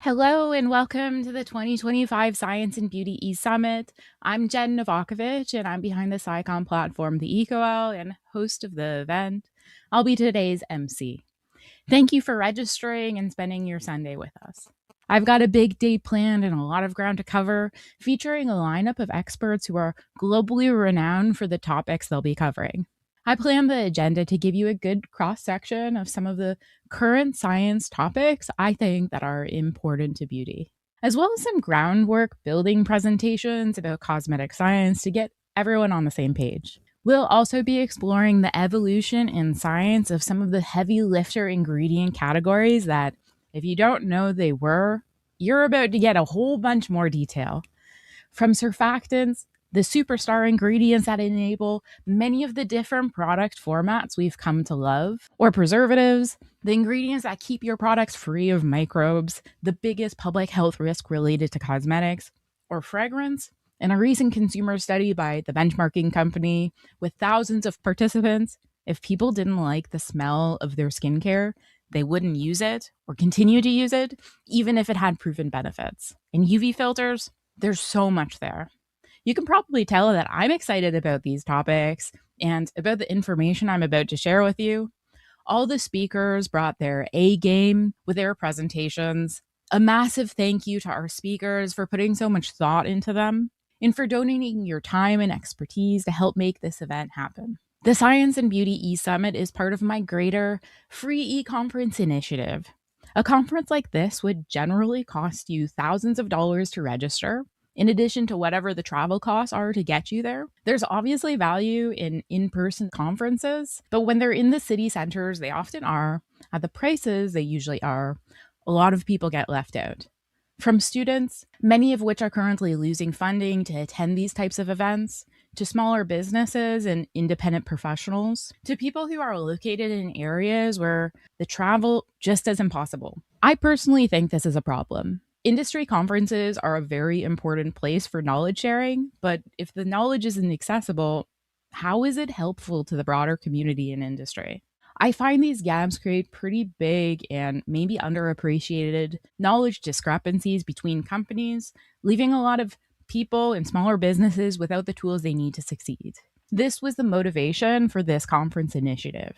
Hello and welcome to the 2025 Science and Beauty eSummit. I'm Jen Novakovich and I'm behind the SciComm platform, the EcoL, and host of the event. I'll be today's MC. Thank you for registering and spending your Sunday with us. I've got a big day planned and a lot of ground to cover, featuring a lineup of experts who are globally renowned for the topics they'll be covering. I planned the agenda to give you a good cross-section of some of the current science topics I think that are important to beauty, as well as some groundwork building presentations about cosmetic science to get everyone on the same page. We'll also be exploring the evolution in science of some of the heavy lifter ingredient categories that, if you don't know they were, you're about to get a whole bunch more detail. From surfactants, the superstar ingredients that enable many of the different product formats we've come to love, or preservatives, the ingredients that keep your products free of microbes, the biggest public health risk related to cosmetics, or fragrance. In a recent consumer study by the benchmarking company with thousands of participants, if people didn't like the smell of their skincare, they wouldn't use it or continue to use it, even if it had proven benefits. In UV filters, there's so much there. You can probably tell that I'm excited about these topics and about the information I'm about to share with you. All the speakers brought their A game with their presentations. A massive thank you to our speakers for putting so much thought into them and for donating your time and expertise to help make this event happen. The Science and Beauty eSummit is part of my greater free eConference initiative. A conference like this would generally cost you thousands of dollars to register, in addition to whatever the travel costs are to get you there. There's obviously value in in-person conferences, but when they're in the city centers, they often are, at the prices they usually are, a lot of people get left out. From students, many of which are currently losing funding to attend these types of events, to smaller businesses and independent professionals, to people who are located in areas where the travel just is impossible. I personally think this is a problem. Industry conferences are a very important place for knowledge sharing, but if the knowledge isn't accessible, how is it helpful to the broader community and industry? I find these gaps create pretty big and maybe underappreciated knowledge discrepancies between companies, leaving a lot of people and smaller businesses without the tools they need to succeed. This was the motivation for this conference initiative.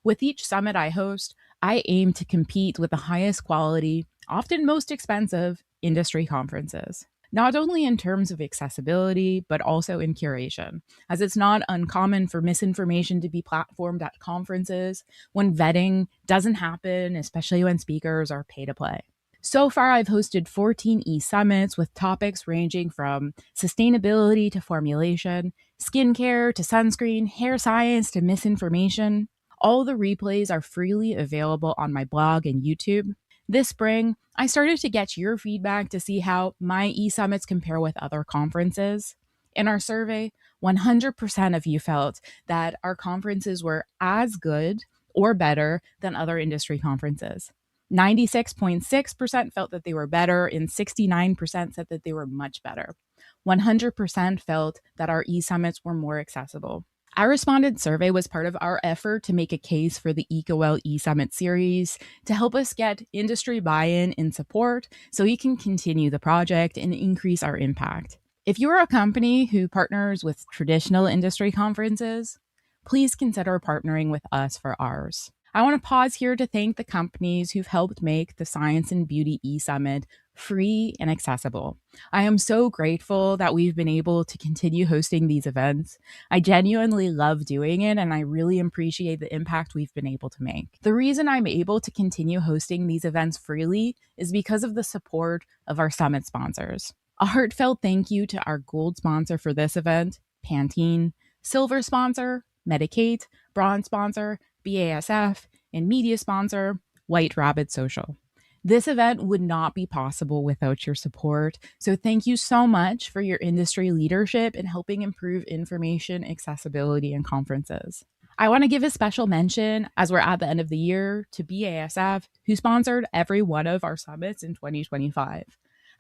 With each summit I host, I aim to compete with the highest quality, often most expensive, industry conferences. Not only in terms of accessibility, but also in curation, as it's not uncommon for misinformation to be platformed at conferences when vetting doesn't happen, especially when speakers are pay to play. So far, I've hosted 14 eSummits with topics ranging from sustainability to formulation, skincare to sunscreen, hair science to misinformation. All the replays are freely available on my blog and YouTube. This spring, I started to get your feedback to see how my eSummits compare with other conferences. In our survey, 100% of you felt that our conferences were as good or better than other industry conferences. 96.6% felt that they were better, and 69% said that they were much better. 100% felt that our eSummits were more accessible. Our respondent survey was part of our effort to make a case for the EcoL eSummit series to help us get industry buy-in and support so we can continue the project and increase our impact. If you're a company who partners with traditional industry conferences, please consider partnering with us for ours. I want to pause here to thank the companies who've helped make the Science and Beauty eSummit free and accessible. I am so grateful that we've been able to continue hosting these events. I genuinely love doing it, and I really appreciate the impact we've been able to make. The reason I'm able to continue hosting these events freely is because of the support of our summit sponsors. A heartfelt thank you to our gold sponsor for this event, Pantene, silver sponsor, Medicaid, bronze sponsor, BASF, and media sponsor, White Rabbit Social. This event would not be possible without your support, so thank you so much for your industry leadership in helping improve information accessibility in conferences. I want to give a special mention, as we're at the end of the year, to BASF, who sponsored every one of our summits in 2025.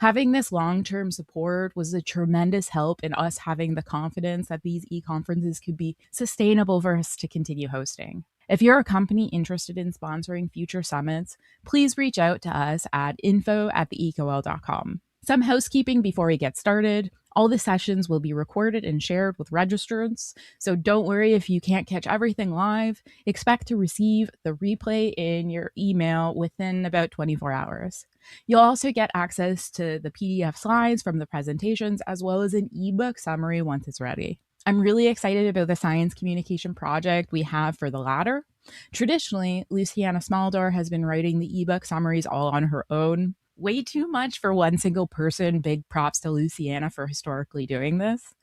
Having this long-term support was a tremendous help in us having the confidence that these e-conferences could be sustainable for us to continue hosting. If you're a company interested in sponsoring future summits, please reach out to us at info@theecowl.com. Some housekeeping before we get started. All the sessions will be recorded and shared with registrants, so don't worry if you can't catch everything live. Expect to receive the replay in your email within about 24 hours. You'll also get access to the PDF slides from the presentations as well as an ebook summary once it's ready. I'm really excited about the science communication project we have for the latter. Traditionally, Luciana Smaldor has been writing the ebook summaries all on her own. Way too much for one single person. Big props to Luciana for historically doing this.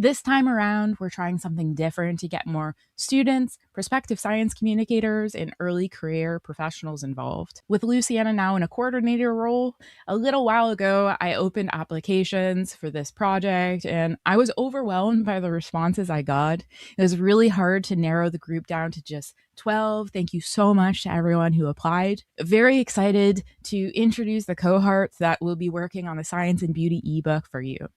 This time around, we're trying something different to get more students, prospective science communicators, and early career professionals involved. With Luciana now in a coordinator role, a little while ago, I opened applications for this project, and I was overwhelmed by the responses I got. It was really hard to narrow the group down to just 12. Thank you so much to everyone who applied. Very excited to introduce the cohorts that will be working on the Science and Beauty ebook for you.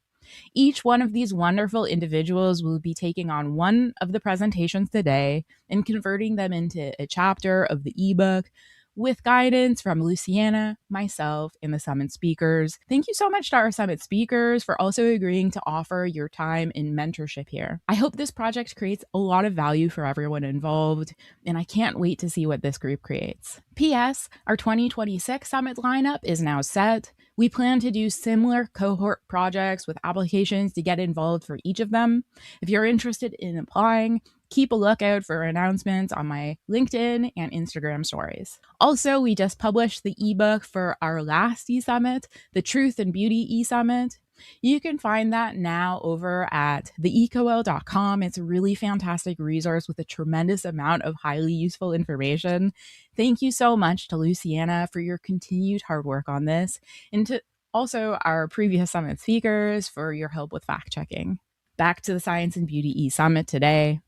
Each one of these wonderful individuals will be taking on one of the presentations today and converting them into a chapter of the ebook with guidance from Luciana, myself, and the summit speakers. Thank you so much to our summit speakers for also agreeing to offer your time in mentorship here. I hope this project creates a lot of value for everyone involved, and I can't wait to see what this group creates. P.S. Our 2026 summit lineup is now set. We plan to do similar cohort projects with applications to get involved for each of them. If you're interested in applying, keep a lookout for announcements on my LinkedIn and Instagram stories. Also, we just published the ebook for our last eSummit, the Truth and Beauty eSummit. You can find that now over at theecowl.com. It's a really fantastic resource with a tremendous amount of highly useful information. Thank you so much to Luciana for your continued hard work on this, and to also our previous summit speakers for your help with fact-checking. Back to the Science and Beauty eSummit today.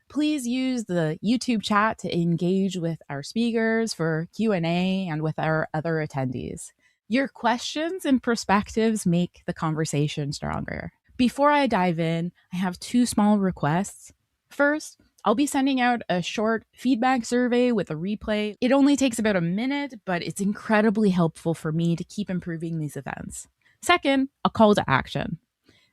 Please use the YouTube chat to engage with our speakers for Q&A and with our other attendees. Your questions and perspectives make the conversation stronger. Before I dive in, I have two small requests. First, I'll be sending out a short feedback survey with a replay. It only takes about a minute, but it's incredibly helpful for me to keep improving these events. Second, a call to action.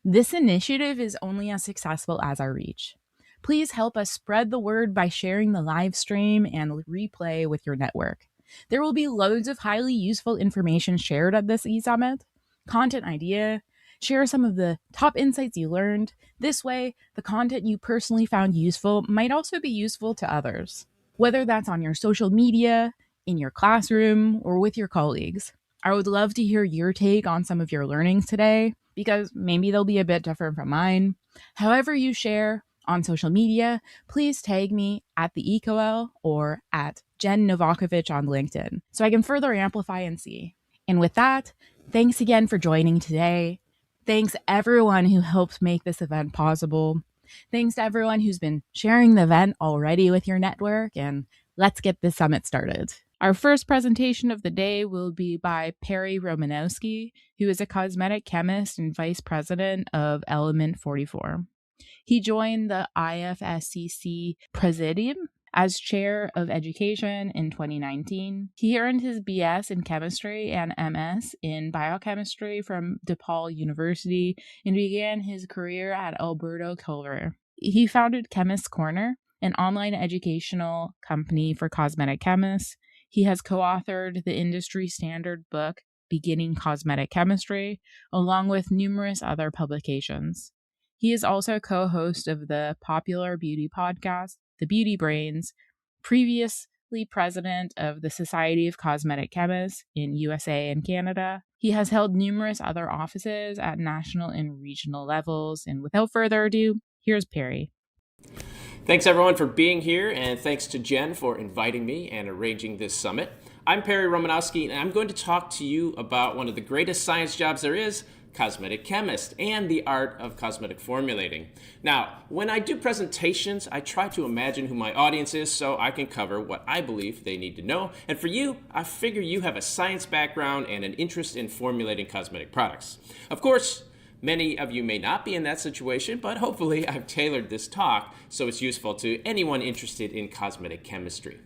This initiative is only as successful as our reach. Please help us spread the word by sharing the live stream and replay with your network. There will be loads of highly useful information shared at this eSummit. Content idea, share some of the top insights you learned. This way, the content you personally found useful might also be useful to others, whether that's on your social media, in your classroom, or with your colleagues. I would love to hear your take on some of your learnings today, because maybe they'll be a bit different from mine. However you share on social media, please tag me at the EcoL or at Jen Novakovich on LinkedIn so I can further amplify and see. And with that, thanks again for joining today. Thanks everyone who helped make this event possible. Thanks to everyone who's been sharing the event already with your network, and let's get this summit started. Our first presentation of the day will be by Perry Romanowski, who is a cosmetic chemist and vice president of Element 44. He joined the IFSCC Presidium as chair of education in 2019. He earned his BS in chemistry and MS in biochemistry from DePaul University and began his career at Alberto Culver. He founded Chemist's Corner, an online educational company for cosmetic chemists. He has co-authored the industry standard book, Beginning Cosmetic Chemistry, along with numerous other publications. He is also co-host of the popular beauty podcast, The Beauty Brains, previously president of the Society of Cosmetic Chemists in USA and Canada. He has held numerous other offices at national and regional levels. And without further ado, here's Perry. Thanks everyone for being here, and thanks to Jen for inviting me and arranging this summit. I'm Perry Romanowski, and I'm going to talk to you about one of the greatest science jobs there is, cosmetic chemist, and the art of cosmetic formulating. Now, when I do presentations, I try to imagine who my audience is so I can cover what I believe they need to know. And for you, I figure you have a science background and an interest in formulating cosmetic products. Of course, Many of you may not be in that situation, but hopefully I've tailored this talk so it's useful to anyone interested in cosmetic chemistry.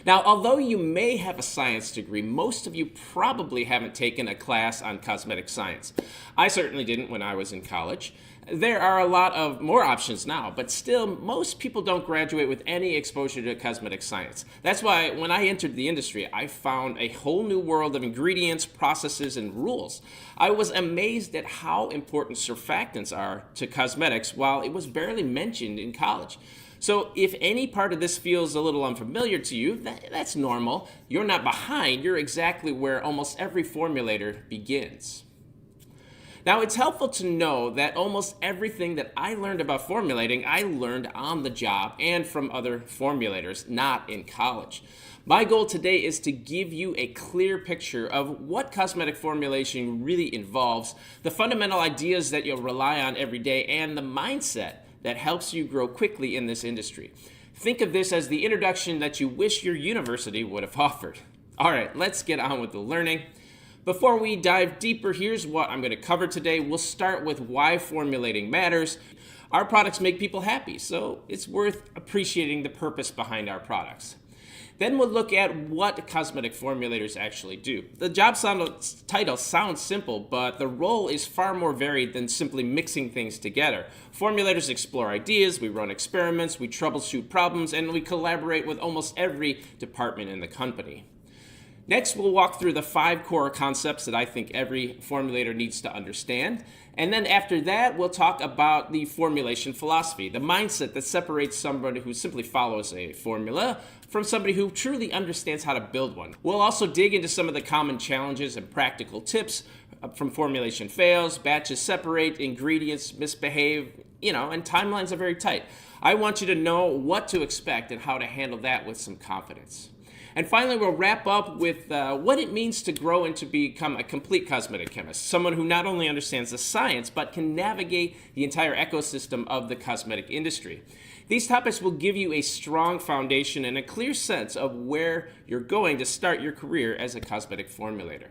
Now, although you may have a science degree, most of you probably haven't taken a class on cosmetic science. I certainly didn't when I was in college. There are a lot of more options now, but still, most people don't graduate with any exposure to cosmetic science. That's why when I entered the industry, I found a whole new world of ingredients, processes, and rules. I was amazed at how important surfactants are to cosmetics while it was barely mentioned in college. So if any part of this feels a little unfamiliar to you, that's normal. You're not behind. You're exactly where almost every formulator begins. Now, it's helpful to know that almost everything that I learned about formulating, I learned on the job and from other formulators, not in college. My goal today is to give you a clear picture of what cosmetic formulation really involves, the fundamental ideas that you'll rely on every day, and the mindset that helps you grow quickly in this industry. Think of this as the introduction that you wish your university would have offered. All right, let's get on with the learning. Before we dive deeper, here's what I'm going to cover today. We'll start with why formulating matters. Our products make people happy, so it's worth appreciating the purpose behind our products. Then we'll look at what cosmetic formulators actually do. The job title sounds simple, but the role is far more varied than simply mixing things together. Formulators explore ideas, we run experiments, we troubleshoot problems, and we collaborate with almost every department in the company. Next, we'll walk through the 5 core concepts that I think every formulator needs to understand. And then after that, we'll talk about the formulation philosophy, the mindset that separates somebody who simply follows a formula from somebody who truly understands how to build one. We'll also dig into some of the common challenges and practical tips from formulation fails, batches separate, ingredients misbehave, and timelines are very tight. I want you to know what to expect and how to handle that with some confidence. And finally, we'll wrap up with what it means to grow and to become a complete cosmetic chemist, someone who not only understands the science, but can navigate the entire ecosystem of the cosmetic industry. These topics will give you a strong foundation and a clear sense of where you're going to start your career as a cosmetic formulator.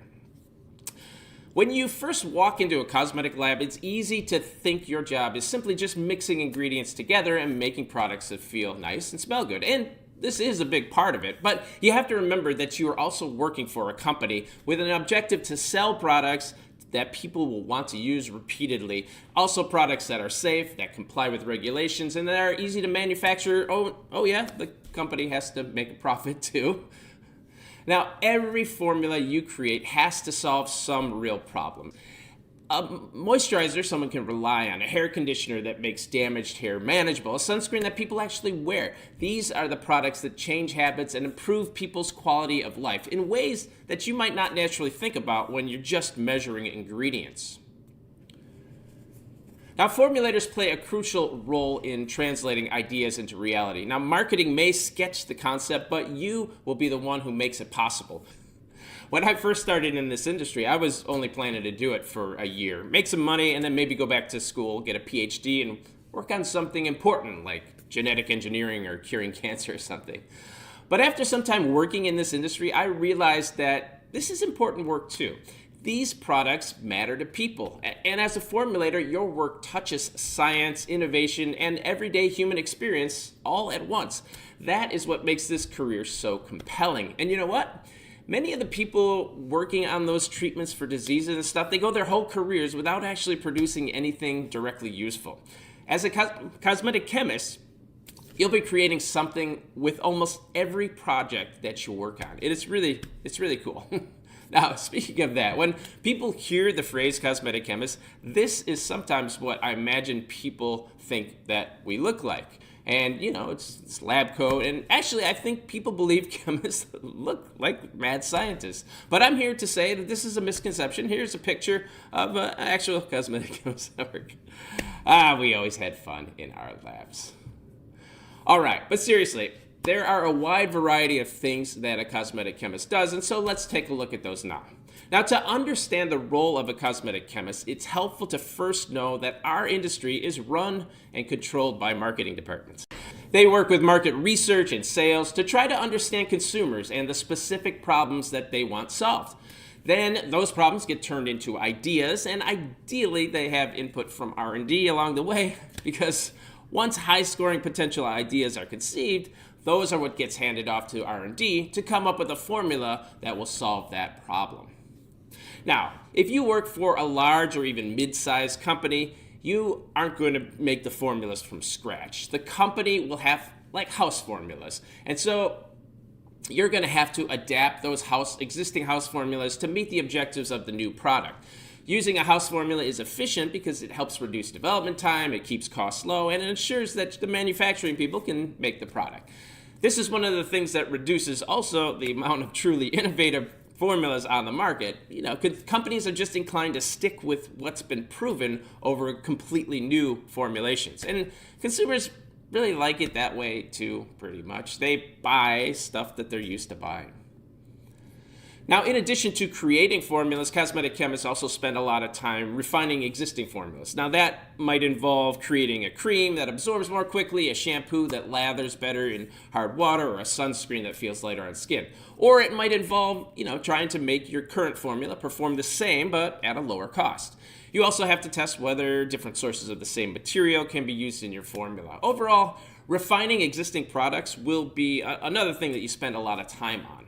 When you first walk into a cosmetic lab, it's easy to think your job is simply just mixing ingredients together and making products that feel nice and smell good. And this is a big part of it, but you have to remember that you are also working for a company with an objective to sell products that people will want to use repeatedly. Also products that are safe, that comply with regulations, and that are easy to manufacture. Oh yeah, the company has to make a profit too. Now, every formula you create has to solve some real problem. A moisturizer someone can rely on, a hair conditioner that makes damaged hair manageable, a sunscreen that people actually wear. These are the products that change habits and improve people's quality of life in ways that you might not naturally think about when you're just measuring ingredients. Now, formulators play a crucial role in translating ideas into reality. Now, marketing may sketch the concept, but you will be the one who makes it possible. When I first started in this industry, I was only planning to do it for a year, make some money, and then maybe go back to school, get a PhD, and work on something important like genetic engineering or curing cancer or something. But after some time working in this industry, I realized that this is important work too. These products matter to people, and as a formulator, your work touches science, innovation, and everyday human experience all at once. That is what makes this career so compelling. And you know what? Many of the people working on those treatments for diseases and stuff, they go their whole careers without actually producing anything directly useful. As a cosmetic chemist, you'll be creating something with almost every project that you work on. It's really cool. Now, speaking of that, when people hear the phrase cosmetic chemist, this is sometimes what I imagine people think that we look like. And, it's lab coat. And actually, I think people believe chemists look like mad scientists. But I'm here to say that this is a misconception. Here's a picture of an actual cosmetic chemist at work. We always had fun in our labs. All right, but seriously, there are a wide variety of things that a cosmetic chemist does, and so let's take a look at those now. Now, to understand the role of a cosmetic chemist, it's helpful to first know that our industry is run and controlled by marketing departments. They work with market research and sales to try to understand consumers and the specific problems that they want solved. Then those problems get turned into ideas, and ideally they have input from R&D along the way, because once high-scoring potential ideas are conceived, those are what gets handed off to R&D to come up with a formula that will solve that problem. Now, if you work for a large or even mid-sized company, you aren't going to make the formulas from scratch. The company will have like house formulas, and so you're going to have to adapt those existing house formulas to meet the objectives of the new product. Using a house formula is efficient because it helps reduce development time, it keeps costs low, and it ensures that the manufacturing people can make the product. This is one of the things that reduces also the amount of truly innovative formulas on the market. Companies are just inclined to stick with what's been proven over completely new formulations. And consumers really like it that way too, pretty much. They buy stuff that they're used to buying. Now, in addition to creating formulas, cosmetic chemists also spend a lot of time refining existing formulas. Now, that might involve creating a cream that absorbs more quickly, a shampoo that lathers better in hard water, or a sunscreen that feels lighter on skin. Or it might involve, trying to make your current formula perform the same, but at a lower cost. You also have to test whether different sources of the same material can be used in your formula. Overall, refining existing products will be another thing that you spend a lot of time on.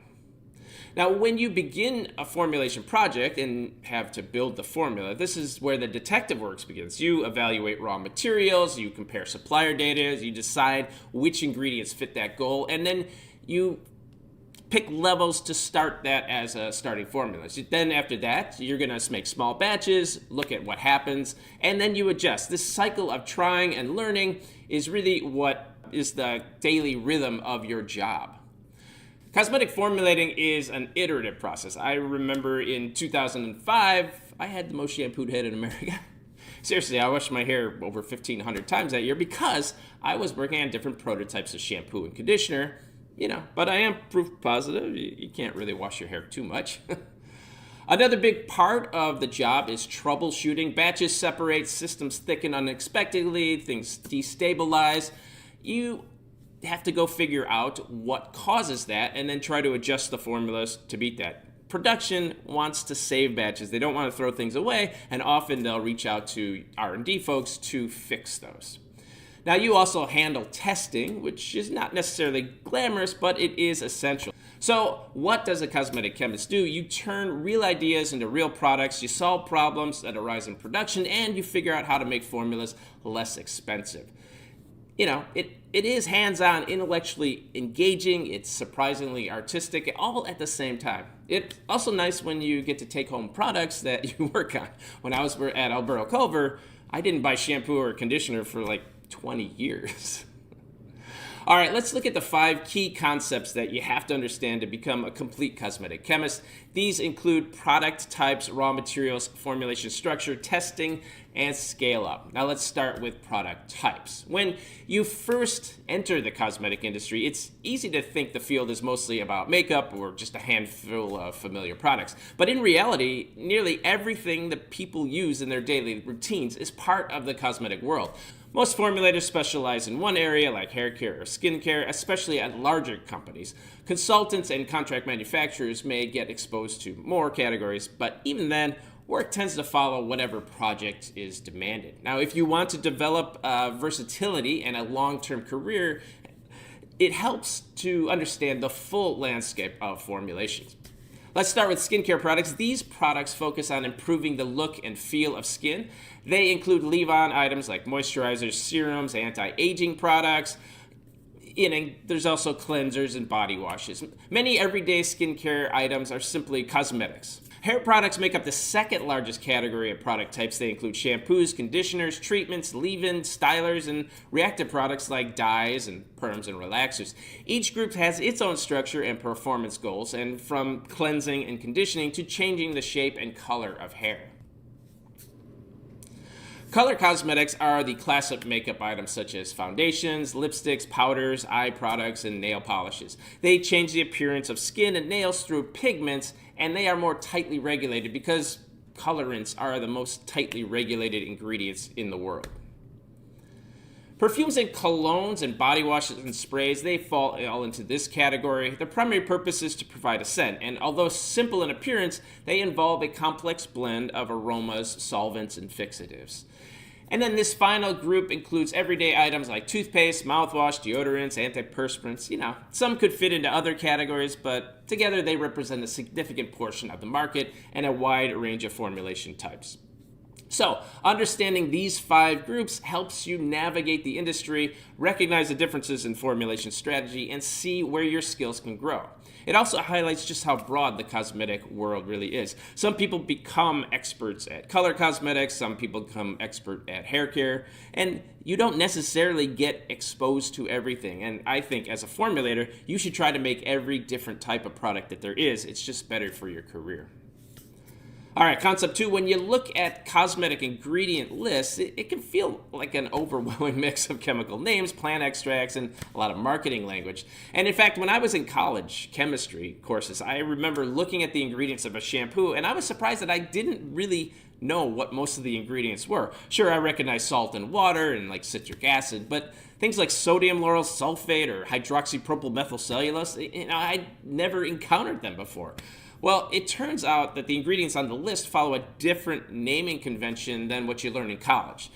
Now, when you begin a formulation project and have to build the formula, this is where the detective work begins. You evaluate raw materials, you compare supplier data, you decide which ingredients fit that goal, and then you pick levels to start that as a starting formula. Then after that, you're going to make small batches, look at what happens, and then you adjust. This cycle of trying and learning is really what is the daily rhythm of your job. Cosmetic formulating is an iterative process. I remember in 2005, I had the most shampooed head in America. Seriously, I washed my hair over 1,500 times that year because I was working on different prototypes of shampoo and conditioner. But I am proof positive. You can't really wash your hair too much. Another big part of the job is troubleshooting. Batches separate, systems thicken unexpectedly, things destabilize. You have to go figure out what causes that and then try to adjust the formulas to beat that. Production wants to save batches. They don't want to throw things away, and often they'll reach out to R&D folks to fix those. Now, you also handle testing, which is not necessarily glamorous, but it is essential. So what does a cosmetic chemist do? You turn real ideas into real products, you solve problems that arise in production, and you figure out how to make formulas less expensive. It is hands-on, intellectually engaging, it's surprisingly artistic, all at the same time. It's also nice when you get to take home products that you work on. When I was at Alberto Culver, I didn't buy shampoo or conditioner for like 20 years. All right, let's look at the 5 key concepts that you have to understand to become a complete cosmetic chemist. These include product types, raw materials, formulation structure, testing, and scale up. Now let's start with product types. When you first enter the cosmetic industry, it's easy to think the field is mostly about makeup or just a handful of familiar products. But in reality, nearly everything that people use in their daily routines is part of the cosmetic world. Most formulators specialize in one area, like hair care or skin care, especially at larger companies. Consultants and contract manufacturers may get exposed to more categories, but even then, work tends to follow whatever project is demanded. Now, if you want to develop versatility and a long-term career, it helps to understand the full landscape of formulations. Let's start with skincare products. These products focus on improving the look and feel of skin. They include leave-on items like moisturizers, serums, anti-aging products. There's also cleansers and body washes. Many everyday skincare items are simply cosmetics. Hair products make up the second largest category of product types. They include shampoos, conditioners, treatments, leave-in, stylers, and reactive products like dyes and perms and relaxers. Each group has its own structure and performance goals, and from cleansing and conditioning to changing the shape and color of hair. Color cosmetics are the class of makeup items such as foundations, lipsticks, powders, eye products, and nail polishes. They change the appearance of skin and nails through pigments, and they are more tightly regulated because colorants are the most tightly regulated ingredients in the world. Perfumes and colognes and body washes and sprays, they fall all into this category. Their primary purpose is to provide a scent, and although simple in appearance, they involve a complex blend of aromas, solvents, and fixatives. And then this final group includes everyday items like toothpaste, mouthwash, deodorants, antiperspirants. Some could fit into other categories, but together they represent a significant portion of the market and a wide range of formulation types. So, understanding these 5 groups helps you navigate the industry, recognize the differences in formulation strategy, and see where your skills can grow. It also highlights just how broad the cosmetic world really is. Some people become experts at color cosmetics, some people become expert at hair care, and you don't necessarily get exposed to everything. And I think as a formulator, you should try to make every different type of product that there is. It's just better for your career. All right, concept 2, when you look at cosmetic ingredient lists, it can feel like an overwhelming mix of chemical names, plant extracts, and a lot of marketing language. And in fact, when I was in college chemistry courses, I remember looking at the ingredients of a shampoo, and I was surprised that I didn't really know what most of the ingredients were. Sure, I recognized salt and water and like citric acid, but things like sodium lauryl sulfate or hydroxypropylmethylcellulose, I'd never encountered them before. Well, it turns out that the ingredients on the list follow a different naming convention than what you learn in college.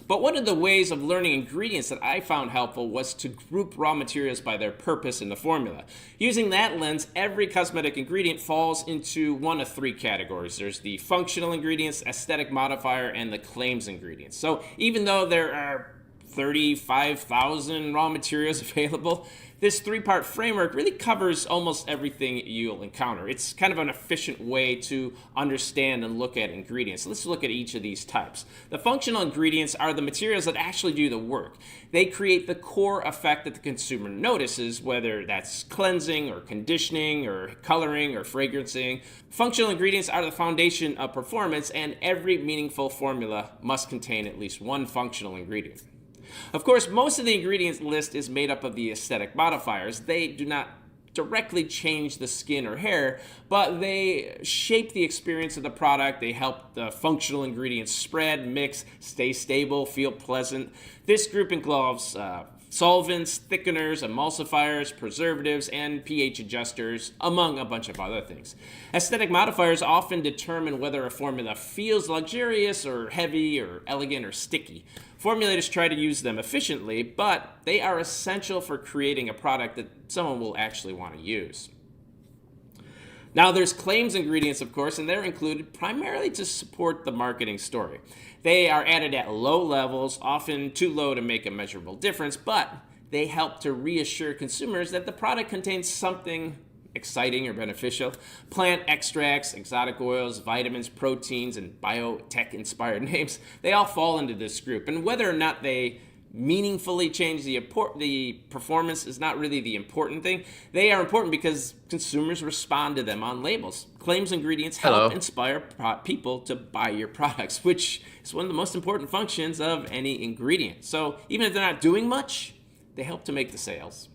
But one of the ways of learning ingredients that I found helpful was to group raw materials by their purpose in the formula. Using that lens, every cosmetic ingredient falls into one of 3 categories. There's the functional ingredients, aesthetic modifier, and the claims ingredients. So even though there are 35,000 raw materials available, this 3-part framework really covers almost everything you'll encounter. It's kind of an efficient way to understand and look at ingredients. So let's look at each of these types. The functional ingredients are the materials that actually do the work. They create the core effect that the consumer notices, whether that's cleansing or conditioning or coloring or fragrancing. Functional ingredients are the foundation of performance, and every meaningful formula must contain at least one functional ingredient. Of course, most of the ingredients list is made up of the aesthetic modifiers. They do not directly change the skin or hair, but they shape the experience of the product. They help the functional ingredients spread, mix, stay stable, feel pleasant. This group involves solvents, thickeners, emulsifiers, preservatives, and pH adjusters, among a bunch of other things. Aesthetic modifiers often determine whether a formula feels luxurious or heavy or elegant or sticky. Formulators try to use them efficiently, but they are essential for creating a product that someone will actually want to use. Now, there's claims ingredients, of course, and they're included primarily to support the marketing story. They are added at low levels, often too low to make a measurable difference, but they help to reassure consumers that the product contains something exciting or beneficial. Plant extracts, exotic oils, vitamins, proteins, and biotech-inspired names, they all fall into this group. And whether or not they meaningfully change the performance is not really the important thing. They are important because consumers respond to them on labels. Claims ingredients help inspire people to buy your products, which is one of the most important functions of any ingredient. So even if they're not doing much, they help to make the sales.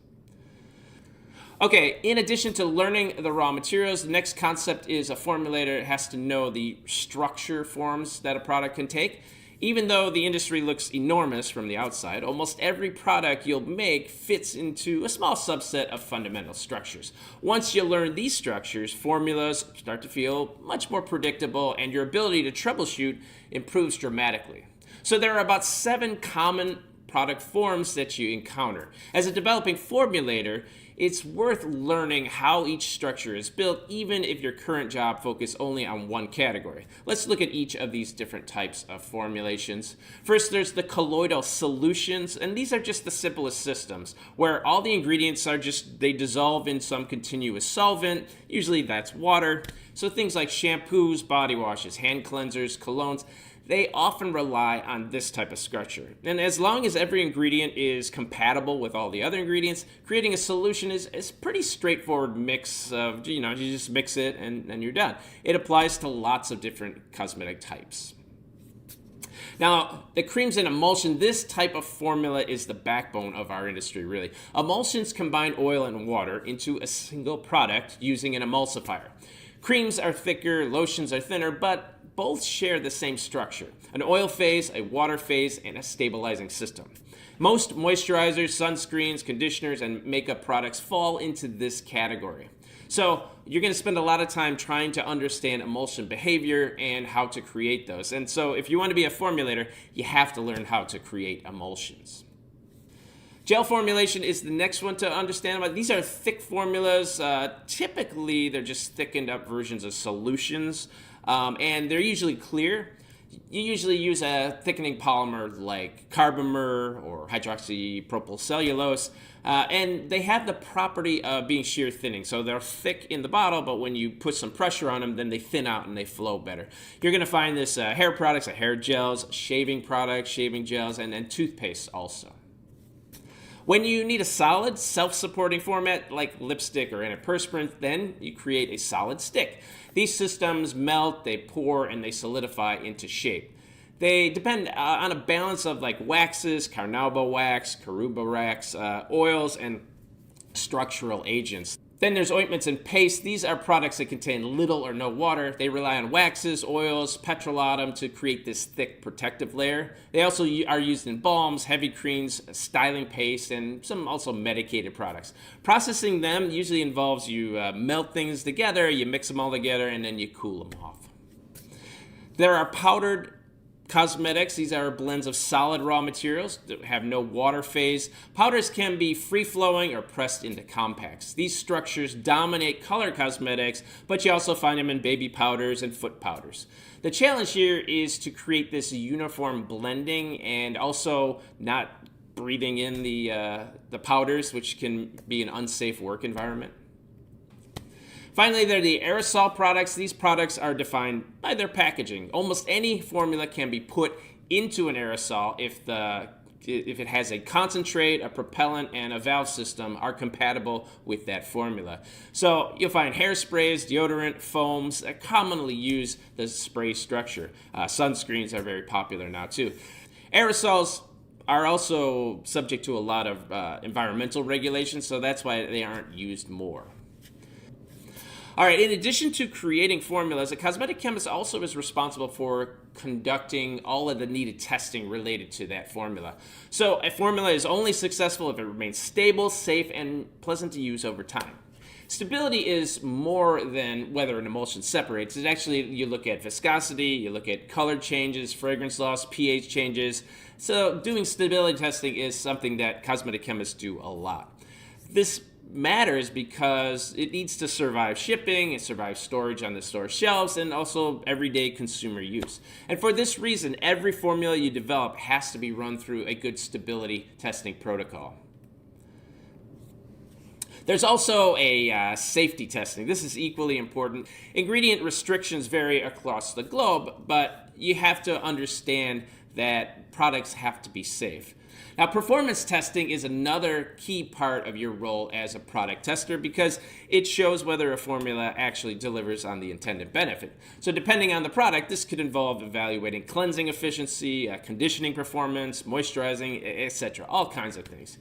Okay, in addition to learning the raw materials, the next concept is a formulator has to know the structure forms that a product can take. Even though the industry looks enormous from the outside, almost every product you'll make fits into a small subset of fundamental structures. Once you learn these structures, formulas start to feel much more predictable, and your ability to troubleshoot improves dramatically. So there are about 7 common product forms that you encounter. As a developing formulator, it's worth learning how each structure is built, even if your current job focuses only on one category. Let's look at each of these different types of formulations. First, there's the colloidal solutions, and these are just the simplest systems, where all the ingredients are they dissolve in some continuous solvent. Usually that's water. So things like shampoos, body washes, hand cleansers, colognes, they often rely on this type of structure. And as long as every ingredient is compatible with all the other ingredients, creating a solution is a pretty straightforward mix of, you just mix it and you're done. It applies to lots of different cosmetic types. Now, the creams and emulsion, this type of formula is the backbone of our industry, really. Emulsions combine oil and water into a single product using an emulsifier. Creams are thicker, lotions are thinner, but both share the same structure: an oil phase, a water phase, and a stabilizing system. Most moisturizers, sunscreens, conditioners, and makeup products fall into this category. So you're going to spend a lot of time trying to understand emulsion behavior and how to create those. And so if you want to be a formulator, you have to learn how to create emulsions. Gel formulation is the next one to understand. These are thick formulas. Typically, they're just thickened up versions of solutions, and they're usually clear. You usually use a thickening polymer like carbomer or hydroxypropyl cellulose, and they have the property of being shear thinning. So they're thick in the bottle, but when you put some pressure on them, then they thin out and they flow better. You're going to find this hair products, hair gels, shaving products, shaving gels, and toothpaste also. When you need a solid, self-supporting format like lipstick or antiperspirant, then you create a solid stick. These systems melt, they pour, and they solidify into shape. They depend on a balance of like waxes, carnauba wax, caruba wax, oils, and structural agents. Then there's ointments and paste. These are products that contain little or no water. They rely on waxes, oils, petrolatum to create this thick protective layer. They also are used in balms, heavy creams, styling paste, and some also medicated products. Processing them usually involves you melt things together, you mix them all together, and then you cool them off. There are powdered cosmetics. These are blends of solid raw materials that have no water phase. Powders can be free-flowing or pressed into compacts. These structures dominate color cosmetics, but you also find them in baby powders and foot powders. The challenge here is to create this uniform blending and also not breathing in the powders, which can be an unsafe work environment. Finally, there are the aerosol products. These products are defined by their packaging. Almost any formula can be put into an aerosol if it has a concentrate, a propellant, and a valve system are compatible with that formula. So you'll find hairsprays, deodorant, foams that commonly use the spray structure. Sunscreens are very popular now too. Aerosols are also subject to a lot of environmental regulations, so that's why they aren't used more. All right, in addition to creating formulas, a cosmetic chemist also is responsible for conducting all of the needed testing related to that formula. So a formula is only successful if it remains stable, safe, and pleasant to use over time. Stability is more than whether an emulsion separates. It's actually, you look at viscosity, you look at color changes, fragrance loss, pH changes. So doing stability testing is something that cosmetic chemists do a lot. This matters because it needs to survive shipping, it survives storage on the store shelves, and also everyday consumer use. And for this reason, every formula you develop has to be run through a good stability testing protocol. There's also a safety testing. This is equally important. Ingredient restrictions vary across the globe, but you have to understand that products have to be safe. Now, performance testing is another key part of your role as a product tester because it shows whether a formula actually delivers on the intended benefit. So depending on the product, this could involve evaluating cleansing efficiency, conditioning performance, moisturizing, etc., all kinds of things.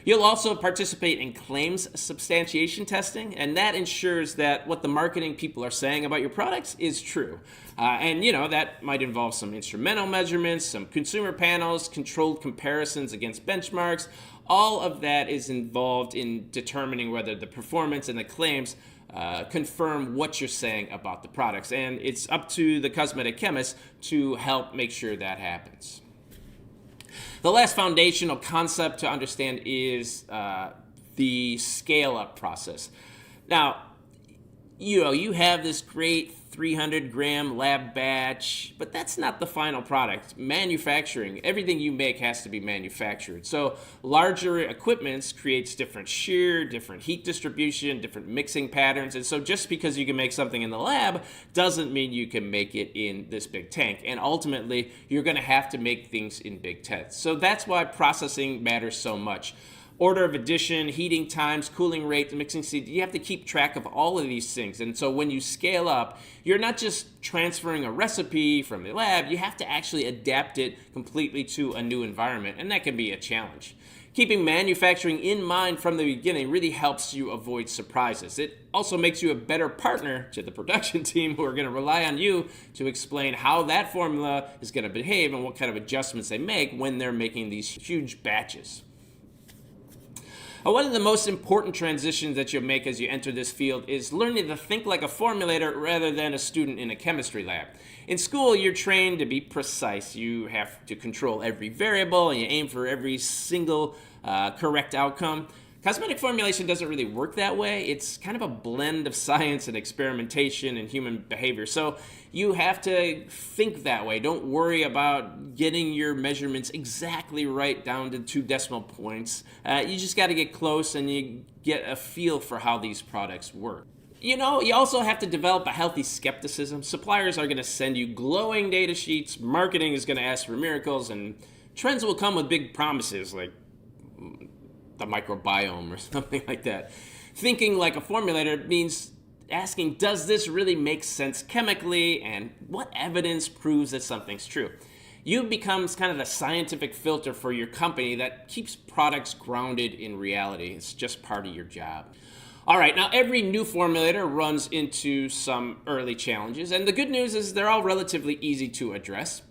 You'll also participate in claims substantiation testing, and that ensures that what the marketing people are saying about your products is true. And that might involve some instrumental measurements, some consumer panels, controlled comparisons against benchmarks. All of that is involved in determining whether the performance and the claims confirm what you're saying about the products. And it's up to the cosmetic chemist to help make sure that happens. The last foundational concept to understand is the scale-up process. Now, you have this great 300-gram lab batch, but that's not the final product. Manufacturing, everything you make has to be manufactured. So larger equipments creates different shear, different heat distribution, different mixing patterns. And so just because you can make something in the lab doesn't mean you can make it in this big tank. And ultimately, you're going to have to make things in big tests. So that's why processing matters so much. order of addition, heating times, cooling rate, mixing speed. You have to keep track of all of these things. And so when you scale up, you're not just transferring a recipe from the lab, you have to actually adapt it completely to a new environment, and that can be a challenge. Keeping manufacturing in mind from the beginning really helps you avoid surprises. It also makes you a better partner to the production team, who are going to rely on you to explain how that formula is going to behave and what kind of adjustments they make when they're making these huge batches. One of the most important transitions that you'll make as you enter this field is learning to think like a formulator rather than a student in a chemistry lab. In school, you're trained to be precise. You have to control every variable and you aim for every single correct outcome. Cosmetic formulation doesn't really work that way. It's kind of a blend of science and experimentation and human behavior. So you have to think that way. Don't worry about getting your measurements exactly right down to 2 decimal points. You just got to get close and you get a feel for how these products work. You also have to develop a healthy skepticism. Suppliers are going to send you glowing data sheets. Marketing is going to ask for miracles, and trends will come with big promises like the microbiome or something like that. Thinking like a formulator means asking, does this really make sense chemically, and what evidence proves that something's true? You becomes kind of a scientific filter for your company that keeps products grounded in reality. It's just part of your job. All right, now every new formulator runs into some early challenges, and the good news is they're all relatively easy to address.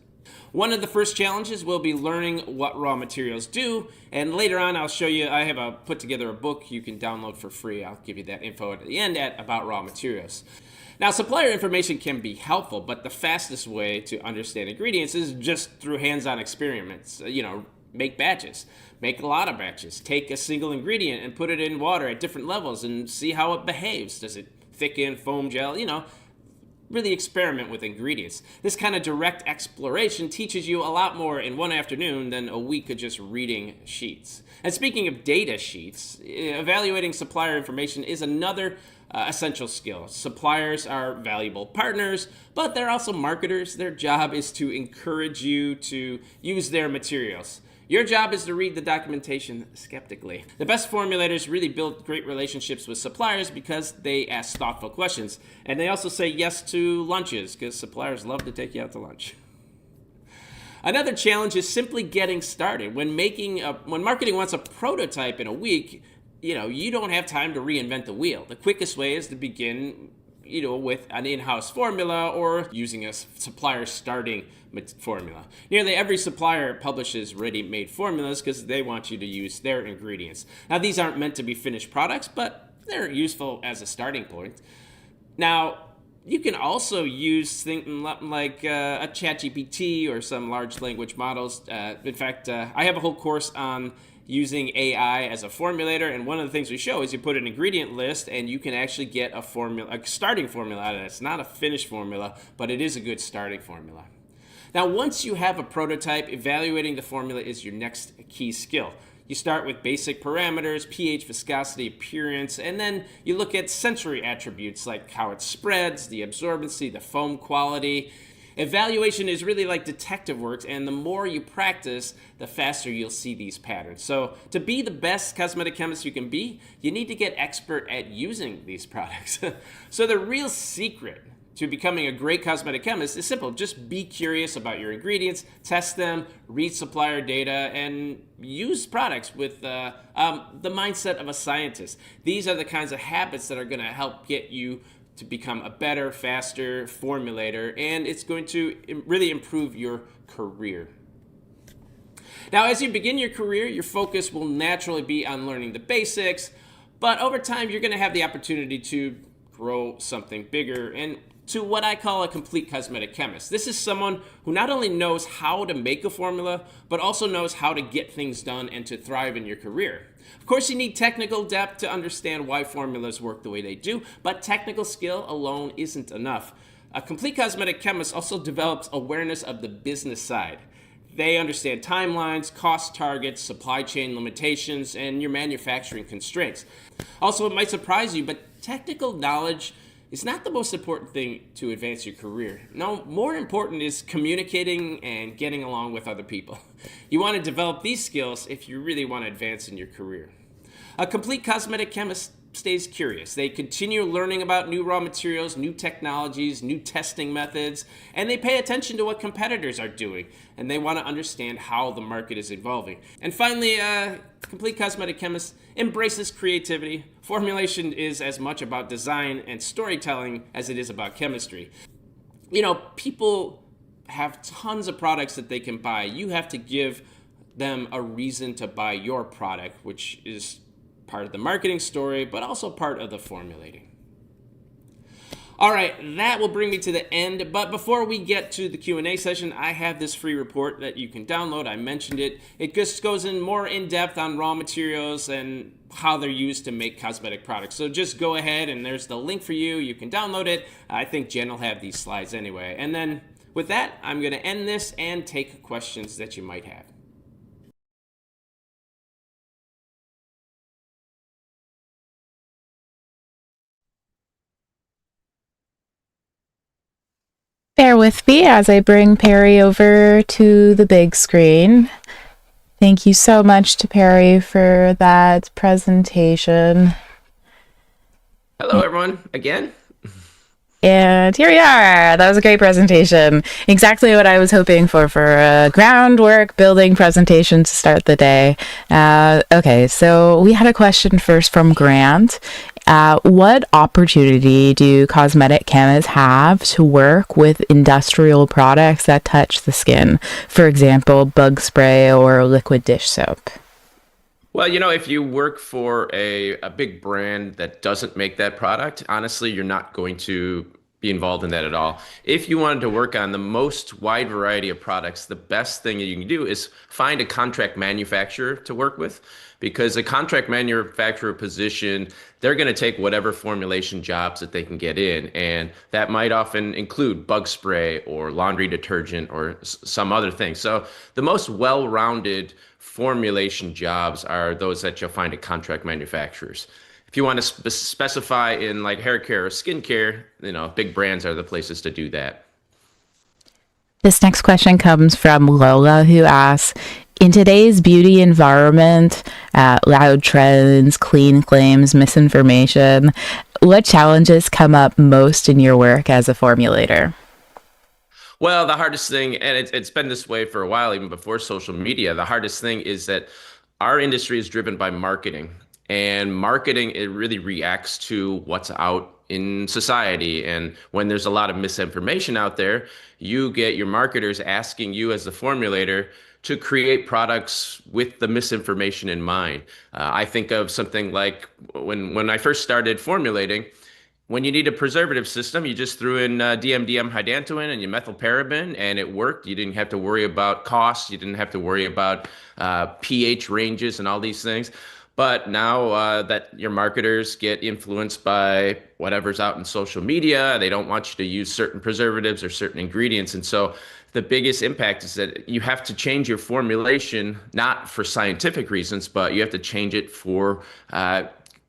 One of the first challenges will be learning what raw materials do, and later on I'll show you, I have put together a book you can download for free. I'll give you that info at the end about raw materials. Now, supplier information can be helpful, but the fastest way to understand ingredients is just through hands-on experiments. Make batches, make a lot of batches, take a single ingredient and put it in water at different levels and see how it behaves. Does it thicken, foam, gel, really experiment with ingredients. This kind of direct exploration teaches you a lot more in one afternoon than a week of just reading sheets. And speaking of data sheets, evaluating supplier information is another essential skill. Suppliers are valuable partners, but they're also marketers. Their job is to encourage you to use their materials. Your job is to read the documentation skeptically. The best formulators really build great relationships with suppliers because they ask thoughtful questions. And they also say yes to lunches because suppliers love to take you out to lunch. Another challenge is simply getting started. When marketing wants a prototype in a week, you don't have time to reinvent the wheel. The quickest way is to begin with an in-house formula or using a supplier starting formula. Nearly every supplier publishes ready-made formulas because they want you to use their ingredients. Now, these aren't meant to be finished products, but they're useful as a starting point. Now, you can also use things like a ChatGPT or some large language models. In fact, I have a whole course on using AI as a formulator, and one of the things we show is you put an ingredient list and you can actually get a starting formula out of it. It's not a finished formula, but it is a good starting formula. Now, once you have a prototype, evaluating the formula is your next key skill. You start with basic parameters, pH, viscosity, appearance, and then you look at sensory attributes like how it spreads, the absorbency, the foam quality. Evaluation is really like detective work, and the more you practice, the faster you'll see these patterns. So to be the best cosmetic chemist you can be, you need to get expert at using these products. So the real secret to becoming a great cosmetic chemist is simple. Just be curious about your ingredients, test them, read supplier data, and use products with the mindset of a scientist. These are the kinds of habits that are going to help get you to become a better, faster formulator, and it's going to really improve your career. Now, as you begin your career, your focus will naturally be on learning the basics, but over time, you're going to have the opportunity to grow something bigger and to what I call a complete cosmetic chemist. This is someone who not only knows how to make a formula, but also knows how to get things done and to thrive in your career. Of course, you need technical depth to understand why formulas work the way they do, but technical skill alone isn't enough. A complete cosmetic chemist also develops awareness of the business side. They understand timelines, cost targets, supply chain limitations, and your manufacturing constraints. Also, it might surprise you, but technical knowledge is not the most important thing to advance your career. No, more important is communicating and getting along with other people. You want to develop these skills if you really want to advance in your career. A complete cosmetic chemist stays curious. They continue learning about new raw materials, new technologies, new testing methods, and they pay attention to what competitors are doing, and they want to understand how the market is evolving. And finally, complete cosmetic chemist embraces creativity. Formulation is as much about design and storytelling as it is about chemistry. People have tons of products that they can buy. You have to give them a reason to buy your product, which is part of the marketing story, but also part of the formulating. All right, that will bring me to the end. But before we get to the Q&A session, I have this free report that you can download. I mentioned it. It just goes in more in depth on raw materials and how they're used to make cosmetic products. So just go ahead and there's the link for you. You can download it. I think Jen will have these slides anyway. And then with that, I'm going to end this and take questions that you might have. Bear with me as I bring Perry over to the big screen. Thank you so much to Perry for that presentation. Hello, everyone, again. And here we are. That was a great presentation. Exactly what I was hoping for a groundwork building presentation to start the day. Okay, so we had a question first from Grant. What opportunity do cosmetic chemists have to work with industrial products that touch the skin? For example, bug spray or liquid dish soap. Well, if you work for a big brand that doesn't make that product, honestly, you're not going to be involved in that at all. If you wanted to work on the most wide variety of products, the best thing that you can do is find a contract manufacturer to work with, because a contract manufacturer position, they're going to take whatever formulation jobs that they can get in. And that might often include bug spray or laundry detergent or some other thing. So the most well-rounded formulation jobs are those that you'll find at contract manufacturers. If you want to specify in like hair care or skin care, big brands are the places to do that. This next question comes from Lola, who asks, in today's beauty environment, loud trends, clean claims, misinformation, what challenges come up most in your work as a formulator? Well, the hardest thing, and it's been this way for a while, even before social media, the hardest thing is that our industry is driven by marketing. And marketing, it really reacts to what's out in society. And when there's a lot of misinformation out there, you get your marketers asking you as the formulator to create products with the misinformation in mind. I think of something like when I first started formulating, when you need a preservative system, you just threw in DMDM hydantoin and your methylparaben, and it worked. You didn't have to worry about costs. You didn't have to worry about pH ranges and all these things. But now that your marketers get influenced by whatever's out in social media, they don't want you to use certain preservatives or certain ingredients. And so the biggest impact is that you have to change your formulation, not for scientific reasons, but you have to change it for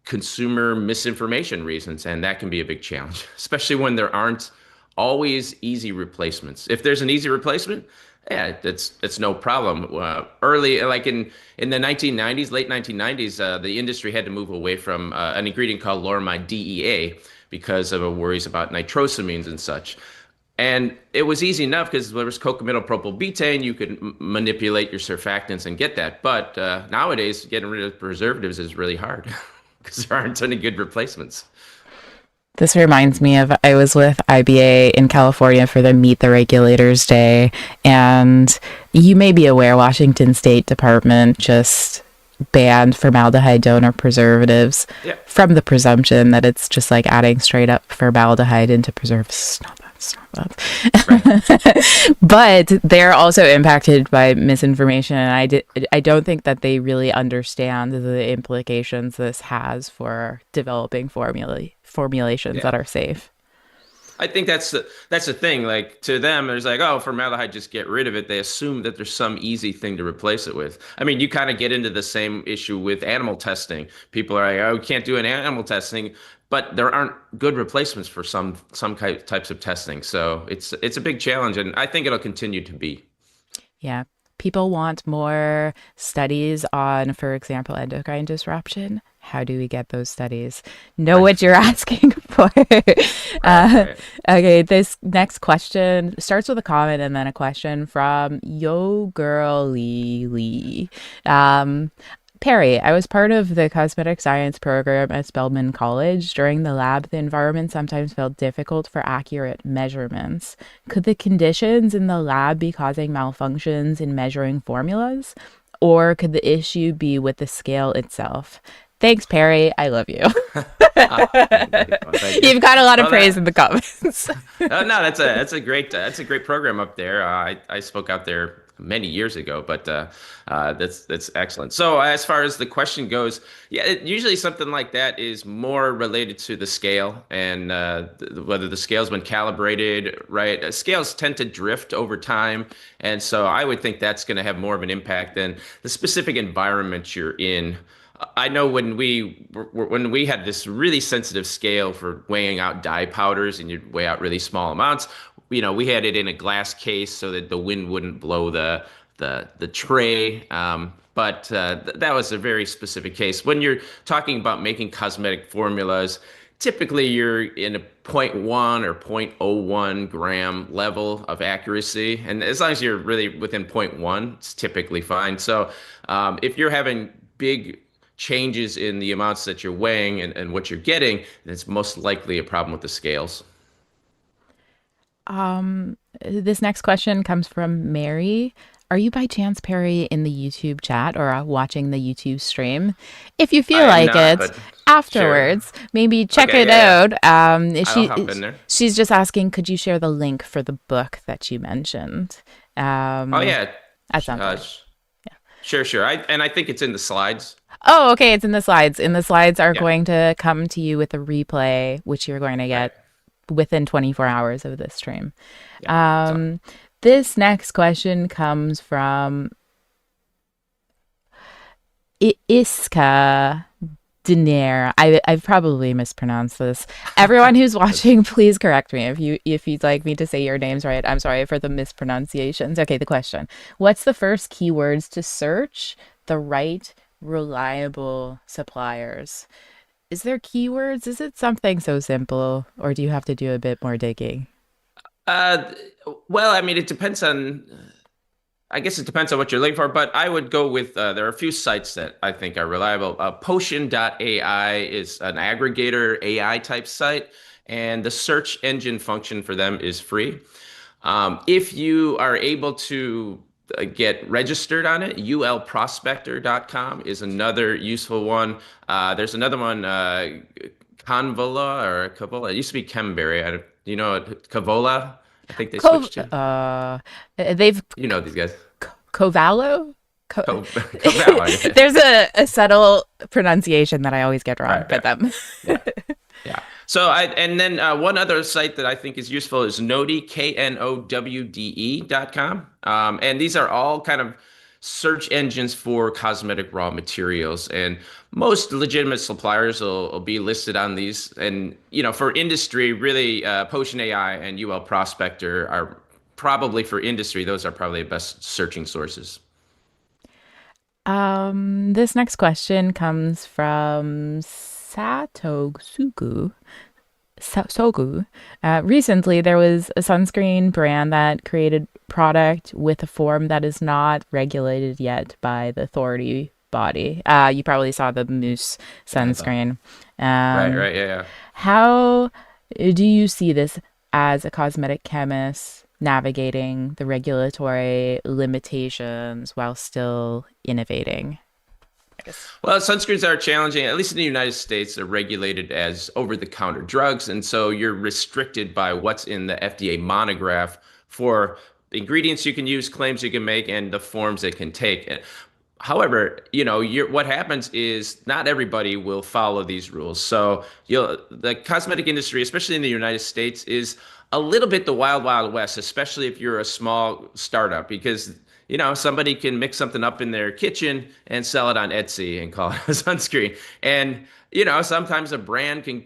consumer misinformation reasons. And that can be a big challenge, especially when there aren't always easy replacements. If there's an easy replacement, yeah, it's no problem. Early, like in the 1990s, late 1990s, the industry had to move away from an ingredient called loramide DEA because of worries about nitrosamines and such. And it was easy enough because there was cocamidopropylbutane. You could manipulate your surfactants and get that. But nowadays, getting rid of preservatives is really hard because there aren't any good replacements. This reminds me of, I was with IBA in California for the Meet the Regulators Day, and you may be aware Washington State Department just banned formaldehyde donor preservatives from the presumption that it's just like adding straight up formaldehyde into preservatives. It's not that. Right. But they're also impacted by misinformation, and I don't think that they really understand the implications this has for developing formulations that are safe. I think that's the thing. Like to them, there's like, oh, formaldehyde, just get rid of it. They assume that there's some easy thing to replace it with. I mean, you kind of get into the same issue with animal testing. People are like, oh, we can't do an animal testing, but there aren't good replacements for some types of testing. So it's a big challenge, and I think it'll continue to be. Yeah. People want more studies on, for example, endocrine disruption. How do we get those studies? Know what you're asking for. Right, uh, right. okay, this next question starts with a comment and then a question from Yo Girl Lee Lee. Um, Perry, I was part of the cosmetic science program at Spelman College. During the lab, the environment sometimes felt difficult for accurate measurements. Could the conditions in the lab be causing malfunctions in measuring formulas? Or could the issue be with the scale itself? Thanks, Perry. I love you. Thank you. Well, thank you. You've got a lot of Well, praise in the comments. no, that's a great program up there. I spoke out there many years ago, but that's excellent. So as far as the question goes, yeah, usually something like that is more related to the scale and whether the scale's been calibrated right. Scales tend to drift over time, and so I would think that's going to have more of an impact than the specific environment you're in. I know when we had this really sensitive scale for weighing out dye powders and you'd weigh out really small amounts, we had it in a glass case so that the wind wouldn't blow the tray. But that was a very specific case. When you're talking about making cosmetic formulas, typically you're in a zero point 0.1 or zero point zero 0.01 gram level of accuracy. And as long as you're really within zero point 0.1, it's typically fine. So if you're having big changes in the amounts that you're weighing and what you're getting, then it's most likely a problem with the scales. This next question comes from Mary. Are you by chance, Perry, in the YouTube chat or watching the YouTube stream? If you I feel am like not, it, but sure. afterwards, maybe check Okay, it yeah, out. I'll hop in there. She's just asking, could you share the link for the book that you mentioned? Oh Um, yeah, at some uh, point. sh- sure, sure. I think it's in the slides. Oh, okay. It's in the slides. And the slides are Yeah, going to come to you with a replay, which you're going to right. get within 24 hours of this stream. Yeah. So Um, this next question comes from Iska Diner. I've probably mispronounced this. Everyone who's that's watching, please correct me if you'd like me to say your names right. I'm sorry for the mispronunciations. Okay, the question. What's the first keywords to search the right reliable suppliers? Is there keywords? Is it something so simple, or do you have to do a bit more digging? uh, well, I mean, it depends on. I guess it depends on what you're looking for, but I would go with there are a few sites that I think are reliable. Potion.ai is an aggregator AI type site, and the search engine function for them is free. If you are able to get registered on it, ulprospector.com is another useful one. There's another one, Convola or Cavola. It used to be Chemberry. You know Cavola? I think they Cov switched to. they've You know these guys. Covalo? Cavala, yeah. There's a subtle pronunciation that I always get wrong, Right, but right. them. Yeah. Yeah. So and then one other site that I think is useful is Node, Knowde.com. And these are all kind of search engines for cosmetic raw materials. And most legitimate suppliers will be listed on these. And, for industry, really, Potion AI and UL Prospector are probably for industry. Those are probably the best searching sources. This next question comes from Satogsuku. Sogu. Recently, there was a sunscreen brand that created product with a form that is not regulated yet by the authority body. You probably saw the Mousse Yeah, I thought. sunscreen. Right, Um, right. Yeah, yeah. how do you see this as a cosmetic chemist navigating the regulatory limitations while still innovating? I guess. Well, sunscreens are challenging. At least in the United States, they're regulated as over-the-counter drugs, and so you're restricted by what's in the FDA monograph for the ingredients you can use, claims you can make, and the forms it can take. However, what happens is not everybody will follow these rules. So the cosmetic industry, especially in the United States, is a little bit the wild, wild west, especially if you're a small startup, because somebody can mix something up in their kitchen and sell it on Etsy and call it a sunscreen. And sometimes a brand can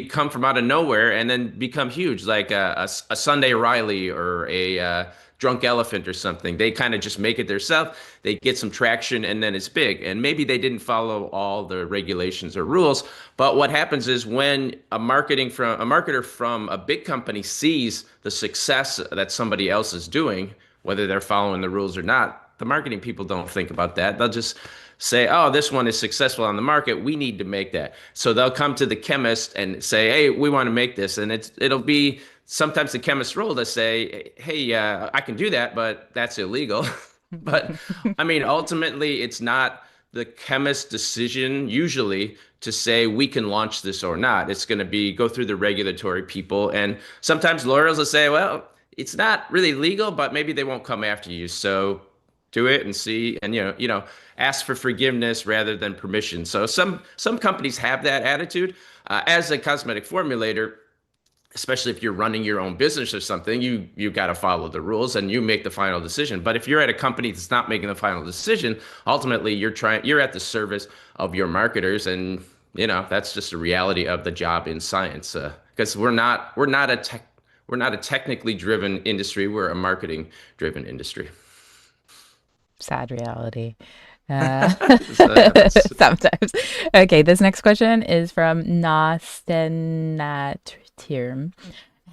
come from out of nowhere and then become huge, like a Sunday Riley or a drunk elephant or something. They kind of just make it themselves. They get some traction and then it's big. And maybe they didn't follow all the regulations or rules. But what happens is when a marketer from a big company sees the success that somebody else is doing, whether they're following the rules or not, the marketing people don't think about that. They'll just say, oh, this one is successful on the market. We need to make that. So they'll come to the chemist and say, hey, we want to make this. And it'll be sometimes the chemist's role to say, hey, I can do that, but that's illegal. But I mean, ultimately, it's not the chemist's decision usually to say we can launch this or not. It's going to be go through the regulatory people. And sometimes lawyers will say, well, it's not really legal, but maybe they won't come after you. So do it and see, and ask for forgiveness rather than permission. So some companies have that attitude. As a cosmetic formulator, especially if you're running your own business or something, you got to follow the rules and you make the final decision. But if you're at a company that's not making the final decision, ultimately you're at the service of your marketers, and that's just a reality of the job in science. Because we're not a technically driven industry. We're a marketing driven industry. Sad reality. Uh, So that's sometimes. Okay, this next question is from Nastenatirm.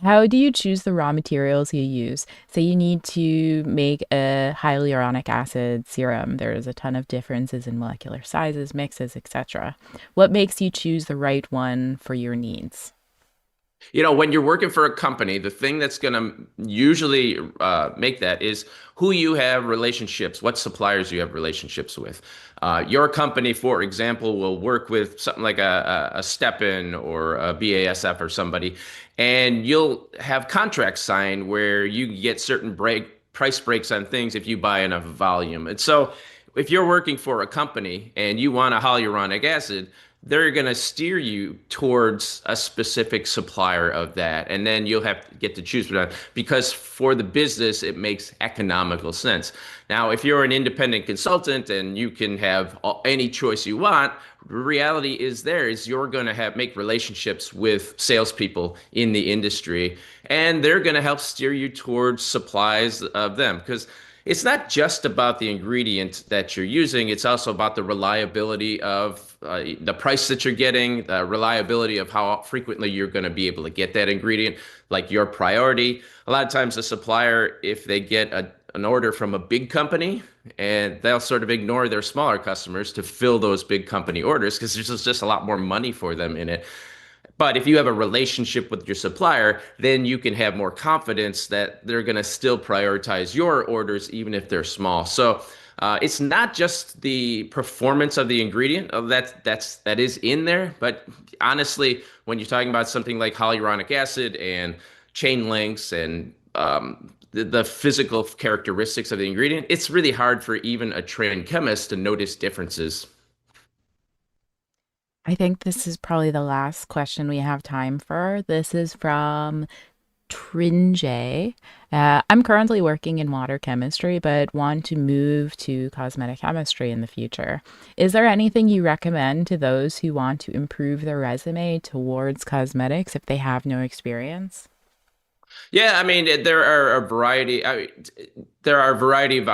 How do you choose the raw materials you use? Say you need to make a hyaluronic acid serum. There's a ton of differences in molecular sizes, mixes, etc. What makes you choose the right one for your needs? When you're working for a company, the thing that's going to usually make that is who you have relationships, what suppliers you have relationships with. Your company, for example, will work with something like a Stepan or a BASF or somebody, and you'll have contracts signed where you get certain price breaks on things if you buy enough volume. And so if you're working for a company and you want a hyaluronic acid, they're going to steer you towards a specific supplier of that. And then you'll have to get to choose from that because for the business, it makes economical sense. Now, if you're an independent consultant and you can have any choice you want, the reality is you're going to make relationships with salespeople in the industry, and they're going to help steer you towards supplies of them. Because it's not just about the ingredient that you're using. It's also about the reliability of the price that you're getting, the reliability of how frequently you're going to be able to get that ingredient, like your priority. A lot of times the supplier, if they get an order from a big company, and they'll sort of ignore their smaller customers to fill those big company orders because there's just a lot more money for them in it. But if you have a relationship with your supplier, then you can have more confidence that they're going to still prioritize your orders, even if they're small. So it's not just the performance of the ingredient that is in there, but honestly, when you're talking about something like hyaluronic acid and chain lengths and the physical characteristics of the ingredient, it's really hard for even a trained chemist to notice differences. I think this is probably the last question we have time for. This is from Trinjay. I'm currently working in water chemistry, but want to move to cosmetic chemistry in the future. Is there anything you recommend to those who want to improve their resume towards cosmetics if they have no experience? Yeah, I mean, there are a variety. There are a variety of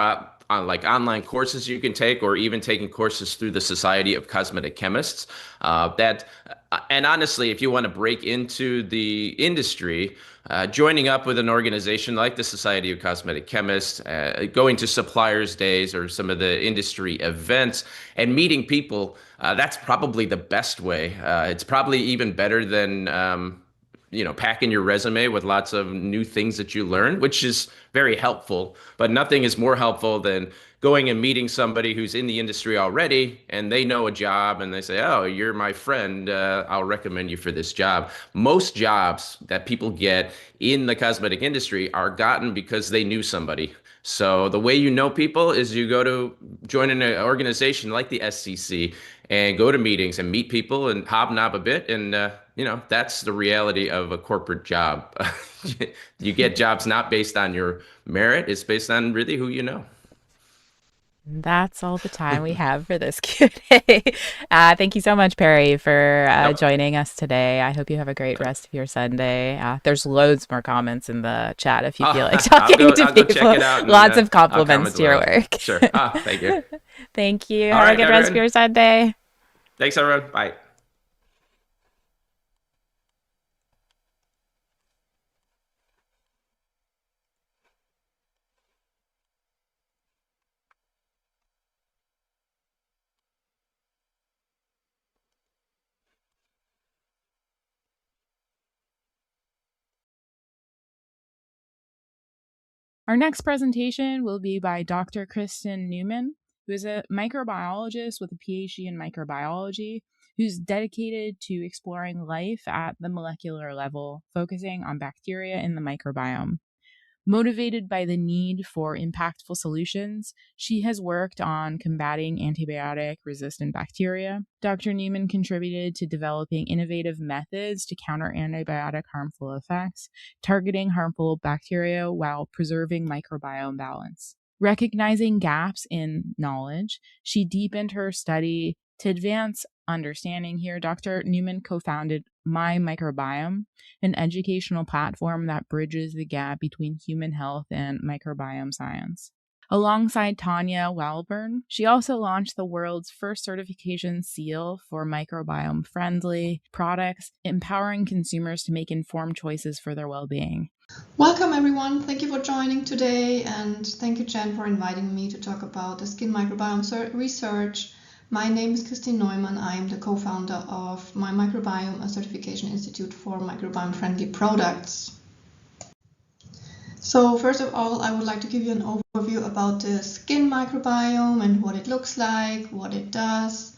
like online courses you can take, or even taking courses through the Society of Cosmetic Chemists. And honestly, if you want to break into the industry, joining up with an organization like the Society of Cosmetic Chemists, going to suppliers' days or some of the industry events, and meeting people, that's probably the best way. It's probably even better than packing your resume with lots of new things that you learn, which is very helpful. But nothing is more helpful than going and meeting somebody who's in the industry already and they know a job and they say, oh, you're my friend. I'll recommend you for this job. Most jobs that people get in the cosmetic industry are gotten because they knew somebody. So the way you know people is you go to join an organization like the SCC and go to meetings and meet people and hobnob a bit. And, that's the reality of a corporate job. You get jobs not based on your merit. It's based on really who you know. That's all the time we have for this Q&A. Thank you so much, Perry, for Yep. joining us today. I hope you have a great Okay. rest of your Sunday. There's loads more comments in the chat if you feel like I'll talking go. to I'll go check people. it out, and Lots of I'll comment compliments to your below. work. Sure. Thank you. Thank you. All Have a right, good rest of everyone. your Sunday. Thanks, everyone. Bye. Our next presentation will be by Dr. Kristin Neumann, who is a microbiologist with a PhD in microbiology, who's dedicated to exploring life at the molecular level, focusing on bacteria in the microbiome. Motivated by the need for impactful solutions, she has worked on combating antibiotic-resistant bacteria. Dr. Neumann contributed to developing innovative methods to counter antibiotic harmful effects, targeting harmful bacteria while preserving microbiome balance. Recognizing gaps in knowledge, she deepened her study to advance understanding here. Dr. Neumann co-founded My Microbiome, an educational platform that bridges the gap between human health and microbiome science. Alongside Tanya Welburn, she also launched the world's first certification seal for microbiome-friendly products, empowering consumers to make informed choices for their well-being. Welcome everyone, thank you for joining today, and thank you Jen for inviting me to talk about the skin microbiome research. My name is Kristin Neumann. I am the co-founder of My Microbiome, a certification institute for microbiome-friendly products. So first of all, I would like to give you an overview about the skin microbiome and what it looks like, what it does.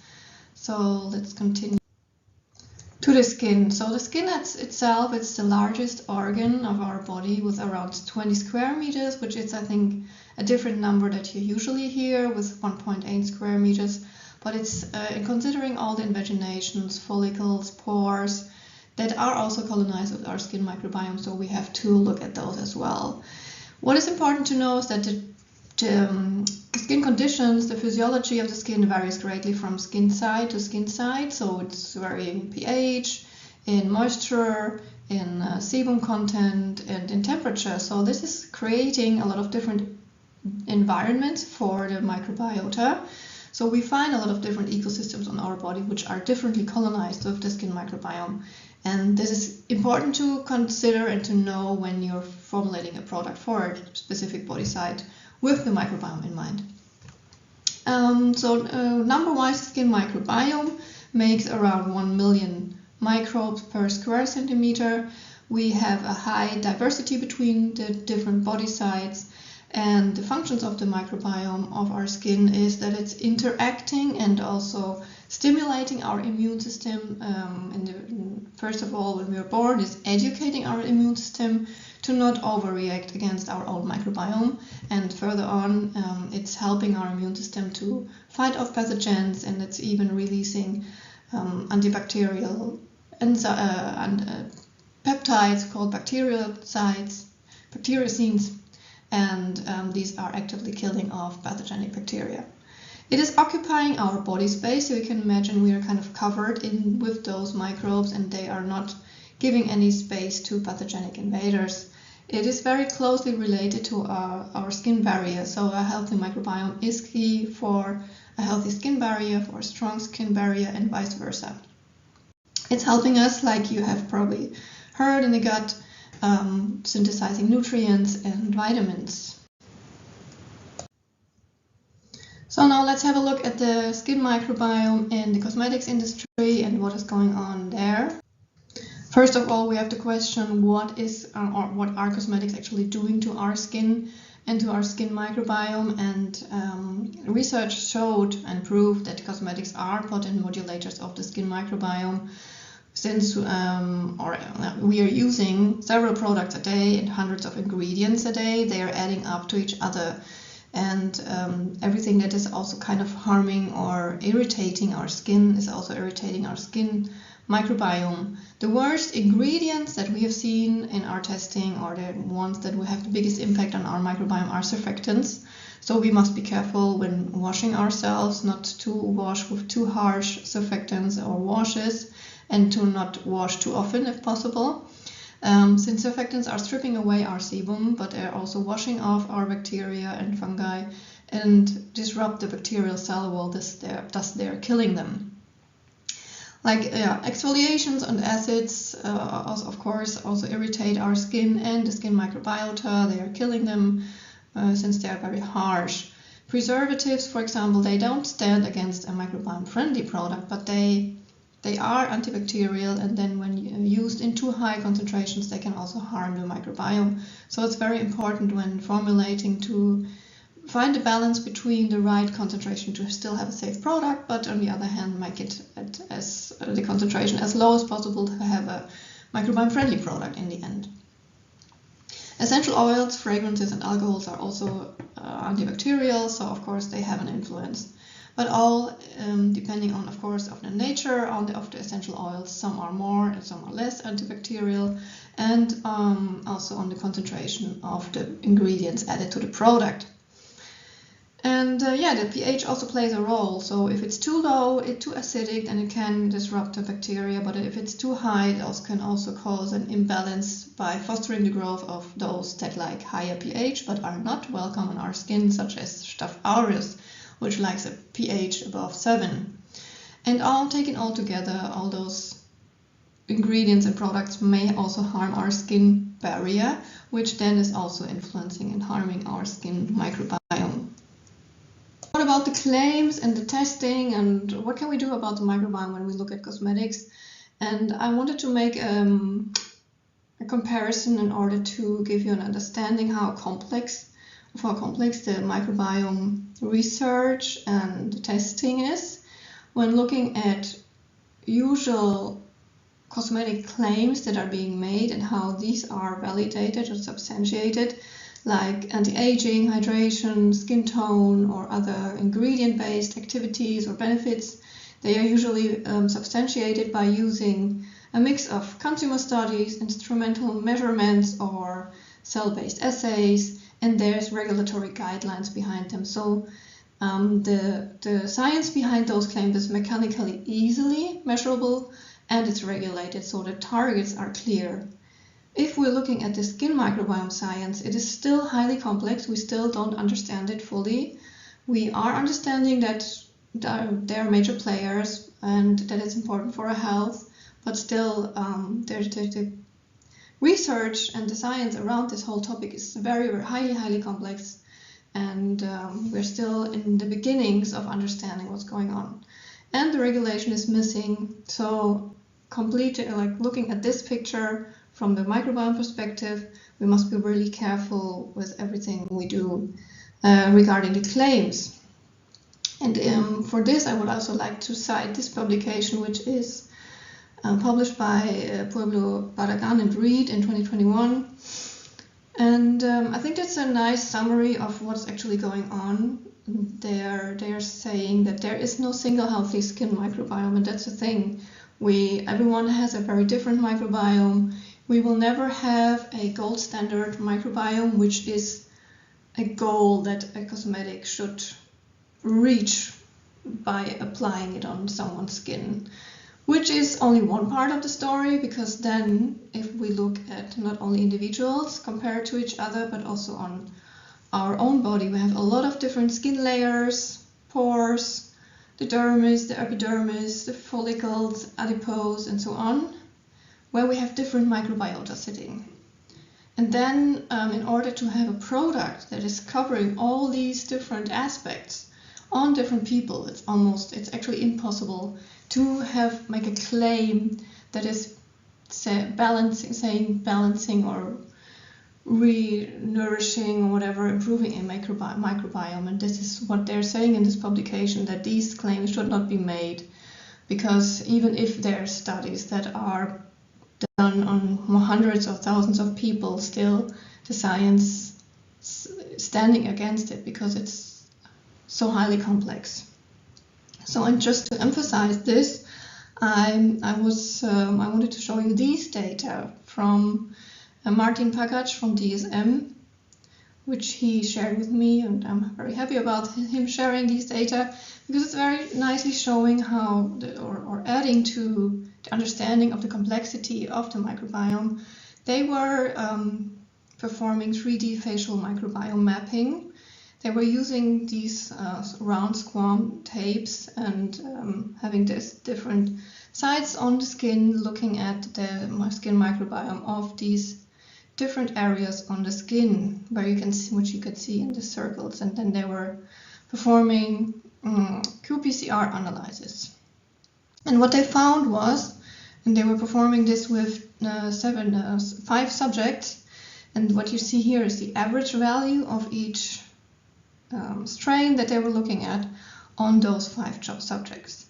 So let's continue. To the skin. So the skin itself, it's the largest organ of our body with around 20 square meters, which is, I think, a different number that you usually hear with 1.8 square meters. But it's considering all the invaginations, follicles, pores that are also colonized with our skin microbiome. So we have to look at those as well. What is important to know is that the skin conditions, the physiology of the skin varies greatly from skin side to skin side. So it's varying in pH, in moisture, in sebum content, and in temperature. So this is creating a lot of different environments for the microbiota. So we find a lot of different ecosystems on our body which are differently colonized with the skin microbiome. And this is important to consider and to know when you're formulating a product for a specific body site with the microbiome in mind. Number-wise, the skin microbiome makes around 1 million microbes per square centimeter. We have a high diversity between the different body sites, and the functions of the microbiome of our skin is that it's interacting and also stimulating our immune system. First of all, when we are born, it's educating our immune system to not overreact against our own microbiome, and further on, it's helping our immune system to fight off pathogens, and it's even releasing antibacterial peptides called bacteriocins, and these are actively killing off pathogenic bacteria. It is occupying our body space, so you can imagine we are kind of covered in with those microbes, and they are not giving any space to pathogenic invaders. It is very closely related to our skin barrier, so a healthy microbiome is key for a healthy skin barrier, for a strong skin barrier, and vice versa. It's helping us, like you have probably heard, in the gut, synthesizing nutrients and vitamins. So now let's have a look at the skin microbiome in the cosmetics industry and what is going on there. First of all, we have to question what are cosmetics actually doing to our skin and to our skin microbiome, and research showed and proved that cosmetics are potent modulators of the skin microbiome. Since we are using several products a day and hundreds of ingredients a day, they are adding up to each other. And everything that is also kind of harming or irritating our skin is also irritating our skin microbiome. The worst ingredients that we have seen in our testing, or the ones that will have the biggest impact on our microbiome, are surfactants. So we must be careful when washing ourselves, not to wash with too harsh surfactants or washes, and to not wash too often if possible. Since surfactants are stripping away our sebum, but they're also washing off our bacteria and fungi and disrupt the bacterial cell wall, thus they're killing them. Like exfoliations and acids, also, of course, also irritate our skin and the skin microbiota. They are killing them since they are very harsh. Preservatives, for example, they don't stand against a microbiome-friendly product, but they are antibacterial, and then when used in too high concentrations, they can also harm the microbiome. So it's very important when formulating to find a balance between the right concentration to still have a safe product, but on the other hand, make it the concentration as low as possible to have a microbiome-friendly product in the end. Essential oils, fragrances, and alcohols are also antibacterial, so of course they have an influence. But all depending on, of course, of the nature of the essential oils. Some are more and some are less antibacterial, and also on the concentration of the ingredients added to the product. And the pH also plays a role. So if it's too low, it's too acidic, then it can disrupt the bacteria. But if it's too high, it can also cause an imbalance by fostering the growth of those that like higher pH but are not welcome on our skin, such as Staph aureus, which likes a pH above 7. And taken all together, all those ingredients and products may also harm our skin barrier, which then is also influencing and harming our skin microbiome. What about the claims and the testing, and what can we do about the microbiome when we look at cosmetics? And I wanted to make a comparison in order to give you an understanding how complex the microbiome research and testing is when looking at usual cosmetic claims that are being made and how these are validated or substantiated, like anti-aging, hydration, skin tone, or other ingredient-based activities or benefits. They are usually substantiated by using a mix of consumer studies, instrumental measurements, or cell-based assays, and there's regulatory guidelines behind them. So the science behind those claims is mechanically easily measurable, and it's regulated, so the targets are clear. If we're looking at the skin microbiome science, it is still highly complex. We still don't understand it fully. We are understanding that there are major players and that it's important for our health, but still the research and the science around this whole topic is very, very highly complex, and we're still in the beginnings of understanding what's going on. And the regulation is missing, so looking at this picture from the microbiome perspective, we must be really careful with everything we do regarding the claims. And for this, I would also like to cite this publication, which is published by Pueblo, Barragán and Reed in 2021. And I think that's a nice summary of what's actually going on. They are saying that there is no single healthy skin microbiome, and that's the thing. Everyone has a very different microbiome. We will never have a gold standard microbiome, which is a goal that a cosmetic should reach by applying it on someone's skin, which is only one part of the story, because then if we look at not only individuals compared to each other, but also on our own body, we have a lot of different skin layers, pores, the dermis, the epidermis, the follicles, adipose, and so on, where we have different microbiota sitting. And then in order to have a product that is covering all these different aspects on different people, it's actually impossible to make a claim that is balancing or re-nourishing or whatever, improving a microbiome. And this is what they're saying in this publication, that these claims should not be made, because even if there are studies that are done on hundreds or thousands of people, still the science standing against it because it's so highly complex. So, and just to emphasize this, I wanted to show you these data from Martin Pagac from DSM, which he shared with me, and I'm very happy about him sharing these data because it's very nicely showing how, or adding to the understanding of the complexity of the microbiome. They were performing 3D facial microbiome mapping. They were using these round squam tapes and having this different sites on the skin, looking at the skin microbiome of these different areas on the skin, where you can see, which you could see in the circles, and then they were performing qPCR analysis. And what they found was, and they were performing this with 5 subjects, and what you see here is the average value of each strain that they were looking at on those 5 subjects.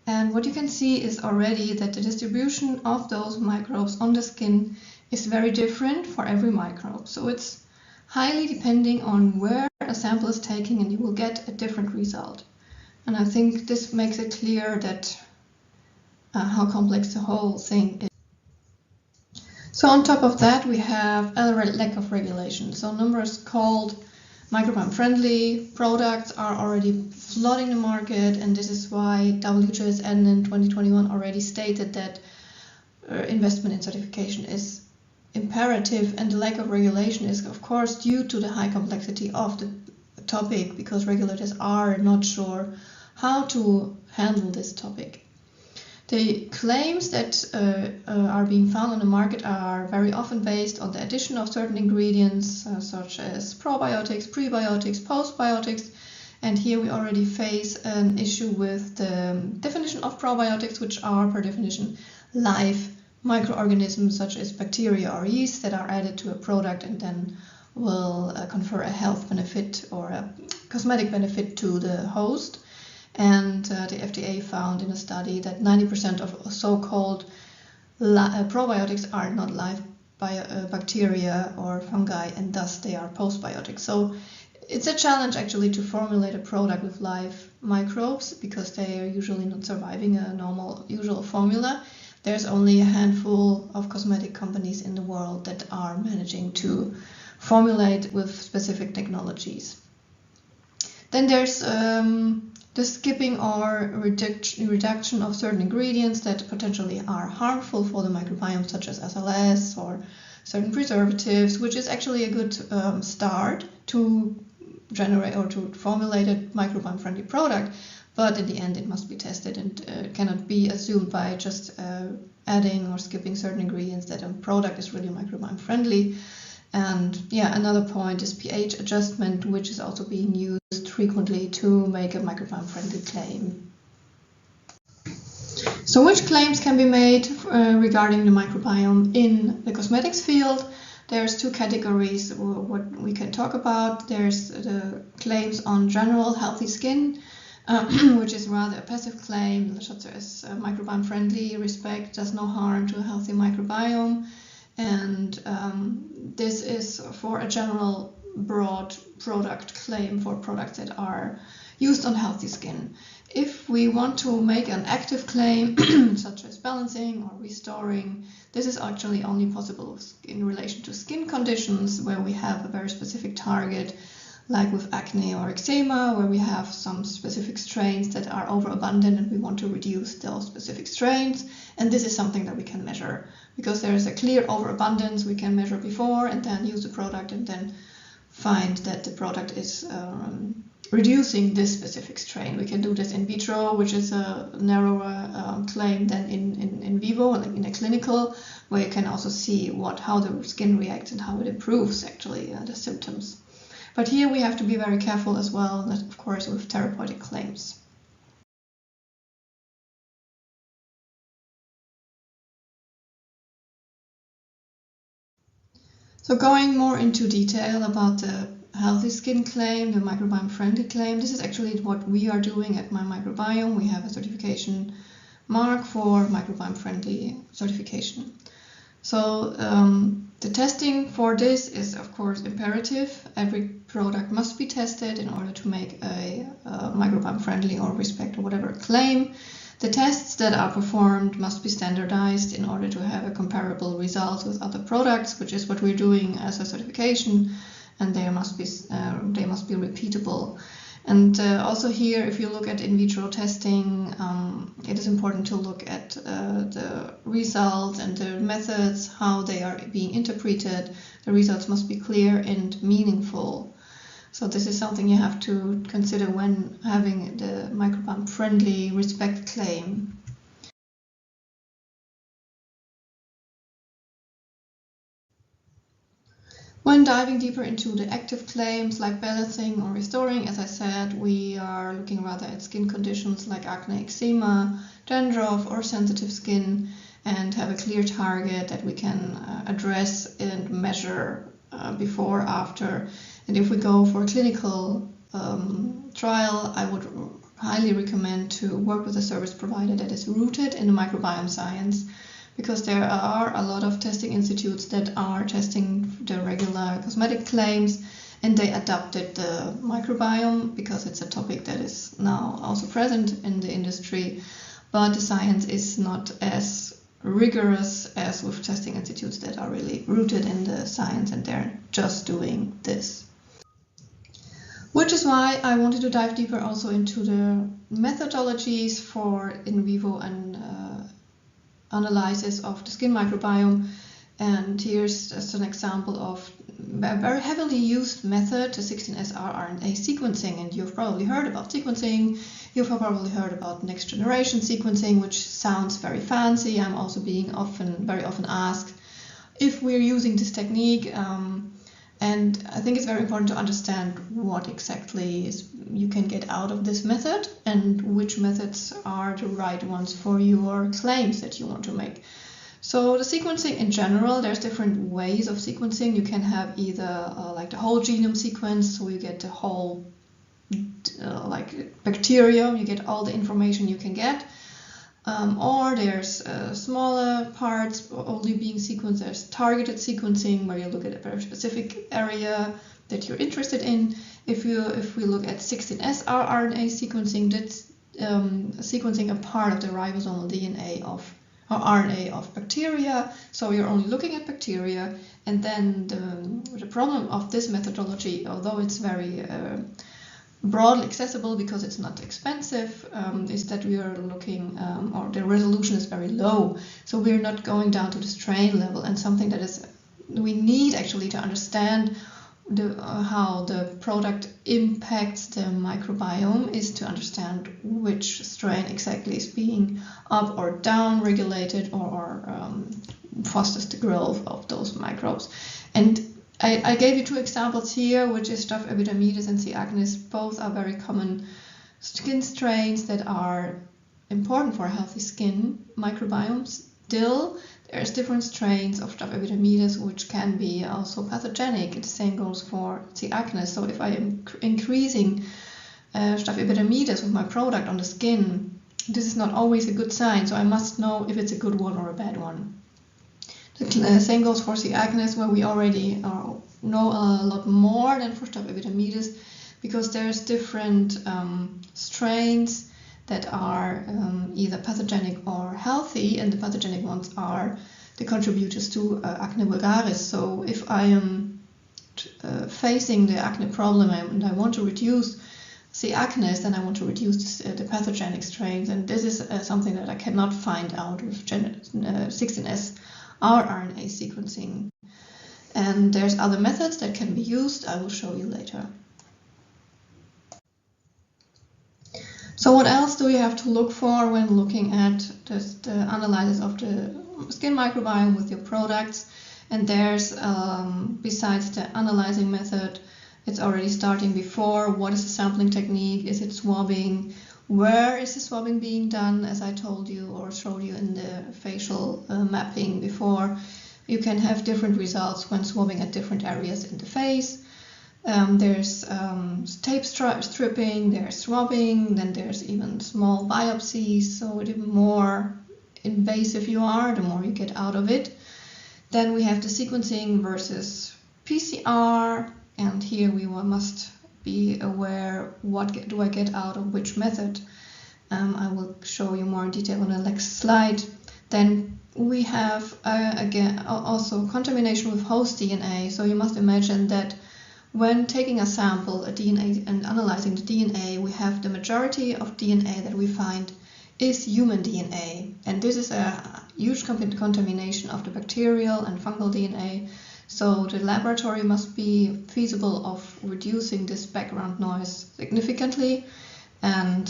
And what you can see is already that the distribution of those microbes on the skin is very different for every microbe. So it's highly depending on where a sample is taken, and you will get a different result. And I think this makes it clear that how complex the whole thing is. So on top of that, we have a lack of regulation. So numbers called microbiome-friendly products are already flooding the market, and this is why WHSN in 2021 already stated that investment in certification is imperative, and the lack of regulation is of course due to the high complexity of the topic, because regulators are not sure how to handle this topic. The claims that are being found on the market are very often based on the addition of certain ingredients such as probiotics, prebiotics, postbiotics, and here we already face an issue with the definition of probiotics, which are per definition live microorganisms such as bacteria or yeast that are added to a product and then will confer a health benefit or a cosmetic benefit to the host. And the FDA found in a study that 90% of so-called probiotics are not live bacteria or fungi, and thus they are postbiotics. So it's a challenge actually to formulate a product with live microbes, because they are usually not surviving a normal usual formula. There's only a handful of cosmetic companies in the world that are managing to formulate with specific technologies. Then there's the skipping or reduction of certain ingredients that potentially are harmful for the microbiome, such as SLS or certain preservatives, which is actually a good start to generate or to formulate a microbiome-friendly product. But in the end, it must be tested and cannot be assumed by just adding or skipping certain ingredients that a product is really microbiome-friendly. And yeah, another point is pH adjustment, which is also being used frequently to make a microbiome-friendly claim. So which claims can be made regarding the microbiome in the cosmetics field? There's 2 categories what we can talk about. There's the claims on general healthy skin, which is rather a passive claim, such as microbiome-friendly, respect, does no harm to a healthy microbiome. And this is for a general broad product claim for products that are used on healthy skin. If we want to make an active claim, such as balancing or restoring, this is actually only possible in relation to skin conditions where we have a very specific target, like with acne or eczema, where we have some specific strains that are overabundant and we want to reduce those specific strains. And this is something that we can measure, because there is a clear overabundance. We can measure before and then use the product and then find that the product is reducing this specific strain. We can do this in vitro, which is a narrower claim than in vivo, like in a clinical, where you can also see how the skin reacts and how it improves actually the symptoms. But here we have to be very careful as well, that of course with therapeutic claims. So going more into detail about the healthy skin claim, the microbiome-friendly claim, this is actually what we are doing at My Microbiome. We have a certification mark for microbiome-friendly certification. So the testing for this is of course imperative. Every product must be tested in order to make a microbiome-friendly or respect or whatever claim. The tests that are performed must be standardized in order to have a comparable result with other products, which is what we're doing as a certification. and they must be repeatable. And also here, if you look at in vitro testing, it is important to look at the results and the methods, how they are being interpreted. The results must be clear and meaningful. So this is something you have to consider when having the microbiome-friendly respect claim. When diving deeper into the active claims like balancing or restoring, as I said, we are looking rather at skin conditions like acne, eczema, dandruff, or sensitive skin, and have a clear target that we can address and measure before, after. And if we go for a clinical trial, I would highly recommend to work with a service provider that is rooted in the microbiome science, because there are a lot of testing institutes that are testing the regular cosmetic claims, and they adapted the microbiome because it's a topic that is now also present in the industry, but the science is not as rigorous as with testing institutes that are really rooted in the science and they're just doing this. Which is why I wanted to dive deeper also into the methodologies for in vivo and analysis of the skin microbiome. And here's just an example of a very heavily used method, the 16S rRNA sequencing. And you've probably heard about sequencing. You've probably heard about next generation sequencing, which sounds very fancy. I'm also being very often asked if we're using this technique. And I think it's very important to understand what exactly you can get out of this method and which methods are the right ones for your claims that you want to make. So the sequencing in general, there's different ways of sequencing. You can have either like the whole genome sequence, so you get the whole like bacterium, you get all the information you can get. Or there's smaller parts only being sequenced. There's targeted sequencing where you look at a very specific area that you're interested in. If we look at 16S rRNA sequencing, that's sequencing a part of the ribosomal DNA or RNA of bacteria. So you're only looking at bacteria. And then the problem of this methodology, although it's very broadly accessible because it's not expensive, is that we are looking, or the resolution is very low. So we're not going down to the strain level, and something that is we need actually to understand how the product impacts the microbiome is to understand which strain exactly is being up or down regulated or fosters the growth of those microbes. And I gave you two examples here, which is Staph epidermidis and C. acnes. Both are very common skin strains that are important for a healthy skin microbiome. Still, there's different strains of Staph epidermidis which can be also pathogenic. The same goes for C. acnes. So if I am increasing Staph epidermidis with my product on the skin, this is not always a good sign. So I must know if it's a good one or a bad one. The same goes for C. acnes, where we already know a lot more than for Staph epidermidis, because there's different strains that are either pathogenic or healthy, and the pathogenic ones are the contributors to acne vulgaris. So if I am facing the acne problem and I want to reduce C. acnes, then I want to reduce the pathogenic strains, and this is something that I cannot find out with 16S rRNA sequencing. And there's other methods that can be used. I will show you later. So what else do you have to look for when looking at the analysis of the skin microbiome with your products? And there's, besides the analyzing method, it's already starting before. What is the sampling technique? Is it swabbing? Where is the swabbing being done, as I told you or showed you in the facial mapping before? You can have different results when swabbing at different areas in the face. There's tape stripping, there's swabbing, then there's even small biopsies. So the more invasive you are, the more you get out of it. Then we have the sequencing versus PCR, and here we must be aware, what do I get out of which method. I will show you more in detail on the next slide. Then we have again also contamination with host DNA. So you must imagine that when taking a sample, a DNA, and analyzing the DNA, we have the majority of DNA that we find is human DNA. And this is a huge contamination of the bacterial and fungal DNA. So the laboratory must be feasible of reducing this background noise significantly. And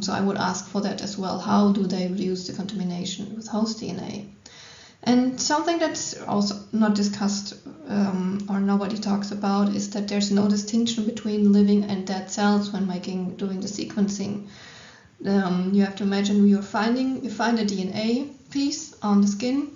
so I would ask for that as well. How do they reduce the contamination with host DNA? And something that's also not discussed or nobody talks about is that there's no distinction between living and dead cells when doing the sequencing. You have to imagine you find a DNA piece on the skin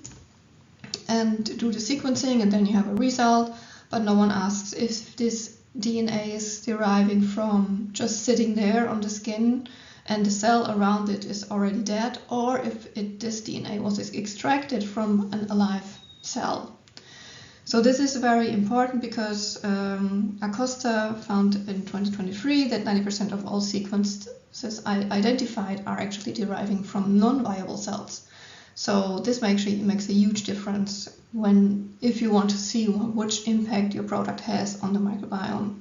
and do the sequencing, and then you have a result, but no one asks if this DNA is deriving from just sitting there on the skin and the cell around it is already dead, or if this DNA was extracted from an alive cell. So this is very important because Acosta found in 2023 that 90% of all sequences identified are actually deriving from non-viable cells. So this actually makes a huge difference if you want to see which impact your product has on the microbiome.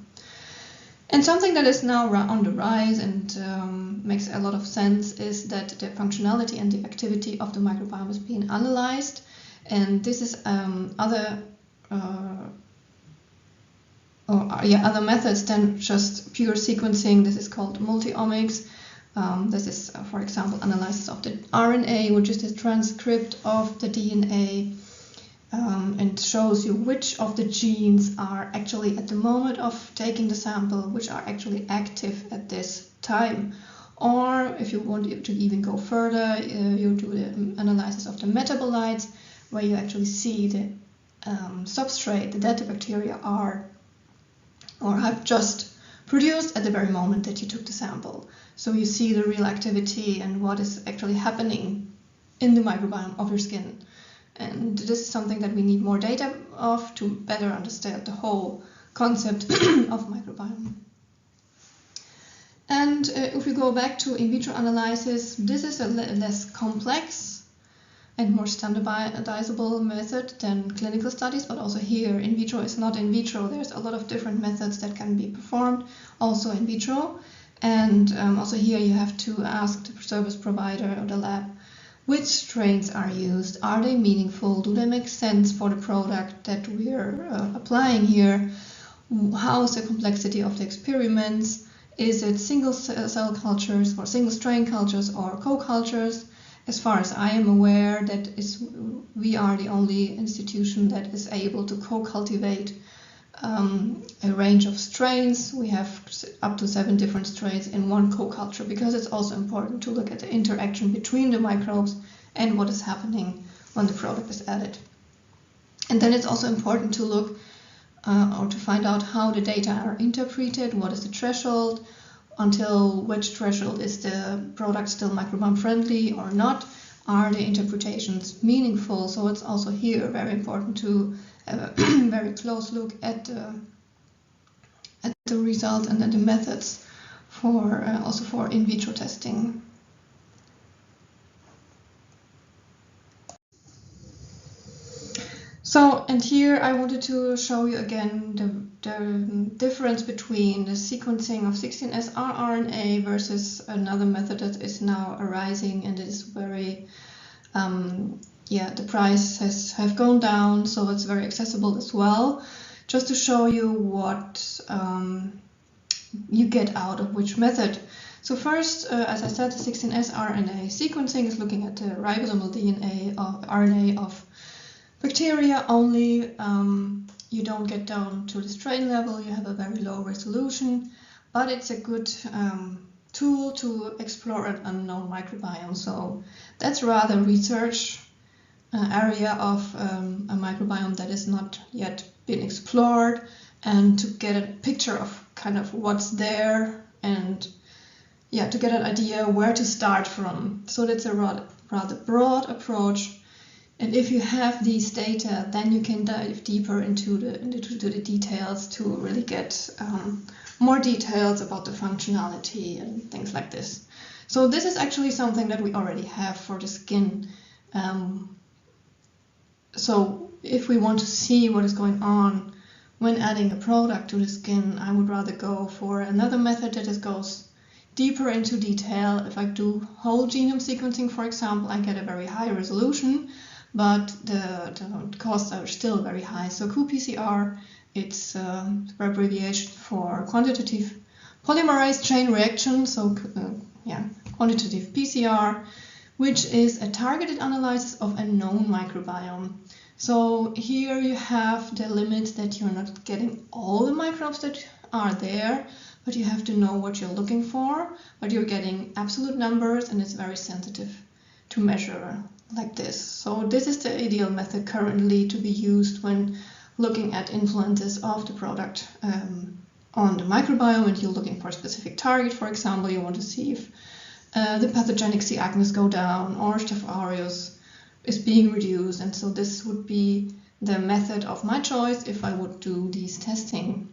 And something that is now on the rise and makes a lot of sense is that the functionality and the activity of the microbiome is being analyzed. And this is other methods than just pure sequencing. This is called multi-omics. This is, for example, analysis of the RNA, which is the transcript of the DNA, and shows you which of the genes are actually at the moment of taking the sample, which are actually active at this time. Or if you want to even go further, you do the analysis of the metabolites, where you actually see the substrate that the bacteria are or have just produced at the very moment that you took the sample. So you see the real activity and what is actually happening in the microbiome of your skin. And this is something that we need more data of to better understand the whole concept of microbiome. And if we go back to in vitro analysis, this is a less complex and more standardizable method than clinical studies, but also here in vitro is not in vitro. There's a lot of different methods that can be performed also in vitro. And also here you have to ask the service provider or the lab, which strains are used? Are they meaningful? Do they make sense for the product that we're applying here? How is the complexity of the experiments? Is it single cell cultures or single strain cultures or co-cultures? As far as I am aware, we are the only institution that is able to co-cultivate a range of strains. We have up to 7 different strains in one co-culture, because it's also important to look at the interaction between the microbes and what is happening when the product is added. And then it's also important to look or to find out how the data are interpreted, what is the threshold, until which threshold is the product still microbiome friendly or not, are the interpretations meaningful. So it's also here very important to have a very close look at the result and then the methods for also for in vitro testing. So, and here I wanted to show you again the difference between the sequencing of 16S rRNA versus another method that is now arising, and it is very the price have gone down, so it's very accessible as well. Just to show you what you get out of which method. So first, as I said, the 16S RNA sequencing is looking at the ribosomal DNA of RNA of bacteria only. You don't get down to the strain level, you have a very low resolution, but it's a good tool to explore an unknown microbiome. So that's rather research area of a microbiome that is not yet been explored, and to get a picture of kind of what's there, and to get an idea where to start from. So that's a rather broad approach. And if you have these data, then you can dive deeper into the details to really get more details about the functionality and things like this. So this is actually something that we already have for the skin. So if we want to see what is going on when adding a product to the skin, I would rather go for another method that goes deeper into detail. If I do whole genome sequencing, for example, I get a very high resolution, but the costs are still very high. So qPCR, it's abbreviation for quantitative polymerase chain reaction, so quantitative PCR, which is a targeted analysis of a known microbiome. So here you have the limit that you're not getting all the microbes that are there, but you have to know what you're looking for, but you're getting absolute numbers, and it's very sensitive to measure like this. So this is the ideal method currently to be used when looking at influences of the product on the microbiome, and you're looking for a specific target. For example, you want to see if the pathogenic C. acnes go down or Staph aureus is being reduced, and so this would be the method of my choice if I would do these testing.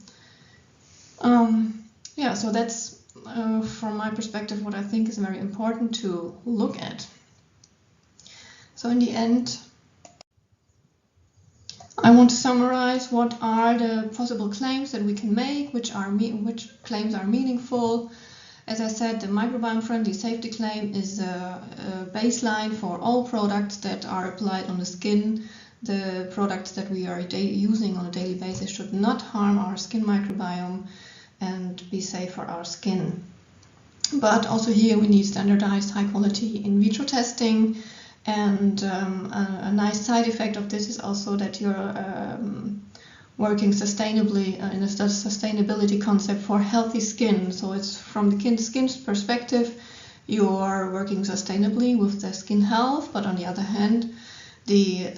So that's from my perspective what I think is very important to look at. So in the end, I want to summarize what are the possible claims that we can make, which claims are meaningful. As I said, the microbiome-friendly safety claim is a baseline for all products that are applied on the skin. The products that we are using on a daily basis should not harm our skin microbiome and be safe for our skin. But also here we need standardized high-quality in vitro testing, and a nice side effect of this is also that you're working sustainably in a sustainability concept for healthy skin. So it's from the skin's perspective, you are working sustainably with the skin health, but on the other hand, the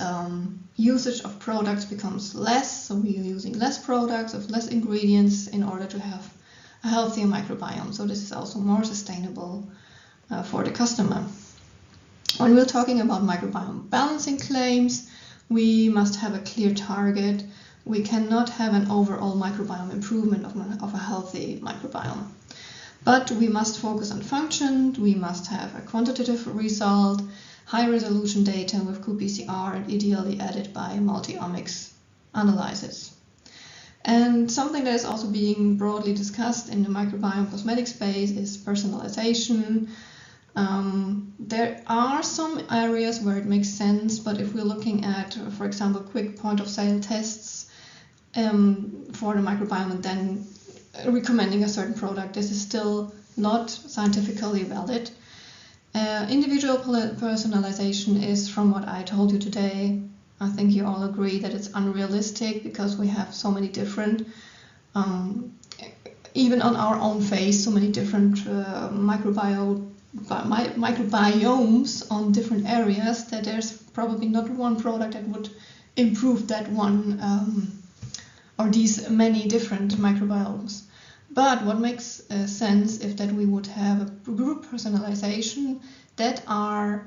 usage of products becomes less. So we are using less products of less ingredients in order to have a healthier microbiome. So this is also more sustainable for the customer. When we're talking about microbiome balancing claims, we must have a clear target. We cannot have an overall microbiome improvement of a healthy microbiome. But we must focus on function, we must have a quantitative result, high resolution data with qPCR, and ideally added by multi-omics analysis. And something that is also being broadly discussed in the microbiome cosmetic space is personalization. There are some areas where it makes sense, but if we're looking at, for example, quick point-of-sale tests for the microbiome and then recommending a certain product, this is still not scientifically valid. Individual personalization is, from what I told you today, I think you all agree that it's unrealistic because we have so many different, even on our own face, so many different microbiomes on different areas that there's probably not one product that would improve that one or these many different microbiomes. But what makes sense is that we would have a group personalization that are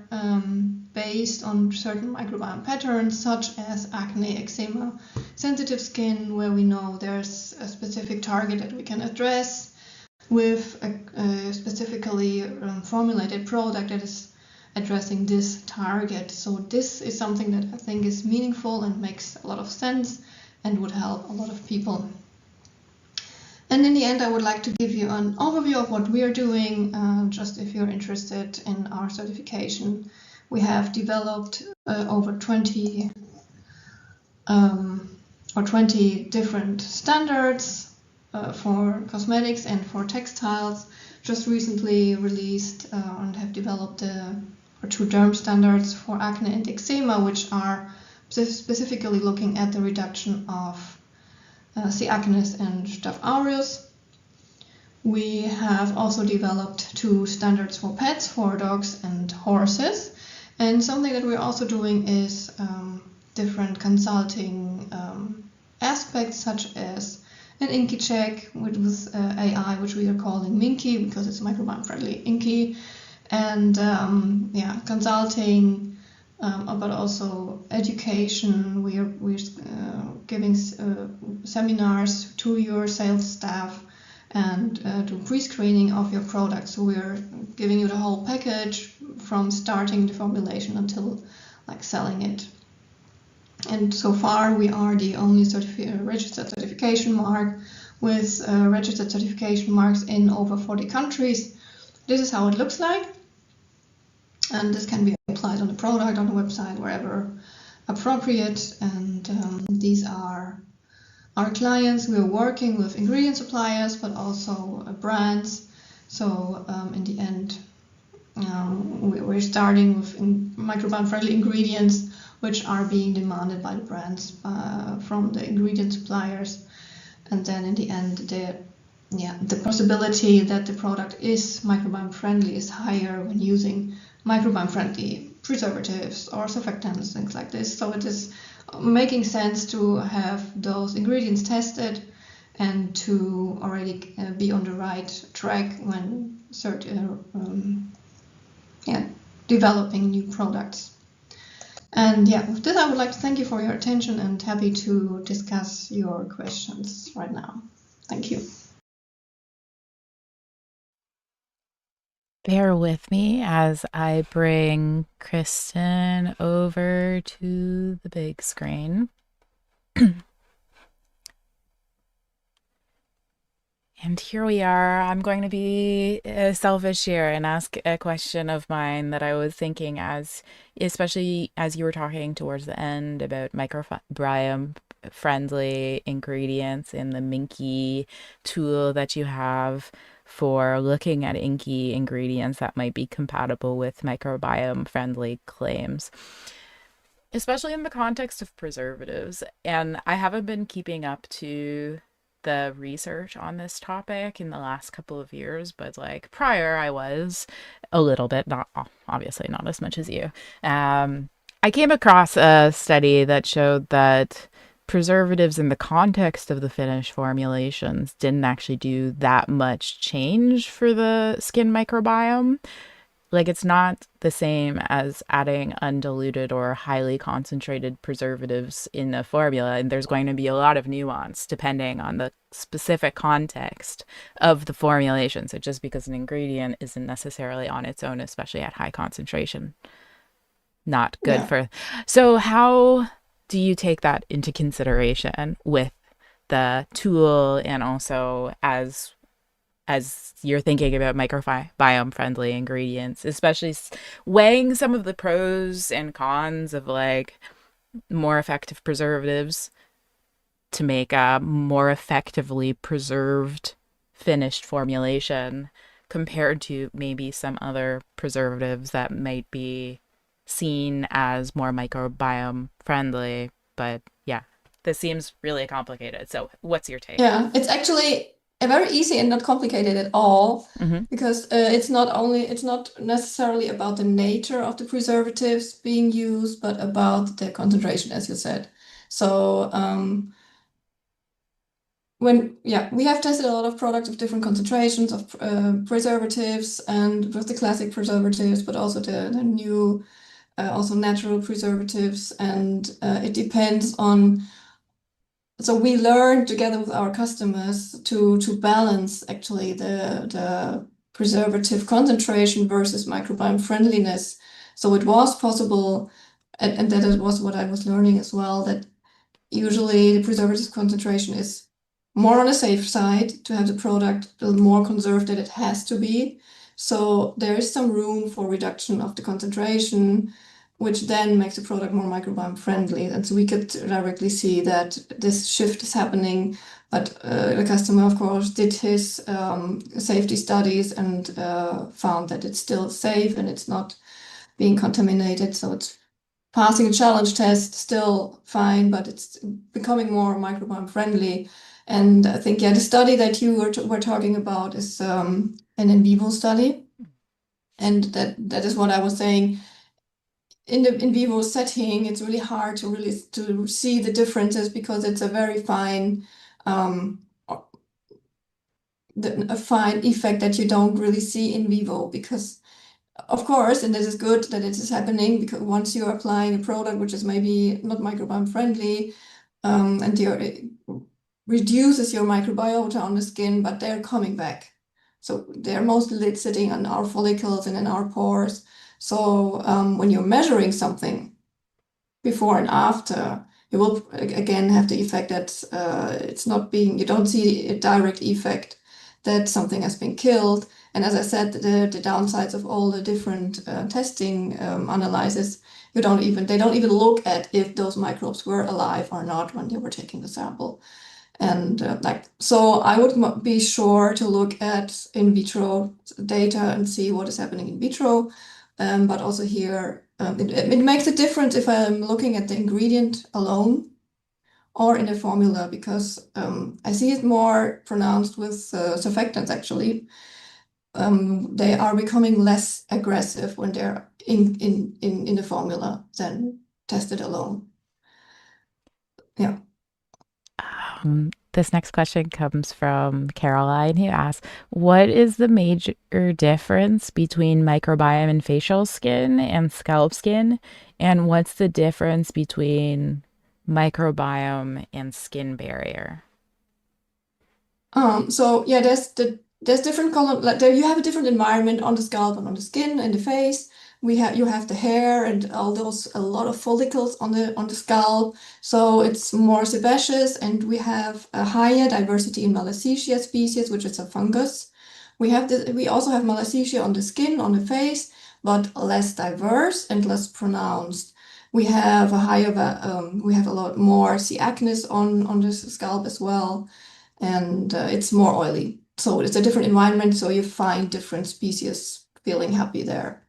based on certain microbiome patterns, such as acne, eczema, sensitive skin, where we know there's a specific target that we can address with a specifically formulated product that is addressing this target. So this is something that I think is meaningful and makes a lot of sense and would help a lot of people. And in the end, I would like to give you an overview of what we are doing, just if you're interested in our certification. We have developed over 20 different standards for cosmetics and for textiles. Just recently released and have developed two derm standards for acne and eczema, which are specifically looking at the reduction of C. acnes and Staph aureus. We have also developed 2 standards for pets, for dogs and horses. And something that we're also doing is different consulting aspects, such as an INCI check with AI, which we are calling Minky because it's microbiome friendly INCI, and consulting, but also education. We're giving seminars to your sales staff and do pre-screening of your product. So we're giving you the whole package from starting the formulation until selling it. And so far, we are the only registered certification mark with registered certification marks in over 40 countries. This is how it looks like. And this can be applied on the product, on the website, wherever appropriate. And these are our clients. We're working with ingredient suppliers, but also brands. So in the end, we're starting with microbiome-friendly ingredients, which are being demanded by the brands from the ingredient suppliers. And then in the end, the possibility that the product is microbiome-friendly is higher when using microbiome-friendly preservatives or surfactants, things like this. So it is making sense to have those ingredients tested and to already be on the right track when developing new products. And with this, I would like to thank you for your attention and happy to discuss your questions right now. Thank you. Bear with me as I bring Kristin over to the big screen. And here we are. I'm going to be selfish here and ask a question of mine that I was thinking especially as you were talking towards the end about microbiome friendly ingredients in the Minky tool that you have for looking at inky ingredients that might be compatible with microbiome friendly claims, especially in the context of preservatives. And I haven't been keeping up to the research on this topic in the last couple of years, but like prior I was a little bit, not obviously not as much as you. I came across a study that showed that preservatives in the context of the finished formulations didn't actually do that much change for the skin microbiome. Like, it's not the same as adding undiluted or highly concentrated preservatives in a formula, and there's going to be a lot of nuance depending on the specific context of the formulation. So just because an ingredient isn't necessarily on its own, especially at high concentration, not good for. So how do you take that into consideration with the tool, and also as you're thinking about microbiome friendly ingredients, especially weighing some of the pros and cons of like more effective preservatives to make a more effectively preserved finished formulation compared to maybe some other preservatives that might be seen as more microbiome friendly. But this seems really complicated. So what's your take? Yeah, it's actually very easy and not complicated at all, because it's not necessarily about the nature of the preservatives being used, but about the concentration, as you said. So we have tested a lot of products of different concentrations of preservatives, and with the classic preservatives, but also the new also natural preservatives, and it depends on. So we learned together with our customers to balance actually the preservative concentration versus microbiome friendliness. So it was possible, and that was what I was learning as well, that usually the preservative concentration is more on the safe side to have the product more conserved than it has to be. So there is some room for reduction of the concentration, which then makes the product more microbiome friendly. And so we could directly see that this shift is happening. But the customer, of course, did his safety studies and found that it's still safe and it's not being contaminated. So it's passing a challenge test, still fine, but it's becoming more microbiome friendly. And I think, the study that you were talking about is an in vivo study. And that is what I was saying. In the in vivo setting, it's really hard to see the differences, because it's a very fine a fine effect that you don't really see in vivo. Because of course, and this is good that it is happening, because once you're applying a product which is maybe not microbiome friendly, and it reduces your microbiota on the skin, but they're coming back. So they're mostly sitting on our follicles and in our pores. So when you're measuring something before and after, you will again have the effect that it's not being, you don't see a direct effect that something has been killed. And as I said, the downsides of all the different testing analyses, they don't even look at if those microbes were alive or not when they were taking the sample. And so I would be sure to look at in vitro data and see what is happening in vitro. But also here, it makes a difference if I'm looking at the ingredient alone or in a formula, because I see it more pronounced with surfactants actually. They are becoming less aggressive when they're in the formula than tested alone. Yeah. This next question comes from Caroline, who asks, what is the major difference between microbiome in facial skin and scalp skin? And what's the difference between microbiome and skin barrier? So yeah, there's different color, like there you have a different environment on the scalp and on the skin and the face. You have the hair and all those, a lot of follicles on the scalp, so it's more sebaceous, and we have a higher diversity in Malassezia species, which is a fungus. We also have Malassezia on the skin, on the face, but less diverse and less pronounced. We have a lot more C. acnes on the scalp as well, and it's more oily. So it's a different environment, so you find different species feeling happy there.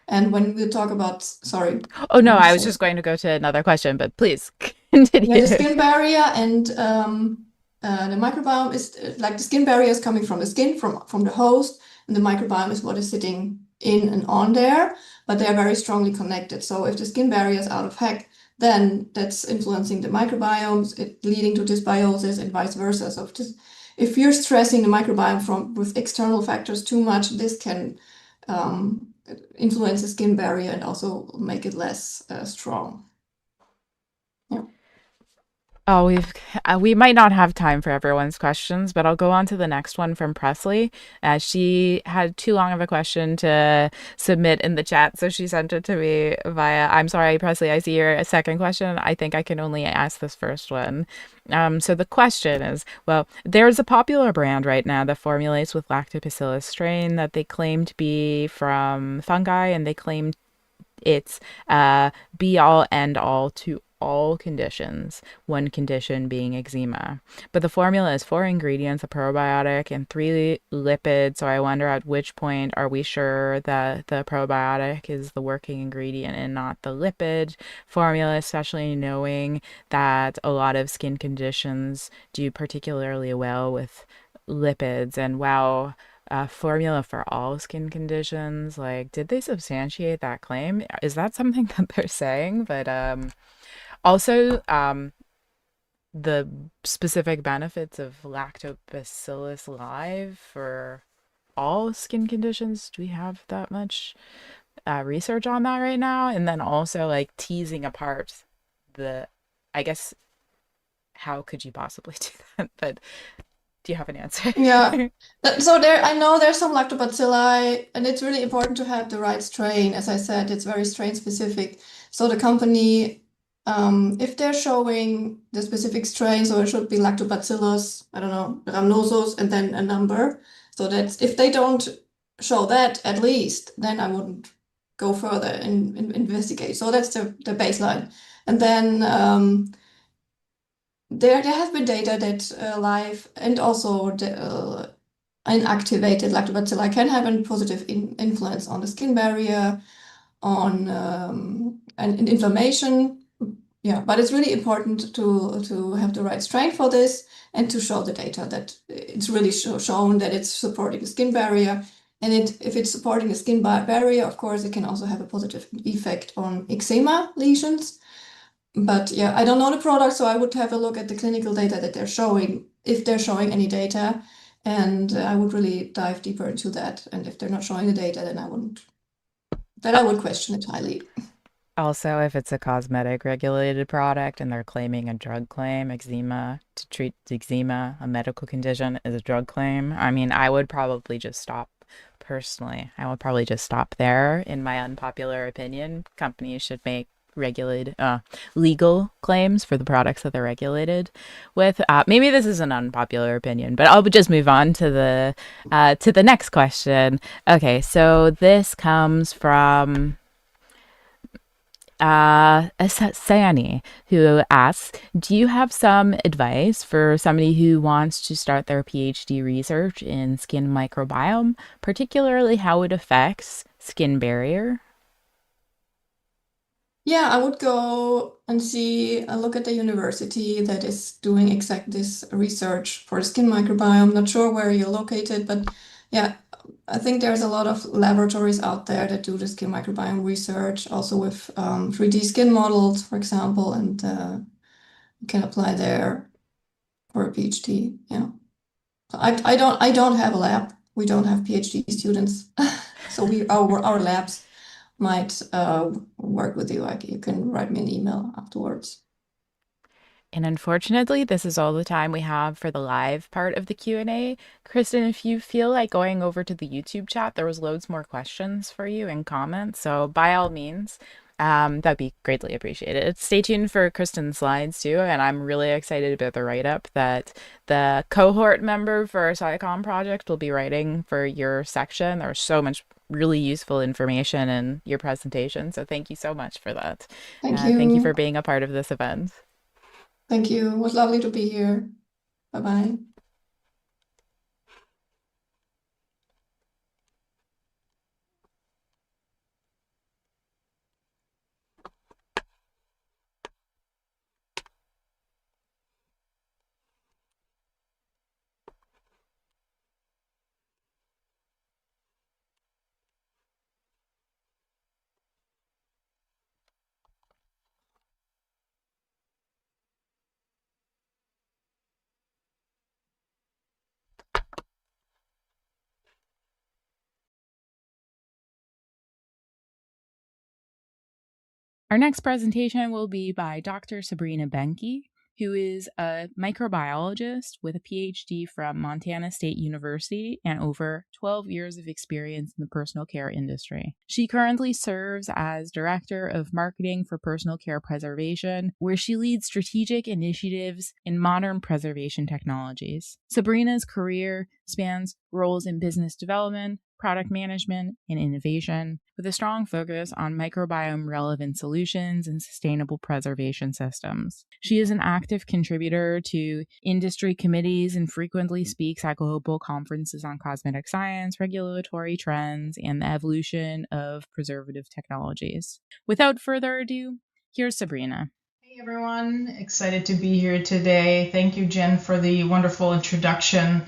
And when we talk about, sorry. Oh no, I was just going to go to another question, but please continue. Yeah, the skin barrier and the microbiome is like the skin barrier is coming from the skin, from the host, and the microbiome is what is sitting in and on there, but they are very strongly connected. So if the skin barrier is out of whack, then that's influencing the microbiomes, leading to dysbiosis and vice versa. So if you're stressing the microbiome with external factors too much, this can influence the skin barrier and also make it less strong. Yeah. Oh, we might not have time for everyone's questions, but I'll go on to the next one from Presley. She had too long of a question to submit in the chat, so she sent it to me via, I'm sorry, Presley, I see your second question. I think I can only ask this first one. So the question is, well, there's a popular brand right now that formulates with lactobacillus strain that they claim to be from fungi, and they claim it's be all end all to all conditions, one condition being eczema. But the formula is 4 ingredients, a probiotic, and 3 lipids. So I wonder at which point are we sure that the probiotic is the working ingredient and not the lipid formula, especially knowing that a lot of skin conditions do particularly well with lipids. And wow, formula for all skin conditions, like, did they substantiate that claim? Is that something that they're saying? But also, the specific benefits of lactobacillus live for all skin conditions, do we have that much research on that right now? And then also, like, teasing apart I guess, how could you possibly do that? But do you have an answer? Yeah. So I know there's some lactobacilli, and it's really important to have the right strain. As I said, it's very strain specific. So the company, if they're showing the specific strain, so it should be lactobacillus, I don't know, rhamnosus, and then a number. So that's, if they don't show that at least, then I wouldn't go further and investigate. So that's the baseline. And then there have been data that live and also the inactivated lactobacilli can have a positive influence on the skin barrier, on and inflammation. Yeah, but it's really important to have the right strength for this and to show the data that it's really shown that it's supporting the skin barrier. And if it's supporting the skin barrier, of course, it can also have a positive effect on eczema lesions. But yeah, I don't know the product, so I would have a look at the clinical data that they're showing, if they're showing any data, and I would really dive deeper into that. And if they're not showing the data, then I would question it highly. Also, if it's a cosmetic regulated product and they're claiming a drug claim, eczema, to treat eczema, a medical condition, is a drug claim, I mean, I would probably just stop. Personally, I would probably just stop there. In my unpopular opinion, companies should make regulated, legal claims for the products that they're regulated with. Maybe this is an unpopular opinion, but I'll just move on to the next question. Okay, so this comes from Sani, who asks, do you have some advice for somebody who wants to start their PhD research in skin microbiome, particularly how it affects skin barrier? Yeah, I would go and look at the university that is doing exact this research for skin microbiome. Not sure where you're located, but yeah, I think there's a lot of laboratories out there that do the skin microbiome research, also with 3D skin models, for example, and you can apply there for a PhD. Yeah, so I don't have a lab. We don't have PhD students, so our labs might work with you. Like, you can write me an email afterwards. And unfortunately, this is all the time we have for the live part of the Q&A. Kristin, if you feel like going over to the YouTube chat, there was loads more questions for you and comments. So by all means, that'd be greatly appreciated. Stay tuned for Kristin's slides too. And I'm really excited about the write-up that the cohort member for our SciComm project will be writing for your section. There's so much really useful information in your presentation. So thank you so much for that. Thank you. Thank you for being a part of this event. Thank you. It was lovely to be here. Bye-bye. Our next presentation will be by Dr. Sabrina Benke, who is a microbiologist with a PhD from Montana State University and over 12 years of experience in the personal care industry. She currently serves as Director of Marketing for Personal Care Preservation, where she leads strategic initiatives in modern preservation technologies. Sabrina's career spans roles in business development, product management, and innovation, with a strong focus on microbiome-relevant solutions and sustainable preservation systems. She is an active contributor to industry committees and frequently speaks at global conferences on cosmetic science, regulatory trends, and the evolution of preservative technologies. Without further ado, here's Sabrina. Hey everyone, excited to be here today. Thank you, Jen, for the wonderful introduction.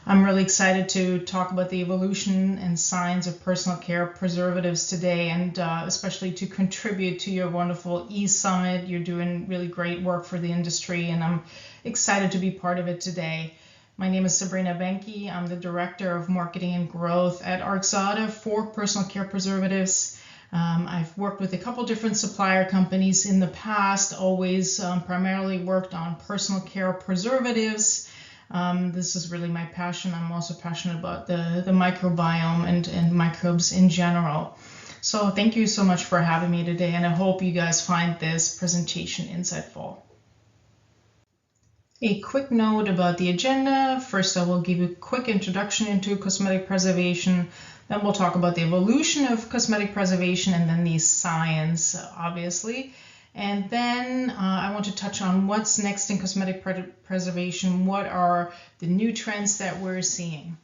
I'm really excited to talk about the evolution and science of personal care preservatives today, and especially to contribute to your wonderful e-summit. You're doing really great work for the industry, and I'm excited to be part of it today. My name is Sabrina Benke. I'm the Director of Marketing and Growth at Arxada for personal care preservatives. I've worked with a couple different supplier companies in the past, always primarily worked on personal care preservatives. This is really my passion. I'm also passionate about the microbiome and microbes in general. So thank you so much for having me today, and I hope you guys find this presentation insightful. A quick note about the agenda. First, I will give you a quick introduction into cosmetic preservation. Then we'll talk about the evolution of cosmetic preservation, and then the science, obviously. And then I want to touch on what's next in cosmetic preservation. What are the new trends that we're seeing?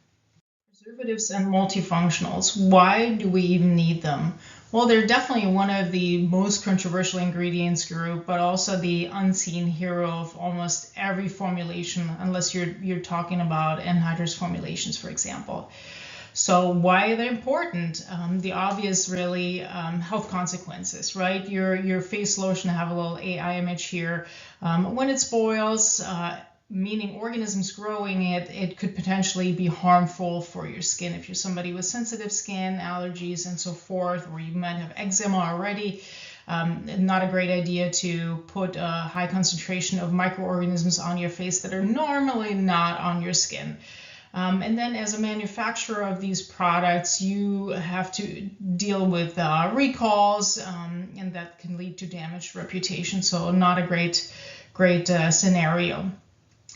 Preservatives and multifunctionals. Why do we even need them? Well, they're definitely one of the most controversial ingredients group, but also the unseen hero of almost every formulation, unless you're talking about anhydrous formulations, for example. So why are they important? The obvious, really, health consequences, right? Your face lotion, I have a little AI image here. When it spoils, meaning organisms growing it could potentially be harmful for your skin. If you're somebody with sensitive skin, allergies, and so forth, or you might have eczema already, not a great idea to put a high concentration of microorganisms on your face that are normally not on your skin. And then as a manufacturer of these products, you have to deal with recalls, and that can lead to damaged reputation. So not a great scenario.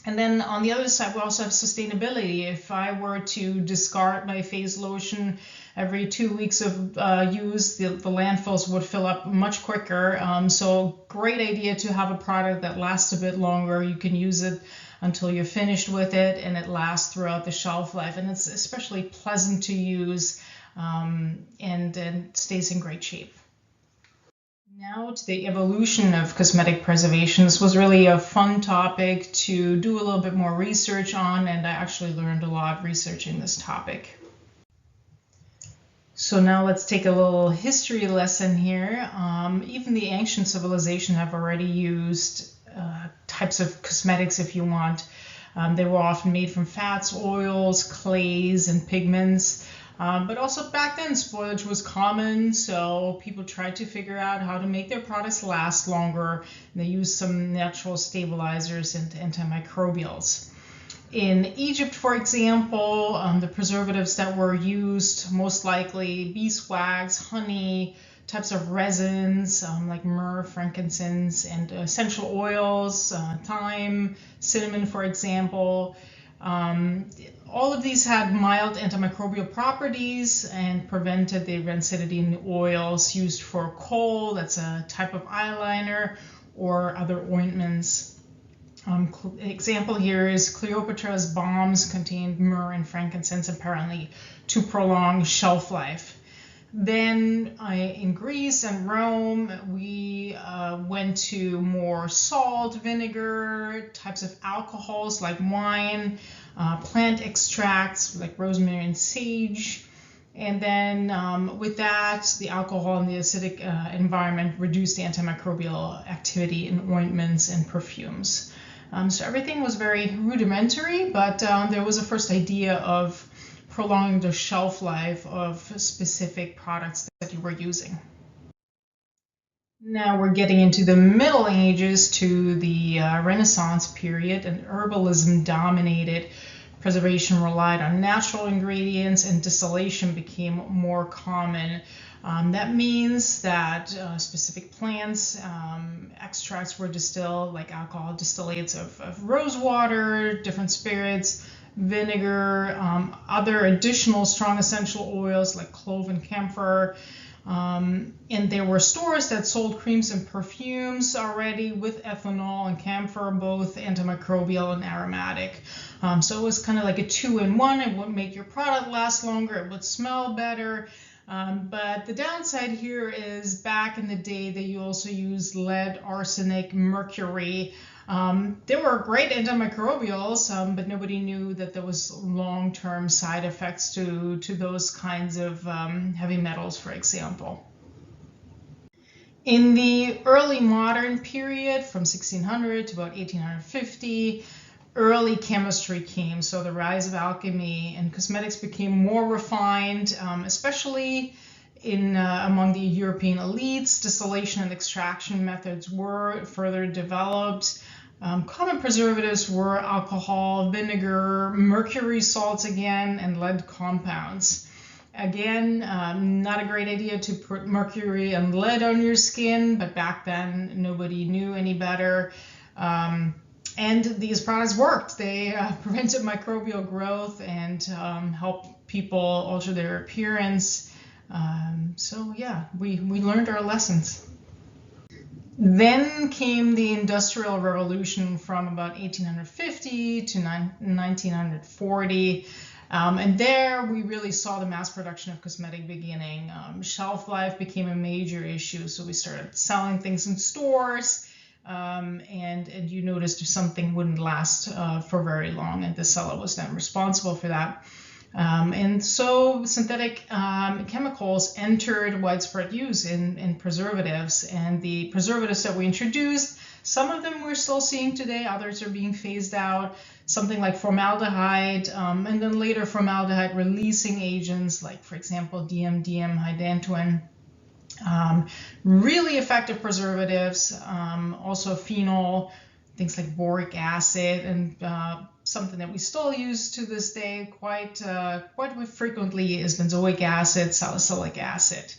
And then on the other side, we also have sustainability. If I were to discard my face lotion every 2 weeks of use, the landfills would fill up much quicker. So great idea to have a product that lasts a bit longer. You can use it until you're finished with it, and it lasts throughout the shelf life. And it's especially pleasant to use, and stays in great shape. Now to the evolution of cosmetic preservation. This was really a fun topic to do a little bit more research on, and I actually learned a lot researching this topic. So now let's take a little history lesson here. Even the ancient civilization have already used types of cosmetics, if you want. They were often made from fats, oils, clays, and pigments. But also back then, spoilage was common, so people tried to figure out how to make their products last longer. And they used some natural stabilizers and antimicrobials. In Egypt, for example, the preservatives that were used, most likely beeswax, honey, types of resins like myrrh, frankincense, and essential oils, thyme, cinnamon, for example. All of these had mild antimicrobial properties and prevented the rancidity in the oils used for kohl, that's a type of eyeliner, or other ointments. Example here is Cleopatra's bombs contained myrrh and frankincense, apparently to prolong shelf life. Then in Greece and Rome, we went to more salt, vinegar, types of alcohols like wine, plant extracts like rosemary and sage. And then with that, the alcohol and the acidic environment reduced the antimicrobial activity in ointments and perfumes. So everything was very rudimentary, but there was a first idea of prolonging the shelf life of specific products that you were using. Now we're getting into the Middle Ages to the Renaissance period, and herbalism dominated. Preservation relied on natural ingredients, and distillation became more common. That means that specific plants, extracts were distilled, like alcohol distillates of rose water, different spirits, vinegar, other additional strong essential oils like clove and camphor. And there were stores that sold creams and perfumes already with ethanol and camphor, both antimicrobial and aromatic. So it was kind of like a 2-in-1. It would make your product last longer, it would smell better. But the downside here is back in the day that you also used lead, arsenic, mercury. There were great antimicrobials, but nobody knew that there was long-term side effects to those kinds of heavy metals, for example. In the early modern period, from 1600 to about 1850, early chemistry came, so the rise of alchemy, and cosmetics became more refined, especially among the European elites. Distillation and extraction methods were further developed. Common preservatives were alcohol, vinegar, mercury salts again, and lead compounds. Again, not a great idea to put mercury and lead on your skin, but back then nobody knew any better. And these products worked. They prevented microbial growth and helped people alter their appearance. So yeah, we learned our lessons. Then came the Industrial Revolution from about 1850 to 1940. And there we really saw the mass production of cosmetic beginning. Shelf life became a major issue, so we started selling things in stores. And you noticed if something wouldn't last for very long, and the seller was then responsible for that. And so synthetic chemicals entered widespread use in preservatives, and the preservatives that we introduced, some of them we're still seeing today, others are being phased out, something like formaldehyde, and then later formaldehyde releasing agents like, for example, DMDM, hydantoin. Really effective preservatives, also phenol, things like boric acid, and something that we still use to this day quite frequently is benzoic acid, salicylic acid.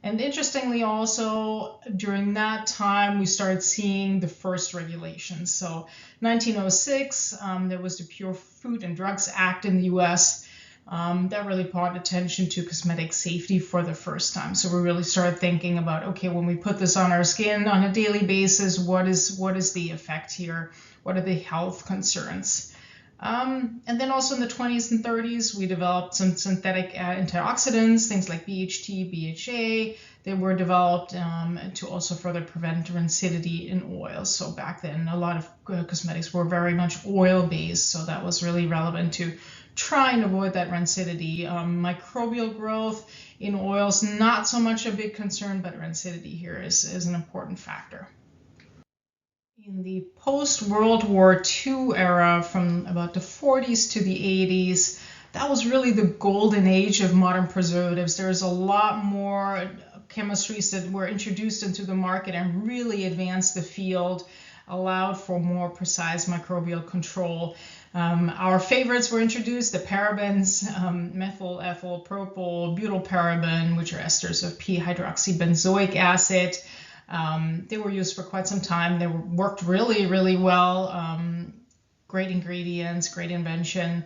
And interestingly also, during that time, we started seeing the first regulations. So 1906, there was the Pure Food and Drugs Act in the US that really brought attention to cosmetic safety for the first time. So we really started thinking about, okay, when we put this on our skin on a daily basis, what is the effect here? What are the health concerns? And then also in the 20s and 30s, we developed some synthetic antioxidants, things like BHT, BHA. They were developed to also further prevent rancidity in oils. So back then, a lot of cosmetics were very much oil-based, so that was really relevant to try and avoid that rancidity. Microbial growth in oils, not so much a big concern, but rancidity here is an important factor. In the post-World War II era, from about the 40s to the 80s, that was really the golden age of modern preservatives. There's a lot more chemistries that were introduced into the market and really advanced the field, allowed for more precise microbial control. Our favorites were introduced, the parabens, methyl, ethyl, propyl, butylparaben, which are esters of p-hydroxybenzoic acid. They were used for quite some time. They worked really, really well. Great ingredients, great invention.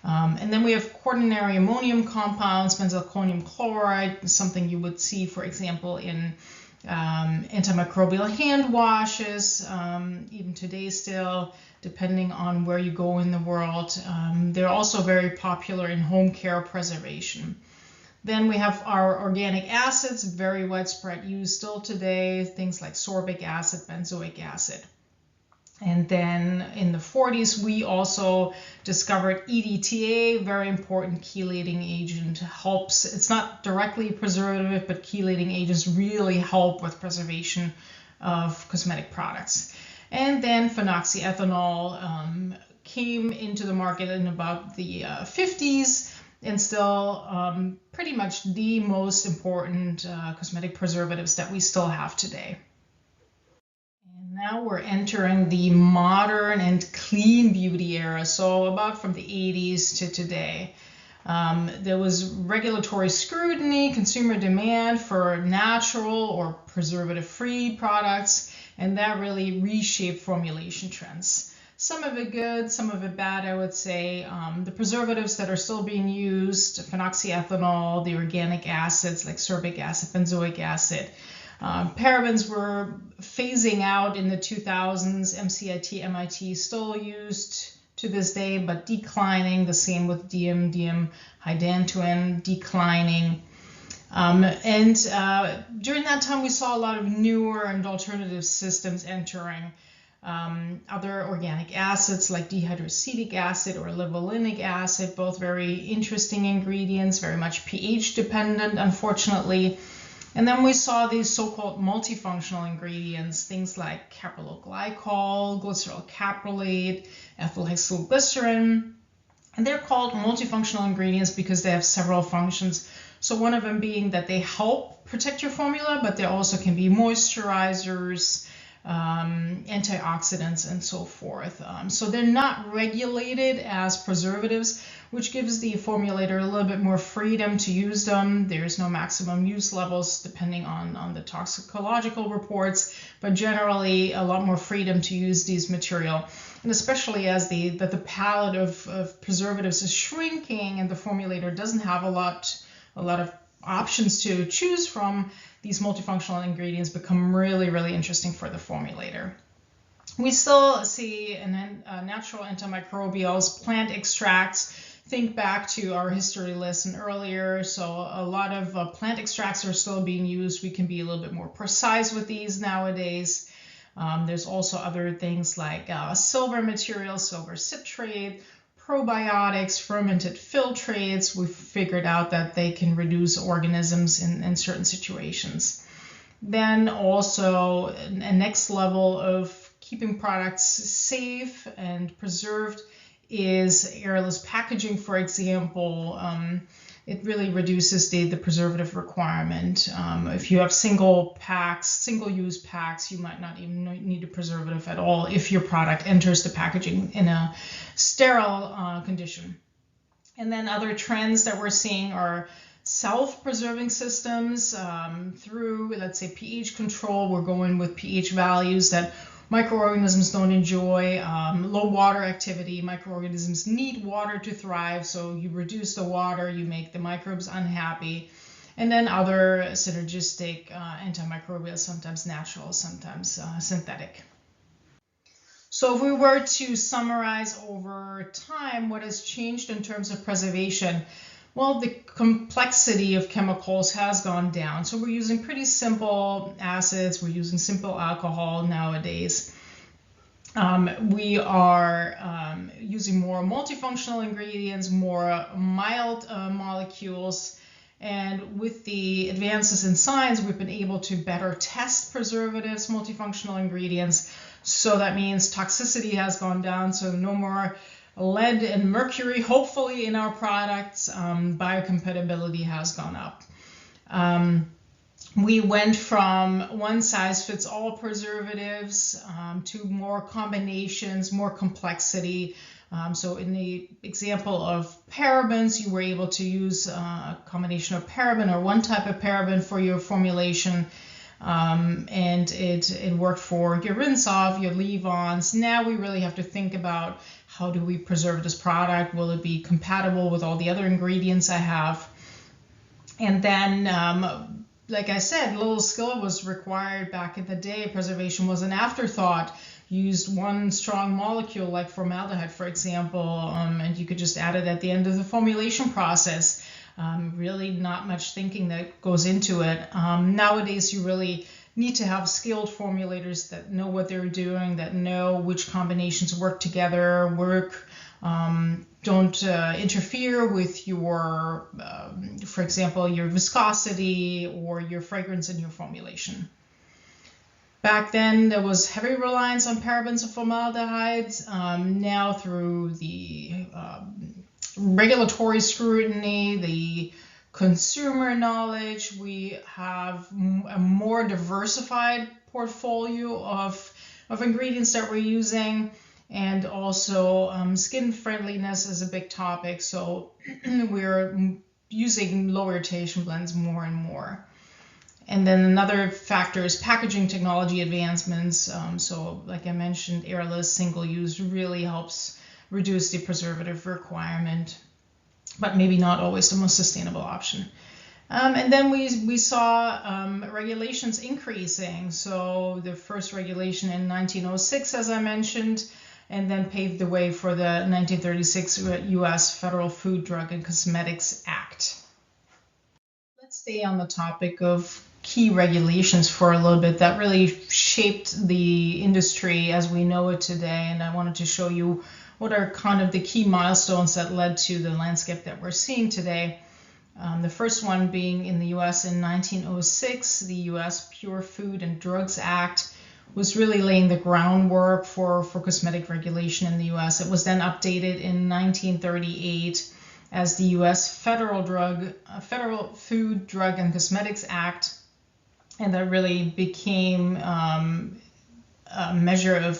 And then we have quaternary ammonium compounds, benzalkonium chloride, something you would see, for example, in antimicrobial hand washes, even today still, depending on where you go in the world. They're also very popular in home care preservation. Then we have our organic acids, very widespread use still today, things like sorbic acid, benzoic acid. And then in the 40s, we also discovered EDTA, very important chelating agent. Helps, it's not directly preservative, but chelating agents really help with preservation of cosmetic products. And then phenoxyethanol came into the market in about the 50s. And still pretty much the most important cosmetic preservatives that we still have today. And now we're entering the modern and clean beauty era, so about from the 80s to today. There was regulatory scrutiny, consumer demand for natural or preservative-free products, and that really reshaped formulation trends. Some of it good, some of it bad, I would say. The preservatives that are still being used, phenoxyethanol, the organic acids like sorbic acid, benzoic acid. Parabens were phasing out in the 2000s. MCIT, MIT still used to this day, but declining. The same with diam-hydantoin, declining. During that time, we saw a lot of newer and alternative systems entering. Other organic acids like dehydroacetic acid or livolinic acid, both very interesting ingredients, very much pH dependent, unfortunately. And then we saw these so-called multifunctional ingredients, things like caprylyl glycerol caprylate, ethylhexylglycerin. And they're called multifunctional ingredients because they have several functions. So one of them being that they help protect your formula, but they also can be moisturizers, antioxidants, and so forth. So they're not regulated as preservatives, which gives the formulator a little bit more freedom to use them. There's no maximum use levels depending on the toxicological reports, but generally a lot more freedom to use these material. And especially as the palette of preservatives is shrinking and the formulator doesn't have a lot of options to choose from, these multifunctional ingredients become really, really interesting for the formulator. We still see natural antimicrobials, plant extracts. Think back to our history lesson earlier. So a lot of plant extracts are still being used. We can be a little bit more precise with these nowadays. There's also other things like silver materials, silver citrate, probiotics, fermented filtrates. We've figured out that they can reduce organisms in certain situations. Then also a next level of keeping products safe and preserved is airless packaging, for example. it really reduces the preservative requirement. If you have single-use packs, you might not even need a preservative at all if your product enters the packaging in a sterile condition. And then other trends that we're seeing are self-preserving systems through, let's say, pH control. We're going with pH values that microorganisms don't enjoy. Low water activity. Microorganisms need water to thrive, so you reduce the water, you make the microbes unhappy. And then other synergistic antimicrobials, sometimes natural, sometimes synthetic. So if we were to summarize over time what has changed in terms of preservation, well, the complexity of chemicals has gone down. So we're using pretty simple acids, we're using simple alcohol nowadays. We are using more multifunctional ingredients, more mild molecules, and with the advances in science, we've been able to better test preservatives, multifunctional ingredients. So that means toxicity has gone down, so no more lead and mercury, hopefully, in our products. Biocompatibility has gone up. We went from one-size-fits-all preservatives to more combinations, more complexity. So in the example of parabens, you were able to use a combination of paraben or one type of paraben for your formulation. And it worked for your rinse-off, your leave-ons. Now we really have to think about, how do we preserve this product? Will it be compatible with all the other ingredients I have? And then, like I said, little skill was required back in the day. Preservation was an afterthought. You used one strong molecule like formaldehyde, for example, and you could just add it at the end of the formulation process. Really not much thinking that goes into it. Nowadays, you really need to have skilled formulators that know what they're doing, that know which combinations work together, don't interfere with your, for example, your viscosity or your fragrance in your formulation. Back then, there was heavy reliance on parabens and formaldehydes. Now, through the regulatory scrutiny, the consumer knowledge, we have a more diversified portfolio of ingredients that we're using, and also skin friendliness is a big topic, so we're using low irritation blends more and more. And then another factor is packaging technology advancements. So like I mentioned, airless single-use really helps reduce the preservative requirement, but maybe not always the most sustainable option. And then we saw regulations increasing. So the first regulation in 1906, as I mentioned, and then paved the way for the 1936 U.S. Federal Food, Drug, and Cosmetics Act. Let's stay on the topic of key regulations for a little bit that really shaped the industry as we know it today. And I wanted to show you what are kind of the key milestones that led to the landscape that we're seeing today. The first one being in the U.S. in 1906, the U.S. Pure Food and Drugs Act was really laying the groundwork for cosmetic regulation in the U.S. It was then updated in 1938 as the U.S. Federal Food, Drug, and Cosmetics Act, and that really became a measure of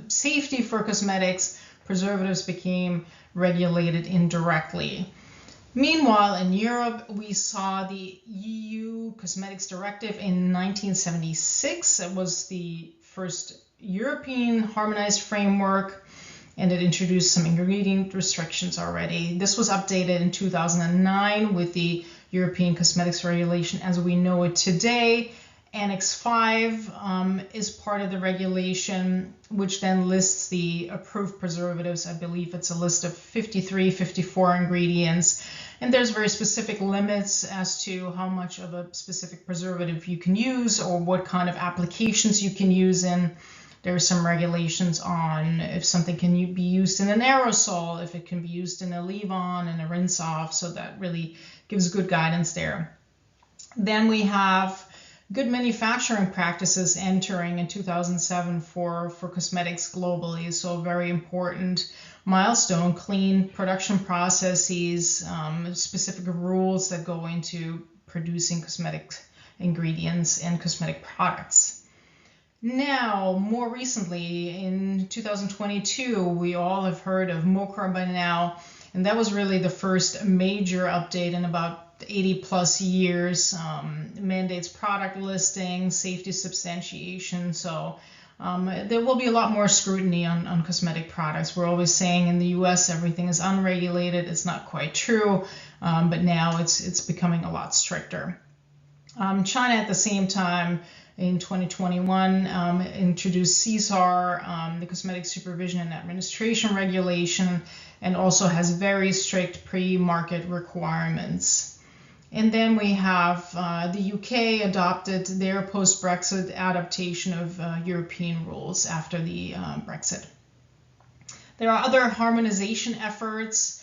safety for cosmetics. Preservatives became regulated indirectly. Meanwhile, in Europe, we saw the EU Cosmetics Directive in 1976. It was the first European harmonized framework, and it introduced some ingredient restrictions already. This was updated in 2009 with the European Cosmetics Regulation as we know it today. Annex 5 is part of the regulation, which then lists the approved preservatives. I believe it's a list of 53, 54 ingredients. And there's very specific limits as to how much of a specific preservative you can use or what kind of applications you can use in. There are some regulations on if something can be used in an aerosol, if it can be used in a leave-on and a rinse-off. So that really gives good guidance there. Then we have good manufacturing practices entering in 2007 for cosmetics globally. So a very important milestone, clean production processes, specific rules that go into producing cosmetic ingredients and cosmetic products. Now, more recently, in 2022, we all have heard of MOCRA by now, and that was really the first major update in about 80 plus years. Mandates product listing, safety substantiation, so there will be a lot more scrutiny on cosmetic products. We're always saying in the US everything is unregulated. It's not quite true, but now it's becoming a lot stricter. China at the same time in 2021 introduced CSAR, the Cosmetic Supervision and Administration Regulation, and also has very strict pre-market requirements. And then we have the UK adopted their post-Brexit adaptation of European rules after the Brexit. There are other harmonization efforts.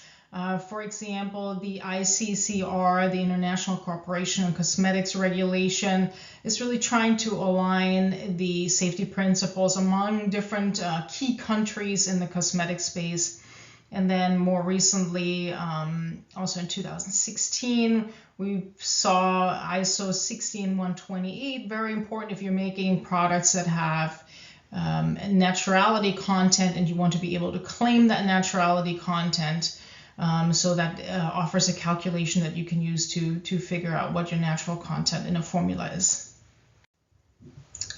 For example, the ICCR, the International Corporation on Cosmetics Regulation, is really trying to align the safety principles among different key countries in the cosmetic space. And then more recently, also in 2016, we saw ISO 16128, very important if you're making products that have naturality content and you want to be able to claim that naturality content. So that offers a calculation that you can use to figure out what your natural content in a formula is.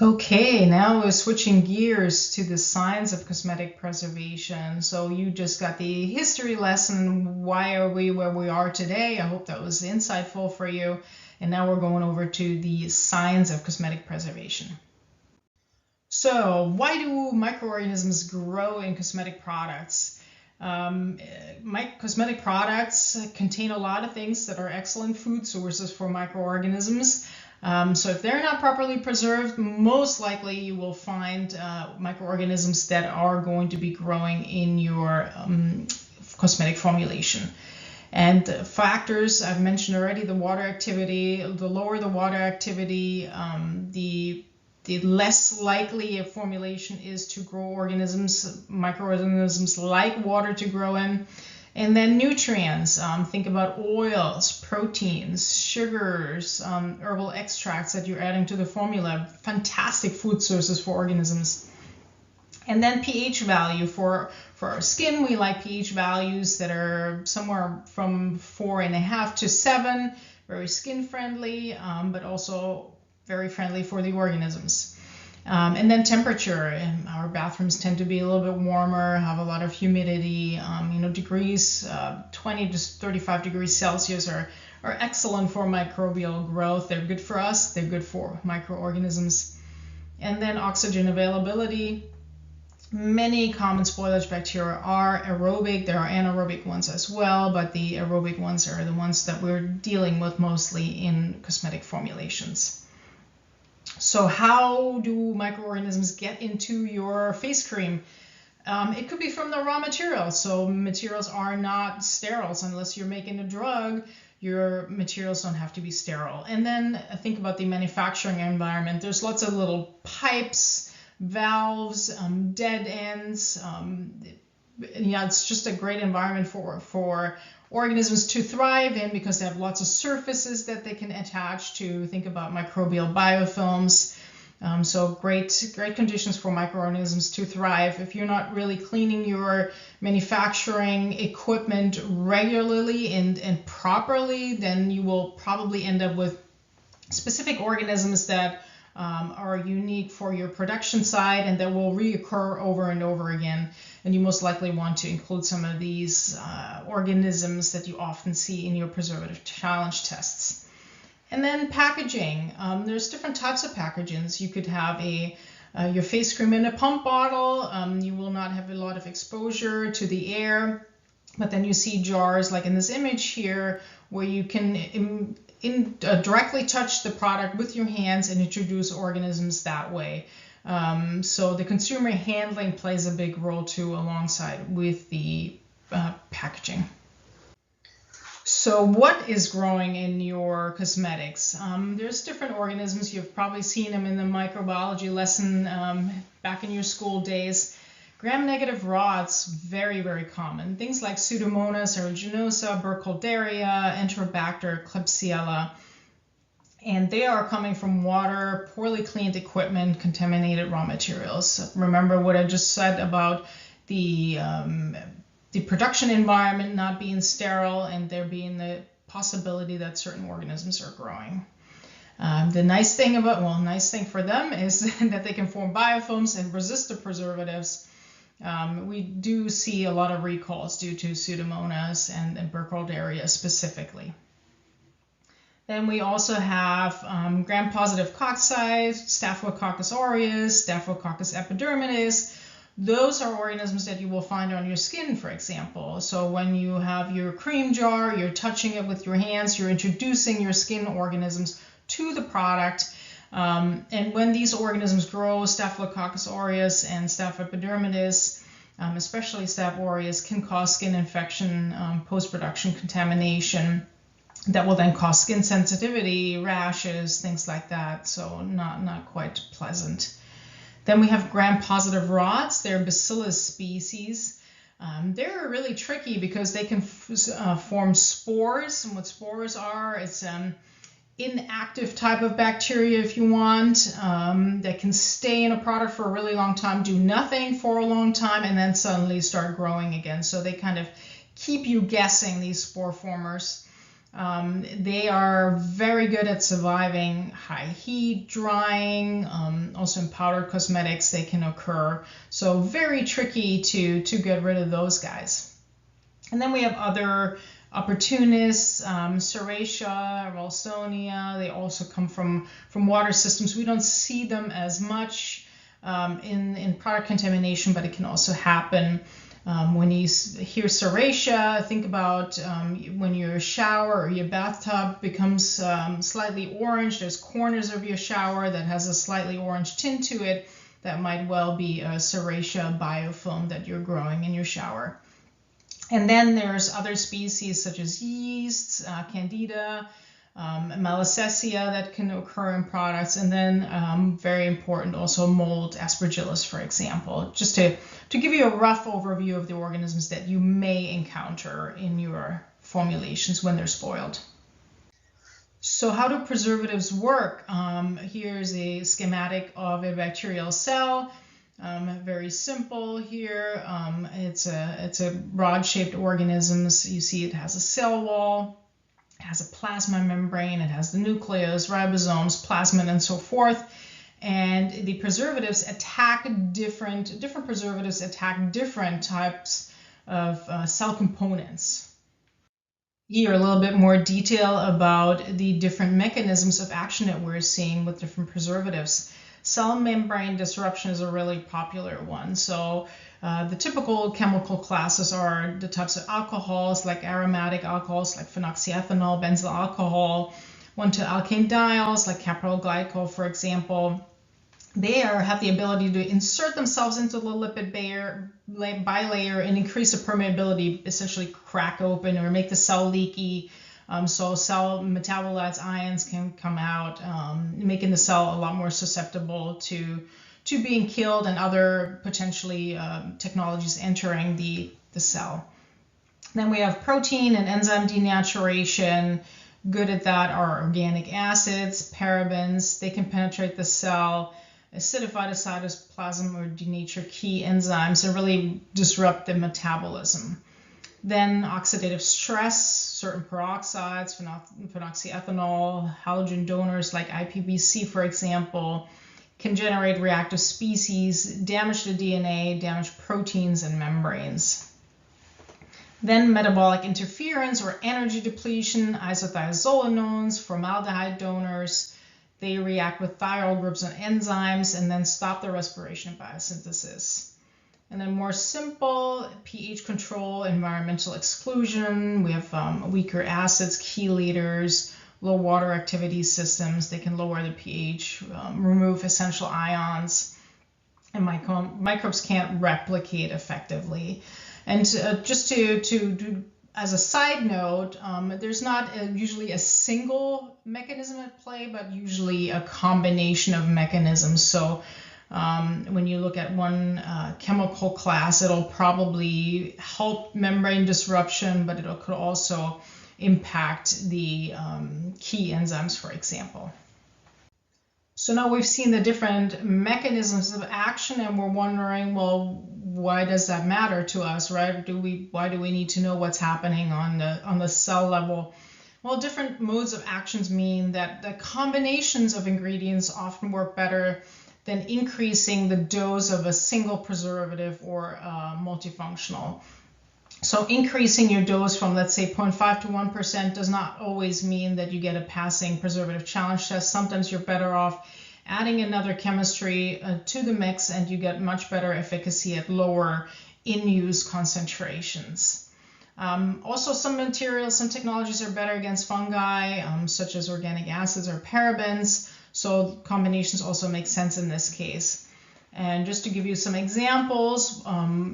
Okay, now we're switching gears to the science of cosmetic preservation. So you just got the history lesson, why are we where we are today? I hope that was insightful for you. And now we're going over to the science of cosmetic preservation. So why do microorganisms grow in cosmetic products? Cosmetic products contain a lot of things that are excellent food sources for microorganisms. So if they're not properly preserved, most likely you will find microorganisms that are going to be growing in your cosmetic formulation. And factors I've mentioned already, the water activity, the lower the water activity, the less likely a formulation is to grow organisms, microorganisms like water to grow in. And then nutrients, think about oils, proteins, sugars, herbal extracts that you're adding to the formula, fantastic food sources for organisms. And then pH value, for our skin, we like pH values that are somewhere from 4.5 to 7, very skin friendly, but also very friendly for the organisms. And then temperature. Our bathrooms tend to be a little bit warmer, have a lot of humidity. Degrees, 20 to 35 degrees Celsius are excellent for microbial growth. They're good for us. They're good for microorganisms. And then oxygen availability. Many common spoilage bacteria are aerobic. There are anaerobic ones as well, but the aerobic ones are the ones that we're dealing with mostly in cosmetic formulations. So how do microorganisms get into your face cream? It could be from the raw materials. So materials are not sterile unless you're making a drug. Your materials don't have to be sterile. And then think about the manufacturing environment. There's lots of little pipes, valves, dead ends. It's just a great environment for organisms to thrive in because they have lots of surfaces that they can attach to. Think about microbial biofilms. So great conditions for microorganisms to thrive. If you're not really cleaning your manufacturing equipment regularly and properly, then you will probably end up with specific organisms that are unique for your production side and that will reoccur over and over again. And you most likely want to include some of these organisms that you often see in your preservative challenge tests. And then packaging. There's different types of packagings. You could have your face cream in a pump bottle. You will not have a lot of exposure to the air. But then you see jars like in this image here where you can directly touch the product with your hands and introduce organisms that way. So the consumer handling plays a big role too alongside with the packaging. So what is growing in your cosmetics? There's different organisms. You've probably seen them in the microbiology lesson back in your school days. Gram-negative rods, very, very common. Things like Pseudomonas aeruginosa, Burkholderia, Enterobacter, Klebsiella. And they are coming from water, poorly cleaned equipment, contaminated raw materials. Remember what I just said about the production environment not being sterile and there being the possibility that certain organisms are growing. The nice thing for them is that they can form biofilms and resist the preservatives. We do see a lot of recalls due to Pseudomonas and Burkholderia specifically. Then we also have gram-positive cocci, Staphylococcus aureus, Staphylococcus epidermidis. Those are organisms that you will find on your skin, for example. So when you have your cream jar, you're touching it with your hands, you're introducing your skin organisms to the product. And when these organisms grow, Staphylococcus aureus and Staph epidermidis, especially Staph aureus, can cause skin infection, post-production contamination that will then cause skin sensitivity, rashes, things like that. So not quite pleasant. Then we have gram-positive rods. They're Bacillus species. They're really tricky because they can form spores. And what spores are, it's inactive type of bacteria, if you want, that can stay in a product for a really long time, do nothing for a long time, and then suddenly start growing again. So they kind of keep you guessing, these spore formers. They are very good at surviving high heat, drying, also in powdered cosmetics they can occur. So very tricky to get rid of those guys. And then we have other opportunists, Serratia, Ralstonia. They also come from water systems. We don't see them as much in product contamination, but it can also happen. When you hear Serratia, think about when your shower or your bathtub becomes slightly orange. There's corners of your shower that has a slightly orange tint to it. That might well be a Serratia biofilm that you're growing in your shower. And then there's other species such as yeasts, Candida, Malassezia that can occur in products, and then very important also mold, Aspergillus, for example, just to give you a rough overview of the organisms that you may encounter in your formulations when they're spoiled. So how do preservatives work? Here's a schematic of a bacterial cell. Very simple here. It's a rod-shaped organism. You see it has a cell wall. It has a plasma membrane, it has the nucleus, ribosomes, plasmid, and so forth. And the preservatives attack different preservatives attack different types of cell components. Here, a little bit more detail about the different mechanisms of action that we're seeing with different preservatives. Cell membrane disruption is a really popular one. So the typical chemical classes are the types of alcohols, like aromatic alcohols, like phenoxyethanol, benzyl alcohol, 1,2-alkane diols, like caprol glycol, for example. They have the ability to insert themselves into the lipid bilayer and increase the permeability, essentially crack open or make the cell leaky. So cell metabolites, ions can come out, making the cell a lot more susceptible to being killed and other potentially technologies entering the cell. Then we have protein and enzyme denaturation. Good at that are organic acids, parabens. They can penetrate the cell, acidify the cytoplasm or denature key enzymes and really disrupt the metabolism. Then oxidative stress, certain peroxides, phenoxyethanol, halogen donors like IPBC, for example, can generate reactive species, damage the DNA, damage proteins and membranes. Then metabolic interference or energy depletion, isothiazolinones, formaldehyde donors. They react with thiol groups and enzymes and then stop the respiration of biosynthesis. And then more simple, pH control, environmental exclusion. We have weaker acids, chelators, low water activity systems. They can lower the pH, remove essential ions, and microbes can't replicate effectively. And just to as a side note, there's not usually a single mechanism at play, but usually a combination of mechanisms. So when you look at one chemical class, it'll probably help membrane disruption, but it could also impact the key enzymes, for example. So now we've seen the different mechanisms of action, and we're wondering, well, why does that matter to us, right? Why do we need to know what's happening on the cell level? Well, different modes of actions mean that the combinations of ingredients often work better than increasing the dose of a single preservative or multifunctional. So increasing your dose from, let's say, 0.5 to 1% does not always mean that you get a passing preservative challenge test. Sometimes you're better off adding another chemistry to the mix, and you get much better efficacy at lower in-use concentrations. Also, some materials, some technologies are better against fungi, such as organic acids or parabens. So combinations also make sense in this case. And just to give you some examples,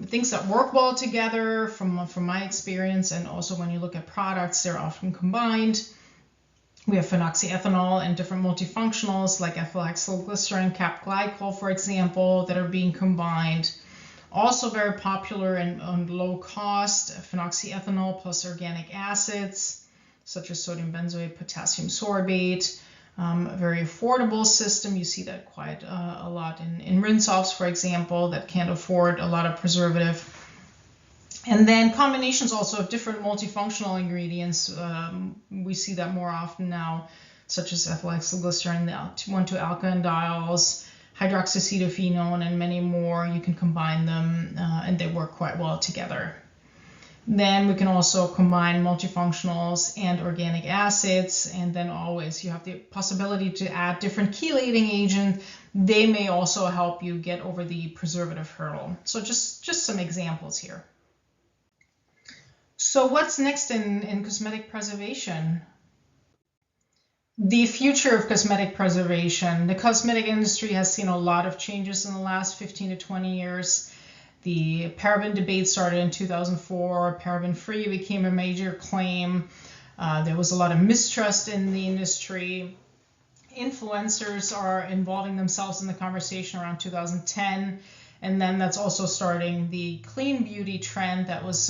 things that work well together from my experience, and also when you look at products, they're often combined. We have phenoxyethanol and different multifunctionals like ethylhexylglycerin, cap glycol, for example, that are being combined. Also very popular and low cost, phenoxyethanol plus organic acids, such as sodium benzoate, potassium sorbate. A very affordable system. You see that quite a lot in rinse-offs, for example, that can't afford a lot of preservative. And then combinations also of different multifunctional ingredients. We see that more often now, such as ethylhexylglycerin, the 1,2-alkylindiols, hydroxycetophenone, and many more. You can combine them, and they work quite well together. Then we can also combine multifunctionals and organic acids, and then always you have the possibility to add different chelating agents. They may also help you get over the preservative hurdle. So just some examples here. So what's next in cosmetic preservation? The future of cosmetic preservation. The cosmetic industry has seen a lot of changes in the last 15 to 20 years. The paraben debate started in 2004. Paraben-free became a major claim. There was a lot of mistrust in the industry. Influencers are involving themselves in the conversation around 2010. And then that's also starting the clean beauty trend that was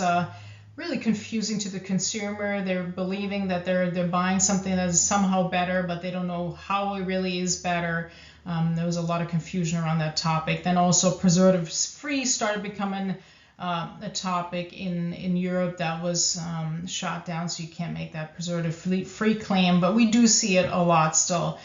really confusing to the consumer. They're believing that they're buying something that is somehow better, but they don't know how it really is better. There was a lot of confusion around that topic. Then also preservatives-free started becoming a topic in Europe that was shot down, so you can't make that preservative-free claim. But we do see it a lot still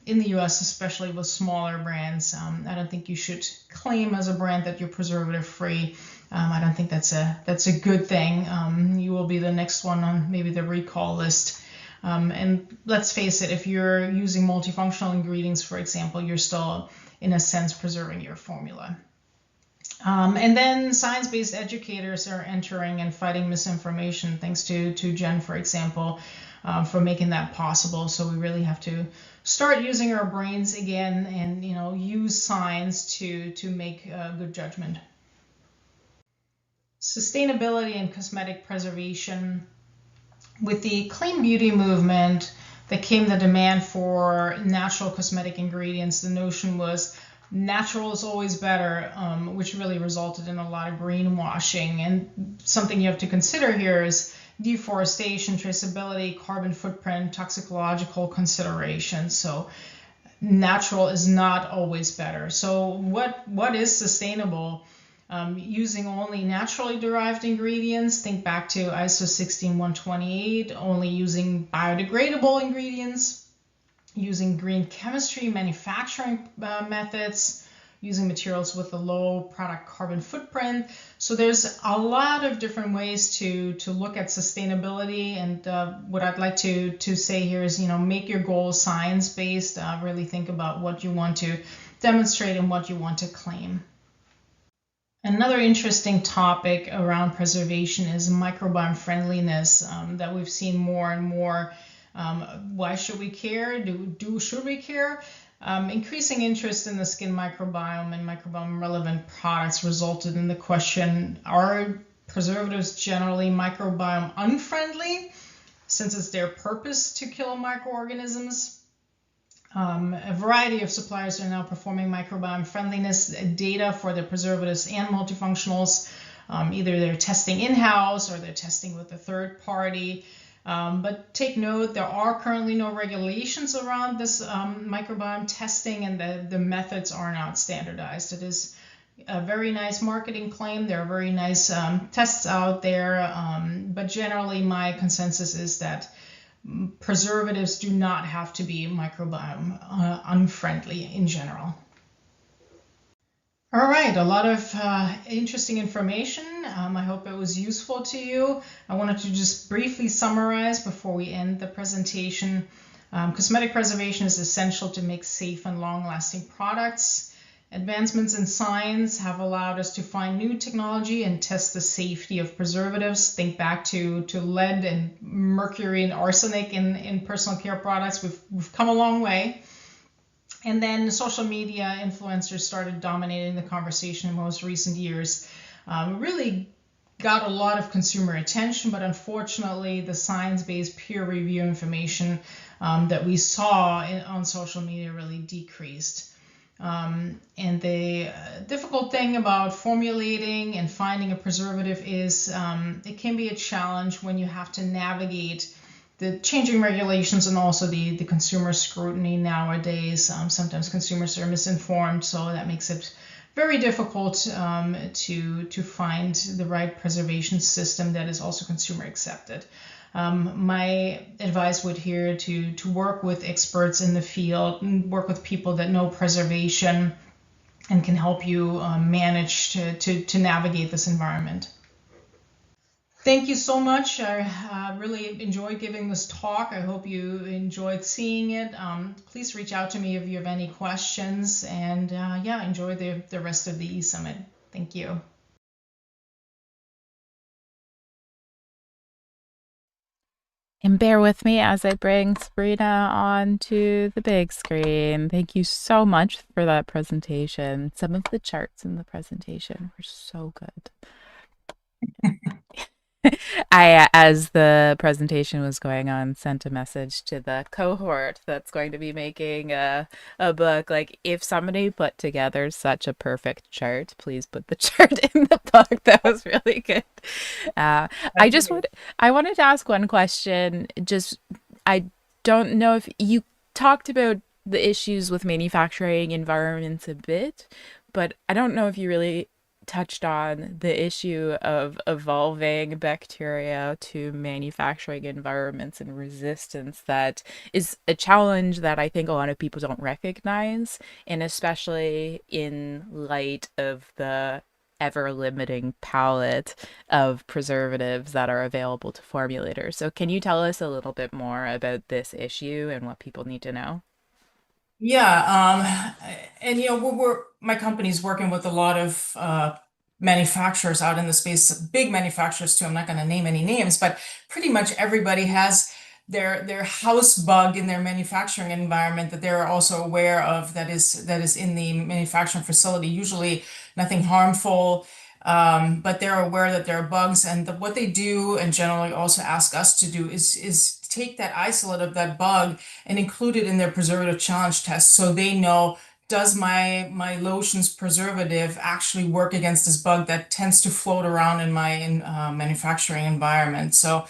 in the US, especially with smaller brands. I don't think you should claim as a brand that you're preservative-free. I don't think that's a good thing. You will be the next one on maybe the recall list. And let's face it, if you're using multifunctional ingredients, for example, you're still, in a sense, preserving your formula. And then science-based educators are entering and fighting misinformation, thanks to Jen, for example, for making that possible. So we really have to start using our brains again and use science to make good judgment. Sustainability and cosmetic preservation. With the clean beauty movement, there came the demand for natural cosmetic ingredients. The notion was natural is always better, which really resulted in a lot of greenwashing. And something you have to consider here is deforestation, traceability, carbon footprint, toxicological considerations. So natural is not always better. So what is sustainable? Using only naturally derived ingredients, think back to ISO 16128, only using biodegradable ingredients, using green chemistry manufacturing methods, using materials with a low product carbon footprint. So there's a lot of different ways to look at sustainability, and what I'd like to say here is, make your goals science-based, really think about what you want to demonstrate and what you want to claim. Another interesting topic around preservation is microbiome friendliness that we've seen more and more. Why should we care? Should we care? Increasing interest in the skin microbiome and microbiome relevant products resulted in the question, are preservatives generally microbiome unfriendly, since it's their purpose to kill microorganisms. A variety of suppliers are now performing microbiome friendliness data for their preservatives and multifunctionals. Either they're testing in-house or they're testing with a third party. But take note, there are currently no regulations around this microbiome testing, and the methods are not standardized. It is a very nice marketing claim. There are very nice tests out there, but generally my consensus is that preservatives do not have to be microbiome unfriendly in general. All right, a lot of interesting information. I hope it was useful to you. I wanted to just briefly summarize before we end the presentation. Cosmetic preservation is essential to make safe and long-lasting products. Advancements in science have allowed us to find new technology and test the safety of preservatives. Think back to lead and mercury and arsenic in personal care products. We've come a long way. And then social media influencers started dominating the conversation in most recent years. Really got a lot of consumer attention, but unfortunately the science-based peer review information that we saw on social media really decreased. And the difficult thing about formulating and finding a preservative is it can be a challenge when you have to navigate the changing regulations and also the consumer scrutiny nowadays. Sometimes consumers are misinformed, so that makes it very difficult to find the right preservation system that is also consumer accepted. My advice would here to work with experts in the field and work with people that know preservation and can help you manage to navigate this environment. Thank you so much. I really enjoyed giving this talk. I hope you enjoyed seeing it. Please reach out to me if you have any questions, and enjoy the rest of the eSummit. Thank you. And bear with me as I bring Sabrina onto the big screen. Thank you so much for that presentation. Some of the charts in the presentation were so good. I, as the presentation was going on, sent a message to the cohort that's going to be making a book. Like, if somebody put together such a perfect chart, please put the chart in the book. That was really good. I wanted to ask one question. I don't know if you talked about the issues with manufacturing environments a bit, but I don't know if you really touched on the issue of evolving bacteria to manufacturing environments and resistance. That is a challenge that I think a lot of people don't recognize, and especially in light of the ever limiting palette of preservatives that are available to formulators. So can you tell us a little bit more about this issue and what people need to know? Yeah, and my company's working with a lot of manufacturers out in the space, big manufacturers too. I'm not going to name any names, but pretty much everybody has their house bug in their manufacturing environment that they're also aware of, that is in the manufacturing facility. Usually nothing harmful, but they're aware that there are bugs, and what they do and generally also ask us to do is take that isolate of that bug and include it in their preservative challenge test, so they know, does my lotion's preservative actually work against this bug that tends to float around in my manufacturing environment. So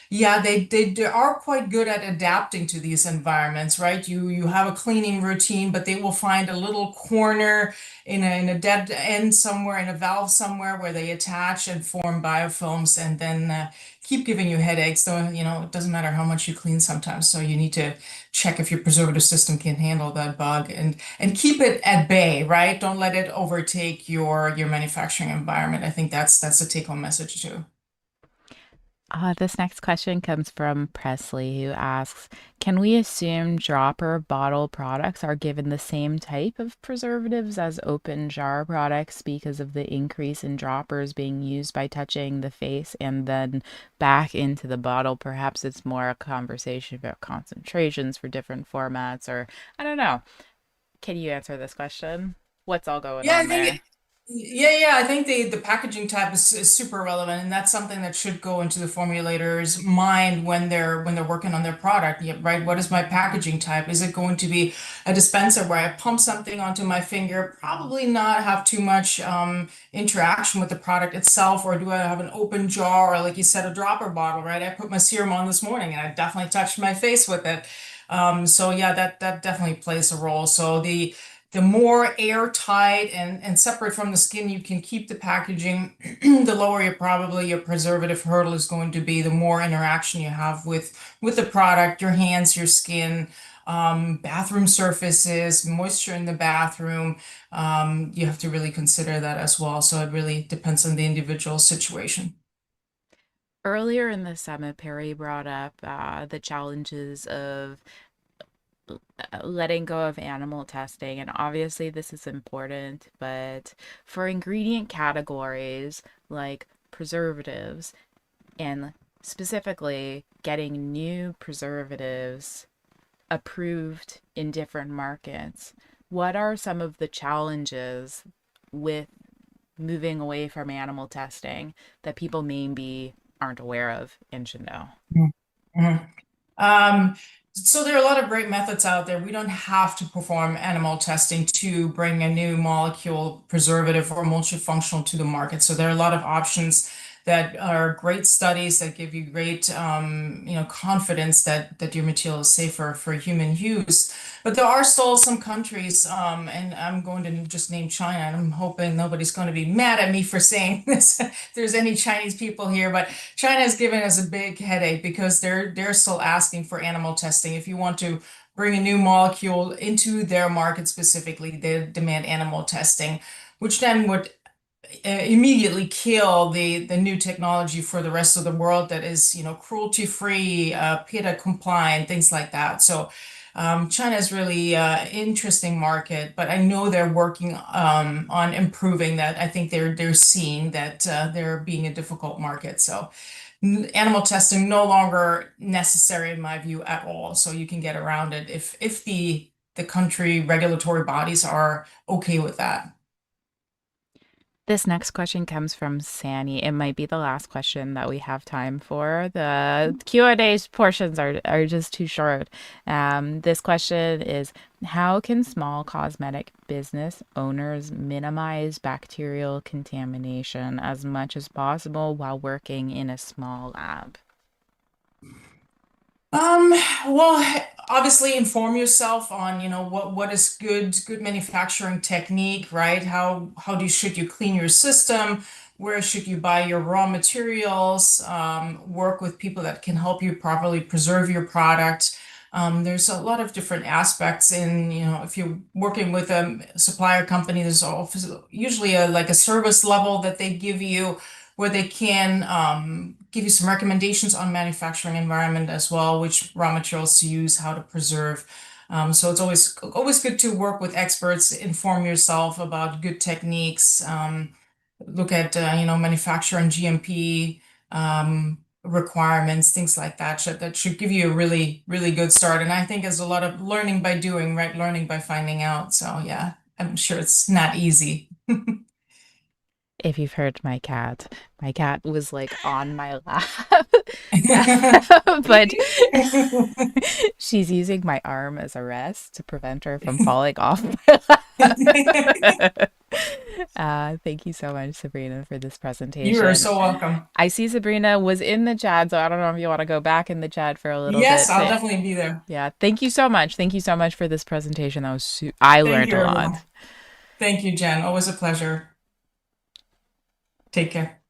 yeah, they are quite good at adapting to these environments, right? You have a cleaning routine, but they will find a little corner in a dead end somewhere, in a valve somewhere, where they attach and form biofilms, and then keep giving you headaches. So it doesn't matter how much you clean sometimes. So you need to check if your preservative system can handle that bug, and keep it at bay, right? Don't let it overtake your manufacturing environment. I think that's the take-home message too. This next question comes from Presley, who asks, can we assume dropper bottle products are given the same type of preservatives as open jar products because of the increase in droppers being used by touching the face and then back into the bottle? Perhaps it's more a conversation about concentrations for different formats, or I don't know. Can you answer this question? What's all going Yeah, on there? Yeah, I think the packaging type is super relevant, and that's something that should go into the formulator's mind when they're working on their product. Yeah, right. What is my packaging type? Is it going to be a dispenser where I pump something onto my finger? Probably not have too much interaction with the product itself, or do I have an open jar, or like you said, a dropper bottle, right? I put my serum on this morning, and I definitely touched my face with it. So yeah, that definitely plays a role. So the more airtight and separate from the skin you can keep the packaging, the lower your preservative hurdle is going to be, the more interaction you have with the product, your hands, your skin, bathroom surfaces, moisture in the bathroom. You have to really consider that as well. So it really depends on the individual situation. Earlier in the summit, Perry brought up the challenges of letting go of animal testing. And obviously, this is important, but for ingredient categories like preservatives, and specifically getting new preservatives approved in different markets, what are some of the challenges with moving away from animal testing that people maybe aren't aware of and should know? Mhm. Um, so there are a lot of great methods out there. We don't have to perform animal testing to bring a new molecule, preservative, or multifunctional to the market. So there are a lot of options that are great studies that give you great, confidence that your material is safer for human use. But there are still some countries, and I'm going to just name China, and I'm hoping nobody's going to be mad at me for saying this. If there's any Chinese people here, but China has given us a big headache because they're still asking for animal testing. If you want to bring a new molecule into their market specifically, they demand animal testing, which then would immediately kill the new technology for the rest of the world that is, cruelty free, PETA compliant, things like that. So China is really interesting market, but I know they're working on improving that. I think they're seeing that they're being a difficult market. So animal testing no longer necessary in my view at all. So you can get around it if the country regulatory bodies are okay with that. This next question comes from Sani. It might be the last question that we have time for. The Q&A portions are just too short. This question is, how can small cosmetic business owners minimize bacterial contamination as much as possible while working in a small lab? Um, well, obviously inform yourself on, what is good manufacturing technique, right? How should you clean your system? Where should you buy your raw materials? Work with people that can help you properly preserve your product. There's a lot of different aspects in, if you're working with a supplier company, there's usually like a service level that they give you where they can give you some recommendations on manufacturing environment as well, which raw materials to use, how to preserve. So it's always good to work with experts, inform yourself about good techniques, look at manufacturing GMP requirements, things like that. That should give you a really good start. And I think there's a lot of learning by doing, right? Learning by finding out. So yeah, I'm sure it's not easy. If you've heard my cat was like on my lap, but she's using my arm as a rest to prevent her from falling off my lap. Thank you so much, Sabrina, for this You are presentation. so welcome. I see Sabrina was in the chat, so I don't know if you want to go back in the chat for a little Yes, bit. I'll But definitely be there. yeah, thank you so much. Thank you so much for this presentation. That was I Thank learned you, a everyone. lot. Thank you, Jen. Always a pleasure. Take care.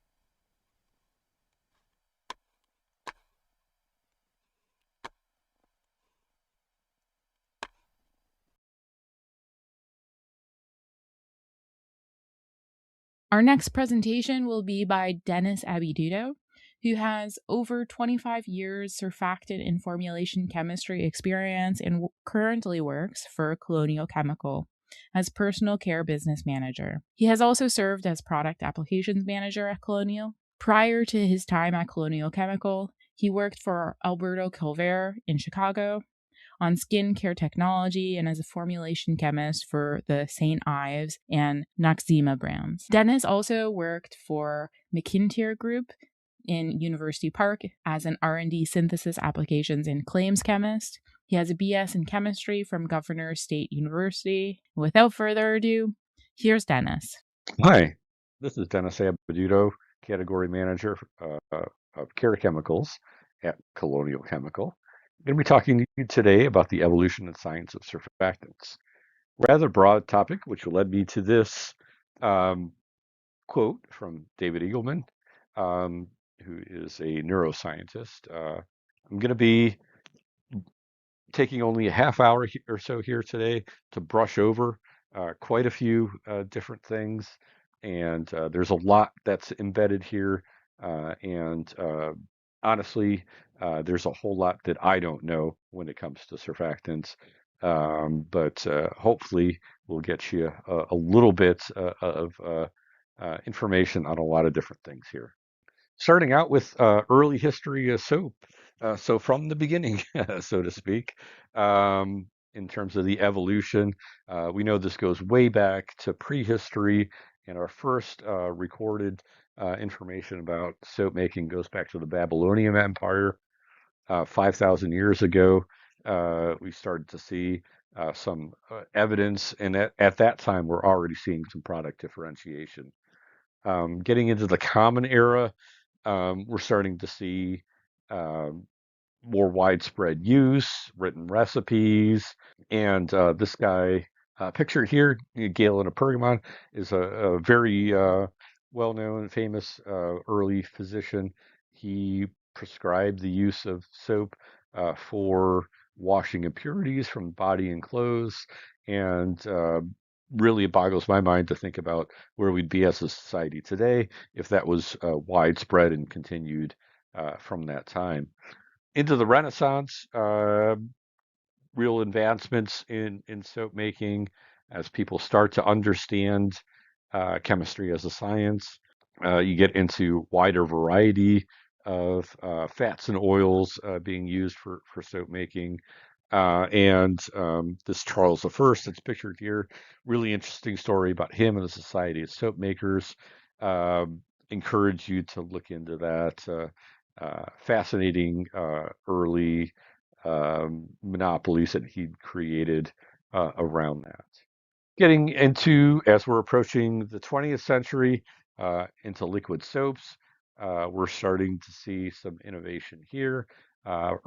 Our next presentation will be by Dennis Abbeduto, who has over 25 years surfactant and formulation chemistry experience and currently works for Colonial Chemical as personal care business manager. He has also served as product applications manager at Colonial. Prior to his time at Colonial Chemical, he worked for Alberto Culver in Chicago, on skincare technology and as a formulation chemist for the St. Ives and Noxzema brands. Dennis also worked for McIntyre Group in University Park as an R&D synthesis applications and claims chemist. He has a BS in chemistry from Governor State University. Without further ado, here's Dennis. Hi, this is Dennis Abbeduto, Category Manager of Care Chemicals at Colonial Chemical. I'm going to be talking to you today about the evolution and science of surfactants. Rather broad topic, which led me to this quote from David Eagleman, who is a neuroscientist. I'm going to be taking only a half hour or so here today to brush over quite a few different things. And there's a lot that's embedded here. And honestly, there's a whole lot that I don't know when it comes to surfactants. But hopefully we'll get you a little bit of information on a lot of different things here. Starting out with early history of soap. So from the beginning, so to speak, in terms of the evolution, we know this goes way back to prehistory, and our first recorded information about soap making goes back to the Babylonian Empire. 5,000 years ago, we started to see some evidence, and at that time, we're already seeing some product differentiation. Getting into the Common Era, we're starting to see more widespread use, written recipes, and this guy pictured here, Galen of Pergamon, is a very well-known and famous early physician. He prescribed the use of soap for washing impurities from body and clothes, and really it boggles my mind to think about where we'd be as a society today if that was widespread and continued from that time. Into the Renaissance, real advancements in soap making as people start to understand chemistry as a science. You get into wider variety of fats and oils being used for soap making. And this Charles I that's pictured here, really interesting story about him and the Society of Soap Makers. Encourage you to look into that. Fascinating early monopolies that he'd created around that. Getting into, as we're approaching the 20th century, into liquid soaps, we're starting to see some innovation here.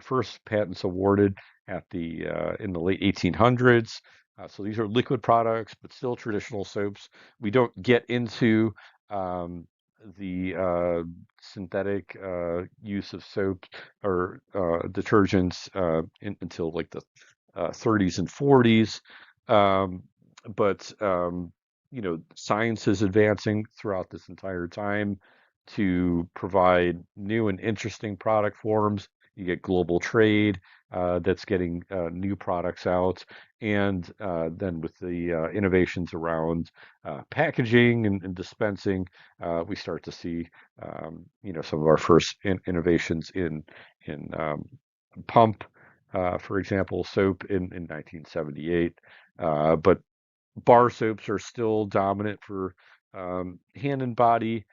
First patents awarded at the in the late 1800s. So these are liquid products, but still traditional soaps. We don't get into the synthetic use of soap or detergents until like the 30s and 40s. But you know, science is advancing throughout this entire time to provide new and interesting product forms. You get global trade that's getting new products out, and then with the innovations around packaging and dispensing, we start to see you know, some of our first innovations in pump, for example, soap in 1978. But bar soaps are still dominant for hand and body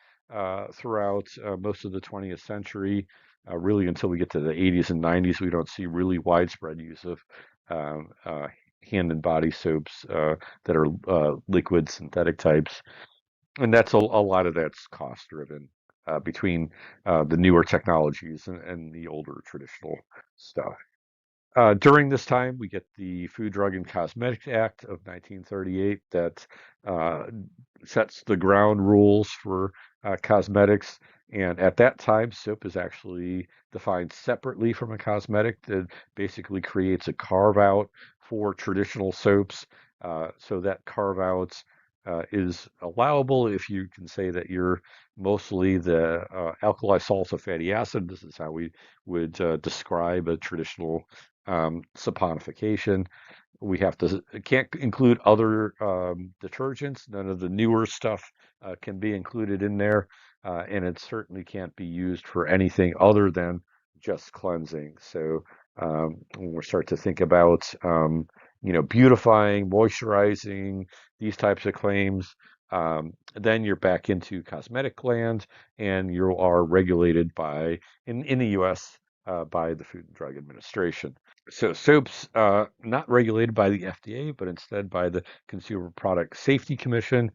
throughout most of the 20th century. Really, until we get to the 80s and 90s, we don't see really widespread use of hand and body soaps that are liquid synthetic types. And that's a lot of that's cost driven between the newer technologies and the older traditional stuff. During this time, we get the Food, Drug, and Cosmetic Act of 1938 that sets the ground rules for cosmetics. And at that time, soap is actually defined separately from a cosmetic that basically creates a carve out for traditional soaps. So that carve out is allowable if you can say that you're mostly the alkali salts of fatty acid. This is how we would describe a traditional saponification. We have to can't include other detergents. None of the newer stuff can be included in there, and it certainly can't be used for anything other than just cleansing. So When we start to think about, beautifying, moisturizing, these types of claims, then you're back into cosmetic land, and you are regulated in the U.S., by the Food and Drug Administration. So soaps, not regulated by the FDA, but instead by the Consumer Product Safety Commission.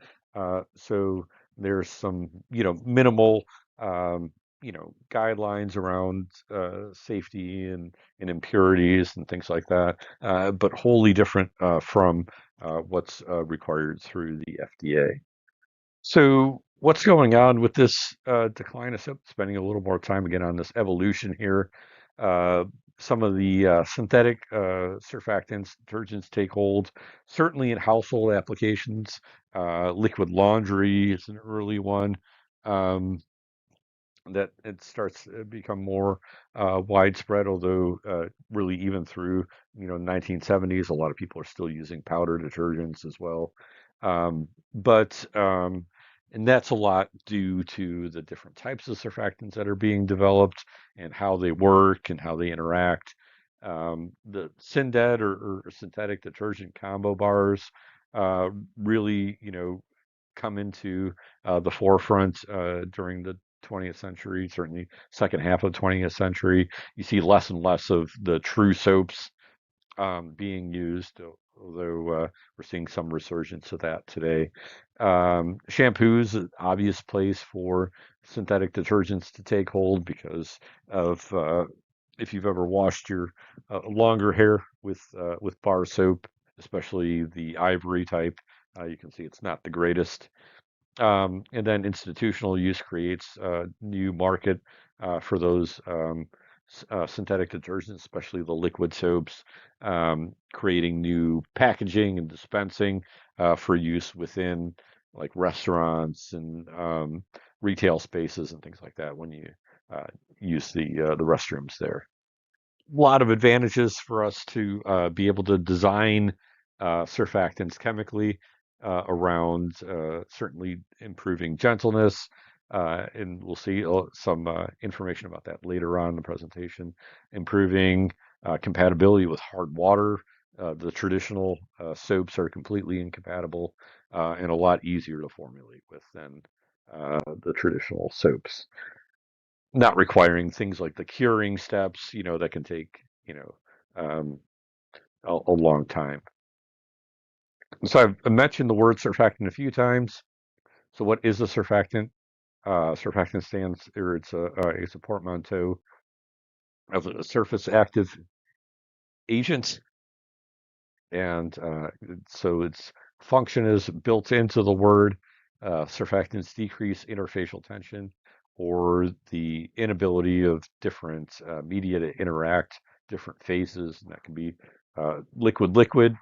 So there's some, minimal, guidelines around safety and impurities and things like that, but wholly different from what's required through the FDA. So what's going on with this decline of soap? Spending a little more time again on this evolution here. Uh, some of the synthetic surfactants, detergents take hold, certainly in household applications. Liquid laundry is an early one. Um, that it starts to become more widespread, although really even through 1970s, a lot of people are still using powder detergents as well. But and that's a lot due to the different types of surfactants that are being developed and how they work and how they interact. The syndet or synthetic detergent combo bars really, come into the forefront during the 20th century, certainly second half of 20th century. You see less and less of the true soaps being used, although we're seeing some resurgence of that today. Shampoo's an obvious place for synthetic detergents to take hold because of if you've ever washed your longer hair with bar soap, especially the ivory type, you can see it's not the greatest. And then institutional use creates a new market for those synthetic detergents, especially the liquid soaps, creating new packaging and dispensing for use within like restaurants and retail spaces and things like that when you uh, use the restrooms there. A lot of advantages for us to be able to design surfactants chemically around certainly improving gentleness. And we'll see some information about that later on in the presentation. Improving compatibility with hard water. The traditional soaps are completely incompatible and a lot easier to formulate with than the traditional soaps, not requiring things like the curing steps, that can take, um, a long time. So I've mentioned the word surfactant a few times. So what is a surfactant? Surfactant stands, or it's a portmanteau of a surface active agent, and so its function is built into the word. Surfactants decrease interfacial tension or the inability of different media to interact, different phases, and that can be liquid-liquid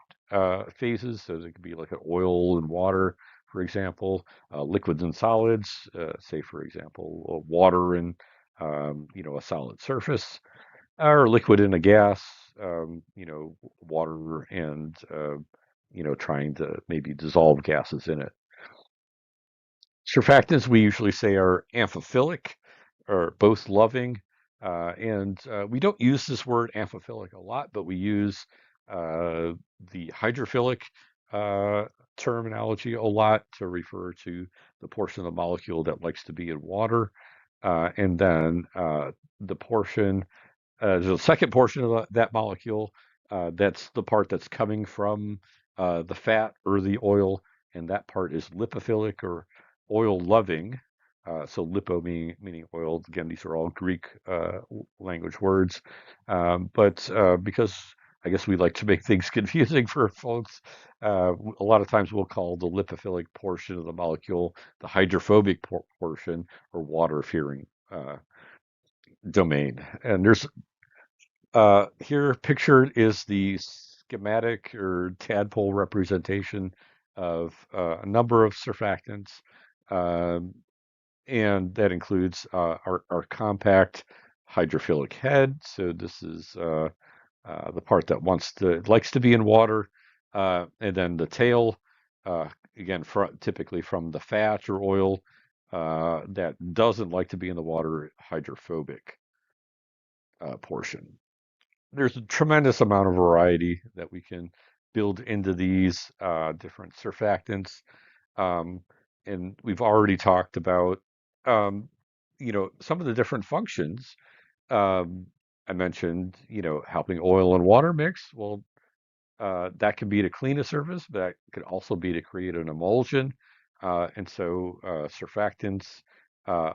phases, so it could be like an oil and water, for example, liquids and solids, say for example, water and a solid surface, or liquid in a gas, water and, trying to maybe dissolve gases in it. Surfactants, we usually say, are amphiphilic or both loving. And we don't use this word amphiphilic a lot, but we use the hydrophilic uh, terminology a lot to refer to the portion of the molecule that likes to be in water. And then the portion the second portion of that molecule, that's the part that's coming from the fat or the oil, and that part is lipophilic or oil loving. So lipo meaning oil. Again, these are all Greek language words, but because I guess we like to make things confusing for folks, a lot of times we'll call the lipophilic portion of the molecule the hydrophobic portion or water-fearing domain. And there's here pictured is the schematic or tadpole representation of a number of surfactants, um, and that includes our compact hydrophilic head. So this is the part that likes to be in water, and then the tail, again, typically from the fat or oil that doesn't like to be in the water, hydrophobic portion. there's a tremendous amount of variety that we can build into these different surfactants. Um, and we've already talked about, um, some of the different functions. Um, I mentioned, helping oil and water mix. Well, that can be to clean a surface, but that could also be to create an emulsion. And so surfactants uh,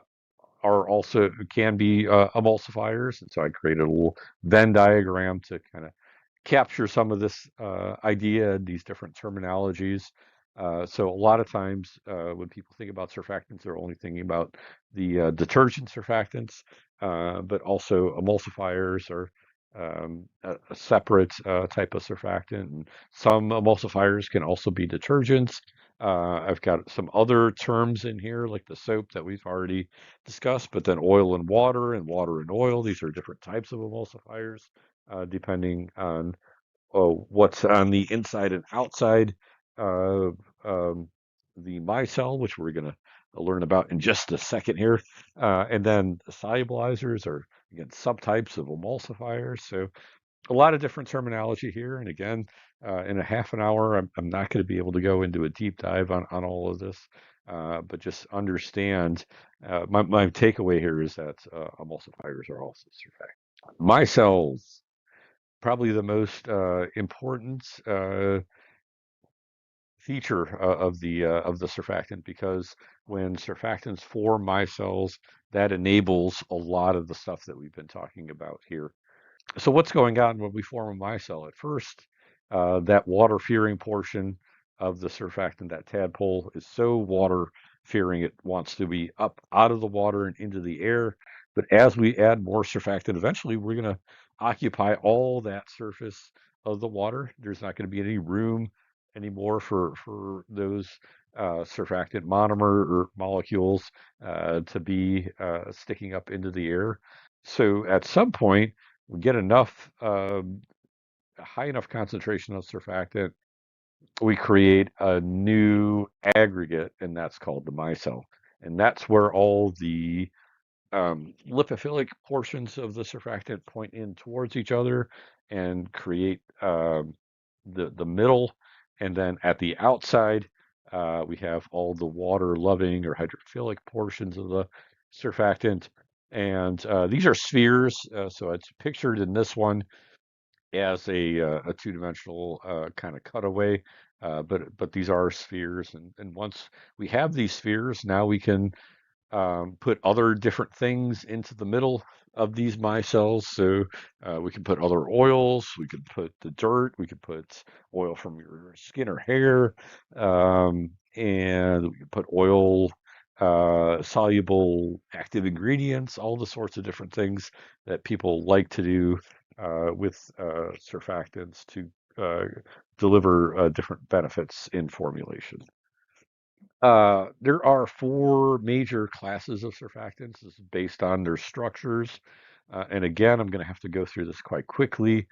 are also can be emulsifiers. And so I created a little Venn diagram to kind of capture some of this idea, these different terminologies. So a lot of times when people think about surfactants, they're only thinking about the detergent surfactants, but also emulsifiers are a separate type of surfactant. And some emulsifiers can also be detergents. I've got some other terms in here, like the soap that we've already discussed, but then oil and water and oil. These are different types of emulsifiers, depending on what's on the inside and outside of the micelle, which we're going to learn about in just a second here. And then solubilizers are, again, subtypes of emulsifiers. So a lot of different terminology here. And again, in a half an hour, I'm not going to be able to go into a deep dive on all of this, but just understand my takeaway here is that emulsifiers are also surfactants. Micelles, probably the most important feature of the surfactant, because when surfactants form micelles, that enables a lot of the stuff that we've been talking about here. So what's going on when we form a micelle? At first, that water-fearing portion of the surfactant, that tadpole, is so water-fearing it wants to be up out of the water and into the air. But as we add more surfactant, eventually we're going to occupy all that surface of the water. There's not going to be any room anymore for those surfactant monomer or molecules to be sticking up into the air. So at some point, we get enough, a high enough concentration of surfactant, we create a new aggregate, and that's called the micelle. And that's where all the lipophilic portions of the surfactant point in towards each other and create the middle. And then at the outside, we have all the water-loving or hydrophilic portions of the surfactant. And these are spheres, so it's pictured in this one as a two-dimensional kind of cutaway, but these are spheres. And once we have these spheres, now we can put other different things into the middle of these micelles. So we can put other oils, we could put the dirt, we could put oil from your skin or hair, and we could put oil, soluble active ingredients, all the sorts of different things that people like to do with surfactants to deliver different benefits in formulation. There are four major classes of surfactants. This is based on their structures. And again, I'm going to have to go through this quite quickly.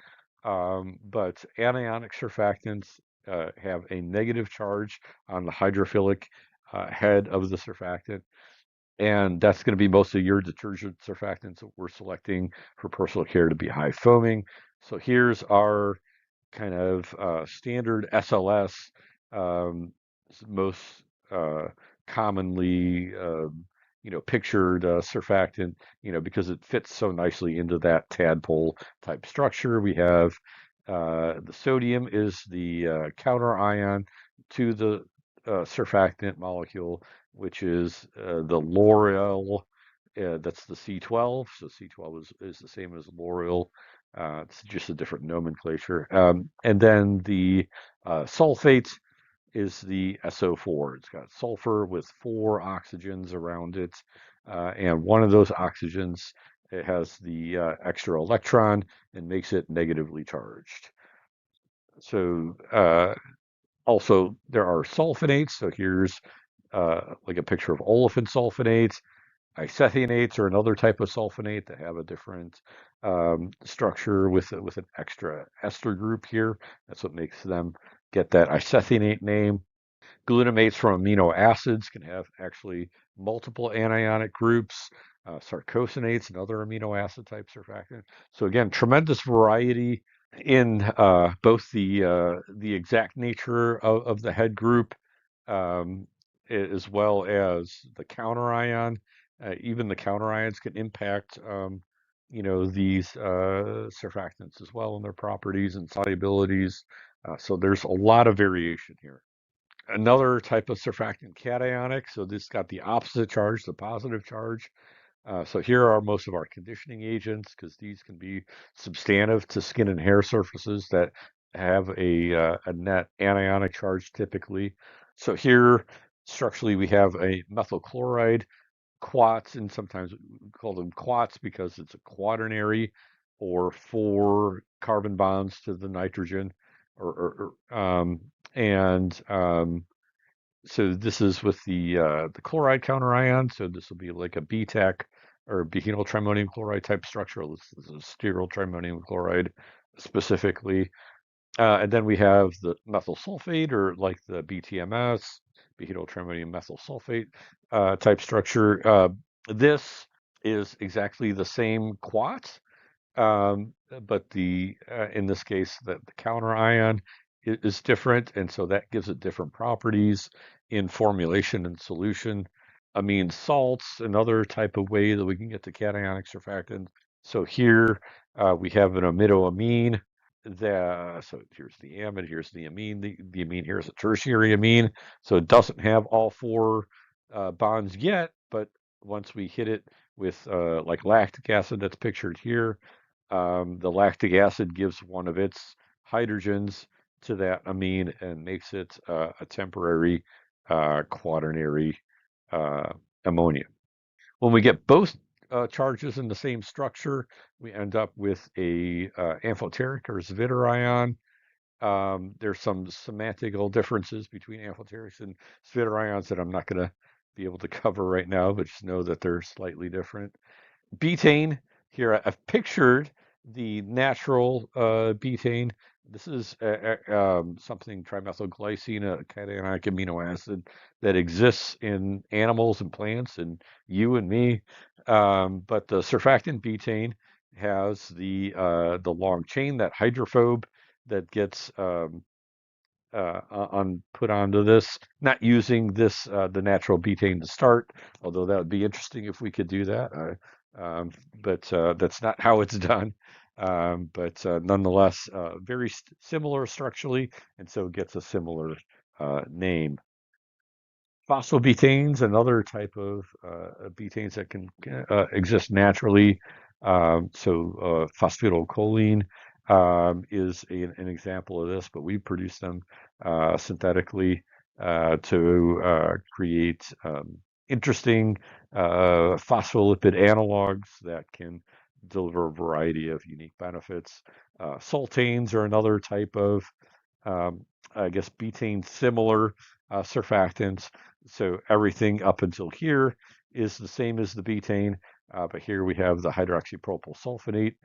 But anionic surfactants have a negative charge on the hydrophilic head of the surfactant. And that's going to be most of your detergent surfactants that we're selecting for personal care to be high foaming. So here's our kind of standard SLS, most uh, commonly pictured surfactant, because it fits so nicely into that tadpole type structure. We have the sodium is the counter ion to the surfactant molecule, which is the lauryl. That's the C12. So C12 is the same as lauryl. It's just a different nomenclature. And then the sulfate is the SO4. It's got sulfur with 4 oxygens around it. And one of those oxygens, it has the extra electron and makes it negatively charged. So also there are sulfonates. So here's like a picture of olefin sulfonates. Isothionates are another type of sulfonate that have a different structure with an extra ester group here. That's what makes them get that isethionate name. Glutamates from amino acids can have actually multiple anionic groups. sarcosinates, and other amino acid type surfactants. So again, tremendous variety in both the exact nature of the head group, um, as well as the counter ion. Even the counter ions can impact, these surfactants as well in their properties and solubilities. So there's a lot of variation here. Another type of surfactant, cationic. So this got the opposite charge, the positive charge. So here are most of our conditioning agents, because these can be substantive to skin and hair surfaces that have a net anionic charge typically. So here, structurally, we have a methyl chloride, quats, and sometimes we call them quats because it's a quaternary, or 4 carbon bonds to the nitrogen, and so this is with the chloride counter ion. So this will be like a BTAC or butyl trimonium chloride type structure. This is a sterile trimonium chloride specifically. And then we have the methyl sulfate, or like the BTMS, butyl trimonium methyl sulfate type structure. This is exactly the same quat, but in this case, the counter ion is different, and so that gives it different properties in formulation and solution. Amine salts, another type of way that we can get to cationic surfactant. So here we have an amidoamine. So here's the amide, here's the amine. The amine here is a tertiary amine, so it doesn't have all 4 bonds yet, but once we hit it with like lactic acid that's pictured here, the lactic acid gives one of its hydrogens to that amine and makes it a temporary quaternary ammonia. When we get both charges in the same structure, we end up with a amphoteric or Zwitter ion. There's some semantical differences between amphoterics and Zwitter ions that I'm not going to be able to cover right now, but just know that they're slightly different. Betaine, here I've pictured the natural betaine. This is something, trimethylglycine, a cationic amino acid that exists in animals and plants and you and me. But the surfactant betaine has the long chain, that hydrophobe that gets put onto this. Not using this the natural betaine to start, although that would be interesting if we could do that. But that's not how it's done. But nonetheless, very similar structurally, and so it gets a similar name. Phosphabetanes, another type of betanes that can exist naturally. So phosphatidylcholine is an example of this, but we produce them synthetically to create interesting phospholipid analogs that can deliver a variety of unique benefits. Sultanes are another type of, I guess, betaine similar surfactants. So everything up until here is the same as the betaine, but here we have the hydroxypropyl sulfonate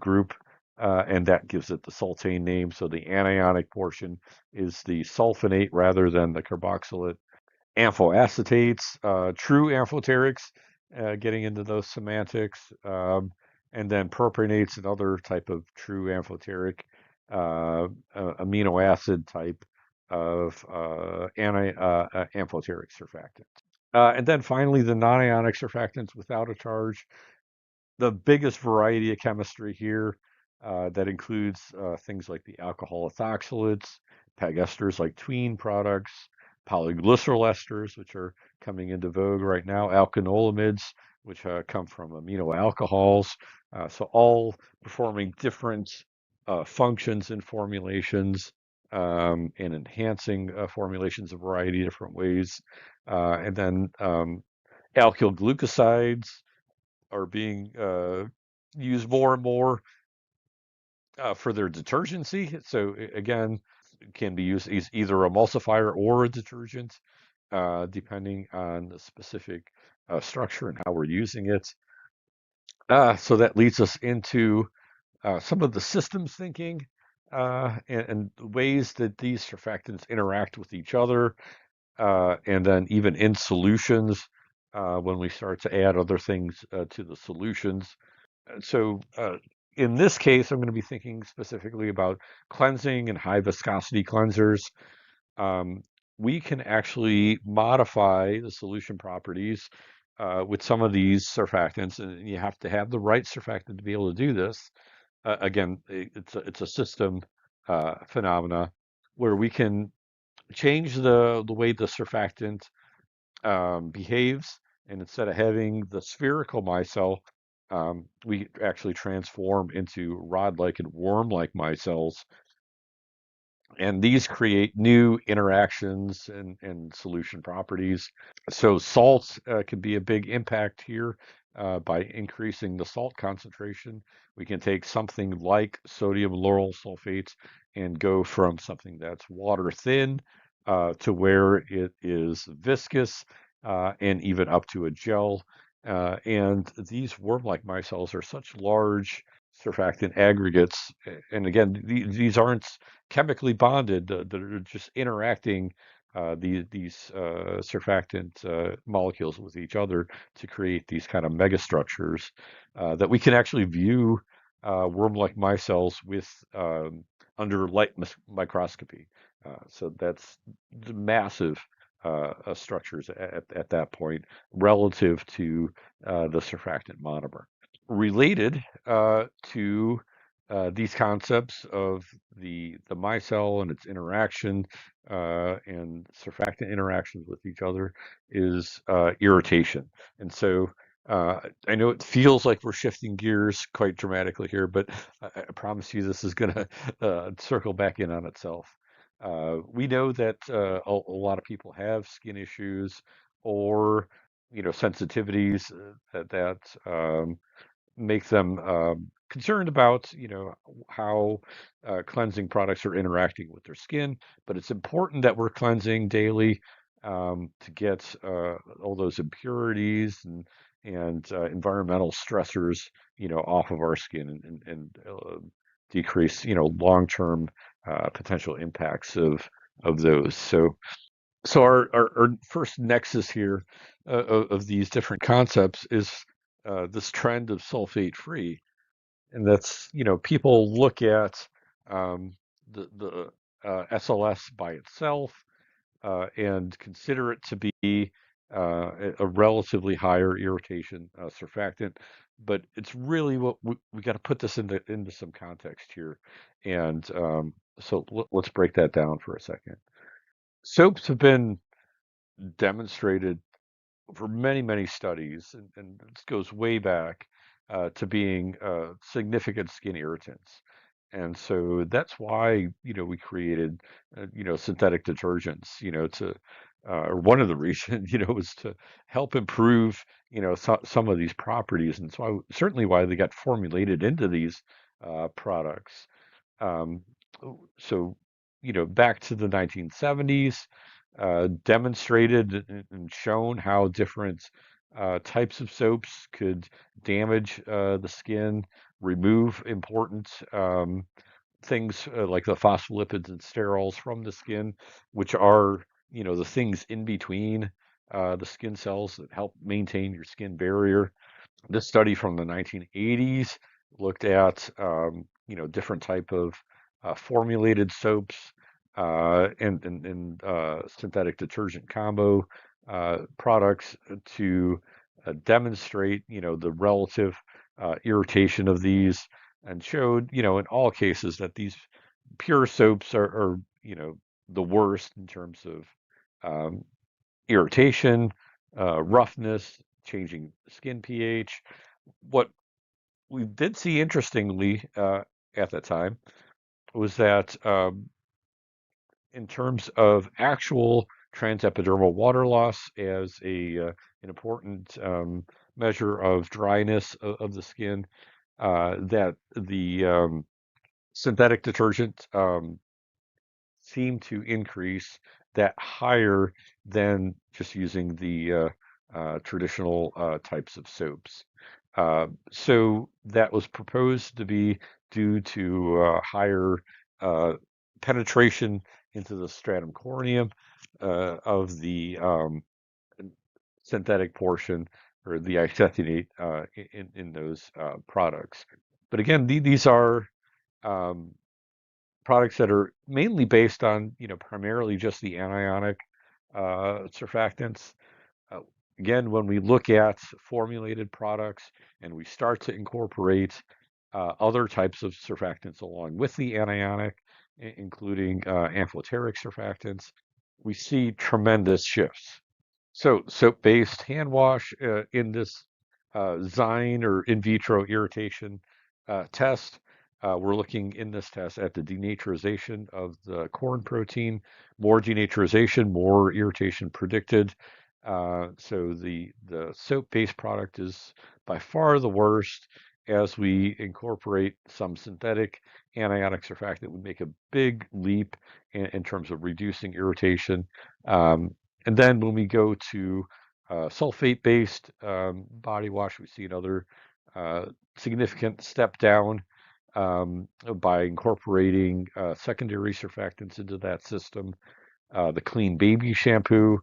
group, and that gives it the sultane name. So the anionic portion is the sulfonate rather than the carboxylate. Amphocetates, true amphoterics, getting into those semantics, and then propionates, another type of true amphoteric amino acid type of amphoteric surfactant. And then finally, the non-ionic surfactants without a charge. The biggest variety of chemistry here that includes things like the alcohol ethoxylates, PEG esters like tween products, polyglycerol esters, which are coming into vogue right now, alkanolamides, which come from amino alcohols. So all performing different functions and formulations, and enhancing formulations a variety of different ways. And then alkyl glucosides are being used more and more for their detergency. So again, it can be used as either a emulsifier or a detergent, depending on the specific structure and how we're using it. So that leads us into some of the systems thinking and ways that these surfactants interact with each other, and then even in solutions. when we start to add other things to the solutions. So in this case, I'm going to be thinking specifically about cleansing and high viscosity cleansers. Um, we can actually modify the solution properties with some of these surfactants, and you have to have the right surfactant to be able to do this. Again, it's a system phenomena where we can change the way the surfactant behaves, and instead of having the spherical micelle, we actually transform into rod-like and worm-like micelles, and these create new interactions and solution properties. So salts can be a big impact here by increasing the salt concentration. We can take something like sodium lauryl sulfate and go from something that's water thin to where it is viscous and even up to a gel. And these worm-like micelles are such large surfactant aggregates. And again, these aren't chemically bonded, they're just interacting these surfactant molecules with each other to create these kind of megastructures that we can actually view worm-like micelles with under light microscopy. So that's the massive structures at that point relative to the surfactant monomer. Related to these concepts of the micelle and its interaction and surfactant interactions with each other is irritation. And so I know it feels like we're shifting gears quite dramatically here, but I promise you this is going to circle back in on itself. We know that a lot of people have skin issues or sensitivities that make them concerned about how cleansing products are interacting with their skin. But it's important that we're cleansing daily to get all those impurities and environmental stressors off of our skin and decrease long-term potential impacts of those. So our first nexus here of these different concepts is this trend of sulfate free, and that's people look at the SLS by itself and consider it to be a relatively higher irritation surfactant, but it's really what we got to put this into some context here, and so let's break that down for a second. Soaps have been demonstrated for many, many studies, and this goes way back to being significant skin irritants. And so that's why, we created, synthetic detergents, to, or one of the reasons, was to help improve, some of these properties. And so certainly why they got formulated into these products. Um, so, back to the 1970s, demonstrated and shown how different types of soaps could damage the skin, remove important things like the phospholipids and sterols from the skin, which are, the things in between the skin cells that help maintain your skin barrier. This study from the 1980s looked at different type of formulated soaps and synthetic detergent combo products to demonstrate the relative irritation of these, and showed in all cases that these pure soaps are the worst in terms of um, irritation, roughness, changing skin pH. What we did see, interestingly, at that time was that in terms of actual transepidermal water loss as an important measure of dryness of the skin, that the synthetic detergent seem to increase that higher than just using the traditional types of soaps. So that was proposed to be due to higher uh, penetration into the stratum corneum of the synthetic portion or the isethionate in those products. But again, these are um, products that are mainly based on, primarily just the anionic surfactants. Uh, Again, when we look at formulated products and we start to incorporate other types of surfactants along with the anionic, including amphoteric surfactants, we see tremendous shifts. So soap-based hand wash in this Zyme or in vitro irritation test, we're looking in this test at the denaturization of the corn protein. More denaturization, more irritation predicted. So the soap-based product is by far the worst. As we incorporate some synthetic anionic surfactant, we make a big leap in terms of reducing irritation. And then when we go to sulfate-based body wash, we see another significant step down by incorporating secondary surfactants into that system. The clean baby shampoo,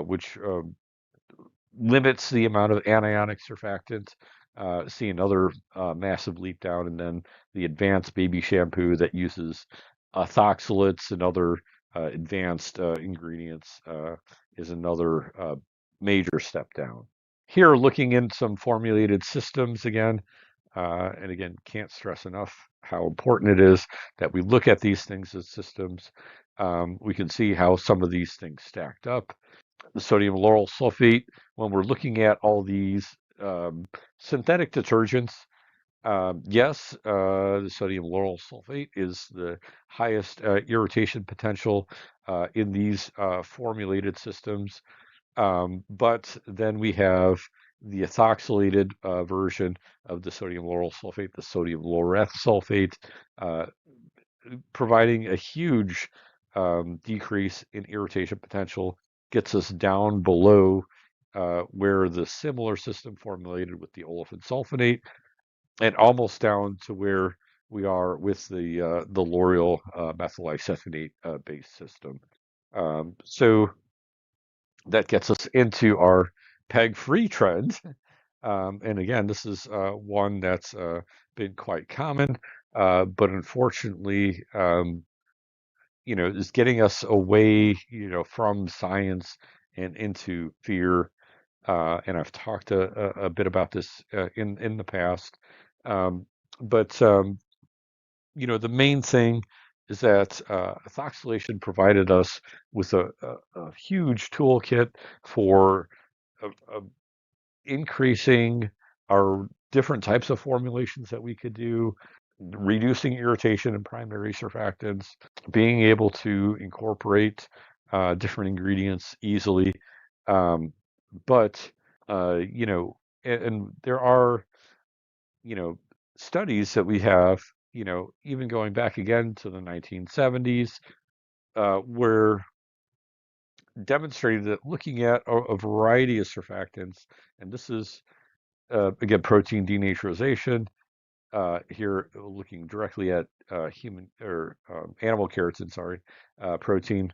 which limits the amount of anionic surfactant, see another massive leap down, and then the advanced baby shampoo that uses ethoxylates and other advanced ingredients is another major step down. Here, looking in some formulated systems again, and again, can't stress enough how important it is that we look at these things as systems. We can see how some of these things stacked up. The sodium lauryl sulfate, when we're looking at all these synthetic detergents, yes, the sodium lauryl sulfate is the highest irritation potential in these formulated systems. But then we have the ethoxylated version of the sodium lauryl sulfate, the sodium laureth sulfate, uh, providing a huge decrease in irritation potential, gets us down below where the similar system formulated with the olefin sulfonate, and almost down to where we are with the L'Oreal methyl isethionate based system. So that gets us into our peg-free trend. And again, this is one that's been quite common, but unfortunately, is getting us away, from science and into fear. And I've talked a bit about this in the past. Um, but the main thing is that ethoxylation provided us with a huge toolkit for increasing our different types of formulations that we could do, reducing irritation in primary surfactants, being able to incorporate different ingredients easily. Um, but, and there are, you know, studies that we have, even going back again to the 1970s, where demonstrated that looking at a variety of surfactants, and this is again protein denaturization. Here, looking directly at human or animal keratin, sorry, protein,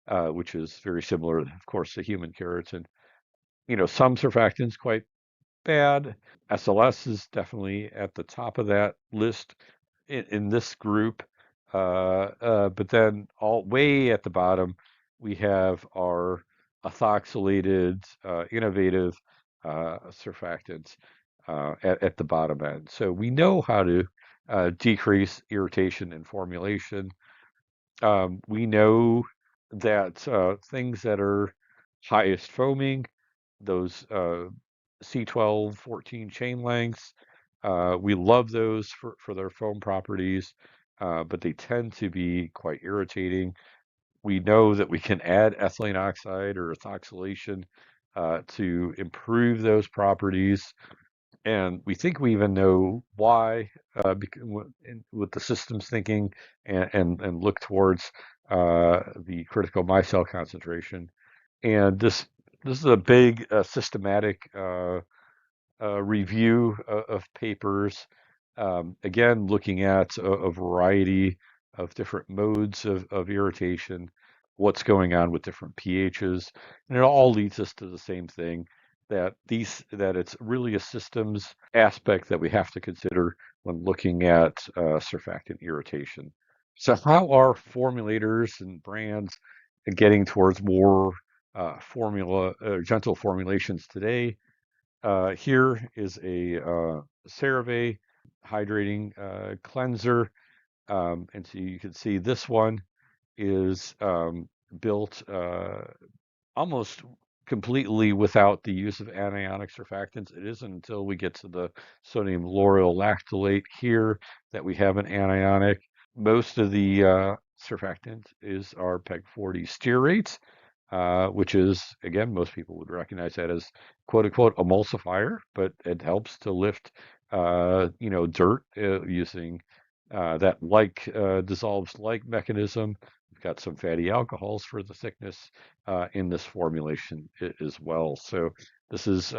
which is very similar, of course, to human keratin. Some surfactants quite bad. SLS is definitely at the top of that list in this group. But then all way at the bottom, we have our ethoxylated, innovative surfactants at the bottom end. So we know how to decrease irritation and formulation. We know that things that are highest foaming, those C12, 14 chain lengths, we love those for their foam properties, but they tend to be quite irritating. We know that we can add ethylene oxide or ethoxylation to improve those properties. And we think we even know why, with the systems thinking and look towards the critical micelle concentration. And this is a big systematic review of papers. Again, looking at a variety of different modes of irritation, what's going on with different pHs, and it all leads us to the same thing. that it's really a systems aspect that we have to consider when looking at surfactant irritation. So how are formulators and brands getting towards more gentle formulations today? Here is a CeraVe hydrating cleanser, and so you can see this one is built almost completely without the use of anionic surfactants. It isn't until we get to the sodium lauryl lactylate here that we have an anionic. Most of the surfactants are PEG 40 stearates, which is, again, most people would recognize that as quote unquote emulsifier, but it helps to lift, dirt using that dissolves like mechanism. We've got some fatty alcohols for the thickness in this formulation as well. So this is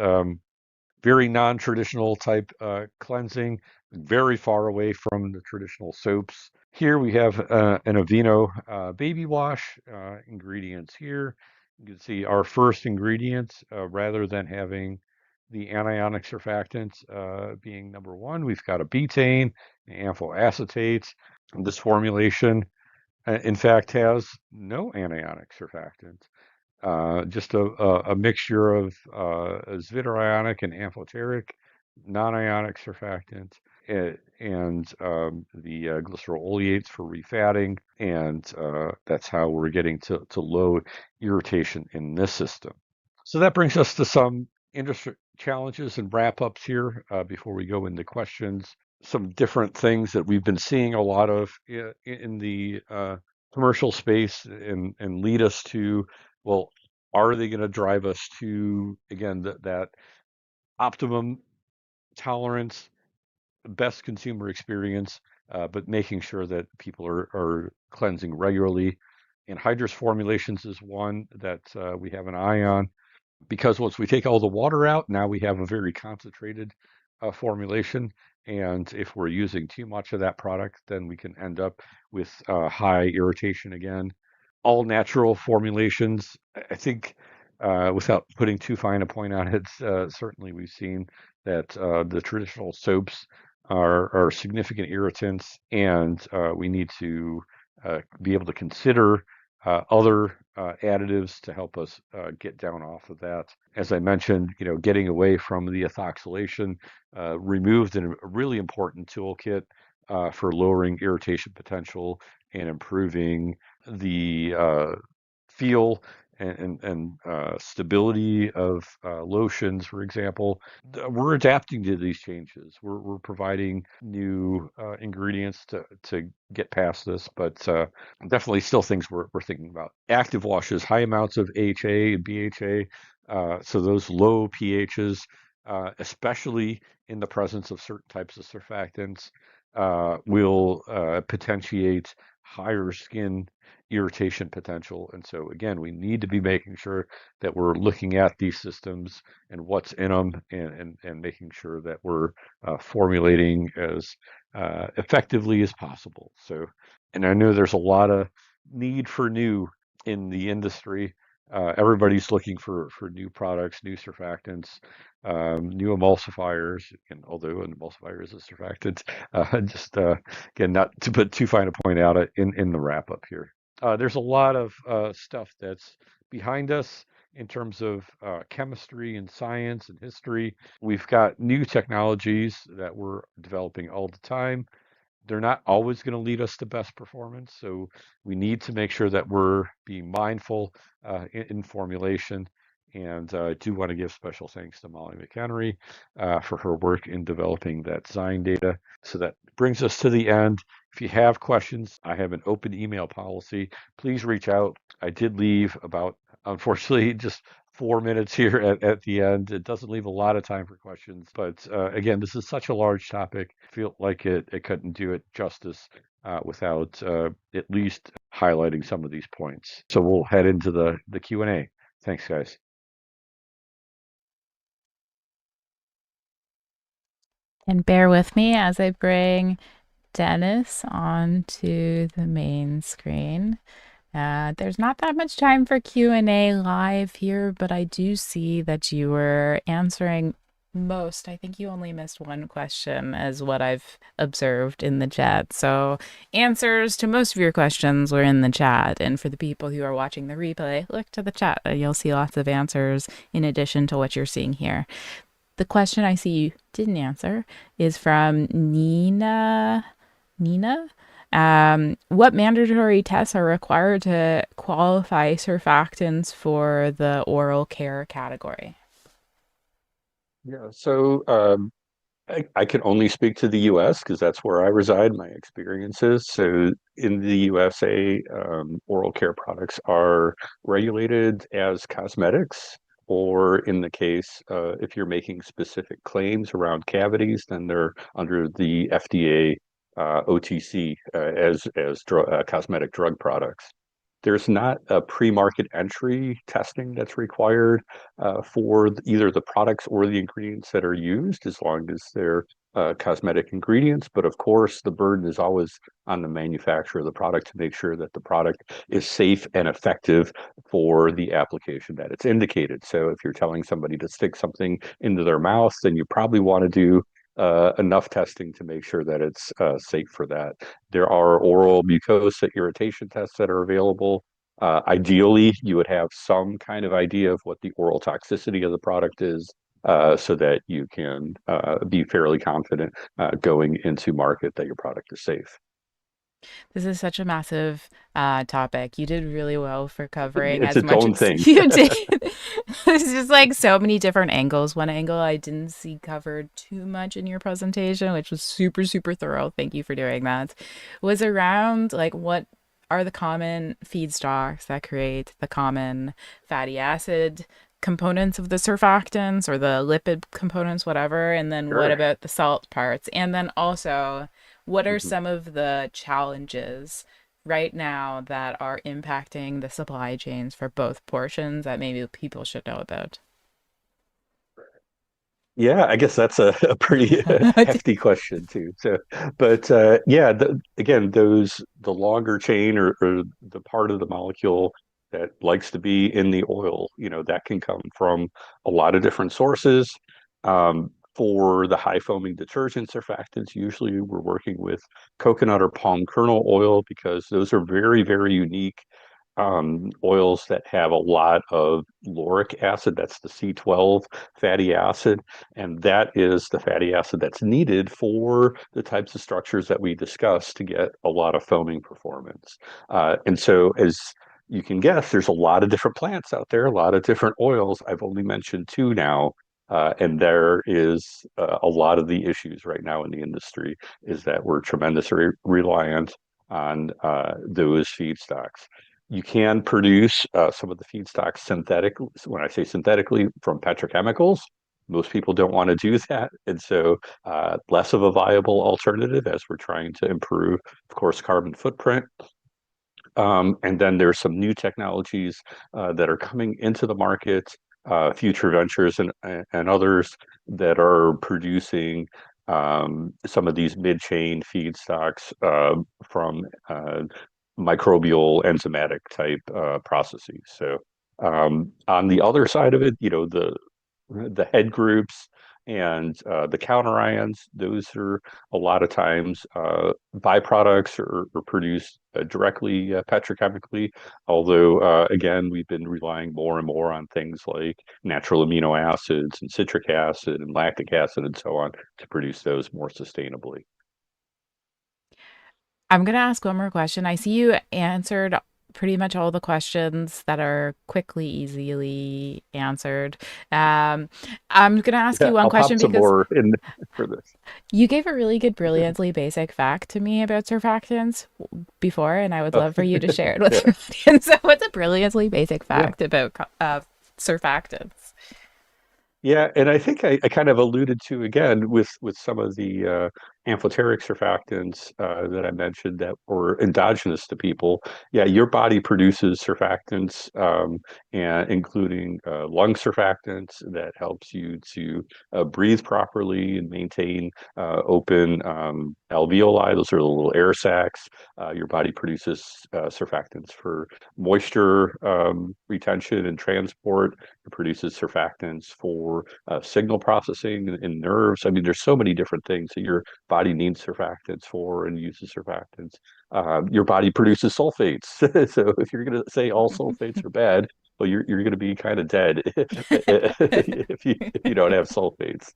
very non-traditional type cleansing, very far away from the traditional soaps. Here we have an Aveeno baby wash ingredients here. You can see our first ingredient, rather than having the anionic surfactants being number one, we've got a betaine, amphilacetates. This formulation, in fact, has no anionic surfactants. Just a mixture of zwitterionic and amphoteric non-ionic surfactants, and the glycerol oleates for refatting, and that's how we're getting to low irritation in this system. So that brings us to some industry challenges and wrap-ups here before we go into questions. Some different things that we've been seeing a lot of in the commercial space and lead us to, well, are they going to drive us to, again, that optimum tolerance, best consumer experience, but making sure that people are cleansing regularly. Anhydrous formulations is one that we have an eye on, because once we take all the water out, now we have a very concentrated formulation. And if we're using too much of that product, then we can end up with high irritation again. All natural formulations, I think, without putting too fine a point on it, certainly we've seen that the traditional soaps are significant irritants, and we need to be able to consider other additives to help us get down off of that. As I mentioned, getting away from the ethoxylation, removed a really important toolkit for lowering irritation potential and improving the feel and stability of lotions, for example. We're adapting to these changes. We're providing new ingredients to get past this, but definitely still things we're thinking about. Active washes, high amounts of HA and BHA, so those low pHs, especially in the presence of certain types of surfactants, will potentiate higher skin irritation potential. And so again, we need to be making sure that we're looking at these systems and what's in them, and making sure that we're formulating as effectively as possible. So, and I know there's a lot of need for new in the industry. Everybody's looking for new products, new surfactants, new emulsifiers, and although an emulsifier is a surfactant, just again, not to put too fine a point out in the wrap up here. There's a lot of stuff that's behind us in terms of chemistry and science and history. We've got new technologies that we're developing all the time. They're not always going to lead us to best performance, so we need to make sure that we're being mindful in formulation. And I do want to give special thanks to Molly McHenry for her work in developing that design data. So that brings us to the end. If you have questions, I have an open email policy. Please reach out. I did leave about, unfortunately, just 4 minutes here at the end. It doesn't leave a lot of time for questions, but again, this is such a large topic. I feel like it couldn't do it justice without at least highlighting some of these points. So we'll head into the Q&A. Thanks, guys. And bear with me as I bring Dennis onto the main screen. There's not that much time for Q&A live here, but I do see that you were answering most. I think you only missed one question, as what I've observed in the chat. So answers to most of your questions were in the chat. And for the people who are watching the replay, look to the chat and you'll see lots of answers in addition to what you're seeing here. The question I see you didn't answer is from Nina. What mandatory tests are required to qualify surfactants for the oral care category? Yeah, so I can only speak to the US because that's where I reside, my experiences. So in the USA, oral care products are regulated as cosmetics, or in the case, if you're making specific claims around cavities, then they're under the FDA OTC as cosmetic drug products. There's not a pre-market entry testing that's required for either the products or the ingredients that are used, as long as they're cosmetic ingredients. But of course, the burden is always on the manufacturer of the product to make sure that the product is safe and effective for the application that it's indicated. So if you're telling somebody to stick something into their mouth, then you probably want to do enough testing to make sure that it's safe for that. There are oral mucosa irritation tests that are available. Ideally, you would have some kind of idea of what the oral toxicity of the product is, so that you can be fairly confident going into market that your product is safe. This is such a massive topic. You did really well for covering It's as its much own as thing. you did. There's just like so many different angles. One angle I didn't see covered too much in your presentation, which was super, super thorough. Thank you for doing that. Was around like what are the common feedstocks that create the common fatty acid components of the surfactants or the lipid components, whatever. And then what Sure. about the salt parts? And then also, what are Mhm. some of the challenges right now that are impacting the supply chains for both portions that maybe people should know about? Yeah, I guess that's a pretty hefty question too. So, but yeah, again, the longer chain, or the part of the molecule that likes to be in the oil, that can come from a lot of different sources. For the high foaming detergent surfactants, usually we're working with coconut or palm kernel oil because those are very, very unique oils that have a lot of lauric acid. That's the C12 fatty acid, and that is the fatty acid that's needed for the types of structures that we discussed to get a lot of foaming performance. And so, as you can guess, there's a lot of different plants out there, a lot of different oils. I've only mentioned two now. And there is a lot of the issues right now in the industry is that we're tremendously reliant on those feedstocks. You can produce some of the feedstocks synthetically. When I say synthetically, from petrochemicals, most people don't want to do that. And so less of a viable alternative as we're trying to improve, of course, carbon footprint. And then there's some new technologies that are coming into the market, future ventures and others that are producing some of these mid-chain feedstocks from microbial enzymatic type processes. So on the other side of it, the head groups and the counter ions, those are a lot of times byproducts or produced directly petrochemically. Although, again, we've been relying more and more on things like natural amino acids and citric acid and lactic acid and so on to produce those more sustainably. I'm going to ask one more question. I see you answered pretty much all the questions that are quickly, easily answered. I'm going to ask Yeah, you one I'll question pop some because more in for this. you gave a really good, brilliantly basic fact to me about surfactants before, and I would Oh, love for you to share it with yeah, your audience. So, what's a brilliantly basic yeah. fact about surfactants? Yeah, and I think I kind of alluded to again with some of the amphoteric surfactants that I mentioned that were endogenous to people. Yeah, your body produces surfactants, and including lung surfactants that helps you to breathe properly and maintain open alveoli. Those are the little air sacs. Your body produces surfactants for moisture retention and transport. It produces surfactants for signal processing in nerves. I mean, there's so many different things that your body needs surfactants for and uses surfactants. Your body produces sulfates. So if you're going to say all sulfates are bad, well, you're going to be kind of dead if you don't have sulfates.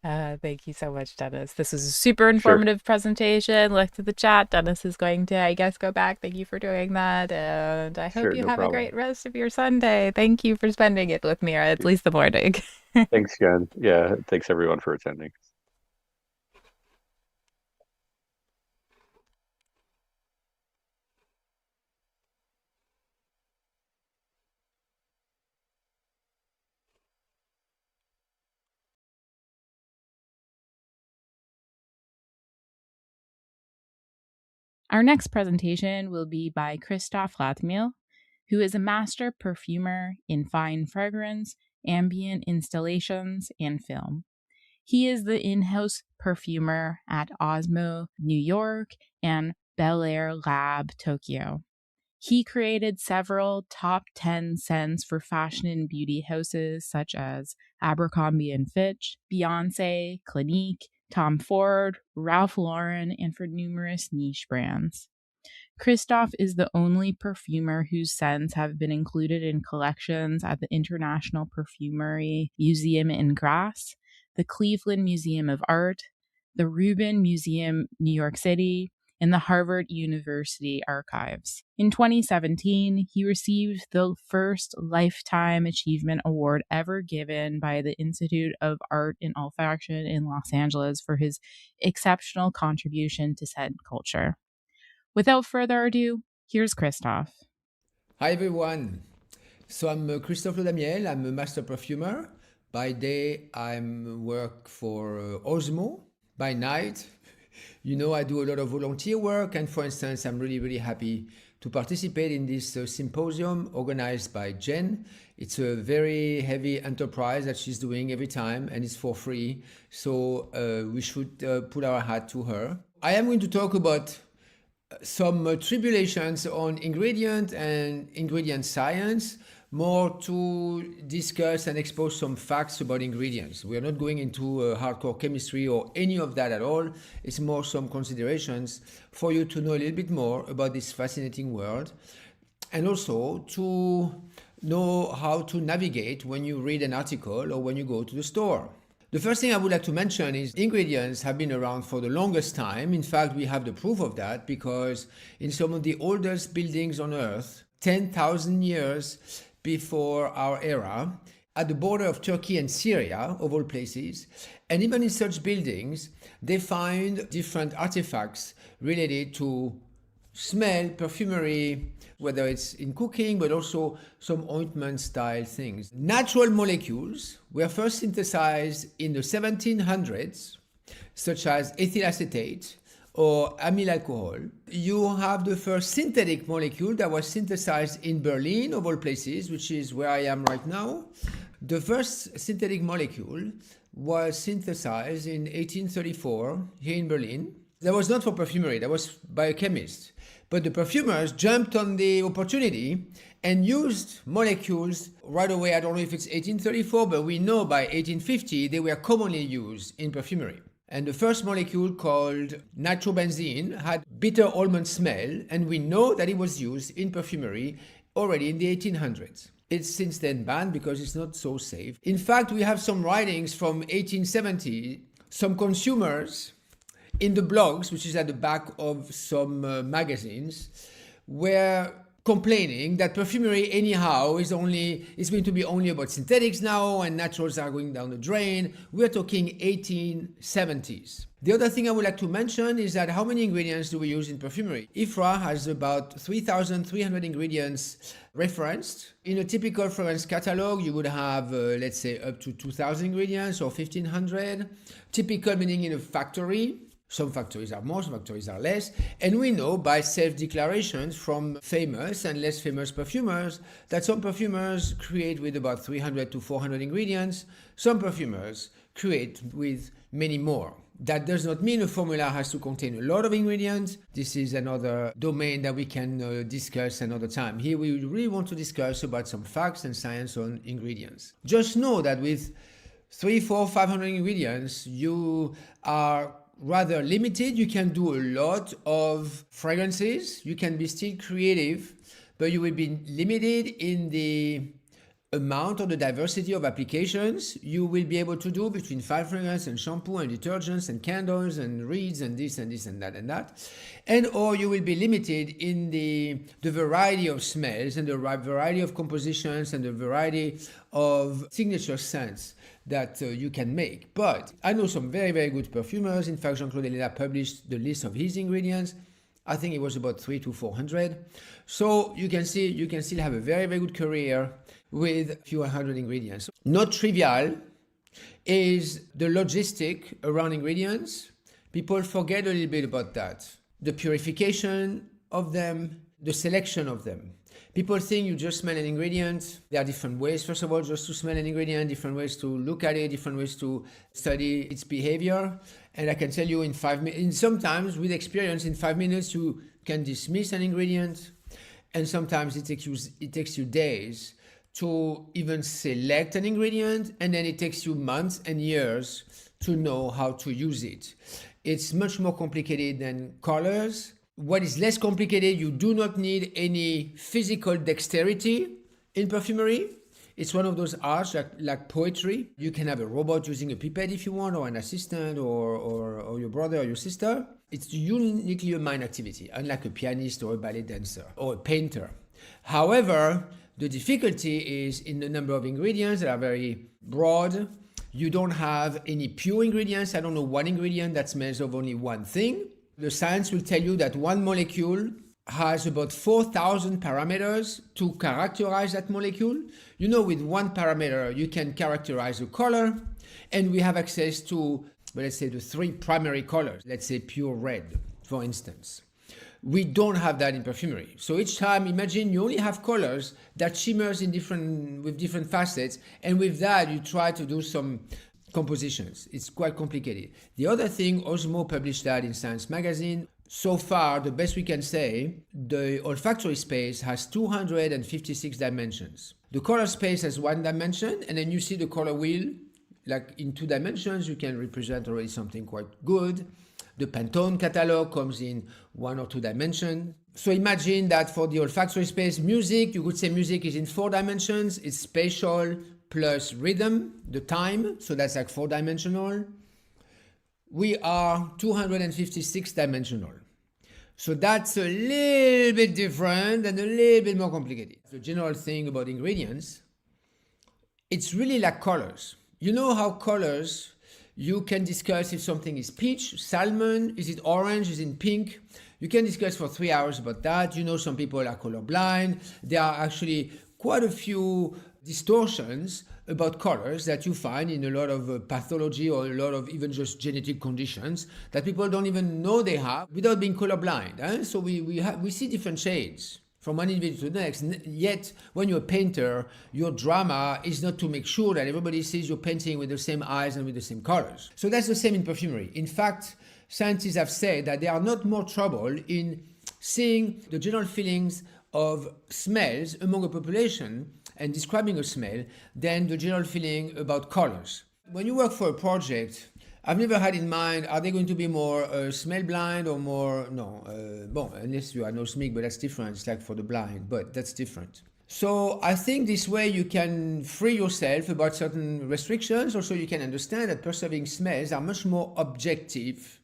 Thank you so much, Dennis. This was a super Sure. informative presentation. Look to the chat. Dennis is going to, I guess, go back. Thank you for doing that. And I hope Sure, you no have a problem. great rest of your Sunday. Thank you for spending it with me, or at least the morning. Thanks, Jen. Yeah, thanks everyone for attending. Our next presentation will be by Christophe Laudamiel, who is a master perfumer in fine fragrance, ambient installations, and film. He is the in-house perfumer at Osmo, New York, and Bel Air Lab, Tokyo. He created several top 10 scents for fashion and beauty houses such as Abercrombie and Fitch, Beyonce, Clinique, Tom Ford, Ralph Lauren, and for numerous niche brands. Christophe is the only perfumer whose scents have been included in collections at the International Perfumery Museum in Grasse, the Cleveland Museum of Art, the Rubin Museum, New York City, and the Harvard University Archives. In 2017, he received the first Lifetime Achievement Award ever given by the Institute of Art and Olfaction in Los Angeles for his exceptional contribution to scent culture. Without further ado, here's Christophe. Hi everyone. So I'm Christophe Laudamiel. I'm a master perfumer. By day, I work for Osmo. By night, I do a lot of volunteer work. And for instance, I'm really happy to participate in this symposium organized by Jen. It's a very heavy enterprise that she's doing every time, and it's for free. So we should put our hat to her. I am going to talk about some tribulations on ingredient and ingredient science, more to discuss and expose some facts about ingredients. We are not going into hardcore chemistry or any of that at all. It's more some considerations for you to know a little bit more about this fascinating world, and also to know how to navigate when you read an article or when you go to the store. The first thing I would like to mention is ingredients have been around for the longest time. In fact, we have the proof of that because in some of the oldest buildings on Earth, 10,000 years before our era, at the border of Turkey and Syria, of all places, and even in such buildings, they find different artifacts related to smell, perfumery, whether it's in cooking, but also some ointment style things. Natural molecules were first synthesized in the 1700s, such as ethyl acetate or amyl alcohol. You have the first synthetic molecule that was synthesized in Berlin, of all places, which is where I am right now. The first synthetic molecule was synthesized in 1834 here in Berlin. That was not for perfumery, that was by a chemist. But the perfumers jumped on the opportunity and used molecules right away. I don't know if it's 1834, but we know by 1850 they were commonly used in perfumery. And the first molecule, called nitrobenzene, had bitter almond smell, and we know that it was used in perfumery already in the 1800s. It's since then banned because it's not so safe. In fact, we have some writings from 1870, some consumers in the blogs, which is at the back of some magazines, were complaining that perfumery anyhow is going to be only about synthetics now and naturals are going down the drain. We're talking 1870s. The other thing I would like to mention is that how many ingredients do we use in perfumery? IFRA has about 3,300 ingredients referenced. In a typical fragrance catalog, you would have, let's say, up to 2,000 ingredients or 1,500. Typical meaning in a factory. Some factories are more, some factories are less. And we know by self-declarations from famous and less famous perfumers that some perfumers create with about 300 to 400 ingredients. Some perfumers create with many more. That does not mean a formula has to contain a lot of ingredients. This is another domain that we can discuss another time. Here we really want to discuss about some facts and science on ingredients. Just know that with 300, 400, 500 ingredients, you are rather limited. You can do a lot of fragrances. You can be still creative, but you will be limited in the amount or the diversity of applications you will be able to do between 5 fragrances and shampoo and detergents and candles and reeds and this and this and that. And or you will be limited in the variety of smells and the variety of compositions and the variety of signature scents that you can make. But I know some very, very good perfumers. In fact, Jean-Claude Ellena published the list of his ingredients. I think it was about 300 to 400. So you can see you can still have a very, very good career with a few hundred ingredients. Not trivial is the logistic around ingredients. People forget a little bit about that. The purification of them, the selection of them. People think you just smell an ingredient. There are different ways, first of all, just to smell an ingredient, different ways to look at it, different ways to study its behavior. And I can tell you in 5 minutes, and sometimes with experience, in 5 minutes, you can dismiss an ingredient. And sometimes it takes you days to even select an ingredient, and then it takes you months and years to know how to use it. It's much more complicated than colors. What is less complicated, you do not need any physical dexterity in perfumery. It's one of those arts like poetry. You can have a robot using a pipette if you want, or an assistant, or your brother or your sister. It's uniquely a mind activity, unlike a pianist or a ballet dancer or a painter. However, the difficulty is in the number of ingredients that are very broad. You don't have any pure ingredients. I don't know one ingredient that smells of only one thing. The science will tell you that one molecule has about 4,000 parameters to characterize that molecule. You know, with one parameter, you can characterize a color, and we have access to, let's say, the 3 primary colors. Let's say pure red, for instance. We don't have that in perfumery. So each time, imagine you only have colors that shimmers with different facets, and with that, you try to do some compositions. It's quite complicated. The other thing, Osmo published that in Science Magazine. So far, the best we can say, the olfactory space has 256 dimensions. The color space has 1 dimension, and then you see the color wheel, like in 2 dimensions, you can represent already something quite good. The Pantone catalog comes in 1 or 2 dimensions. So imagine that for the olfactory space, music, you could say music is in 4 dimensions. It's spatial plus rhythm, the time, so that's like 4-dimensional. We are 256 dimensional. So that's a little bit different and a little bit more complicated. The general thing about ingredients, it's really like colors. You know how colors, you can discuss if something is peach, salmon, is it orange, is it pink? You can discuss for 3 hours about that. You know, some people are colorblind. There are actually quite a few distortions about colors that you find in a lot of pathology or a lot of even just genetic conditions that people don't even know they have without being colorblind. So we see different shades from one individual to the next. Yet, when you're a painter, your drama is not to make sure that everybody sees your painting with the same eyes and with the same colors. So that's the same in perfumery. In fact, scientists have said that there are not more trouble in seeing the general feelings of smells among a population and describing a smell than the general feeling about colors. When you work for a project, I've never had in mind, are they going to be more smell blind or more, no, unless you are no smig, but that's different. It's like for the blind, but that's different. So I think this way you can free yourself about certain restrictions. Also, you can understand that perceiving smells are much more objective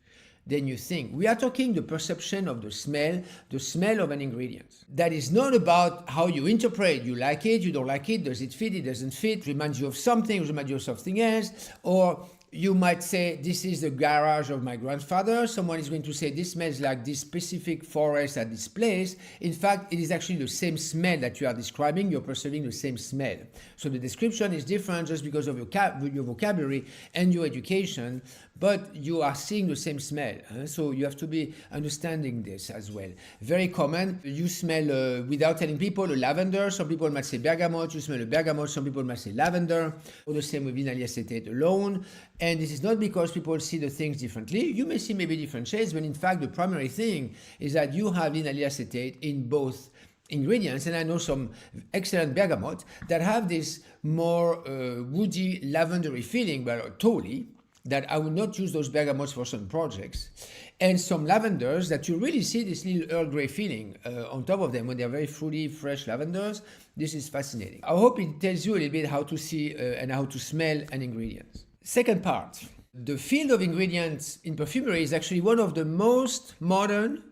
than you think. We are talking the perception of the smell of an ingredient. That is not about how you interpret. You like it, you don't like it, does it fit, it doesn't fit, reminds you of something, reminds you of something else, or you might say, this is the garage of my grandfather. Someone is going to say, this smells like this specific forest at this place. In fact, it is actually the same smell that you are describing. You're perceiving the same smell. So the description is different just because of your vocabulary and your education, but you are seeing the same smell. So you have to be understanding this as well. Very common. You smell, without telling people, a lavender. Some people might say bergamot. You smell a bergamot. Some people might say lavender. Or the same with vinyl acetate alone. And this is not because people see the things differently. You may see maybe different shades, but in fact, the primary thing is that you have vinyl acetate in both ingredients. And I know some excellent bergamot that have this more woody, lavendery feeling, but totally, that I would not use those bergamots for some projects. And some lavenders that you really see this little Earl Grey feeling on top of them when they're very fruity, fresh lavenders. This is fascinating. I hope it tells you a little bit how to see and how to smell an ingredient. Second part, the field of ingredients in perfumery is actually one of the most modern,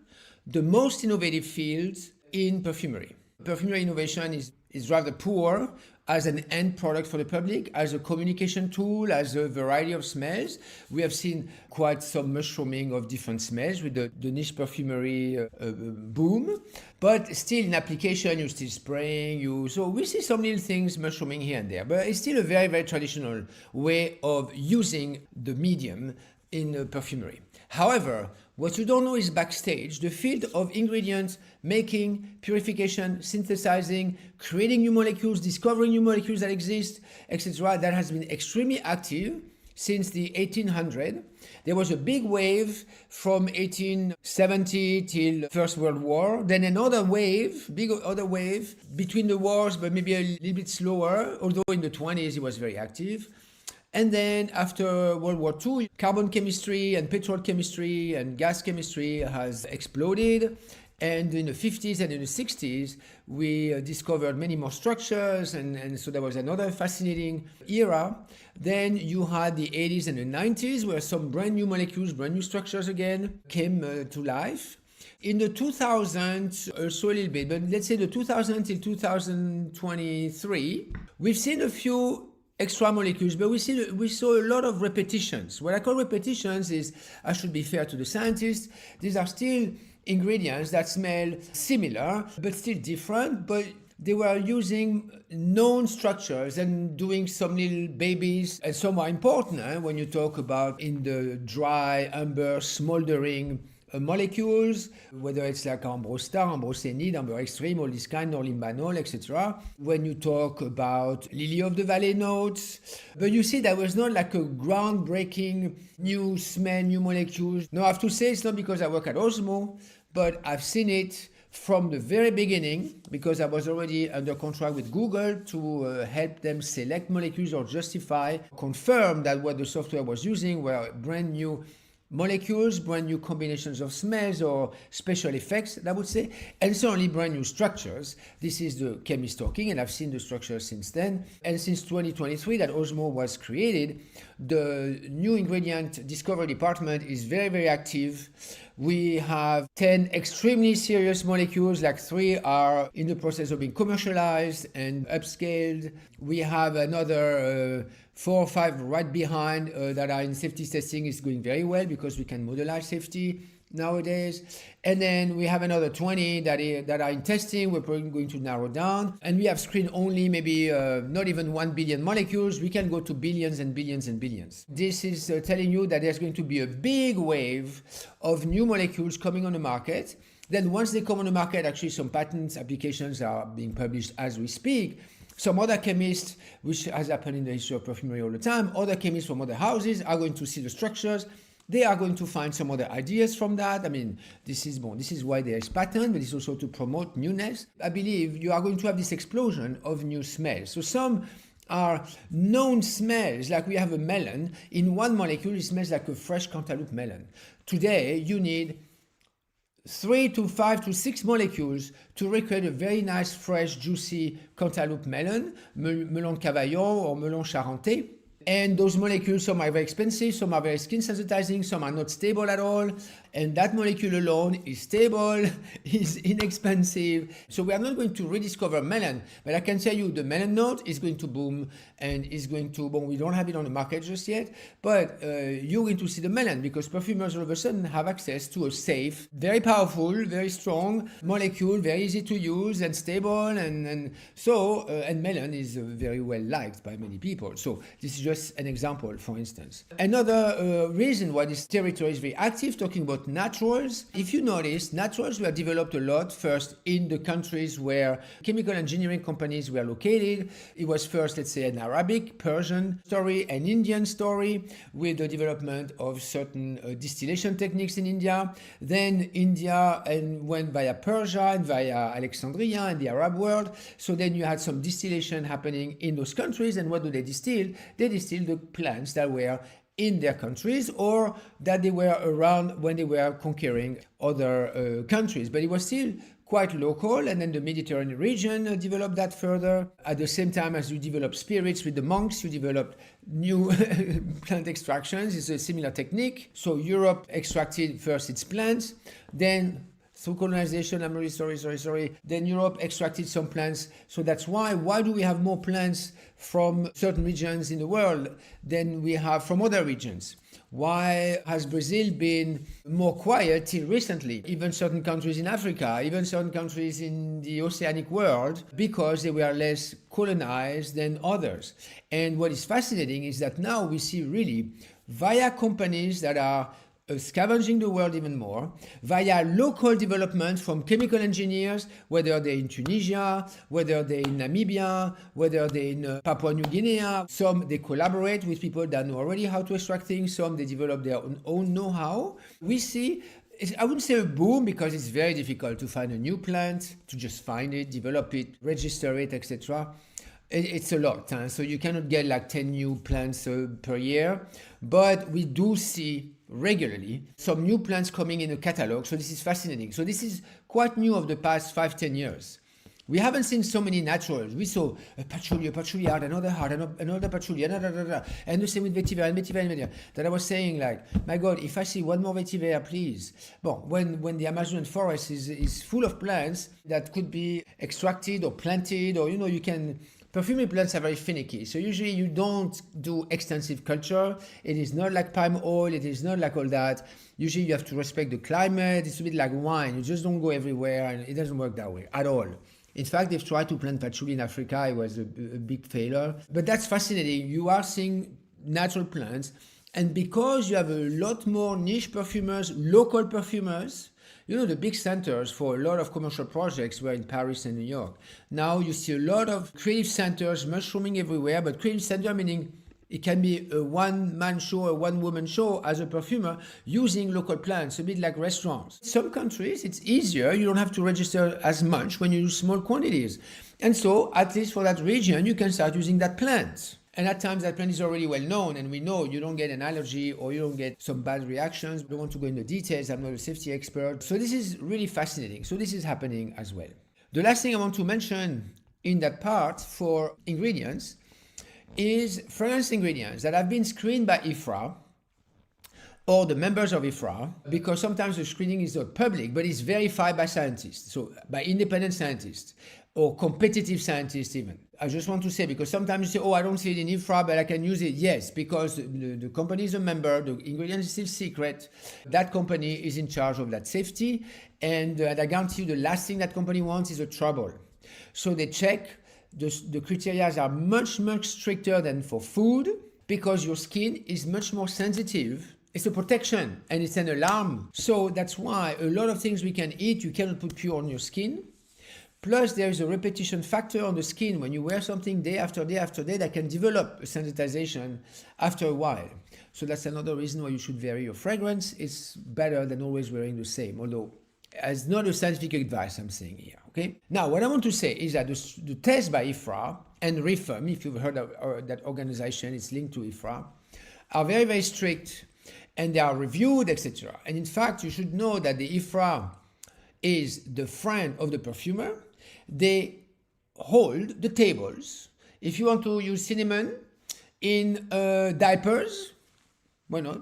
the most innovative fields in perfumery. Perfumery innovation is rather poor as an end product for the public, as a communication tool, as a variety of smells. We have seen quite some mushrooming of different smells with the niche perfumery boom, but still in application, you're still spraying, so we see some little things mushrooming here and there, but it's still a very, very traditional way of using the medium in perfumery. However, what you don't know is backstage, the field of ingredients, making, purification, synthesizing, creating new molecules, discovering new molecules that exist, etc., that has been extremely active since the 1800s. There was a big wave from 1870 till First World War, then another wave, other wave between the wars, but maybe a little bit slower, although in the 20s it was very active. And then after World War II, carbon chemistry and petrol chemistry and gas chemistry has exploded. And in the 50s and in the 60s, we discovered many more structures. And so there was another fascinating era. Then you had the 80s and the 90s, where some brand new molecules, brand new structures again came to life. In the 2000s, also a little bit, but let's say the 2000 till 2023, we've seen a few extra molecules, but we saw a lot of repetitions. What I call repetitions is, I should be fair to the scientists, these are still ingredients that smell similar, but still different, but they were using known structures and doing some little babies, and some are important when you talk about in the dry, amber, smoldering molecules, whether it's like ambrostar, ambrosénide, amber extreme, all this kind, norlimbanol, etc. When you talk about lily of the valley notes, but you see that was not like a groundbreaking new smell, new molecules. Now I have to say it's not because I work at Osmo, but I've seen it from the very beginning, because I was already under contract with Google to help them select molecules or justify, confirm that what the software was using were brand new molecules, brand new combinations of smells or special effects, I would say, and certainly brand new structures. This is the chemist talking, and I've seen the structures since then. And since 2023 that Osmo was created, the new ingredient discovery department is very, very active. We have 10 extremely serious molecules, like 3 are in the process of being commercialized and upscaled. We have another 4 or 5 right behind that are in safety testing. Is going very well because we can modelize safety nowadays. And then we have another 20 that are in testing. We're probably going to narrow down. And we have screened only maybe not even 1 billion molecules. We can go to billions and billions and billions. This is telling you that there's going to be a big wave of new molecules coming on the market. Then once they come on the market, actually some patent applications are being published as we speak. Some other chemists, which has happened in the history of perfumery all the time, other chemists from other houses are going to see the structures. They are going to find some other ideas from that. I mean, this is why there is patent, but it's also to promote newness. I believe you are going to have this explosion of new smells. So some are known smells, like we have a melon. In one molecule, it smells like a fresh cantaloupe melon. Today, you need 3 to 5 to 6 molecules to recreate a very nice, fresh, juicy cantaloupe melon, melon de Cavaillon or melon charentais. And those molecules, some are very expensive, some are very skin sensitizing, some are not stable at all. And that molecule alone is stable, is inexpensive. So we are not going to rediscover melon, but I can tell you the melon node is going to boom and is going to, well, we don't have it on the market just yet, but you're going to see the melon because perfumers all of a sudden have access to a safe, very powerful, very strong molecule, very easy to use and stable. And melon is very well liked by many people. So this is just an example, for instance. Another reason why this territory is very active, talking about naturals. If you notice, naturals were developed a lot first in the countries where chemical engineering companies were located. It was first, let's say, an Arabic, Persian story, an Indian story with the development of certain distillation techniques in India. Then India and went via Persia and via Alexandria and the Arab world. So then you had some distillation happening in those countries. And what do they distill? They distill the plants that were in their countries or that they were around when they were conquering other countries. But it was still quite local, and then the Mediterranean region developed that further. At the same time as you develop spirits with the monks, you developed new plant extractions. It's a similar technique. So Europe extracted first its plants, then through colonization, I'm really sorry. Then Europe extracted some plants. So that's why do we have more plants from certain regions in the world than we have from other regions? Why has Brazil been more quiet till recently? Even certain countries in Africa, even certain countries in the oceanic world, because they were less colonized than others. And what is fascinating is that now we see really via companies that are scavenging the world even more, via local development from chemical engineers, whether they're in Tunisia, whether they're in Namibia, whether they're in Papua New Guinea. Some, they collaborate with people that know already how to extract things. Some, they develop their own know-how. We see, I wouldn't say a boom because it's very difficult to find a new plant, to just find it, develop it, register it, etc. It's a lot, so you cannot get like 10 new plants per year, but we do see regularly some new plants coming in the catalog. So this is fascinating. So this is quite new of the past 5-10 years. We haven't seen so many naturals. We saw a patchouli heart, another heart, another patchouli, and the same with vetiver, that I was saying, like, my God, if I see one more vetiver, please. Well, when the Amazon forest is full of plants that could be extracted or planted, or, you can... Perfumery plants are very finicky, so usually you don't do extensive culture. It is not like palm oil, it is not like all that. Usually you have to respect the climate. It's a bit like wine, you just don't go everywhere, and it doesn't work that way at all. In fact, they've tried to plant patchouli in Africa. It was a big failure. But that's fascinating. You are seeing natural plants, and because you have a lot more niche perfumers, local perfumers, the big centers for a lot of commercial projects were in Paris and New York. Now you see a lot of creative centers mushrooming everywhere, but creative center meaning it can be a one-man show, a one-woman show as a perfumer using local plants, a bit like restaurants. Some countries, it's easier. You don't have to register as much when you use small quantities. And so, at least for that region, you can start using that plant. And at times that plant is already well known, and we know you don't get an allergy or you don't get some bad reactions. I don't want to go into details. I'm not a safety expert. So this is really fascinating. So this is happening as well. The last thing I want to mention in that part for ingredients is fragrance ingredients that have been screened by IFRA or the members of IFRA, because sometimes the screening is not public, but it's verified by scientists, so by independent scientists or competitive scientists even. I just want to say, because sometimes you say, I don't see it in IFRA, but I can use it. Yes, because the company is a member, the ingredient is still secret. That company is in charge of that safety. And I guarantee you the last thing that company wants is a trouble. So they check, the criteria are much, much stricter than for food, because your skin is much more sensitive. It's a protection and it's an alarm. So that's why a lot of things we can eat, you cannot put pure on your skin. Plus, there is a repetition factor on the skin. When you wear something day after day after day, that can develop a sensitization after a while. So that's another reason why you should vary your fragrance. It's better than always wearing the same, although it's not a scientific advice I'm saying here, okay? Now, what I want to say is that the test by IFRA and RIFM, if you've heard of that organization, it's linked to IFRA, are very, very strict, and they are reviewed, etc. And in fact, you should know that the IFRA is the friend of the perfumer. They hold the tables. If you want to use cinnamon In diapers, why not?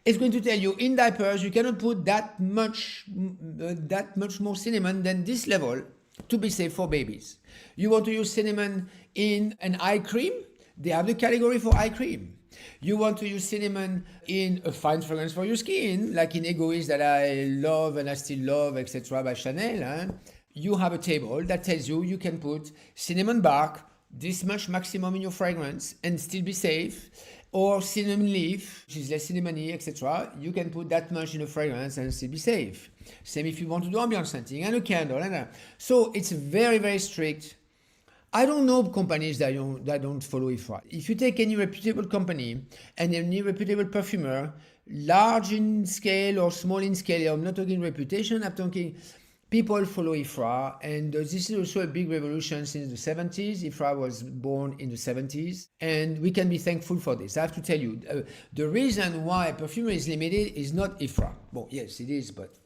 It's going to tell you in diapers you cannot put that much more cinnamon than this level to be safe for babies. You want to use cinnamon in an eye cream? They have the category for eye cream. You want to use cinnamon in a fine fragrance for your skin, like in Egoist that I love and I still love, etc. by Chanel. You have a table that tells you you can put cinnamon bark, this much maximum in your fragrance and still be safe, or cinnamon leaf, which is less cinnamony, etc. You can put that much in a fragrance and still be safe. Same if you want to do ambient scenting and a candle. So it's very, very strict. I don't know companies that don't follow IFRA. If you take any reputable company and any reputable perfumer, large in scale or small in scale, I'm not talking reputation, I'm talking people follow IFRA, and this is also a big revolution since the 70s. IFRA was born in the 70s, and we can be thankful for this. I have to tell you, the reason why perfumery is limited is not IFRA. Well, yes, it is, but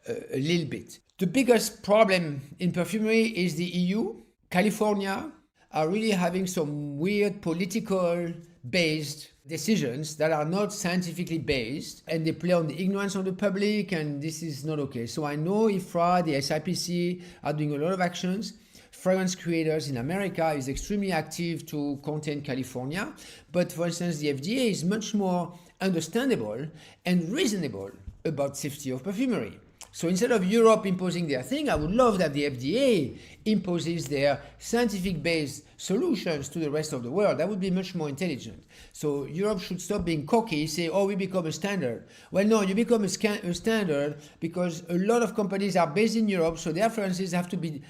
a little bit. The biggest problem in perfumery is the EU. California are really having some weird political-based decisions that are not scientifically based, and they play on the ignorance of the public, and this is not okay. So I know IFRA, the SIPC are doing a lot of actions. Fragrance creators in America is extremely active to contain California, but for instance, the FDA is much more understandable and reasonable about safety of perfumery. So instead of Europe imposing their thing, I would love that the FDA imposes their scientific-based solutions to the rest of the world. That would be much more intelligent. So Europe should stop being cocky, say, oh, we become a standard. Well, no, you become a standard because a lot of companies are based in Europe, so their fragrances have to be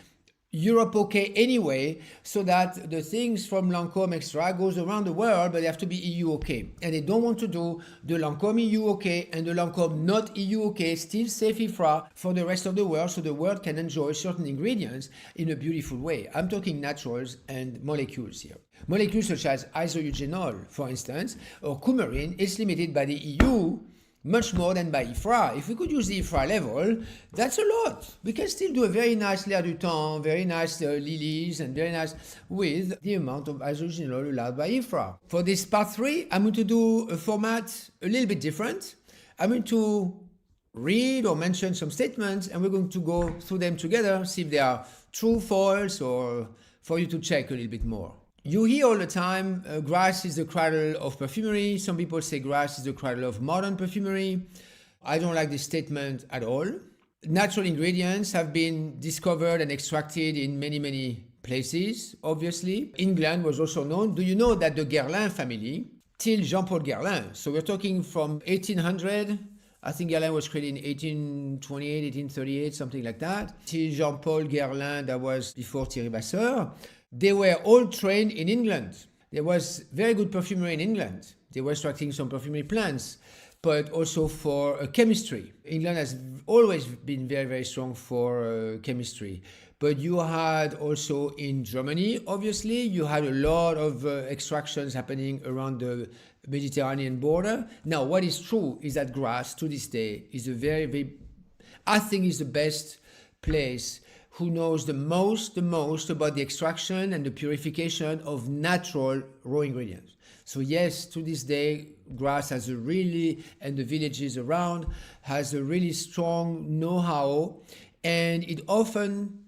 Europe okay anyway, so that the things from Lancôme extra goes around the world, but they have to be EU okay. And they don't want to do the Lancôme EU okay and the Lancôme not EU okay, still safe IFRA for the rest of the world, so the world can enjoy certain ingredients in a beautiful way. I'm talking naturals and molecules here. Molecules such as isoeugenol, for instance, or coumarin is limited by the EU much more than by IFRA. If we could use the IFRA level, that's a lot. We can still do a very nice L'air du Temps, very nice lilies, and very nice with the amount of isoeugenol allowed by IFRA. For this part 3, I'm going to do a format a little bit different. I'm going to read or mention some statements, and we're going to go through them together, see if they are true, false, or for you to check a little bit more. You hear all the time, grass is the cradle of perfumery. Some people say grass is the cradle of modern perfumery. I don't like this statement at all. Natural ingredients have been discovered and extracted in many, many places, obviously. England was also known. Do you know that the Guerlain family, till Jean-Paul Guerlain, so we're talking from 1800, I think Guerlain was created in 1828, 1838, something like that, till Jean-Paul Guerlain, that was before Thierry Vasseur. They were all trained in England. There was very good perfumery in England. They were extracting some perfumery plants, but also for chemistry. England has always been very, very strong for chemistry. But you had also in Germany, obviously, you had a lot of extractions happening around the Mediterranean border. Now, what is true is that grass, to this day, is a very, very, I think is the best place who knows the most about the extraction and the purification of natural raw ingredients. So yes, to this day, grass has a really, and the villages around, has a really strong know-how, and it often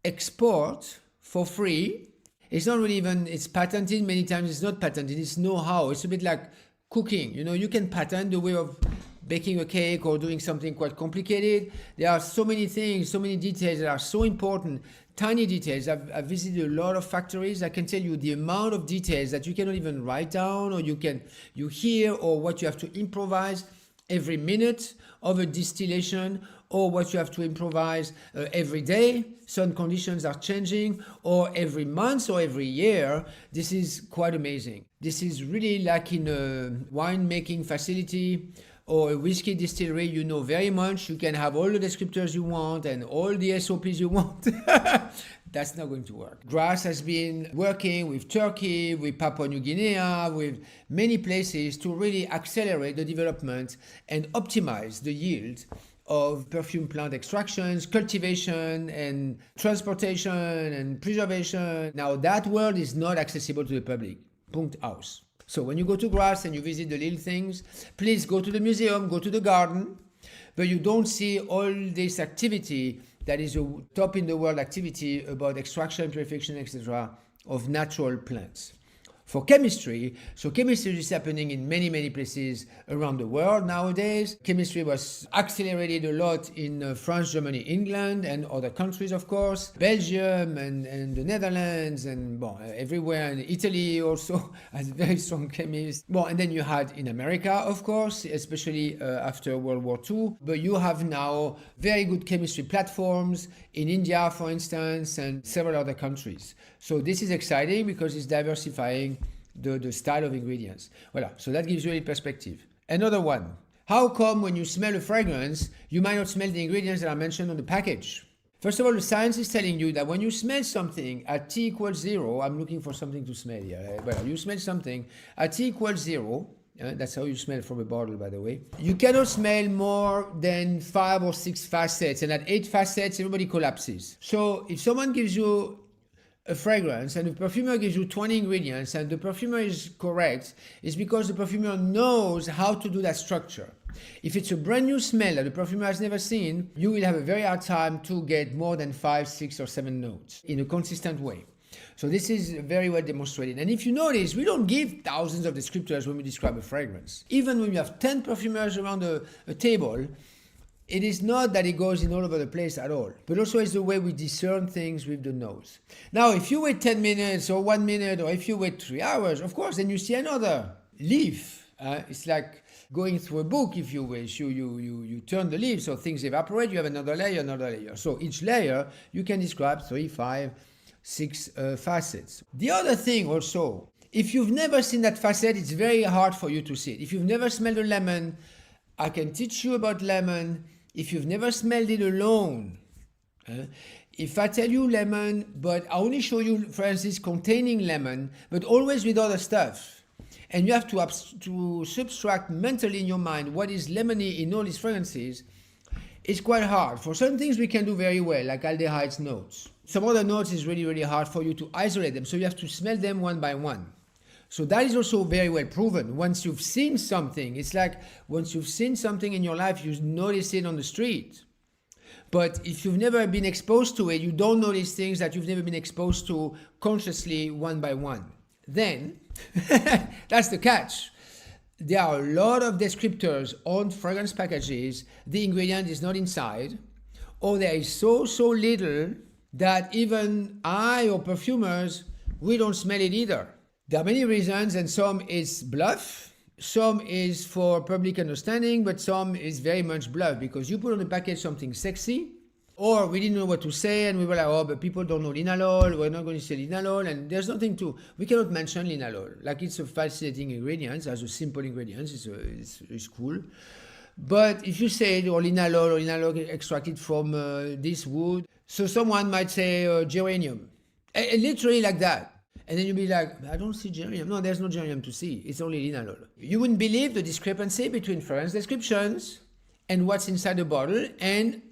exports for free. It's not really even, it's patented, many times it's not patented, it's know-how. It's a bit like cooking, you know, you can patent the way of baking a cake or doing something quite complicated. There are so many things, so many details that are so important, tiny details. I've visited a lot of factories. I can tell you the amount of details that you cannot even write down, or you hear, or what you have to improvise every minute of a distillation, or what you have to improvise every day. Certain conditions are changing, or every month or every year. This is quite amazing. This is really like in a winemaking facility or a whiskey distillery. You know very much. You can have all the descriptors you want and all the SOPs you want. That's not going to work. Grass has been working with Turkey, with Papua New Guinea, with many places to really accelerate the development and optimize the yield of perfume plant extractions, cultivation, and transportation and preservation. Now, that world is not accessible to the public. Punkt aus. So when you go to grass and you visit the little things, please go to the museum, go to the garden, but you don't see all this activity that is a top in the world activity about extraction, purification, etc. of natural plants. For chemistry, so chemistry is happening in many, many places around the world nowadays. Chemistry was accelerated a lot in France, Germany, England, and other countries, of course. Belgium and the Netherlands and everywhere. And Italy also has very strong chemists. And then you had in America, of course, especially after World War II. But you have now very good chemistry platforms in India, for instance, and several other countries. So this is exciting because it's diversifying the style of ingredients. Voilà, so that gives you a perspective. Another one, how come when you smell a fragrance, you might not smell the ingredients that are mentioned on the package? First of all, the science is telling you that when you smell something at T equals 0, I'm looking for something to smell here. You smell something at T equals 0, that's how you smell from a bottle, by the way. You cannot smell more than 5 or 6 facets, and at 8 facets, everybody collapses. So if someone gives you a fragrance and the perfumer gives you 20 ingredients and the perfumer is correct, it's because the perfumer knows how to do that structure. If it's a brand new smell that the perfumer has never seen, you will have a very hard time to get more than 5, 6, or 7 notes in a consistent way. So this is very well demonstrated. And if you notice, we don't give thousands of descriptors when we describe a fragrance. Even when you have 10 perfumers around a table, it is not that it goes in all over the place at all, but also it's the way we discern things with the nose. Now, if you wait 10 minutes or 1 minute, or if you wait 3 hours, of course, then you see another leaf. It's like going through a book, if you wish. You turn the leaf, so things evaporate, you have another layer, another layer. So each layer, you can describe 3, 5, 6 facets. The other thing also, if you've never seen that facet, it's very hard for you to see it. If you've never smelled a lemon, I can teach you about lemon. If you've never smelled it alone, if I tell you lemon, but I only show you, for instance, containing lemon, but always with other stuff, and you have to subtract mentally in your mind what is lemony in all these fragrances, it's quite hard. For certain things we can do very well, like aldehydes notes. Some other notes is really, really hard for you to isolate them, so you have to smell them one by one. So that is also very well proven. Once you've seen something, it's like once you've seen something in your life, you notice it on the street. But if you've never been exposed to it, you don't notice things that you've never been exposed to consciously one by one. Then, that's the catch. There are a lot of descriptors on fragrance packages. The ingredient is not inside, or there is so little that even I or perfumers, we don't smell it either. There are many reasons, and some is bluff, some is for public understanding, but some is very much bluff because you put on the package something sexy, or we didn't know what to say and we were like, oh, but people don't know linalool, we're not going to say linalool, and there's nothing to, we cannot mention linalool. Like it's a fascinating ingredient, as a simple ingredient, it's cool. But if you say linalool extracted from this wood, so someone might say geranium, and literally like that. And then you'll be like, I don't see geranium. No, there's no geranium to see. It's only linalool. You wouldn't believe the discrepancy between fragrance descriptions and what's inside the bottle and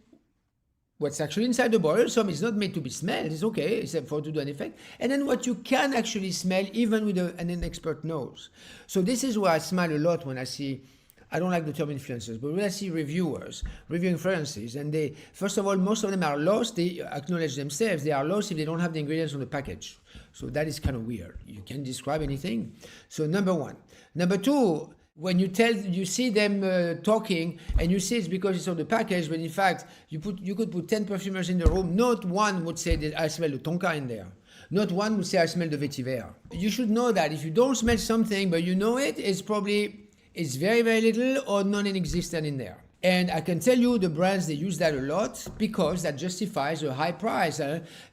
what's actually inside the bottle. Some is not made to be smelled. It's okay, except for to do an effect. And then what you can actually smell, even with an expert nose. So this is why I smile a lot when I see, I don't like the term influencers, but when I see reviewers reviewing fragrances, and they, first of all, most of them are lost. They acknowledge themselves. They are lost if they don't have the ingredients on the package. So that is kind of weird. You can't describe anything. So number one. Number two, when you see them talking, and you see it's because it's on the package, but in fact, you could put 10 perfumers in the room. Not one would say that I smell the tonka in there. Not one would say I smell the vetiver. You should know that if you don't smell something, but you know it, it's very, very little or non-existent in there. And I can tell you the brands, they use that a lot because that justifies a high price.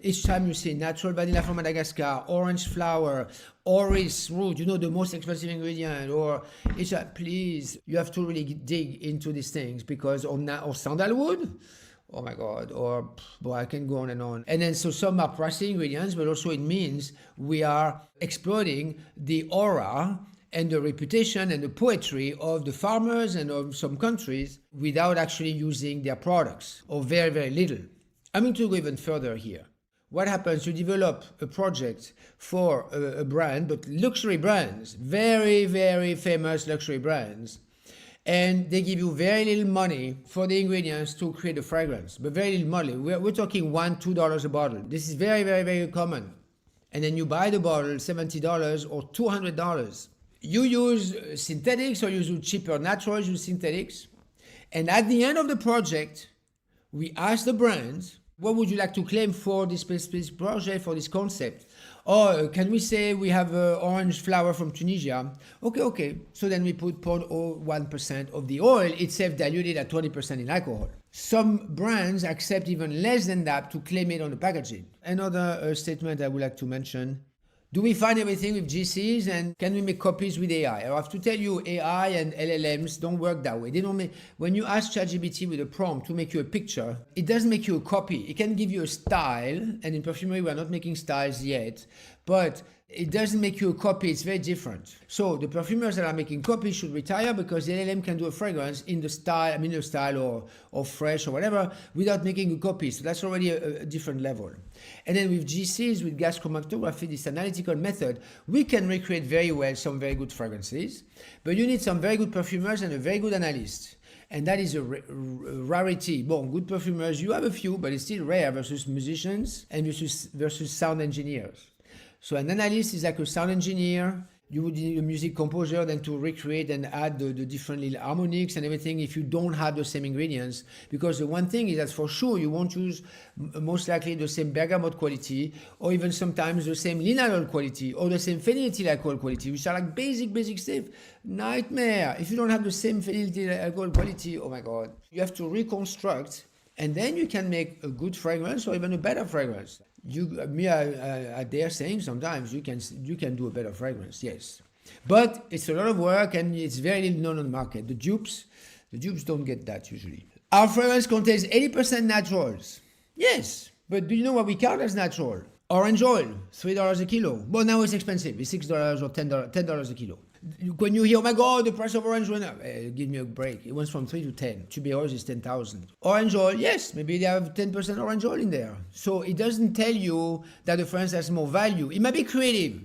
Each time you see natural vanilla from Madagascar, orange flower, orris root, the most expensive ingredient, or it's please, you have to really dig into these things because or sandalwood, oh my God, or I can go on and on. And then so some are pricey ingredients, but also it means we are exploiting the aura and the reputation and the poetry of the farmers and of some countries without actually using their products, or very, very little. I'm going to go even further here. What happens? You develop a project for a brand, but luxury brands, very, very famous luxury brands, and they give you very little money for the ingredients to create a fragrance, but very little money. We're talking $1, $2 a bottle. This is very, very, very common. And then you buy the bottle, $70 or $200. You use synthetics or you use cheaper naturals, use synthetics. And at the end of the project, we ask the brands, what would you like to claim for this specific project, for this concept? Or can we say we have orange flower from Tunisia? Okay. So then we put 0.01% of the oil itself diluted at 20% in alcohol. Some brands accept even less than that to claim it on the packaging. Another statement I would like to mention. Do we find everything with GCs, and can we make copies with AI? I have to tell you, AI and LLMs don't work that way. They don't make, when you ask ChatGPT with a prompt to make you a picture, it doesn't make you a copy. It can give you a style, and in perfumery we're not making styles yet, but it doesn't make you a copy. It's very different. So the perfumers that are making copies should retire, because the LLM can do a fragrance in the style, or fresh or whatever, without making a copy. So that's already a different level. And then with GCs, with gas chromatography, this analytical method, we can recreate very well some very good fragrances, but you need some very good perfumers and a very good analyst. And that is a rarity. Bon, good perfumers, you have a few, but it's still rare versus musicians and versus sound engineers. So an analyst is like a sound engineer. You would need a music composer then to recreate and add the different little harmonics and everything if you don't have the same ingredients. Because the one thing is that for sure you won't use most likely the same bergamot quality, or even sometimes the same linalool quality, or the same phenylethyl alcohol quality, which are like basic stuff. Nightmare. If you don't have the same phenylethyl alcohol quality, oh my God. You have to reconstruct, and then you can make a good fragrance or even a better fragrance. I dare saying sometimes you can do a better fragrance, yes, but it's a lot of work and it's very little known on the market. The dupes don't get that usually. Our fragrance contains 80% naturals, yes, but do you know what we count as natural? Orange oil, $3 a kilo. Well, now it's expensive. It's $6 or $10 a kilo. When you hear, oh my God, the price of orange went up, give me a break. It went from 3 to 10. To be honest, it's 10,000. Orange oil, yes, maybe they have 10% orange oil in there. So it doesn't tell you that the fragrance has more value. It might be creative.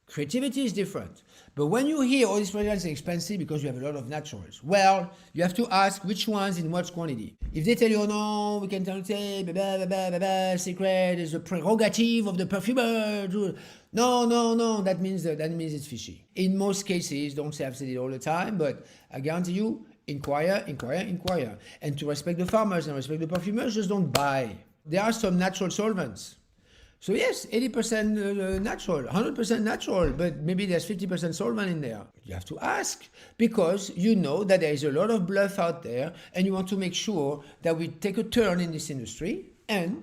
Creativity is different. But when you hear all these fragrances are expensive because you have a lot of naturals, well, you have to ask which ones in what quantity. If they tell you, oh no, we can tell you, secret is a prerogative of the perfumer. No, that means it's fishy. In most cases, don't say I've said it all the time, but I guarantee you, inquire. And to respect the farmers and respect the perfumers, just don't buy. There are some natural solvents. So yes, 80% natural, 100% natural, but maybe there's 50% solvent in there. You have to ask, because you know that there is a lot of bluff out there, and you want to make sure that we take a turn in this industry and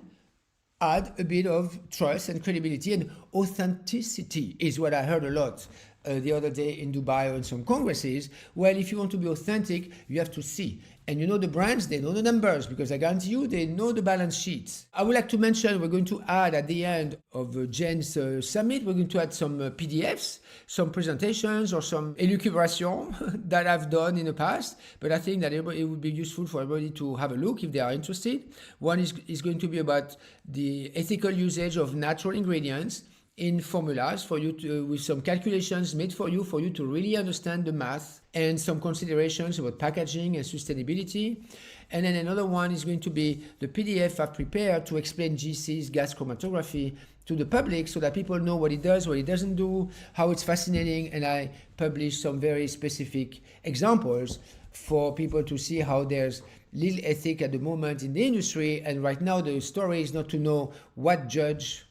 add a bit of trust and credibility and authenticity is what I heard a lot the other day in Dubai or in some congresses. Well, if you want to be authentic, you have to see. And you know the brands, they know the numbers, because I guarantee you, they know the balance sheets. I would like to mention, we're going to add at the end of Jen's summit, we're going to add some PDFs, some presentations or some élucubration that I've done in the past. But I think that it would be useful for everybody to have a look if they are interested. One is going to be about the ethical usage of natural ingredients in formulas for you to, with some calculations made for you to really understand the math, and some considerations about packaging and sustainability. And then another one is going to be the PDF I've prepared to explain GC's gas chromatography to the public, so that people know what it does, what it doesn't do, how it's fascinating. And I publish some very specific examples for people to see how there's little ethic at the moment in the industry. And right now the story is not to know what judge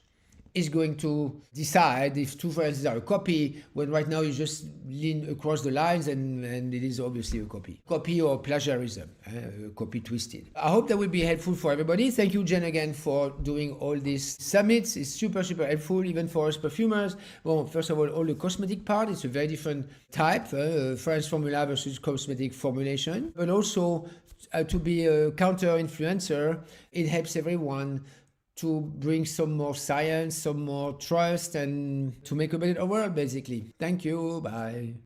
is going to decide if two fragrances are a copy, when right now you just lean across the lines and it is obviously a copy or plagiarism, copy twisted. I hope that will be helpful for everybody. Thank you, Jen, again for doing all these summits. It's super helpful even for us perfumers. Well, first of all the cosmetic part, it's a very different type, fragrance formula versus cosmetic formulation, but also to be a counter influencer, it helps everyone to bring some more science, some more trust, and to make a better world, basically. Thank you. Bye.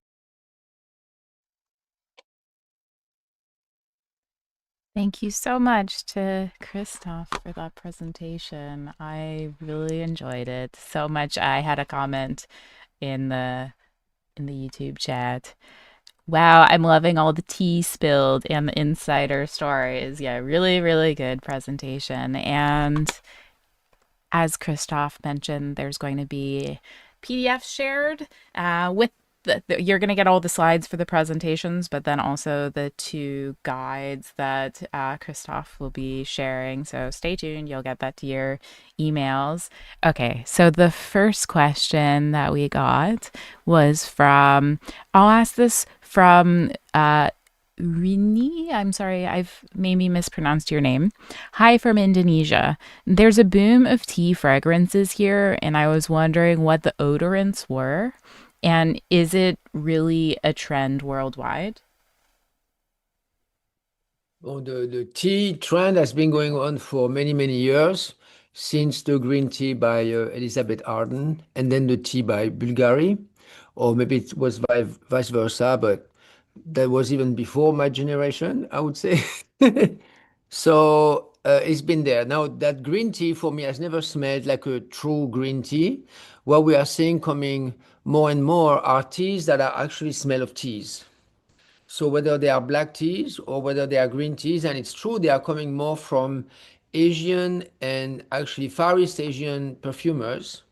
Thank you so much to Christophe for that presentation. I really enjoyed it so much. I had a comment in the YouTube chat. Wow, I'm loving all the tea spilled and the insider stories. Yeah, really, really good presentation. And as Christophe mentioned, there's going to be PDF shared with you're going to get all the slides for the presentations, but then also the 2 guides that Christophe will be sharing. So stay tuned. You'll get that to your emails. Okay, so the first question that we got was from, I'll ask this from Rini. I'm sorry, I've maybe mispronounced your name. Hi from Indonesia. There's a boom of tea fragrances here, and I was wondering what the odorants were. And is it really a trend worldwide? Well, the tea trend has been going on for many, many years, since the green tea by Elizabeth Arden, and then the tea by Bulgari, or maybe it was vice versa, but that was even before my generation, I would say. So it's been there. Now, that green tea for me has never smelled like a true green tea. What we are seeing coming more and more are teas that are actually smell of teas. So whether they are black teas or whether they are green teas, and it's true, they are coming more from Asian and actually Far East Asian perfumers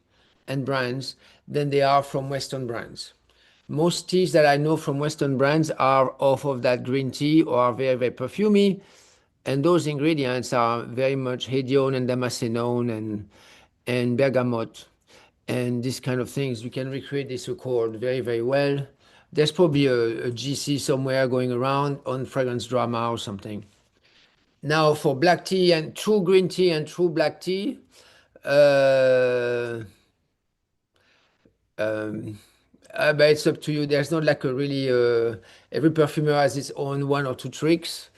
and brands than they are from Western brands. Most teas that I know from Western brands are off of that green tea or are very, very perfumey. And those ingredients are very much Aegean and Damascenone and bergamot and these kind of things. We can recreate this accord very, very well. There's probably a GC somewhere going around on Fragrance Drama or something. Now, for black tea and true green tea and true black tea, but it's up to you. There's not like a really, every perfumer has its own 1 or 2 tricks.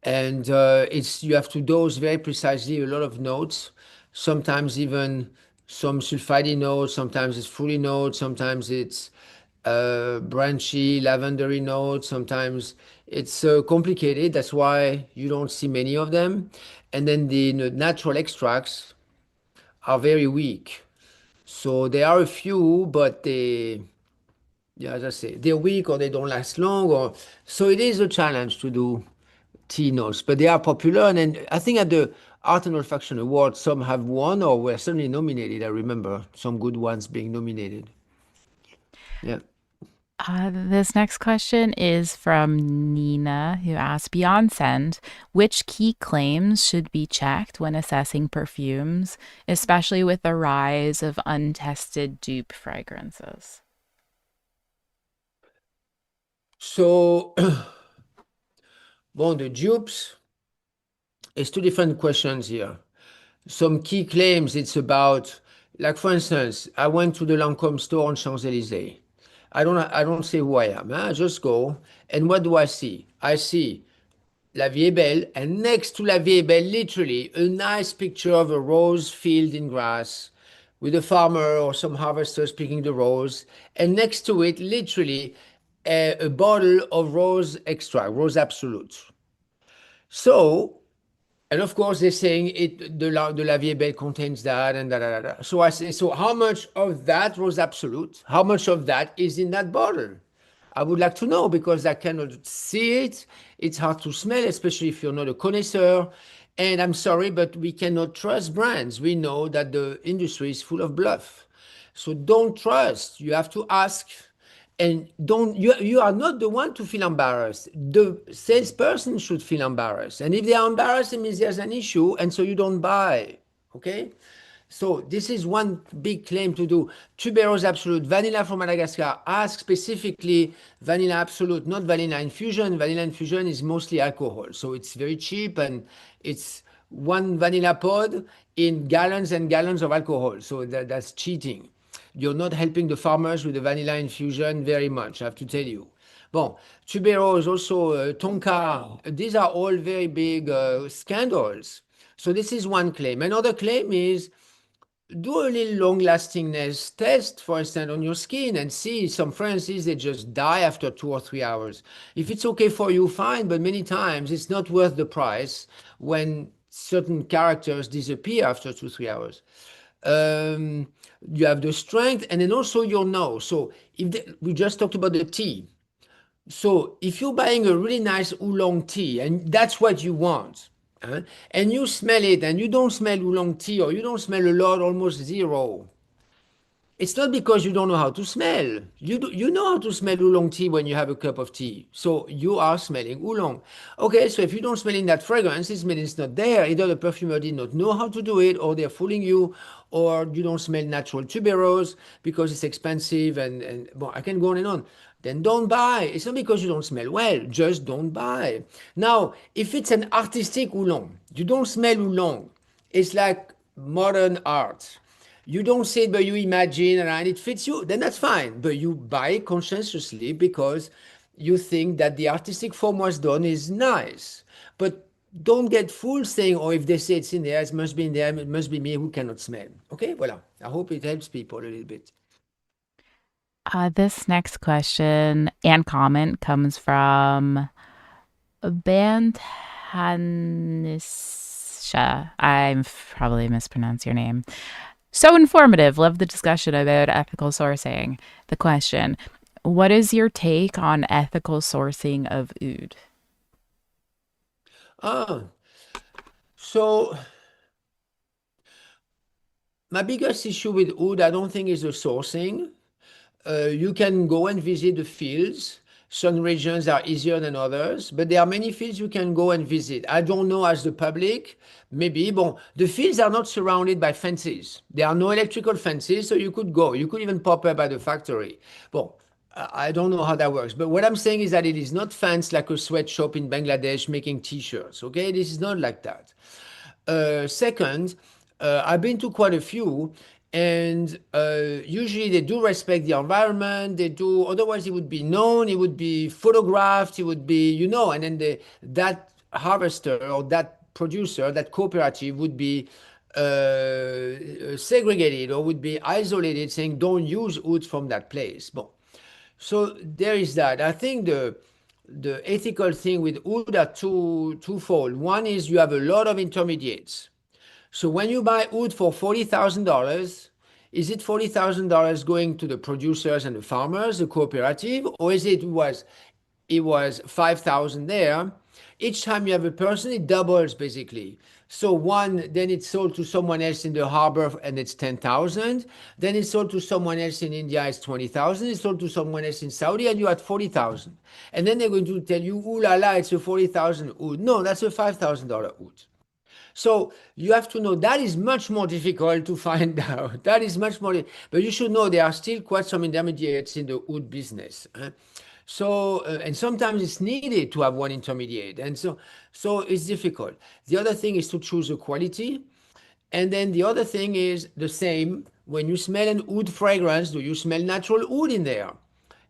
And you have to dose very precisely a lot of notes, sometimes even some sulfidy notes, sometimes it's fruity notes, sometimes it's branchy, lavendery notes, sometimes it's complicated. That's why you don't see many of them. And then the natural extracts are very weak. So there are a few, but yeah, as I say, they're weak or they don't last long. So it is a challenge to do tea notes, but they are popular. And I think at the Art and Olfaction Awards, some have won or were certainly nominated. I remember some good ones being nominated. Yeah. This next question is from Nina, who asks, beyond scent, which key claims should be checked when assessing perfumes, especially with the rise of untested dupe fragrances? So, well, the dupes, it's 2 different questions here. Some key claims, it's about, like for instance, I went to the Lancôme store on Champs-Élysées. I don't say who I am. I just go, and what do I see? I see La Vie est Belle, and next to La Vie est Belle, literally, a nice picture of a rose field in grass with a farmer or some harvesters picking the rose, and next to it, literally, a bottle of rose extract, rose absolute. So, and of course, they're saying the La Vie est Belle contains that and da da da da. So I say, so how much of that rose absolute, how much of that is in that bottle? I would like to know, because I cannot see it. It's hard to smell, especially if you're not a connoisseur. And I'm sorry, but we cannot trust brands. We know that the industry is full of bluff. So don't trust. You have to ask. And you are not the one to feel embarrassed. The salesperson should feel embarrassed. And if they are embarrassed, it means there's an issue. And so you don't buy. Okay? So this is one big claim to do. Tuberose Absolute, vanilla from Madagascar. Ask specifically vanilla absolute, not vanilla infusion. Vanilla infusion is mostly alcohol. So it's very cheap, and it's 1 vanilla pod in gallons and gallons of alcohol. So that's cheating. You're not helping the farmers with the vanilla infusion very much, I have to tell you. Bon, tuberose, also tonka. These are all very big scandals. So this is one claim. Another claim is do a little long-lastingness test, for instance, on your skin and see. Some fragrances, they just die after 2 or 3 hours. If it's okay for you, fine, but many times it's not worth the price when certain characters disappear after 2 or 3 hours. You have the strength and then also your nose. So we just talked about the tea. So if you're buying a really nice oolong tea and that's what you want, and you smell it and you don't smell oolong tea or you don't smell a lot, almost zero, it's not because you don't know how to smell. You know how to smell oolong tea when you have a cup of tea. So you are smelling oolong. Okay, so if you don't smell in that fragrance, it means it's not there. Either the perfumer did not know how to do it, or they're fooling you, or you don't smell natural tuberose because it's expensive, and well, I can go on and on. Then don't buy. It's not because you don't smell well, just don't buy. Now, if it's an artistic oolong, you don't smell oolong. It's like modern art. You don't say it, but you imagine and it fits you, then that's fine. But you buy it conscientiously because you think that the artistic form was done is nice. But don't get fooled saying, oh, if they say it's in there, it must be in there, it must be me who cannot smell. Okay, voilà. I hope it helps people a little bit. This next question and comment comes from Bantanisha. I'm probably mispronounced your name. So informative. Love the discussion about ethical sourcing. The question, what is your take on ethical sourcing of oud? So my biggest issue with oud, I don't think, is the sourcing. You can go and visit the fields. Some regions are easier than others, but there are many fields you can go and visit. I don't know as the public, maybe. Bon, the fields are not surrounded by fences. There are no electrical fences, so you could go. You could even pop up at the factory. Bon, I don't know how that works, but what I'm saying is that it is not fenced like a sweatshop in Bangladesh making t-shirts, okay? This is not like that. Second, I've been to quite a few, and usually they do respect the environment. They do, otherwise it would be known, it would be photographed, it would be, and then that harvester or that producer, that cooperative would be segregated or would be isolated, saying don't use oud from that place. Bon. So there is that. I think the ethical thing with oud are twofold. One is you have a lot of intermediates. So when you buy oud for $40,000, is it $40,000 going to the producers and the farmers, the cooperative, or is it was $5,000 there? Each time you have a person, it doubles basically. So one, then it's sold to someone else in the harbor and it's 10,000. Then it's sold to someone else in India, it's 20,000. It's sold to someone else in Saudi and you're at 40,000. And then they're going to tell you, ooh la la, it's a 40,000 oud. No, that's a $5,000 oud. So you have to know that is much more difficult to find out. That is much more, but you should know there are still quite some intermediates in the oud business. So, and sometimes it's needed to have one intermediate. And so it's difficult. The other thing is to choose a quality. And then the other thing is the same. When you smell an oud fragrance, do you smell natural oud in there?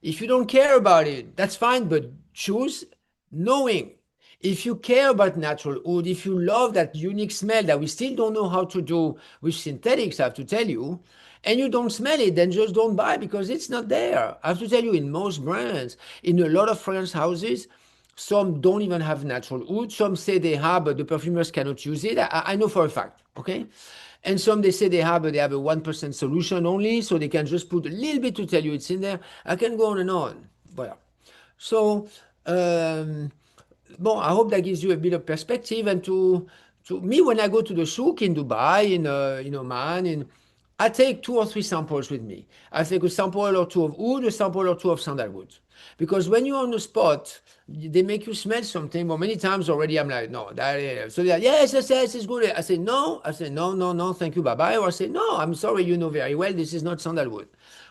If you don't care about it, that's fine, but choose knowing. If you care about natural oud, if you love that unique smell that we still don't know how to do with synthetics, I have to tell you, and you don't smell it, then just don't buy because it's not there. I have to tell you, in most brands, in a lot of fragrance houses, some don't even have natural oud. Some say they have, but the perfumers cannot use it. I know for a fact, okay? And some they say they have, but they have a 1% solution only, so they can just put a little bit to tell you it's in there. I can go on and on. Voilà. So, I hope that gives you a bit of perspective. And to me, when I go to the souk in Dubai, in Oman, I take 2 or 3 samples with me. I take a sample or two of oud, a sample or two of sandalwood. Because when you're on the spot, they make you smell something. But many times already I'm like, no, so they're like, yes, it's good. I say, no, thank you, bye-bye. Or I say, no, I'm sorry, you know very well, this is not sandalwood.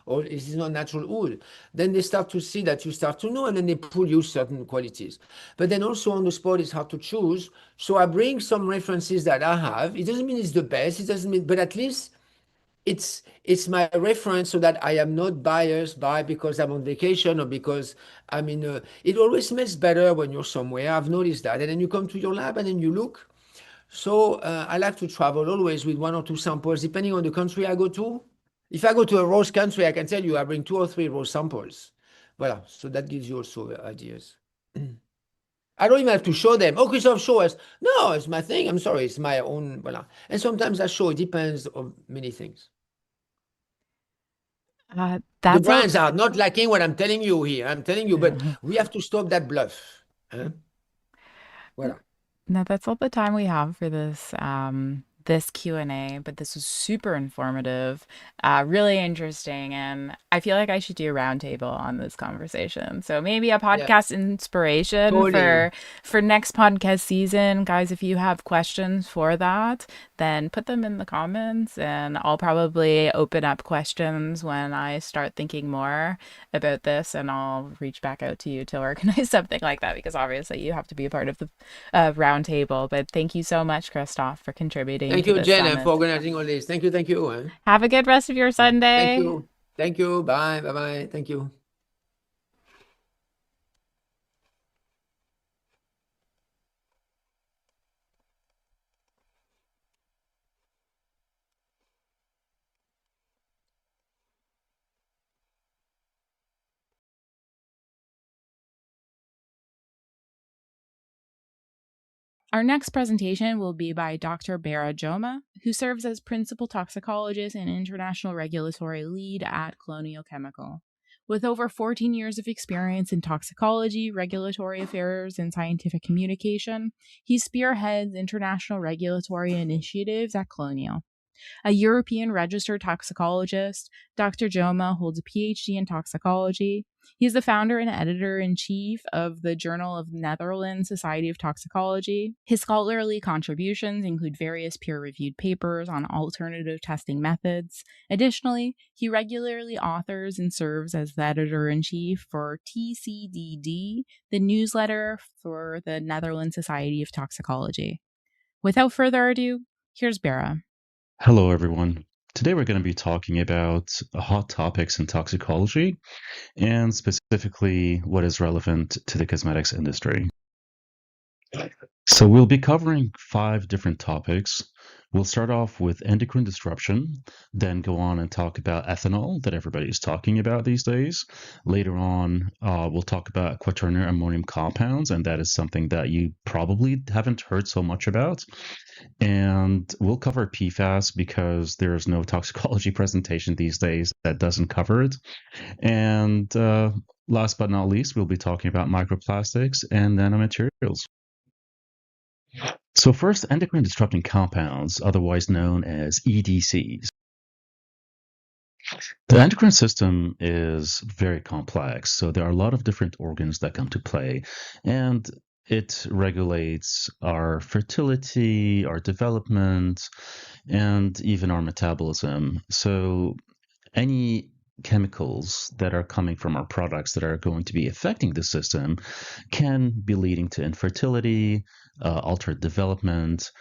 Or this is not natural oud. Then they start to see that you start to know, and then they pull you certain qualities. But then also on the spot, it's hard to choose. So I bring some references that I have. It doesn't mean it's the best. It doesn't mean, but at least it's my reference so that I am not biased by because I'm on vacation or because I'm in it always smells better when you're somewhere. I've noticed that. And then you come to your lab and then you look. So I like to travel always with 1 or 2 samples, depending on the country I go to. If I go to a rose country, I can tell you I bring 2 or 3 rose samples. Voilà, so that gives you also ideas. I don't even have to show them. Oh, Christophe, show us. No, it's my thing. I'm sorry, it's my own. Voilà. And sometimes I show. It depends on many things. The That's brands are not liking what I'm telling you here. I'm telling you, but we have to stop that bluff. Huh? Voilà. No, that's all the time we have for this Q&A, but this was super informative, really interesting, and I feel like I should do a roundtable on this conversation. So maybe a podcast inspiration Totally. for next podcast season. Guys, if you have questions for that, then put them in the comments, and I'll probably open up questions when I start thinking more about this, and I'll reach back out to you to organize something like that, because obviously you have to be a part of the roundtable. But thank you so much, Christophe, for contributing. Thank to you, this Jen, summit. for organizing all this. Thank you. Thank you. Have a good rest of your Sunday. Thank you. Thank you. Bye. Bye-bye. Thank you. Our next presentation will be by Dr. Barae Jomaa, who serves as Principal Toxicologist and International Regulatory Lead at Colonial Chemical. With over 14 years of experience in toxicology, regulatory affairs, and scientific communication, he spearheads international regulatory initiatives at Colonial. A European registered toxicologist, Dr. Jomaa holds a PhD in toxicology. He is the founder and editor-in-chief of the Journal of the Netherlands Society of Toxicology. His scholarly contributions include various peer-reviewed papers on alternative testing methods. Additionally, he regularly authors and serves as the editor-in-chief for TCDD, the newsletter for the Netherlands Society of Toxicology. Without further ado, here's Barae. Hello, everyone. Today we're going to be talking about hot topics in toxicology, and specifically what is relevant to the cosmetics industry. So we'll be covering 5 different topics. We'll start off with endocrine disruption, then go on and talk about ethanol that everybody's talking about these days. Later on, we'll talk about quaternary ammonium compounds, and that is something that you probably haven't heard so much about. And we'll cover PFAS because there's no toxicology presentation these days that doesn't cover it. And last but not least, we'll be talking about microplastics and nanomaterials. So first, endocrine disrupting compounds, otherwise known as EDCs. The endocrine system is very complex, so there are a lot of different organs that come to play, and it regulates our fertility, our development, and even our metabolism. So any chemicals that are coming from our products that are going to be affecting the system can be leading to infertility, altered development,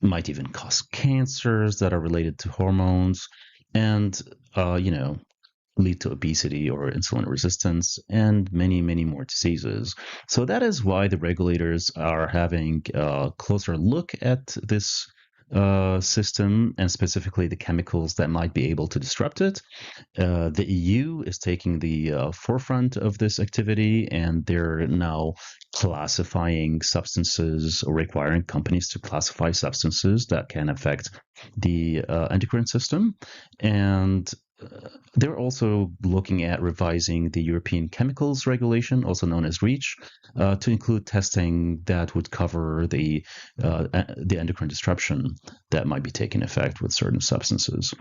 might even cause cancers that are related to hormones, and lead to obesity or insulin resistance, and many, many more diseases. So that is why the regulators are having a closer look at this system, and specifically the chemicals that might be able to disrupt it. The EU is taking the forefront of this activity, and they're now classifying substances, or requiring companies to classify substances that can affect the endocrine system. And they're also looking at revising the European Chemicals Regulation, also known as REACH, to include testing that would cover the endocrine disruption that might be taking effect with certain substances.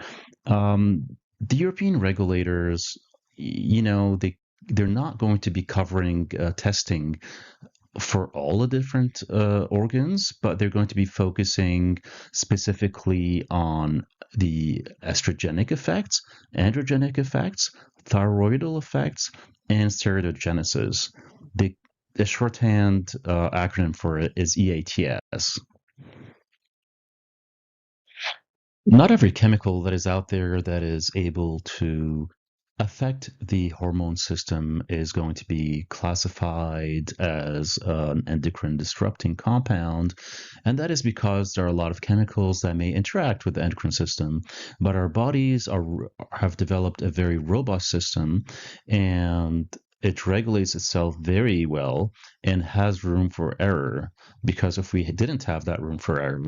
The European regulators, they're not going to be covering testing for all the different organs, but they're going to be focusing specifically on the estrogenic effects, androgenic effects, thyroidal effects, and steroidogenesis. The shorthand acronym for it is EATS. Not every chemical that is out there that is able to affect the hormone system is going to be classified as an endocrine disrupting compound. And that is because there are a lot of chemicals that may interact with the endocrine system, but our bodies have developed a very robust system, and it regulates itself very well and has room for error, because if we didn't have that room for error,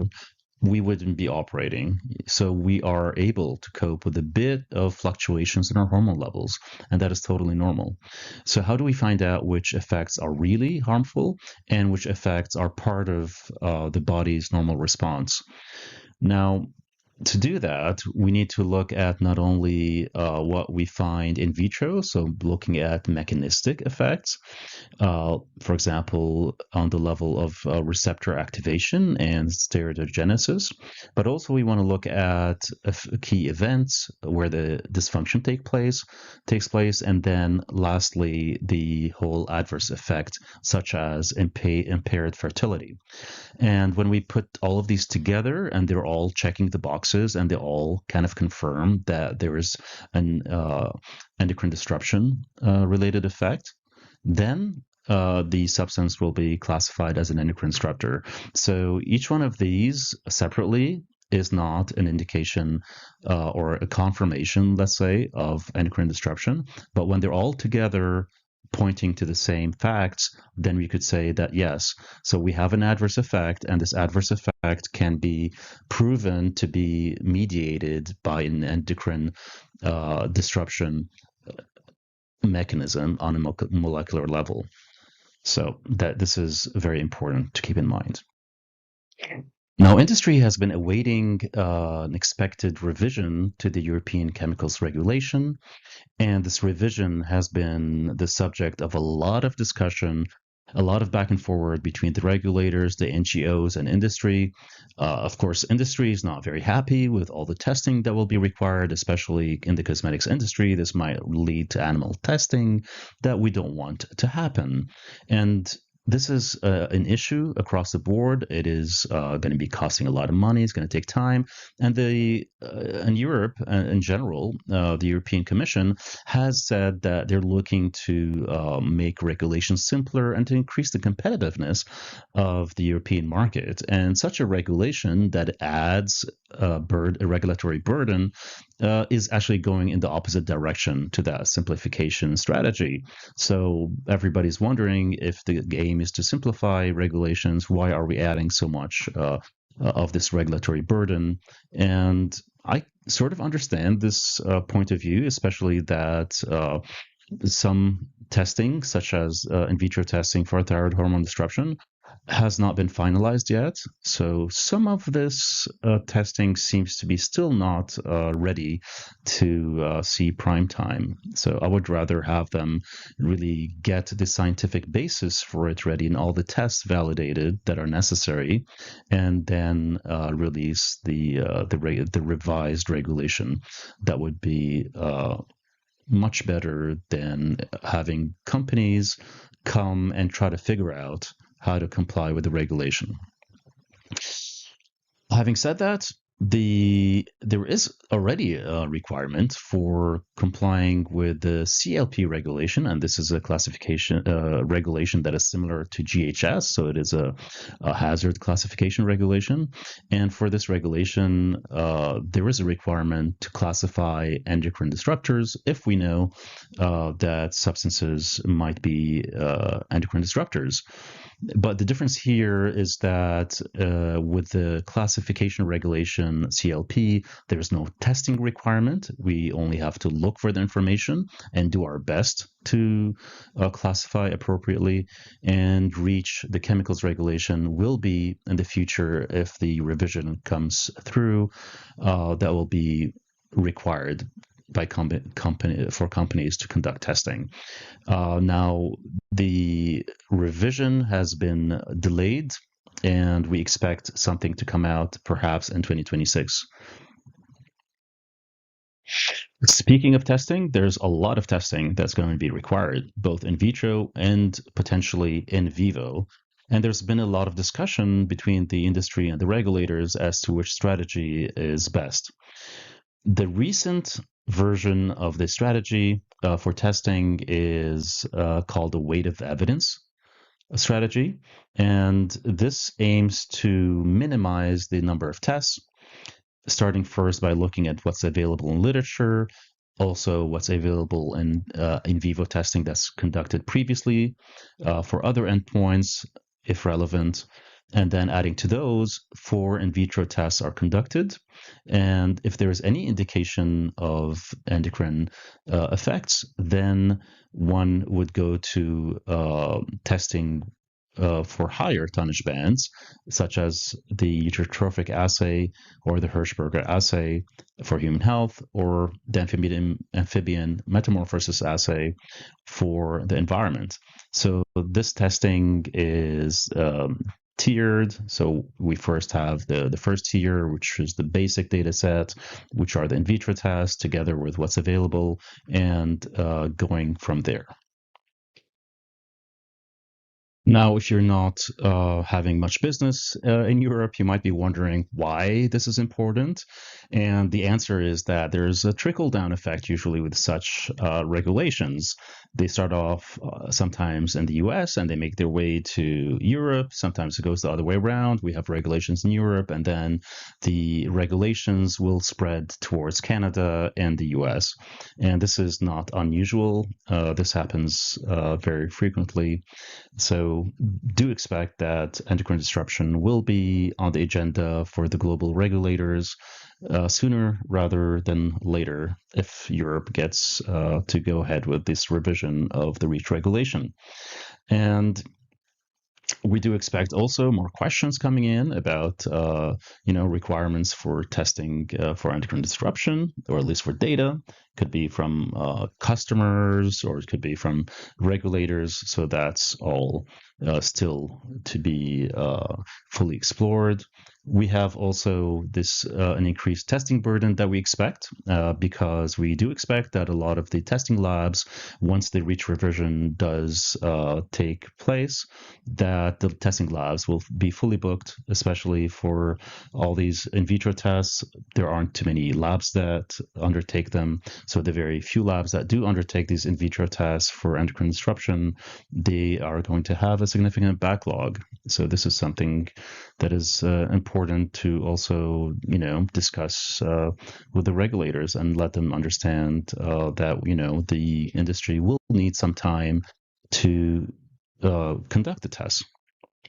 we wouldn't be operating. So we are able to cope with a bit of fluctuations in our hormone levels, and that is totally normal. So how do we find out which effects are really harmful and which effects are part of the body's normal response? Now, to do that, we need to look at not only what we find in vitro, so looking at mechanistic effects, for example, on the level of receptor activation and steroidogenesis, but also we want to look at key events where the dysfunction takes place, and then lastly, the whole adverse effect, such as impaired fertility. And when we put all of these together and they're all checking the boxes and they all kind of confirm that there is an endocrine disruption related effect, then the substance will be classified as an endocrine disruptor. So each one of these separately is not an indication or a confirmation, let's say, of endocrine disruption. But when they're all together pointing to the same facts, then we could say that yes, so we have an adverse effect, and this adverse effect can be proven to be mediated by an endocrine disruption mechanism on a molecular level. So that this is very important to keep in mind. Now, industry has been awaiting an expected revision to the European Chemicals Regulation, and this revision has been the subject of a lot of discussion, a lot of back and forward between the regulators, the NGOs, and industry. Of course, industry is not very happy with all the testing that will be required, especially in the cosmetics industry. This might lead to animal testing that we don't want to happen. And this is an issue across the board. It is going to be costing a lot of money. It's going to take time. And in Europe, in general, the European Commission has said that they're looking to make regulations simpler and to increase the competitiveness of the European market. And such a regulation that adds a regulatory burden is actually going in the opposite direction to that simplification strategy. So everybody's wondering, if the aim is to simplify regulations, why are we adding so much of this regulatory burden? And I sort of understand this point of view, especially that some testing, such as in vitro testing for thyroid hormone disruption, has not been finalized yet. So some of this testing seems to be still not ready to see prime time. So I would rather have them really get the scientific basis for it ready and all the tests validated that are necessary, and then release the revised regulation. That would be much better than having companies come and try to figure out how to comply with the regulation. Having said that, there is already a requirement for complying with the CLP regulation, and this is a classification regulation that is similar to GHS, so it is a hazard classification regulation. And for this regulation, there is a requirement to classify endocrine disruptors if we know that substances might be endocrine disruptors. But the difference here is that with the classification regulation, CLP, there's no testing requirement. We only have to look for the information and do our best to classify appropriately. And REACH, the chemicals regulation, will be in the future, if the revision comes through, that will be required by for companies to conduct testing. Now, the revision has been delayed, and we expect something to come out perhaps in 2026. Speaking of testing, there's a lot of testing that's going to be required, both in vitro and potentially in vivo. And there's been a lot of discussion between the industry and the regulators as to which strategy is best. The recent version of this strategy for testing is called the weight of evidence strategy, and this aims to minimize the number of tests, starting first by looking at what's available in literature, also what's available in vivo testing that's conducted previously for other endpoints, if relevant, and then adding to those, 4 in vitro tests are conducted. And if there is any indication of endocrine effects, then one would go to testing for higher tonnage bands, such as the eutrophic assay or the Hirschberger assay for human health, or the amphibian metamorphosis assay for the environment. So this testing is tiered. So we first have the first tier, which is the basic data set, which are the in vitro tests together with what's available, and going from there. Now, if you're not having much business in Europe, you might be wondering why this is important. And the answer is that there's a trickle-down effect usually with such regulations. They start off sometimes in the US and they make their way to Europe. Sometimes it goes the other way around. We have regulations in Europe, and then the regulations will spread towards Canada and the US. And this is not unusual. This happens very frequently. So do expect that endocrine disruption will be on the agenda for the global regulators sooner rather than later if Europe gets to go ahead with this revision of the REACH regulation. And we do expect also more questions coming in about, requirements for testing for endocrine disruption, or at least for data. Could be from customers, or it could be from regulators. So that's all still to be fully explored. We have also this an increased testing burden that we expect because we do expect that a lot of the testing labs, once the REACH revision does take place, that the testing labs will be fully booked, especially for all these in vitro tests. There aren't too many labs that undertake them. So the very few labs that do undertake these in vitro tests for endocrine disruption, they are going to have a significant backlog. So this is something that is important to also, discuss with the regulators and let them understand that, the industry will need some time to conduct the tests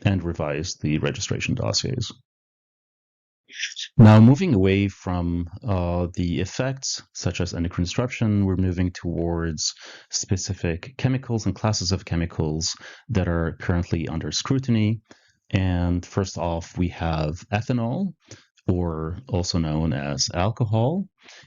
and revise the registration dossiers. Now, moving away from the effects such as endocrine disruption, we're moving towards specific chemicals and classes of chemicals that are currently under scrutiny. And first off, we have ethanol, or also known as alcohol.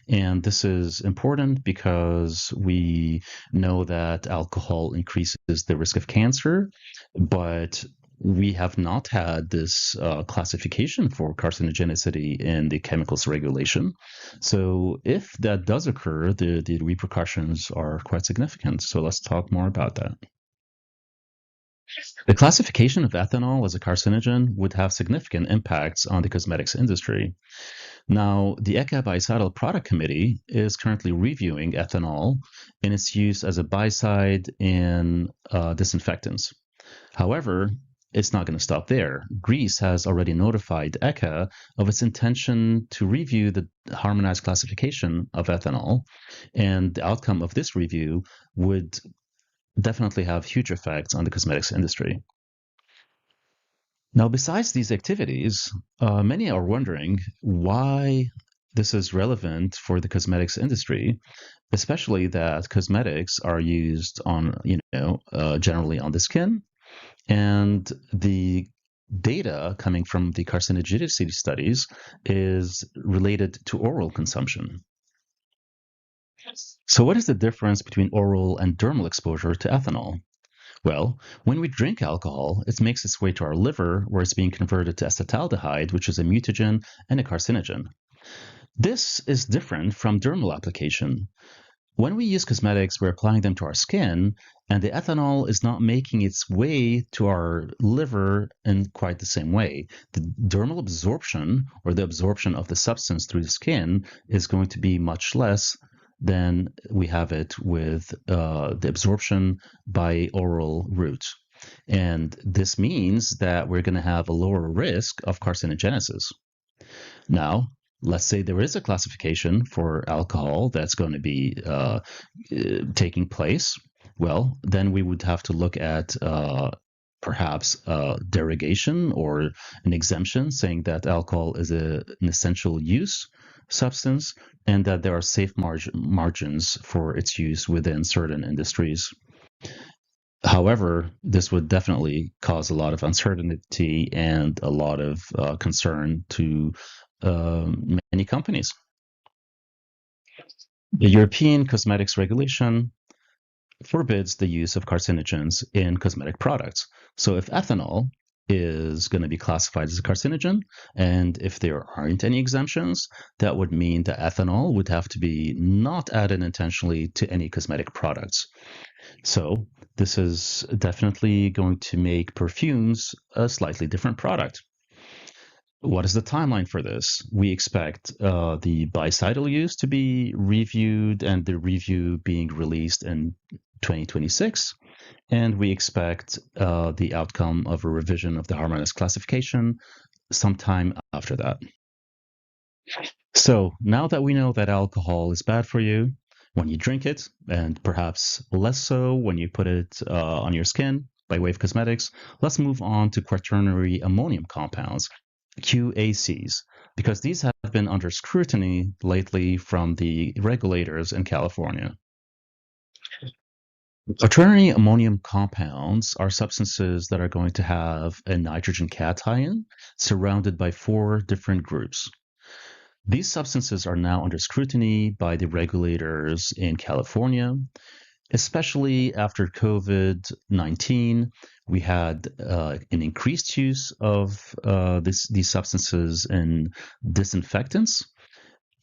And this is important because we know that alcohol increases the risk of cancer, but we have not had this classification for carcinogenicity in the chemicals regulation. So if that does occur, the repercussions are quite significant. So let's talk more about that. The classification of ethanol as a carcinogen would have significant impacts on the cosmetics industry. Now, the ECHA Biocidal Product Committee is currently reviewing ethanol in its use as a biocide in disinfectants. However, it's not going to stop there. Greece has already notified ECHA of its intention to review the harmonized classification of ethanol, and the outcome of this review would definitely have huge effects on the cosmetics industry. Now, besides these activities, many are wondering why this is relevant for the cosmetics industry, especially that cosmetics are used on, generally on the skin, and the data coming from the carcinogenicity studies is related to oral consumption. So what is the difference between oral and dermal exposure to ethanol? Well, when we drink alcohol, it makes its way to our liver, where it's being converted to acetaldehyde, which is a mutagen and a carcinogen. This is different from dermal application. When we use cosmetics, we're applying them to our skin, and the ethanol is not making its way to our liver in quite the same way. The dermal absorption, or the absorption of the substance through the skin, is going to be much less than we have it with the absorption by oral route. And this means that we're going to have a lower risk of carcinogenesis. Now, let's say there is a classification for alcohol that's going to be taking place. Well, then we would have to look at perhaps derogation or an exemption saying that alcohol is an essential use substance and that there are safe margins for its use within certain industries. However, this would definitely cause a lot of uncertainty and a lot of concern to many companies. The European Cosmetics Regulation forbids the use of carcinogens in cosmetic products. So if ethanol is going to be classified as a carcinogen, and if there aren't any exemptions, that would mean that ethanol would have to be not added intentionally to any cosmetic products. So this is definitely going to make perfumes a slightly different product. What is the timeline for this? We expect the biocidal use to be reviewed and the review being released in 2026. And we expect the outcome of a revision of the harmonized classification sometime after that. So now that we know that alcohol is bad for you when you drink it, and perhaps less so when you put it on your skin by way of cosmetics, let's move on to quaternary ammonium compounds, QACs, because these have been under scrutiny lately from the regulators in California. Quaternary ammonium compounds are substances that are going to have a nitrogen cation surrounded by 4 different groups. These substances are now under scrutiny by the regulators in California, especially after COVID-19. We had an increased use of these substances in disinfectants,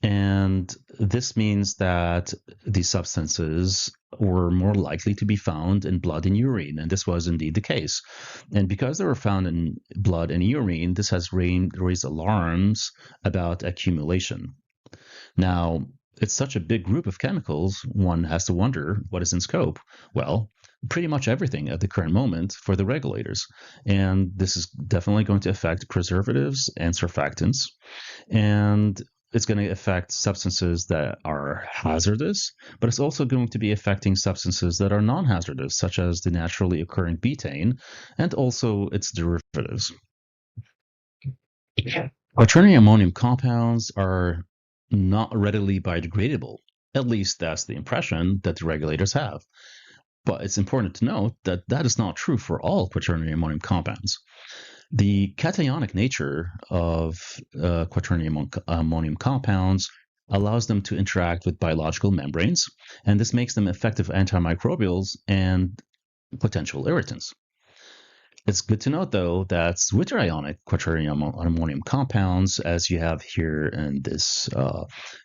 and this means that these substances were more likely to be found in blood and urine, and this was indeed the case. And because they were found in blood and urine, this has raised alarms about accumulation. Now, it's such a big group of chemicals, one has to wonder what is in scope. Well, pretty much everything at the current moment for the regulators. And this is definitely going to affect preservatives and surfactants. And it's going to affect substances that are hazardous, but it's also going to be affecting substances that are non-hazardous, such as the naturally occurring betaine and also its derivatives. Quaternary ammonium compounds are not readily biodegradable. At least that's the impression that the regulators have. But it's important to note that that is not true for all quaternary ammonium compounds. The cationic nature of quaternary ammonium compounds allows them to interact with biological membranes, and this makes them effective antimicrobials and potential irritants. It's good to note, though, that zwitterionic quaternary ammonium compounds, as you have here in this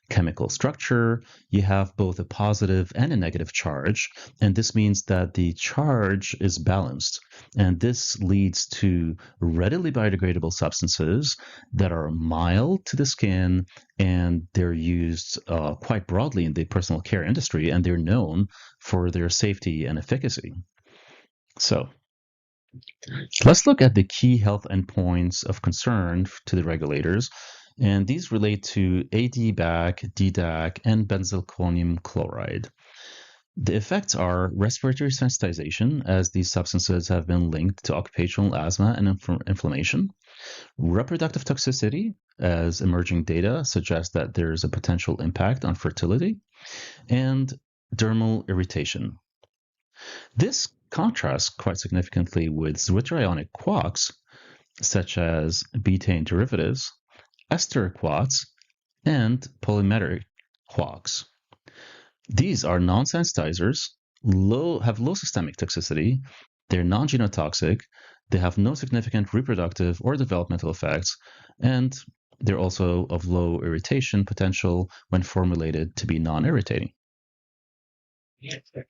chemical structure, you have both a positive and a negative charge, and this means that the charge is balanced, and this leads to readily biodegradable substances that are mild to the skin, and they're used quite broadly in the personal care industry, and they're known for their safety and efficacy. So, let's look at the key health endpoints of concern to the regulators, and these relate to ADBAC, DDAC, and benzalkonium chloride. The effects are respiratory sensitization, as these substances have been linked to occupational asthma and inflammation, reproductive toxicity, as emerging data suggest that there is a potential impact on fertility, and dermal irritation. This contrasts quite significantly with zwitterionic quarks, such as betaine derivatives, ester quarks, and polymeric quarks. These are non-sensitizers, have low systemic toxicity, they're non-genotoxic, they have no significant reproductive or developmental effects, and they're also of low irritation potential when formulated to be non-irritating.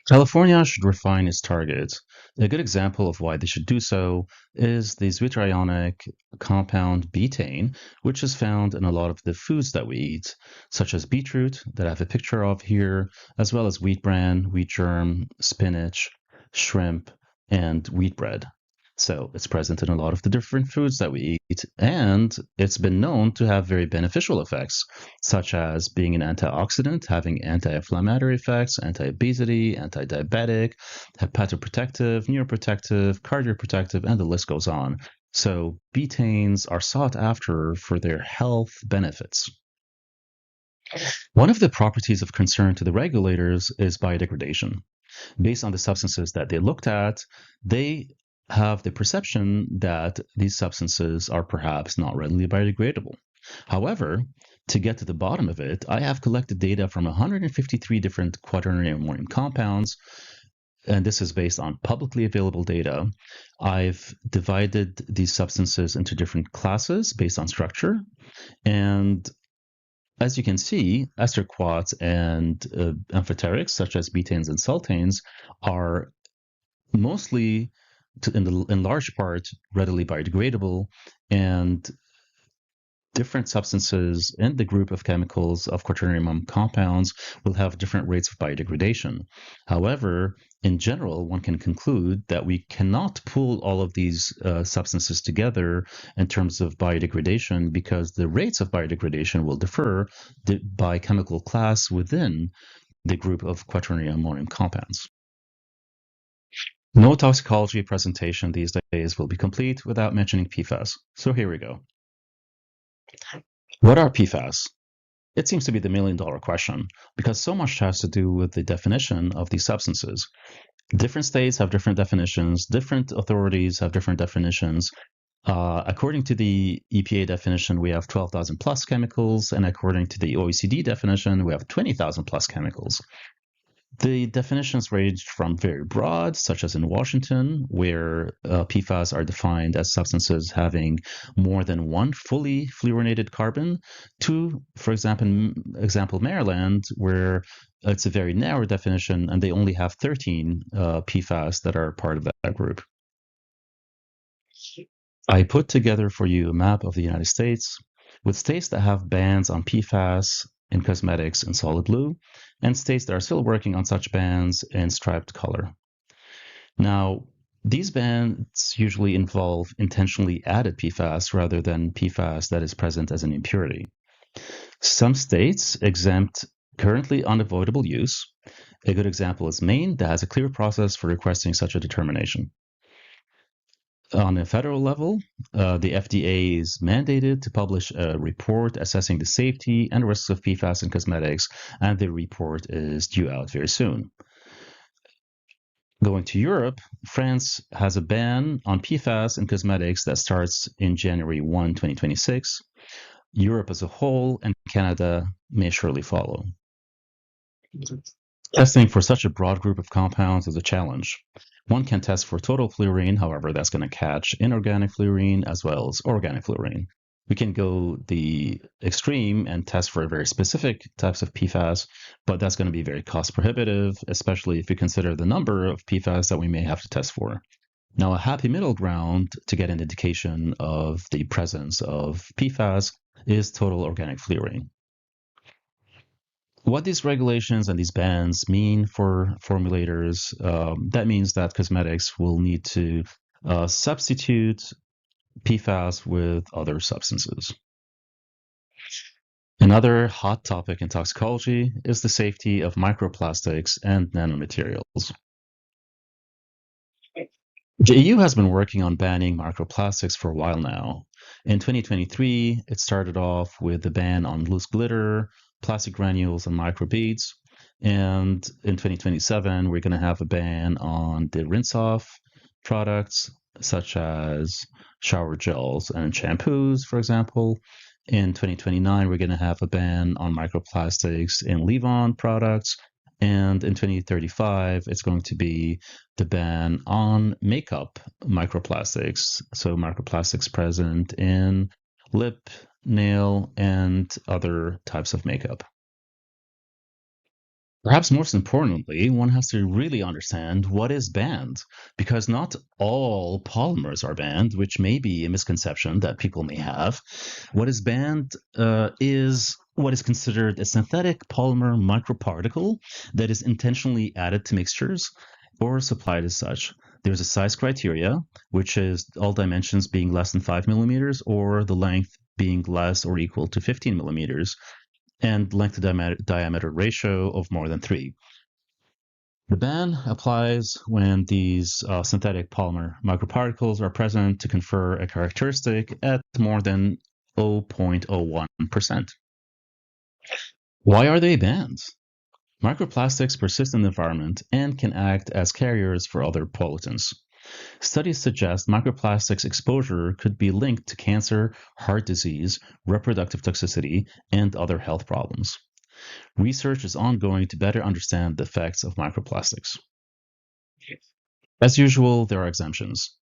California should refine its targets. A good example of why they should do so is the zwitterionic compound betaine, which is found in a lot of the foods that we eat, such as beetroot, that I have a picture of here, as well as wheat bran, wheat germ, spinach, shrimp, and wheat bread. So it's present in a lot of the different foods that we eat, and it's been known to have very beneficial effects, such as being an antioxidant, having anti-inflammatory effects, anti-obesity, anti-diabetic, hepatoprotective, neuroprotective, cardioprotective, and the list goes on. So betaines are sought after for their health benefits. One of the properties of concern to the regulators is biodegradation. Based on the substances that they looked at, they have the perception that these substances are perhaps not readily biodegradable. However, to get to the bottom of it, I have collected data from 153 different quaternary ammonium compounds, and this is based on publicly available data. I've divided these substances into different classes based on structure, and as you can see, ester quats and amphoterics, such as betaines and sultanes, are mostly, in large part, readily biodegradable, and different substances in the group of chemicals of quaternary ammonium compounds will have different rates of biodegradation. However, in general, one can conclude that we cannot pool all of these substances together in terms of biodegradation because the rates of biodegradation will differ by chemical class within the group of quaternary ammonium compounds. No toxicology presentation these days will be complete without mentioning PFAS. So here we go. What are PFAS? It seems to be the million-dollar question because so much has to do with the definition of these substances. Different states have different definitions, different authorities have different definitions. According to the EPA definition, we have 12,000 plus chemicals, and according to the OECD definition, we have 20,000 plus chemicals. The definitions range from very broad, such as in Washington, where PFAS are defined as substances having more than one fully fluorinated carbon, to, for example, Maryland, where it's a very narrow definition and they only have 13 PFAS that are part of that group. I put together for you a map of the United States with states that have bans on PFAS in cosmetics in solid blue, and states that are still working on such bans in striped color. Now, these bans usually involve intentionally added PFAS rather than PFAS that is present as an impurity. Some states exempt currently unavoidable use. A good example is Maine, that has a clear process for requesting such a determination. On a federal level, the FDA is mandated to publish a report assessing the safety and risks of PFAS in cosmetics, and the report is due out very soon. Going to Europe, France has a ban on PFAS in cosmetics that starts in January 1, 2026. Europe as a whole and Canada may surely follow. Testing for such a broad group of compounds is a challenge. One can test for total fluorine, however, that's going to catch inorganic fluorine as well as organic fluorine. We can go the extreme and test for very specific types of PFAS, but that's going to be very cost prohibitive, especially if you consider the number of PFAS that we may have to test for. Now, a happy middle ground to get an indication of the presence of PFAS is total organic fluorine. What these regulations and these bans mean for formulators, that means that cosmetics will need to substitute PFAS with other substances. Another hot topic in toxicology is the safety of microplastics and nanomaterials. The EU has been working on banning microplastics for a while now. In 2023, it started off with the ban on loose glitter, plastic granules, and microbeads. And in 2027, we're going to have a ban on the rinse-off products, such as shower gels and shampoos, for example. In 2029, we're going to have a ban on microplastics in leave-on products. And in 2035, it's going to be the ban on makeup microplastics. So microplastics present in lip, nail, and other types of makeup. Perhaps most importantly, one has to really understand what is banned, because not all polymers are banned, which may be a misconception that people may have. What is banned is what is considered a synthetic polymer microparticle that is intentionally added to mixtures or supplied as such. There's a size criteria, which is all dimensions being less than 5 millimeters or the length being less or equal to 15 millimeters, and length to diameter ratio of more than 3. The ban applies when these synthetic polymer microparticles are present to confer a characteristic at more than 0.01%. Why are they banned? Microplastics persist in the environment and can act as carriers for other pollutants. Studies suggest microplastics exposure could be linked to cancer, heart disease, reproductive toxicity, and other health problems. Research is ongoing to better understand the effects of microplastics. As usual, there are exemptions.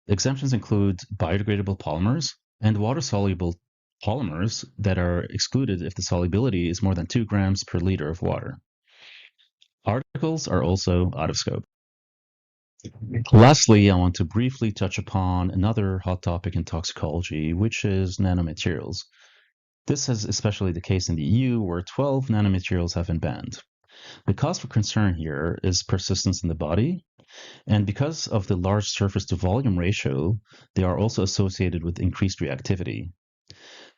Exemptions include biodegradable polymers and water-soluble polymers that are excluded if the solubility is more than 2 grams per liter of water. Articles are also out of scope. Lastly, I want to briefly touch upon another hot topic in toxicology, which is nanomaterials. This is especially the case in the EU, where 12 nanomaterials have been banned. The cause for concern here is persistence in the body, and because of the large surface to volume ratio, they are also associated with increased reactivity.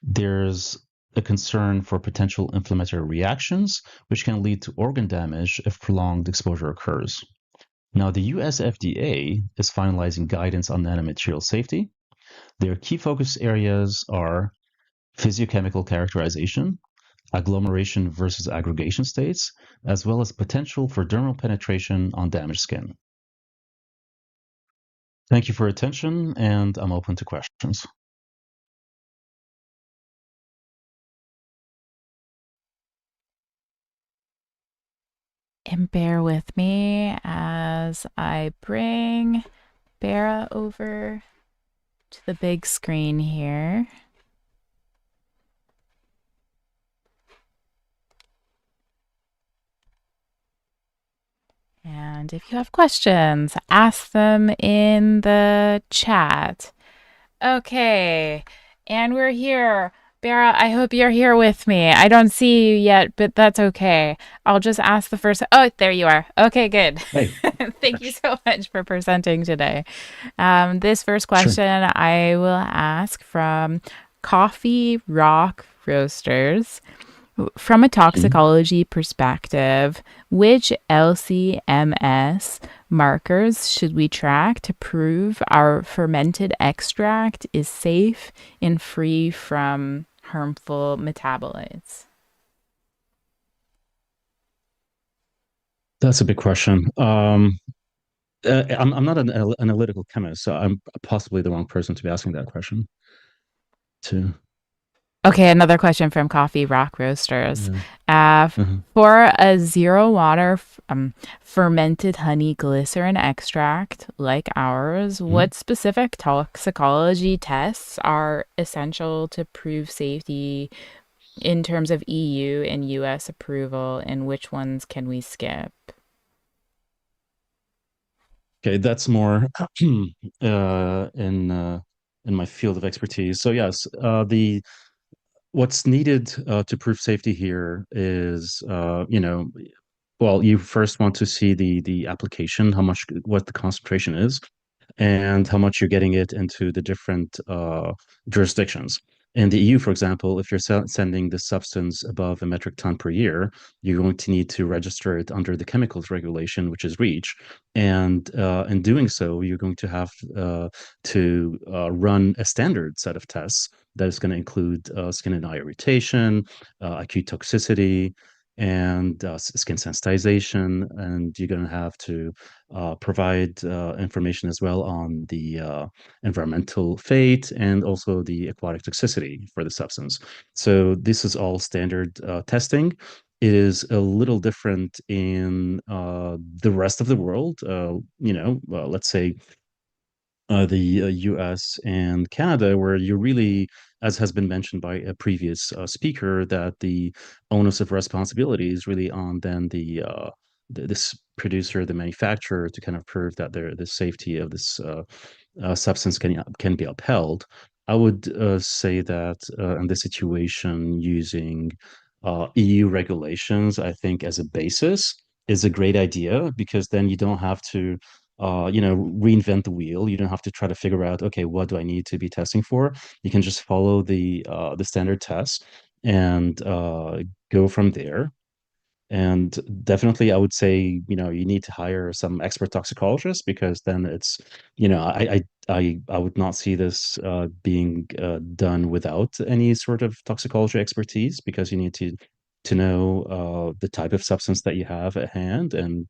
There's a concern for potential inflammatory reactions, which can lead to organ damage if prolonged exposure occurs. Now, the US FDA is finalizing guidance on nanomaterial safety. Their key focus areas are physiochemical characterization, agglomeration versus aggregation states, as well as potential for dermal penetration on damaged skin. Thank you for your attention, and I'm open to questions. And bear with me as I bring Barae over to the big screen here. And if you have questions, ask them in the chat. Okay, and we're here. Barae, I hope you're here with me. I don't see you yet, but that's okay. I'll just ask the first. Oh, there you are. Okay, good. Hey. Thank you so much for presenting today. This first question Sure. I will ask from Coffee Rock Roasters. From a toxicology perspective, which LCMS markers should we track to prove our fermented extract is safe and free from harmful metabolites? That's a big question. I'm not an analytical chemist, so I'm possibly the wrong person to be asking that question to. Okay, another question from Coffee Rock Roasters. For a zero water fermented honey glycerin extract like ours, what specific toxicology tests are essential to prove safety in terms of EU and US approval, and which ones can we skip? Okay, that's more in my field of expertise. So yes, what's needed to prove safety here is, well, you first want to see the application, what the concentration is, and how much you're getting it into the different jurisdictions. In the EU, for example, if you're sending the substance above a metric ton per year, you're going to need to register it under the chemicals regulation, which is REACH. And in doing so, you're going to have to run a standard set of tests that is going to include skin and eye irritation, acute toxicity, and skin sensitization. And you're going to have to provide information as well on the environmental fate and also the aquatic toxicity for the substance. So this is all standard testing. It is a little different in the rest of the world. Let's say the US and Canada, where you really as has been mentioned by a previous speaker, that the onus of responsibility is really on then this producer, the manufacturer, to kind of prove that the safety of this substance can be upheld. I would say that in this situation, using EU regulations, I think, as a basis is a great idea, because then you don't have to reinvent the wheel. You don't have to try to figure out, okay, what do I need to be testing for? You can just follow the standard tests and go from there. And definitely, I would say, you need to hire some expert toxicologists, because then it's, I would not see this being done without any sort of toxicology expertise, because you need to know the type of substance that you have at hand, and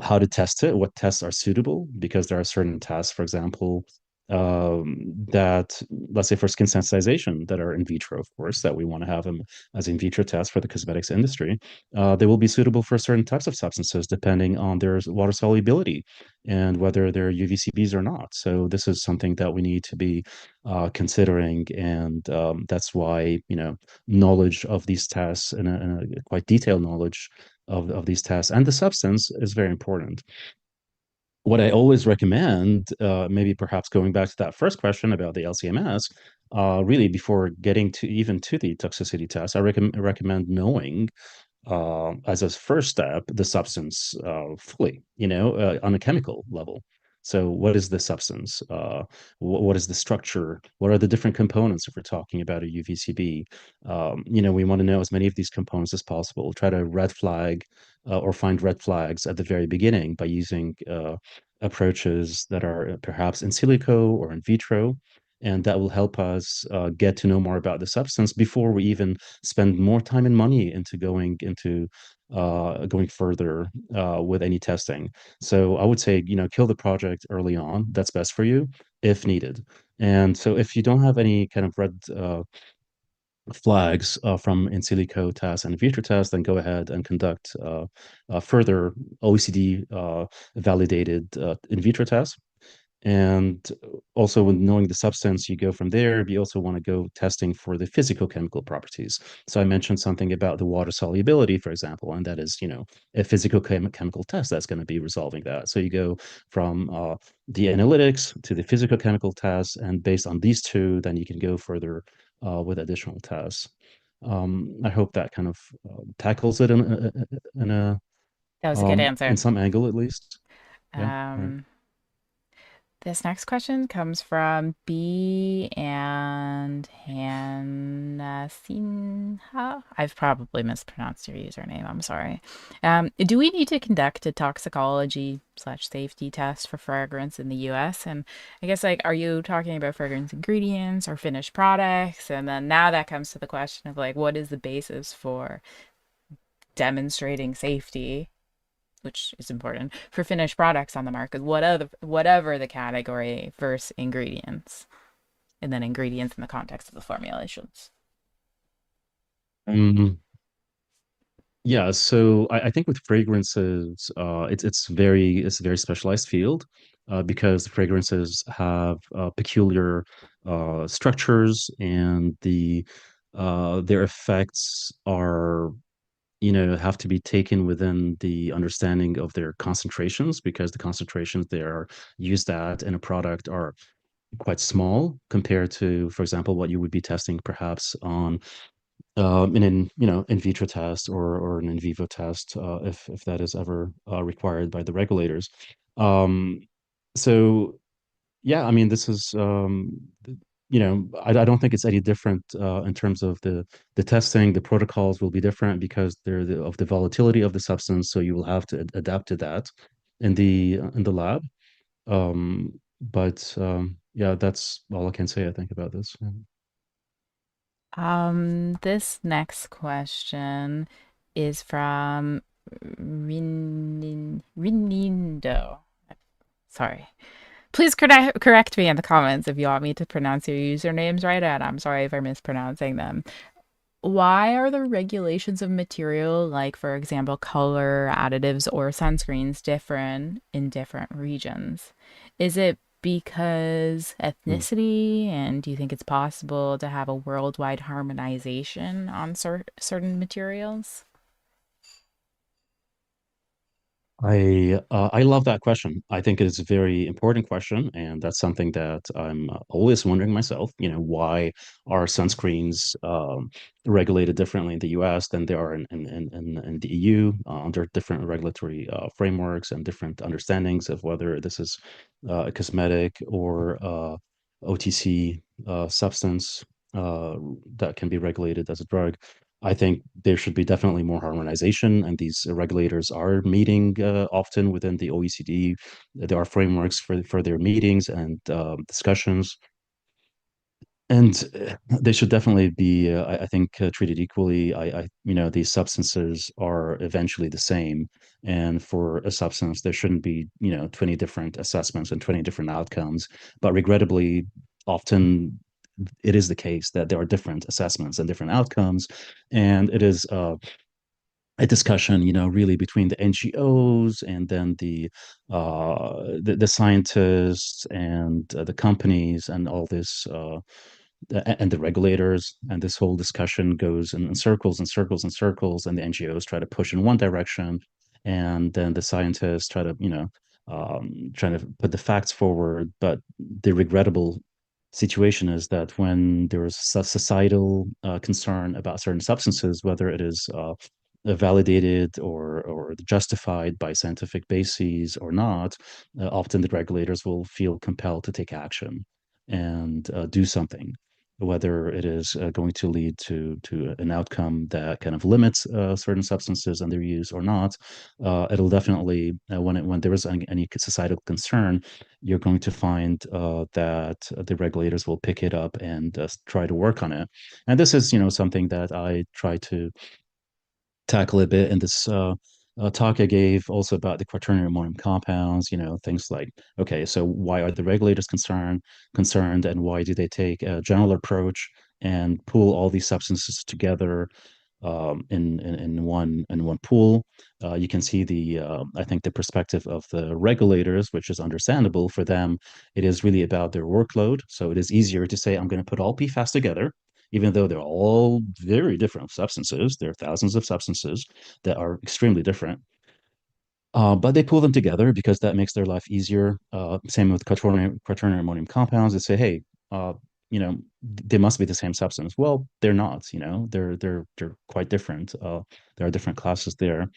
how to test it, what tests are suitable, because there are certain tests, for example, that, let's say, for skin sensitization, that are in vitro, of course, that we want to have them as in vitro tests for the cosmetics industry. They will be suitable for certain types of substances depending on their water solubility and whether they're UVCBs or not. So this is something that we need to be considering, and that's why knowledge of these tests, and a quite detailed knowledge of these tests and the substance, is very important. What I always recommend, maybe perhaps going back to that first question about the LCMS, really before getting to the toxicity test, I recommend knowing, as a first step, the substance fully, on a chemical level. So what is the substance? What is the structure? What are the different components if we're talking about a UVCB? We want to know as many of these components as possible. Try to red flag or find red flags at the very beginning by using approaches that are perhaps in silico or in vitro. And that will help us get to know more about the substance before we even spend more time and money into going further with any testing. So I would say, kill the project early on. That's best for you if needed. And so if you don't have any kind of red flags from in silico tests and in vitro tests, then go ahead and conduct further OECD validated in vitro tests. And also, with knowing the substance, you go from there. You also want to go testing for the physicochemical properties. So I mentioned something about the water solubility, for example, and that is, a physicochemical test that's going to be resolving that. So you go from the analytics to the physicochemical tests, and based on these two, then you can go further with additional tests. I hope that kind of tackles it in a That was a good answer. in some angle, at least. Yeah, right. This next question comes from B and Hannah Sinha. I've probably mispronounced your username. I'm sorry. Do we need to conduct a toxicology/safety test for fragrance in the US? And I guess, are you talking about fragrance ingredients or finished products? And then now that comes to the question of what is the basis for demonstrating safety, which is important, for finished products on the market, whatever the category, versus ingredients, and then ingredients in the context of the formulations. Yeah, so I think with fragrances, it's a very specialized field, because fragrances have peculiar structures, and their effects are have to be taken within the understanding of their concentrations, because the concentrations they are used at in a product are quite small compared to, for example, what you would be testing perhaps on in vitro test or an in vivo test, if that is ever required by the regulators. So yeah, I mean, this is I don't think it's any different in terms of the testing. The protocols will be different because they're of the volatility of the substance, so you will have to adapt to that in the lab. But yeah, that's all I can say, I think, about this. This next question is from Rinindo. Sorry. Please correct me in the comments if you want me to pronounce your usernames right, and I'm sorry if I'm mispronouncing them. Why are the regulations of material, like, for example, color, additives, or sunscreens, different in different regions? Is it because ethnicity? And do you think it's possible to have a worldwide harmonization on certain materials? I love that question. I think it's a very important question, and that's something that I'm always wondering myself. Why are sunscreens regulated differently in the U.S. than they are in the EU under different regulatory frameworks and different understandings of whether this is a cosmetic or OTC substance that can be regulated as a drug. I think there should be definitely more harmonization, and these regulators are meeting often within the OECD. There are frameworks for their meetings and discussions, and they should definitely be, I think, treated equally. These substances are eventually the same, and for a substance, there shouldn't be, 20 different assessments and 20 different outcomes. But regrettably, often it is the case that there are different assessments and different outcomes, and it is a discussion, really between the NGOs and then the scientists and the companies and all this and the regulators, and this whole discussion goes in circles and circles and circles, and the NGOs try to push in one direction, and then the scientists try to trying to put the facts forward. But the regrettable situation is that when there is societal concern about certain substances, whether it is validated or justified by scientific bases or not, often the regulators will feel compelled to take action and do something, whether it is going to lead to an outcome that kind of limits certain substances and their use or not. It'll definitely, when there is any societal concern, you're going to find that the regulators will pick it up and try to work on it. And this is, something that I try to tackle a bit in this talk I gave also about the quaternary ammonium compounds, things like, okay, so why are the regulators concerned, and why do they take a general approach and pool all these substances together in one pool? You can see I think the perspective of the regulators, which is understandable for them. It is really about their workload. So it is easier to say, I'm going to put all PFAS together, even though they're all very different substances. There are thousands of substances that are extremely different. But they pull them together because that makes their life easier. Same with quaternary ammonium compounds. They say, hey, they must be the same substance. Well, they're not. They're quite different. There are different classes there.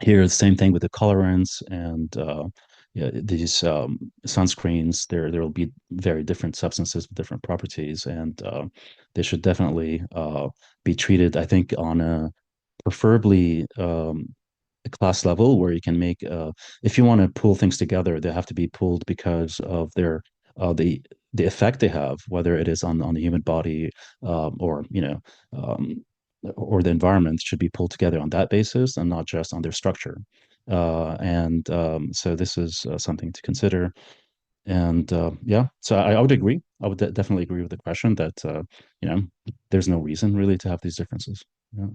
Here, the same thing with the colorants and these sunscreens. There will be very different substances with different properties, and they should definitely be treated, I think, on a preferably a class level where you can make if you want to pull things together, they have to be pulled because of their the effect they have, whether it is on the human body or um, or the environment, should be pulled together on that basis and not just on their structure. And so this is something to consider. And yeah, so I would agree. I would definitely agree with the question that there's no reason really to have these differences. Yeah.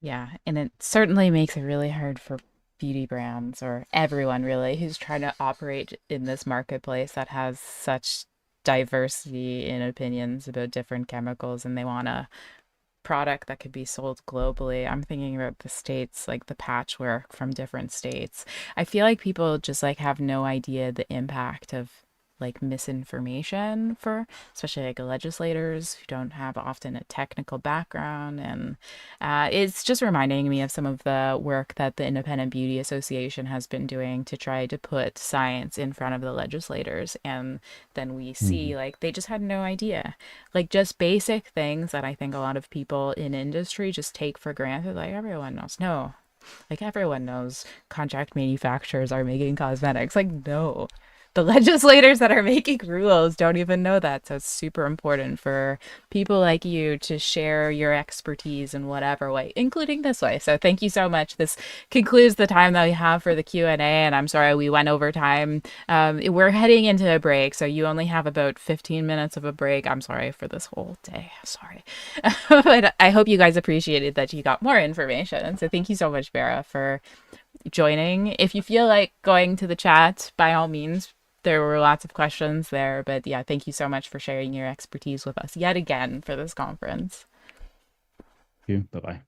Yeah, and it certainly makes it really hard for beauty brands or everyone really who's trying to operate in this marketplace that has such diversity in opinions about different chemicals, and they want a product that could be sold globally. I'm thinking about the states, like the patchwork from different states. I feel like people just like have no idea the impact of like misinformation for especially like legislators who don't have often a technical background. And it's just reminding me of some of the work that the Independent Beauty Association has been doing to try to put science in front of the legislators. And then we see Mhm. like they just had no idea, like just basic things that I think a lot of people in industry just take for granted. Like everyone knows. No, like everyone knows contract manufacturers are making cosmetics. Like, no, the legislators that are making rules don't even know that. So it's super important for people like you to share your expertise in whatever way, including this way. So thank you so much. This concludes the time that we have for the Q&A, and I'm sorry we went over time. We're heading into a break, so you only have about 15 minutes of a break. I'm sorry for this whole day. Sorry. But I hope you guys appreciated that you got more information. So thank you so much, Vera, for joining. If you feel like going to the chat, by all means, there were lots of questions there. But yeah, thank you so much for sharing your expertise with us yet again for this conference. Thank you. Bye-bye.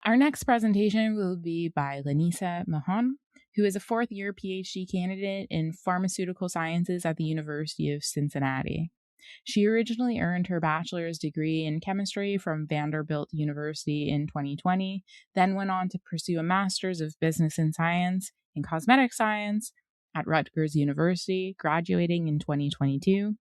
Our next presentation will be by Lanesa Mahon, who is a fourth-year PhD candidate in pharmaceutical sciences at the University of Cincinnati. She originally earned her bachelor's degree in chemistry from Vanderbilt University in 2020, then went on to pursue a master's of business and science in cosmetic science at Rutgers University, graduating in 2022.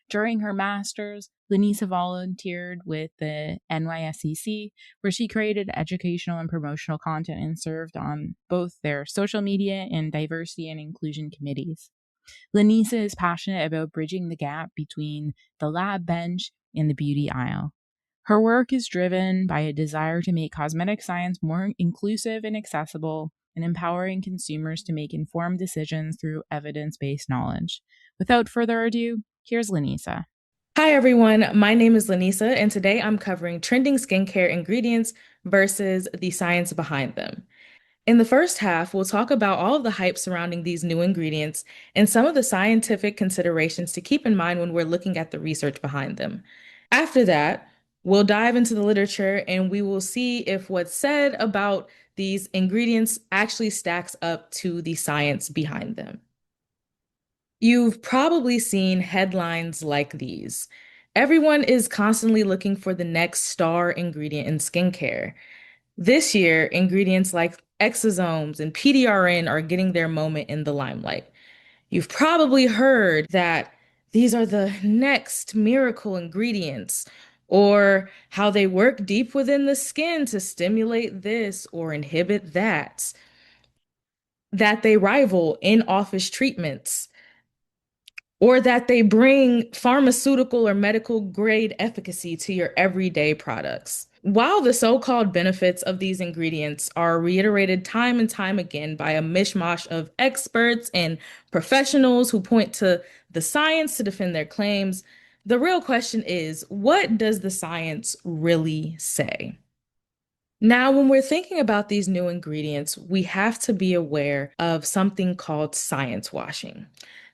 During her master's, Lanesa volunteered with the NYSCC, where she created educational and promotional content and served on both their social media and diversity and inclusion committees. Lanesa is passionate about bridging the gap between the lab bench and the beauty aisle. Her work is driven by a desire to make cosmetic science more inclusive and accessible, and empowering consumers to make informed decisions through evidence-based knowledge. Without further ado, here's Lanesa. Hi everyone, my name is Lanesa, and today I'm covering trending skincare ingredients versus the science behind them. In the first half, we'll talk about all of the hype surrounding these new ingredients and some of the scientific considerations to keep in mind when we're looking at the research behind them. After that, we'll dive into the literature and we will see if what's said about these ingredients actually stacks up to the science behind them. You've probably seen headlines like these. Everyone is constantly looking for the next star ingredient in skincare. This year, ingredients like exosomes and PDRN are getting their moment in the limelight. You've probably heard that these are the next miracle ingredients, or how they work deep within the skin to stimulate this or inhibit that they rival in-office treatments, or that they bring pharmaceutical or medical grade efficacy to your everyday products. While the so-called benefits of these ingredients are reiterated time and time again by a mishmash of experts and professionals who point to the science to defend their claims, the real question is, what does the science really say? Now, when we're thinking about these new ingredients, we have to be aware of something called science washing.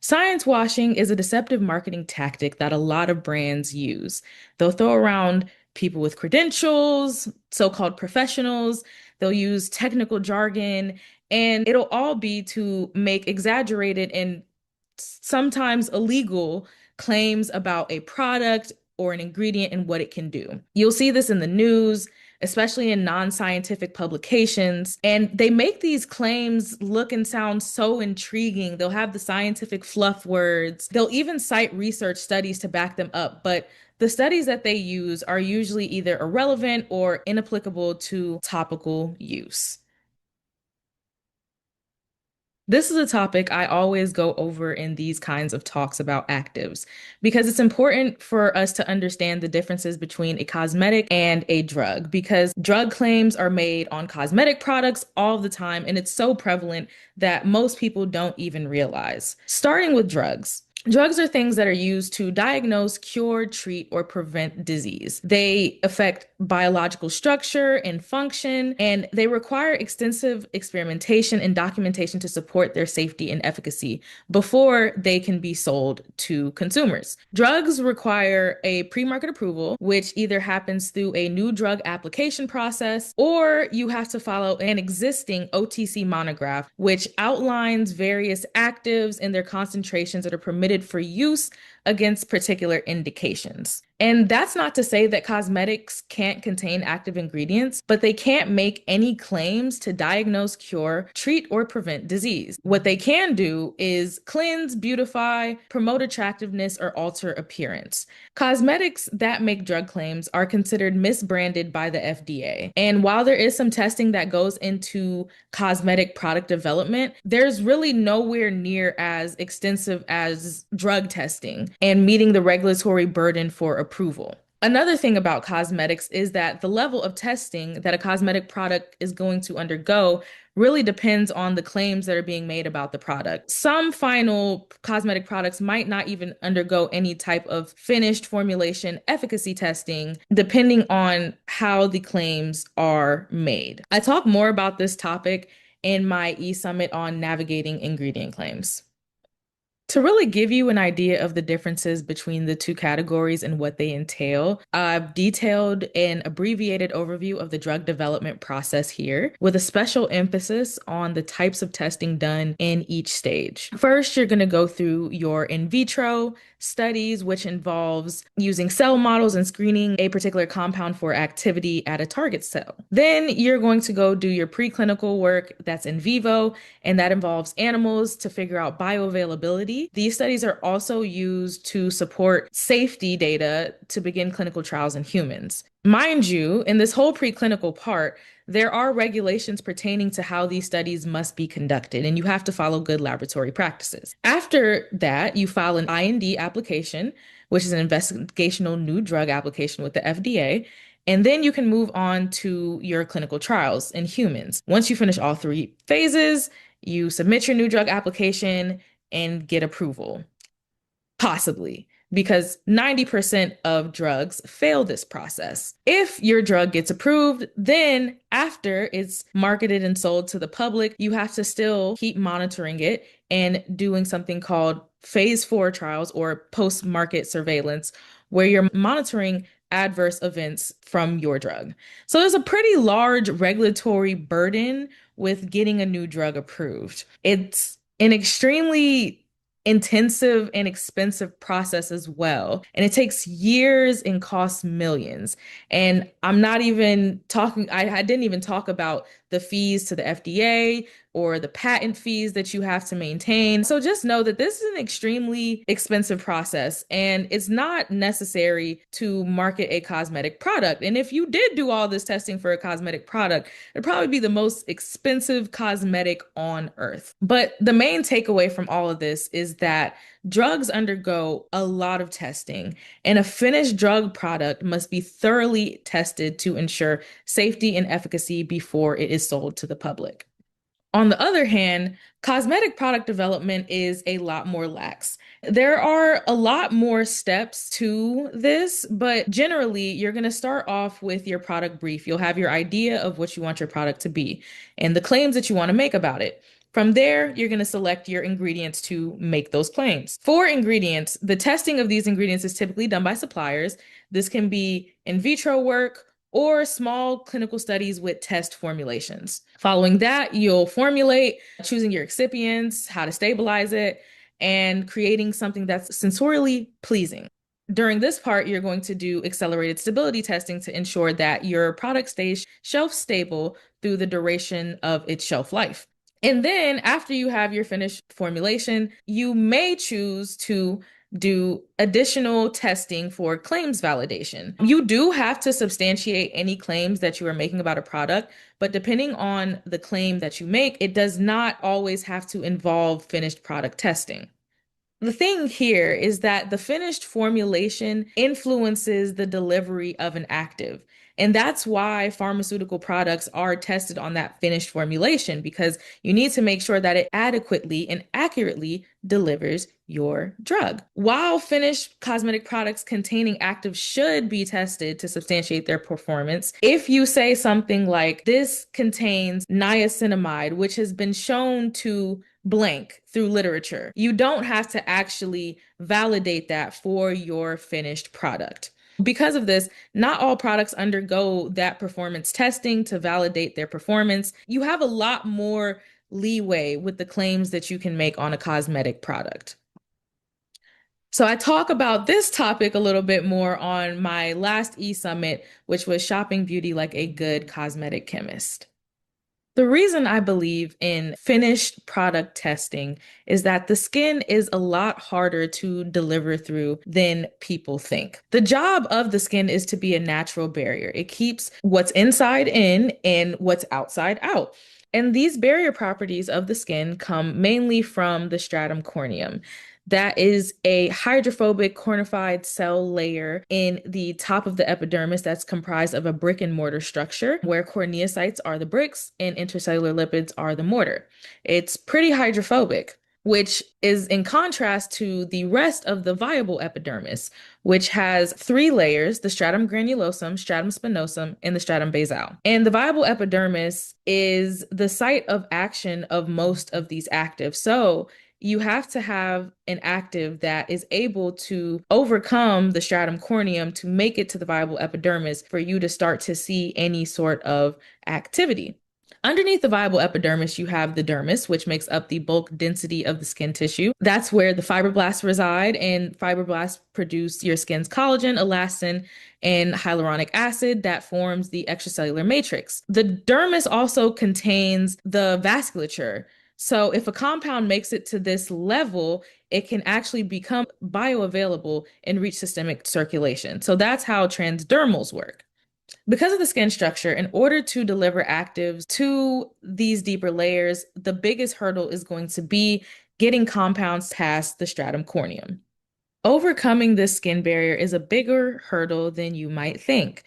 Science washing is a deceptive marketing tactic that a lot of brands use. They'll throw around people with credentials, so-called professionals, they'll use technical jargon, and it'll all be to make exaggerated and sometimes illegal claims about a product or an ingredient and what it can do. You'll see this in the news, especially in non-scientific publications. And they make these claims look and sound so intriguing. They'll have the scientific fluff words. They'll even cite research studies to back them up. But the studies that they use are usually either irrelevant or inapplicable to topical use. This is a topic I always go over in these kinds of talks about actives, because it's important for us to understand the differences between a cosmetic and a drug, because drug claims are made on cosmetic products all the time, and it's so prevalent that most people don't even realize. Starting with drugs. Drugs are things that are used to diagnose, cure, treat, or prevent disease. They affect biological structure and function, and they require extensive experimentation and documentation to support their safety and efficacy before they can be sold to consumers. Drugs require a pre-market approval, which either happens through a new drug application process, or you have to follow an existing OTC monograph, which outlines various actives and their concentrations that are permitted for use against particular indications. And that's not to say that cosmetics can't contain active ingredients, but they can't make any claims to diagnose, cure, treat, or prevent disease. What they can do is cleanse, beautify, promote attractiveness, or alter appearance. Cosmetics that make drug claims are considered misbranded by the FDA. And while there is some testing that goes into cosmetic product development, there's really nowhere near as extensive as drug testing and meeting the regulatory burden for approval. Another thing about cosmetics is that the level of testing that a cosmetic product is going to undergo really depends on the claims that are being made about the product. Some final cosmetic products might not even undergo any type of finished formulation efficacy testing, depending on how the claims are made. I talk more about this topic in my e-summit on navigating ingredient claims. To really give you an idea of the differences between the two categories and what they entail, I've detailed an abbreviated overview of the drug development process here, with a special emphasis on the types of testing done in each stage. First, you're going to go through your in vitro studies, which involves using cell models and screening a particular compound for activity at a target cell. Then you're going to go do your preclinical work that's in vivo, and that involves animals to figure out bioavailability. These studies are also used to support safety data to begin clinical trials in humans. Mind you, in this whole preclinical part, there are regulations pertaining to how these studies must be conducted, and you have to follow good laboratory practices. After that, you file an IND application, which is an investigational new drug application with the FDA, and then you can move on to your clinical trials in humans. Once you finish all 3 phases, you submit your new drug application and get approval. Possibly, because 90% of drugs fail this process. If your drug gets approved, then after it's marketed and sold to the public, you have to still keep monitoring it and doing something called phase 4 trials or post-market surveillance, where you're monitoring adverse events from your drug. So there's a pretty large regulatory burden with getting a new drug approved. It's an extremely intensive and expensive process as well. And it takes years and costs millions. And I'm not even talking, I didn't even talk about the fees to the FDA or the patent fees that you have to maintain. So just know that this is an extremely expensive process, and it's not necessary to market a cosmetic product. And if you did do all this testing for a cosmetic product, it'd probably be the most expensive cosmetic on earth. But the main takeaway from all of this is that drugs undergo a lot of testing, and a finished drug product must be thoroughly tested to ensure safety and efficacy before it is sold to the public. On the other hand, cosmetic product development is a lot more lax. There are a lot more steps to this, but generally, you're going to start off with your product brief. You'll have your idea of what you want your product to be and the claims that you want to make about it. From there, you're going to select your ingredients to make those claims. For ingredients, the testing of these ingredients is typically done by suppliers. This can be in vitro work or small clinical studies with test formulations. Following that, you'll formulate, choosing your excipients, how to stabilize it, and creating something that's sensorially pleasing. During this part, you're going to do accelerated stability testing to ensure that your product stays shelf stable through the duration of its shelf life. And then after you have your finished formulation, you may choose to do additional testing for claims validation. You do have to substantiate any claims that you are making about a product, but depending on the claim that you make, it does not always have to involve finished product testing. The thing here is that the finished formulation influences the delivery of an active. And that's why pharmaceutical products are tested on that finished formulation, because you need to make sure that it adequately and accurately delivers your drug. While finished cosmetic products containing actives should be tested to substantiate their performance, if you say something like, this contains niacinamide, which has been shown to blank through literature, you don't have to actually validate that for your finished product. Because of this, not all products undergo that performance testing to validate their performance. You have a lot more leeway with the claims that you can make on a cosmetic product. So I talk about this topic a little bit more on my last e-summit, which was Shopping Beauty Like a Good Cosmetic Chemist. The reason I believe in finished product testing is that the skin is a lot harder to deliver through than people think. The job of the skin is to be a natural barrier. It keeps what's inside in and what's outside out. And these barrier properties of the skin come mainly from the stratum corneum. That is a hydrophobic cornified cell layer in the top of the epidermis that's comprised of a brick and mortar structure, where corneocytes are the bricks and intercellular lipids are the mortar. It's pretty hydrophobic, which is in contrast to the rest of the viable epidermis, which has 3 layers: the stratum granulosum, stratum spinosum, and the stratum basale. And the viable epidermis is the site of action of most of these actives. So you have to have an active that is able to overcome the stratum corneum to make it to the viable epidermis for you to start to see any sort of activity. Underneath the viable epidermis, you have the dermis, which makes up the bulk density of the skin tissue. That's where the fibroblasts reside, and fibroblasts produce your skin's collagen, elastin, and hyaluronic acid that forms the extracellular matrix. The dermis also contains the vasculature. So if a compound makes it to this level, it can actually become bioavailable and reach systemic circulation. So that's how transdermals work. Because of the skin structure, in order to deliver actives to these deeper layers, the biggest hurdle is going to be getting compounds past the stratum corneum. Overcoming this skin barrier is a bigger hurdle than you might think.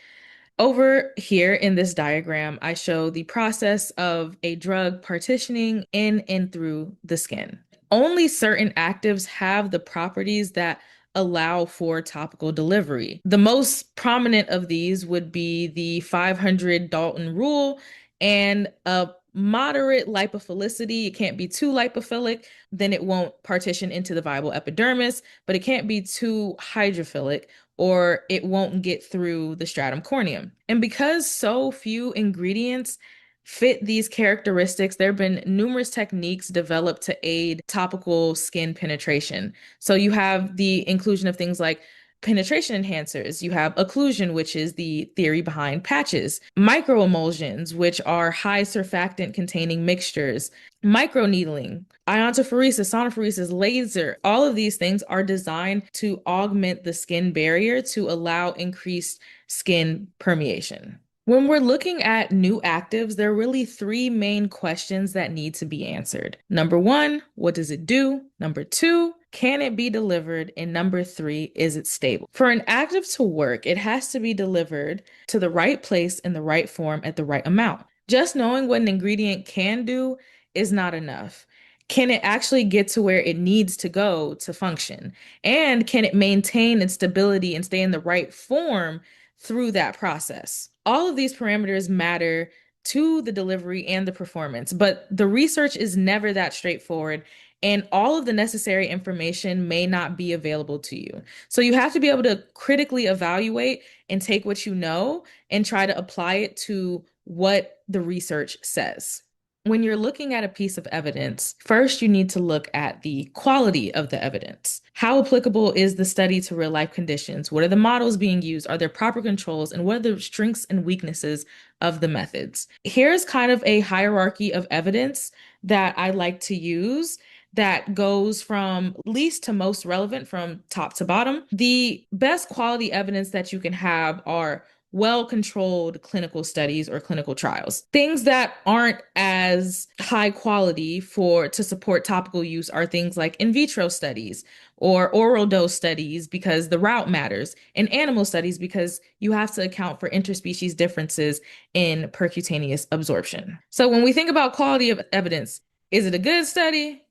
Over here in this diagram, I show the process of a drug partitioning in and through the skin. Only certain actives have the properties that allow for topical delivery. The most prominent of these would be the 500 Dalton rule and a moderate lipophilicity. It can't be too lipophilic, then it won't partition into the viable epidermis, but it can't be too hydrophilic or it won't get through the stratum corneum. And because so few ingredients fit these characteristics, there have been numerous techniques developed to aid topical skin penetration. So you have the inclusion of things like penetration enhancers. You have occlusion, which is the theory behind patches, microemulsions, which are high surfactant containing mixtures, microneedling, iontophoresis, sonophoresis, laser. All of these things are designed to augment the skin barrier to allow increased skin permeation. When we're looking at new actives, there are really three main questions that need to be answered. Number one, what does it do? Number two, can it be delivered? And number three, is it stable? For an active to work, it has to be delivered to the right place in the right form at the right amount. Just knowing what an ingredient can do is not enough. Can it actually get to where it needs to go to function? And can it maintain its stability and stay in the right form through that process? All of these parameters matter to the delivery and the performance, but the research is never that straightforward, and all of the necessary information may not be available to you. So you have to be able to critically evaluate and take what you know and try to apply it to what the research says. When you're looking at a piece of evidence, first you need to look at the quality of the evidence. How applicable is the study to real life conditions? What are the models being used? Are there proper controls? And what are the strengths and weaknesses of the methods? Here's kind of a hierarchy of evidence that I like to use that goes from least to most relevant from top to bottom. The best quality evidence that you can have are well-controlled clinical studies or clinical trials. Things that aren't as high quality to support topical use are things like in vitro studies or oral dose studies because the route matters, and animal studies because you have to account for interspecies differences in percutaneous absorption. So when we think about quality of evidence, is it a good study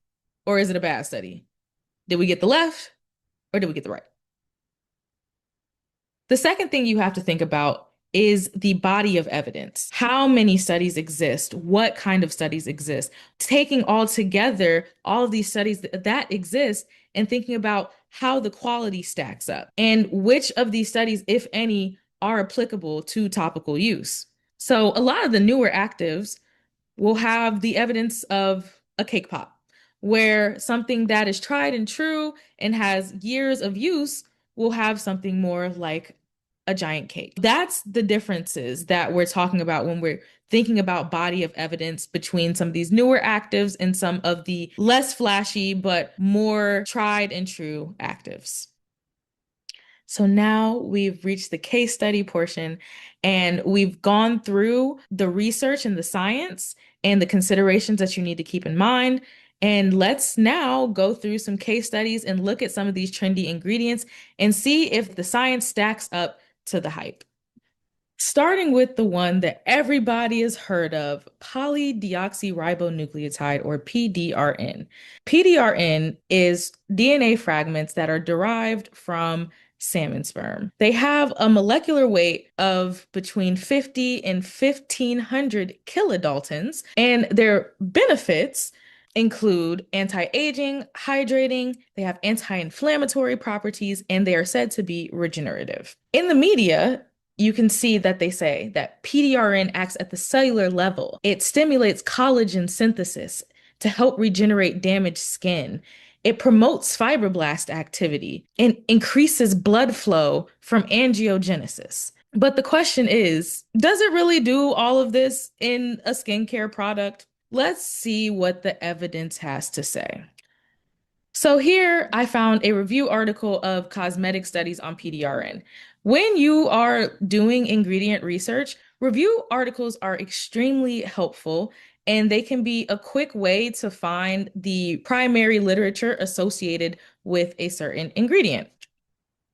or is it a bad study? Did we get the left or did we get the right? The second thing you have to think about is the body of evidence. How many studies exist? What kind of studies exist? Taking all together all of these studies that exist and thinking about how the quality stacks up and which of these studies, if any, are applicable to topical use. So a lot of the newer actives will have the evidence of a cake pop, where something that is tried and true and has years of use will have something more like a giant cake. That's the differences that we're talking about when we're thinking about body of evidence between some of these newer actives and some of the less flashy but more tried and true actives. So now we've reached the case study portion and we've gone through the research and the science and the considerations that you need to keep in mind. And let's now go through some case studies and look at some of these trendy ingredients and see if the science stacks up to the hype. Starting with the one that everybody has heard of, polydeoxyribonucleotide or PDRN. PDRN is DNA fragments that are derived from salmon sperm. They have a molecular weight of between 50 and 1500 kilodaltons, and their benefits include anti-aging, hydrating, they have anti-inflammatory properties, and they are said to be regenerative. In the media, you can see that they say that PDRN acts at the cellular level. It stimulates collagen synthesis to help regenerate damaged skin. It promotes fibroblast activity and increases blood flow from angiogenesis. But the question is, does it really do all of this in a skincare product? Let's see what the evidence has to say. So here I found a review article of cosmetic studies on PDRN. When you are doing ingredient research, review articles are extremely helpful, and they can be a quick way to find the primary literature associated with a certain ingredient.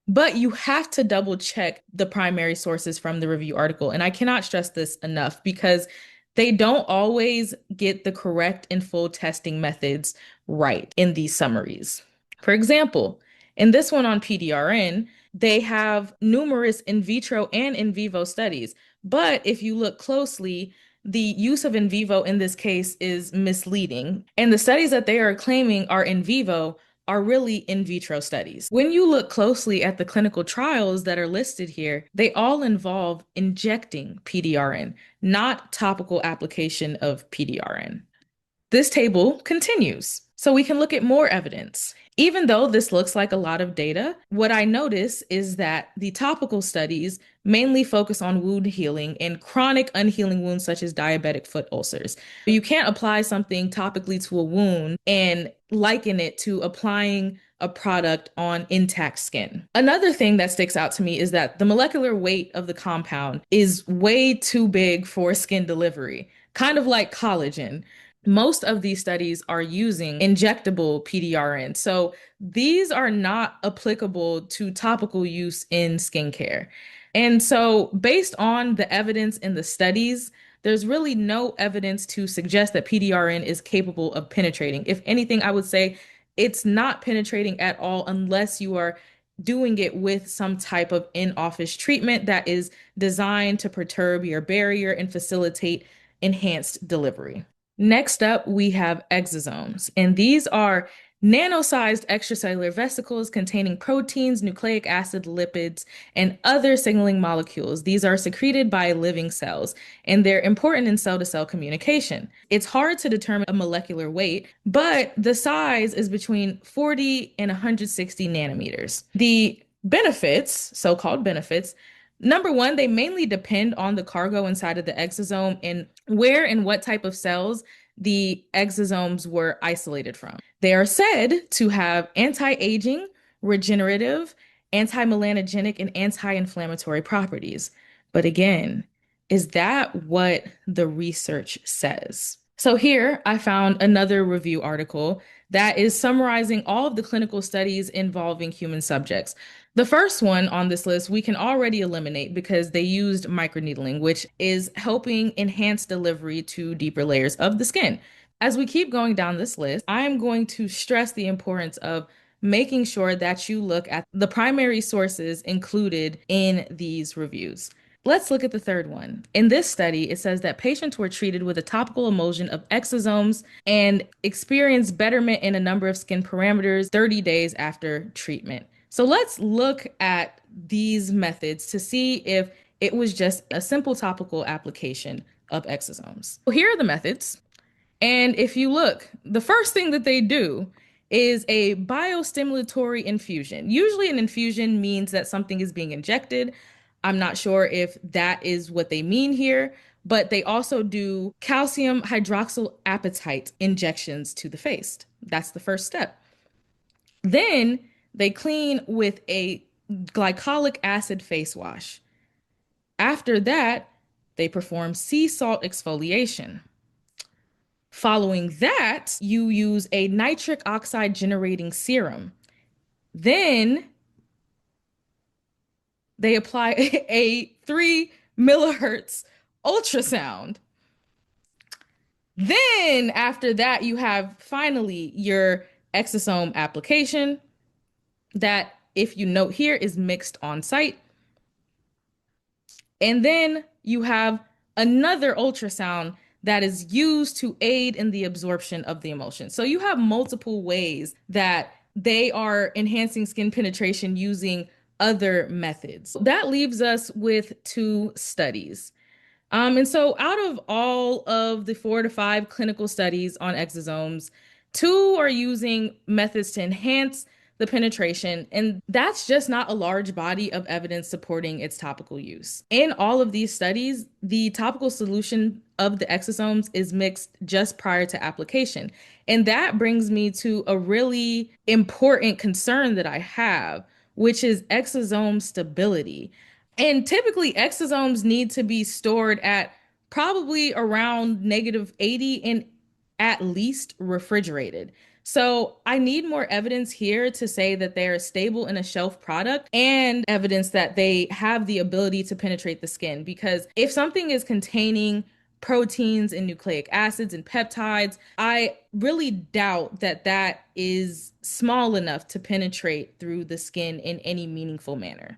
But you have to double check the primary sources from the review article. And I cannot stress this enough because they don't always get the correct and full testing methods right in these summaries. For example, in this one on PDRN, they have numerous in vitro and in vivo studies. But if you look closely, the use of in vivo in this case is misleading. And the studies that they are claiming are in vivo are really in vitro studies. When you look closely at the clinical trials that are listed here, they all involve injecting PDRN, not topical application of PDRN. This table continues, so we can look at more evidence. Even though this looks like a lot of data, what I notice is that the topical studies mainly focus on wound healing and chronic unhealing wounds such as diabetic foot ulcers. You can't apply something topically to a wound and liken it to applying a product on intact skin. Another thing that sticks out to me is that the molecular weight of the compound is way too big for skin delivery, kind of like collagen. Most of these studies are using injectable PDRN. So these are not applicable to topical use in skincare. And so based on the evidence in the studies, there's really no evidence to suggest that PDRN is capable of penetrating. If anything, I would say it's not penetrating at all unless you are doing it with some type of in-office treatment that is designed to perturb your barrier and facilitate enhanced delivery. Next up, we have exosomes, and these are nano-sized extracellular vesicles containing proteins, nucleic acid, lipids, and other signaling molecules. These are secreted by living cells, and they're important in cell-to-cell communication. It's hard to determine a molecular weight, but the size is between 40 and 160 nanometers. The benefits, so-called benefits, number one, they mainly depend on the cargo inside of the exosome and where and what type of cells the exosomes were isolated from. They are said to have anti-aging, regenerative, anti-melanogenic, and anti-inflammatory properties. But again, is that what the research says? So here I found another review article that is summarizing all of the clinical studies involving human subjects. The first one on this list we can already eliminate because they used microneedling, which is helping enhance delivery to deeper layers of the skin. As we keep going down this list, I am going to stress the importance of making sure that you look at the primary sources included in these reviews. Let's look at the third one. In this study, it says that patients were treated with a topical emulsion of exosomes and experienced betterment in a number of skin parameters 30 days after treatment. So let's look at these methods to see if it was just a simple topical application of exosomes. So here are the methods. And if you look, the first thing that they do is a biostimulatory infusion. Usually an infusion means that something is being injected. I'm not sure if that is what they mean here, but they also do calcium hydroxyapatite injections to the face. That's the first step. Then they clean with a glycolic acid face wash. After that, they perform sea salt exfoliation. Following that, you use a nitric oxide generating serum. Then they apply a 3 millihertz ultrasound. Then after that, you have finally your exosome application that, if you note here, is mixed on site. And then you have another ultrasound that is used to aid in the absorption of the emulsion. So you have multiple ways that they are enhancing skin penetration using other methods. That leaves us with 2 studies. And so out of all of the 4 to 5 clinical studies on exosomes, 2 are using methods to enhance the penetration, and that's just not a large body of evidence supporting its topical use. In all of these studies, the topical solution of the exosomes is mixed just prior to application. And that brings me to a really important concern that I have, which is exosome stability. And typically, exosomes need to be stored at probably around -80 and at least refrigerated. So I need more evidence here to say that they are stable in a shelf product and evidence that they have the ability to penetrate the skin. Because if something is containing proteins and nucleic acids and peptides, I really doubt that that is small enough to penetrate through the skin in any meaningful manner.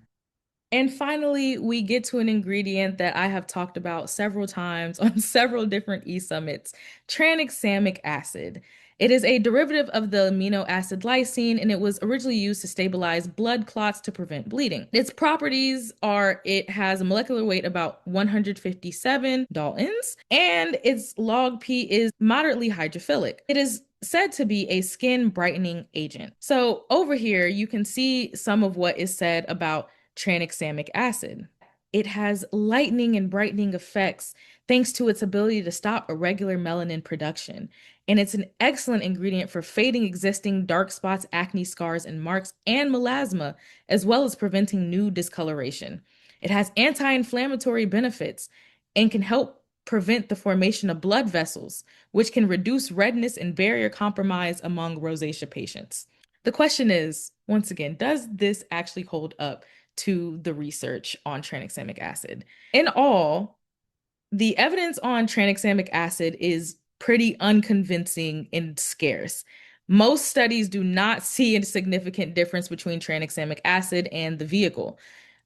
And finally, we get to an ingredient that I have talked about several times on several different e-summits, tranexamic acid. It is a derivative of the amino acid lysine, and it was originally used to stabilize blood clots to prevent bleeding. Its properties are it has a molecular weight about 157 Daltons, and its log P is moderately hydrophilic. It is said to be a skin brightening agent. So over here, you can see some of what is said about tranexamic acid. It has lightening and brightening effects thanks to its ability to stop irregular melanin production. And it's an excellent ingredient for fading existing dark spots, acne scars, and marks, and melasma, as well as preventing new discoloration. It has anti-inflammatory benefits and can help prevent the formation of blood vessels, which can reduce redness and barrier compromise among rosacea patients. The question is, once again, does this actually hold up to the research on tranexamic acid? In all, the evidence on tranexamic acid is pretty unconvincing and scarce. Most studies do not see a significant difference between tranexamic acid and the vehicle.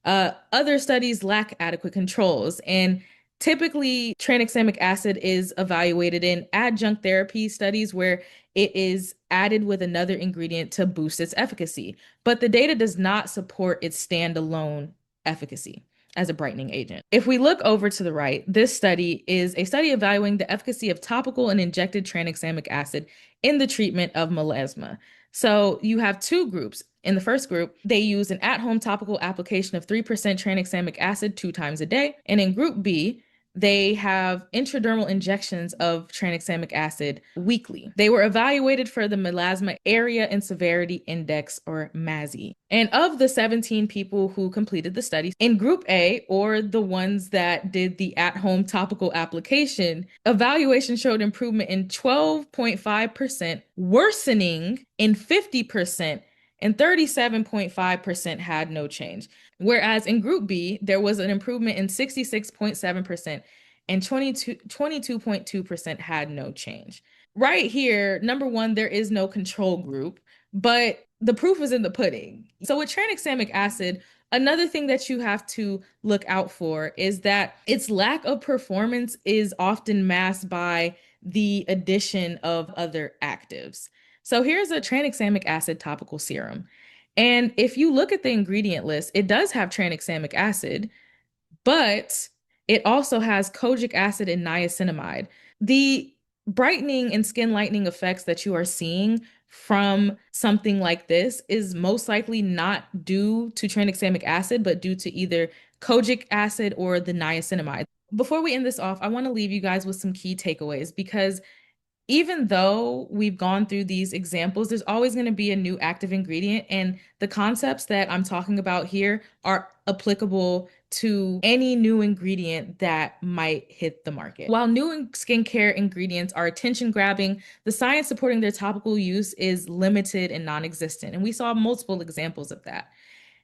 Other studies lack adequate controls, and typically tranexamic acid is evaluated in adjunct therapy studies where it is added with another ingredient to boost its efficacy, but the data does not support its standalone efficacy as a brightening agent. If we look over to the right, this study is a study evaluating the efficacy of topical and injected tranexamic acid in the treatment of melasma. So you have 2 groups. In the first group, they use an at-home topical application of 3% tranexamic acid 2 times a day. And in group B, they have intradermal injections of tranexamic acid weekly. They were evaluated for the melasma area and severity index, or MASI. And of the 17 people who completed the study, in group A, or the ones that did the at-home topical application, evaluation showed improvement in 12.5%, worsening in 50%, and 37.5% had no change. Whereas in group B, there was an improvement in 66.7% and 22.2% had no change. Right here, number one, there is no control group, but the proof is in the pudding. So with tranexamic acid, another thing that you have to look out for is that its lack of performance is often masked by the addition of other actives. So here's a tranexamic acid topical serum. And if you look at the ingredient list, it does have tranexamic acid, but it also has kojic acid and niacinamide. The brightening and skin lightening effects that you are seeing from something like this is most likely not due to tranexamic acid, but due to either kojic acid or the niacinamide. Before we end this off, I want to leave you guys with some key takeaways, because even though we've gone through these examples, there's always going to be a new active ingredient. And the concepts that I'm talking about here are applicable to any new ingredient that might hit the market. While new skincare ingredients are attention grabbing, the science supporting their topical use is limited and non-existent. And we saw multiple examples of that.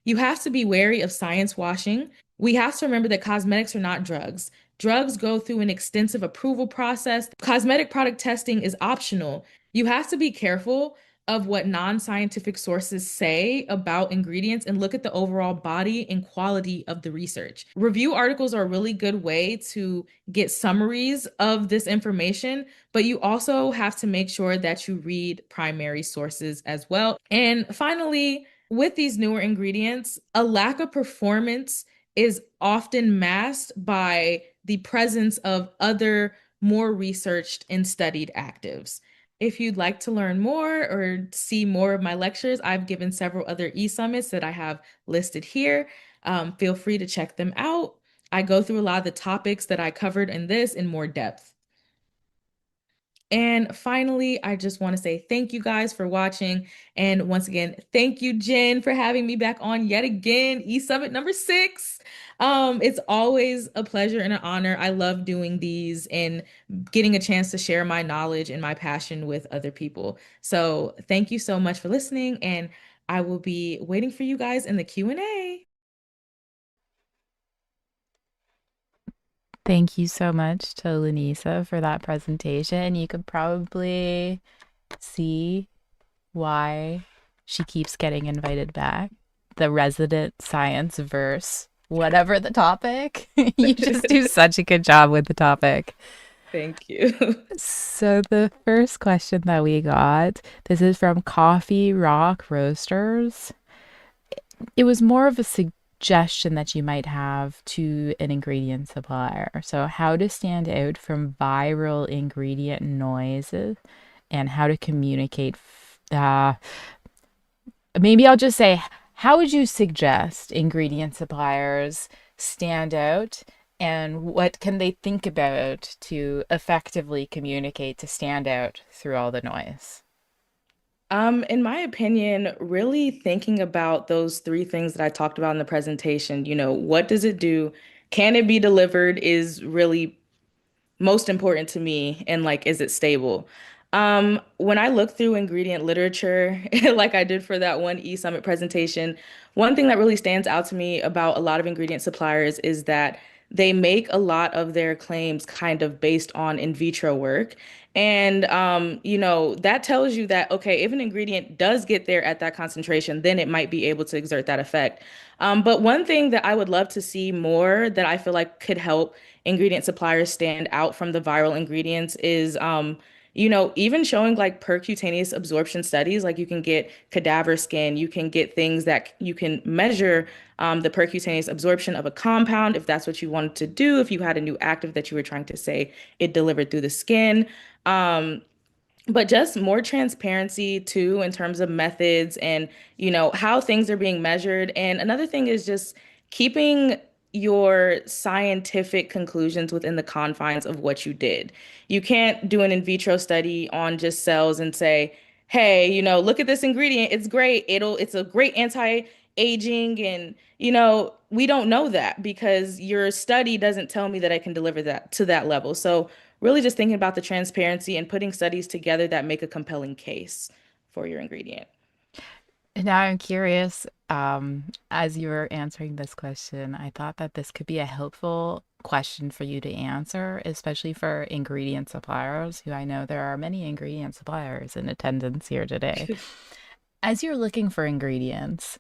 You have to be wary of science washing. We have to remember that cosmetics are not drugs. Drugs go through an extensive approval process. Cosmetic product testing is optional. You have to be careful of what non-scientific sources say about ingredients and look at the overall body and quality of the research. Review articles are a really good way to get summaries of this information, but you also have to make sure that you read primary sources as well. And finally, with these newer ingredients, a lack of performance is often masked by the presence of other more researched and studied actives. If you'd like to learn more or see more of my lectures, I've given several other e-summits that I have listed here. Feel free to check them out. I go through a lot of the topics that I covered in this in more depth. And finally, I just want to say thank you guys for watching. And once again, thank you, Jen, for having me back on yet again, e-summit number 6. It's always a pleasure and an honor. I love doing these and getting a chance to share my knowledge and my passion with other people. So thank you so much for listening, and I will be waiting for you guys in the Q&A. Thank you so much to Lanesa for that presentation. You could probably see why she keeps getting invited back. The resident science verse, whatever the topic. You just do such a good job with the topic. Thank you. So the first question that we got, this is from Coffee Rock Roasters. It was more of a suggestion that you might have to an ingredient supplier. So how to stand out from viral ingredient noises and how to communicate. Maybe I'll just say, how would you suggest ingredient suppliers stand out, and what can they think about to effectively communicate to stand out through all the noise? In my opinion, really thinking about those 3 things that I talked about in the presentation, what does it do? Can it be delivered is really most important to me, and like, is it stable? When I look through ingredient literature, like I did for that one e-summit presentation, one thing that really stands out to me about a lot of ingredient suppliers is that they make a lot of their claims kind of based on in vitro work. And that tells you that, okay, if an ingredient does get there at that concentration, then it might be able to exert that effect. But one thing that I would love to see more that I feel like could help ingredient suppliers stand out from the viral ingredients is even showing like percutaneous absorption studies. Like, you can get cadaver skin, you can get things that you can measure the percutaneous absorption of a compound if that's what you wanted to do, if you had a new active that you were trying to say it delivered through the skin. Um, but just more transparency too in terms of methods and how things are being measured. And another thing is just keeping your scientific conclusions within the confines of what you did. You can't do an in vitro study on just cells and say, hey, look at this ingredient, it's great, it's a great anti-aging, and we don't know that because your study doesn't tell me that I can deliver that to that level. So really just thinking about the transparency and putting studies together that make a compelling case for your ingredient. Now I'm curious, as you were answering this question, I thought that this could be a helpful question for you to answer, especially for ingredient suppliers, who I know there are many ingredient suppliers in attendance here today. As you're looking for ingredients,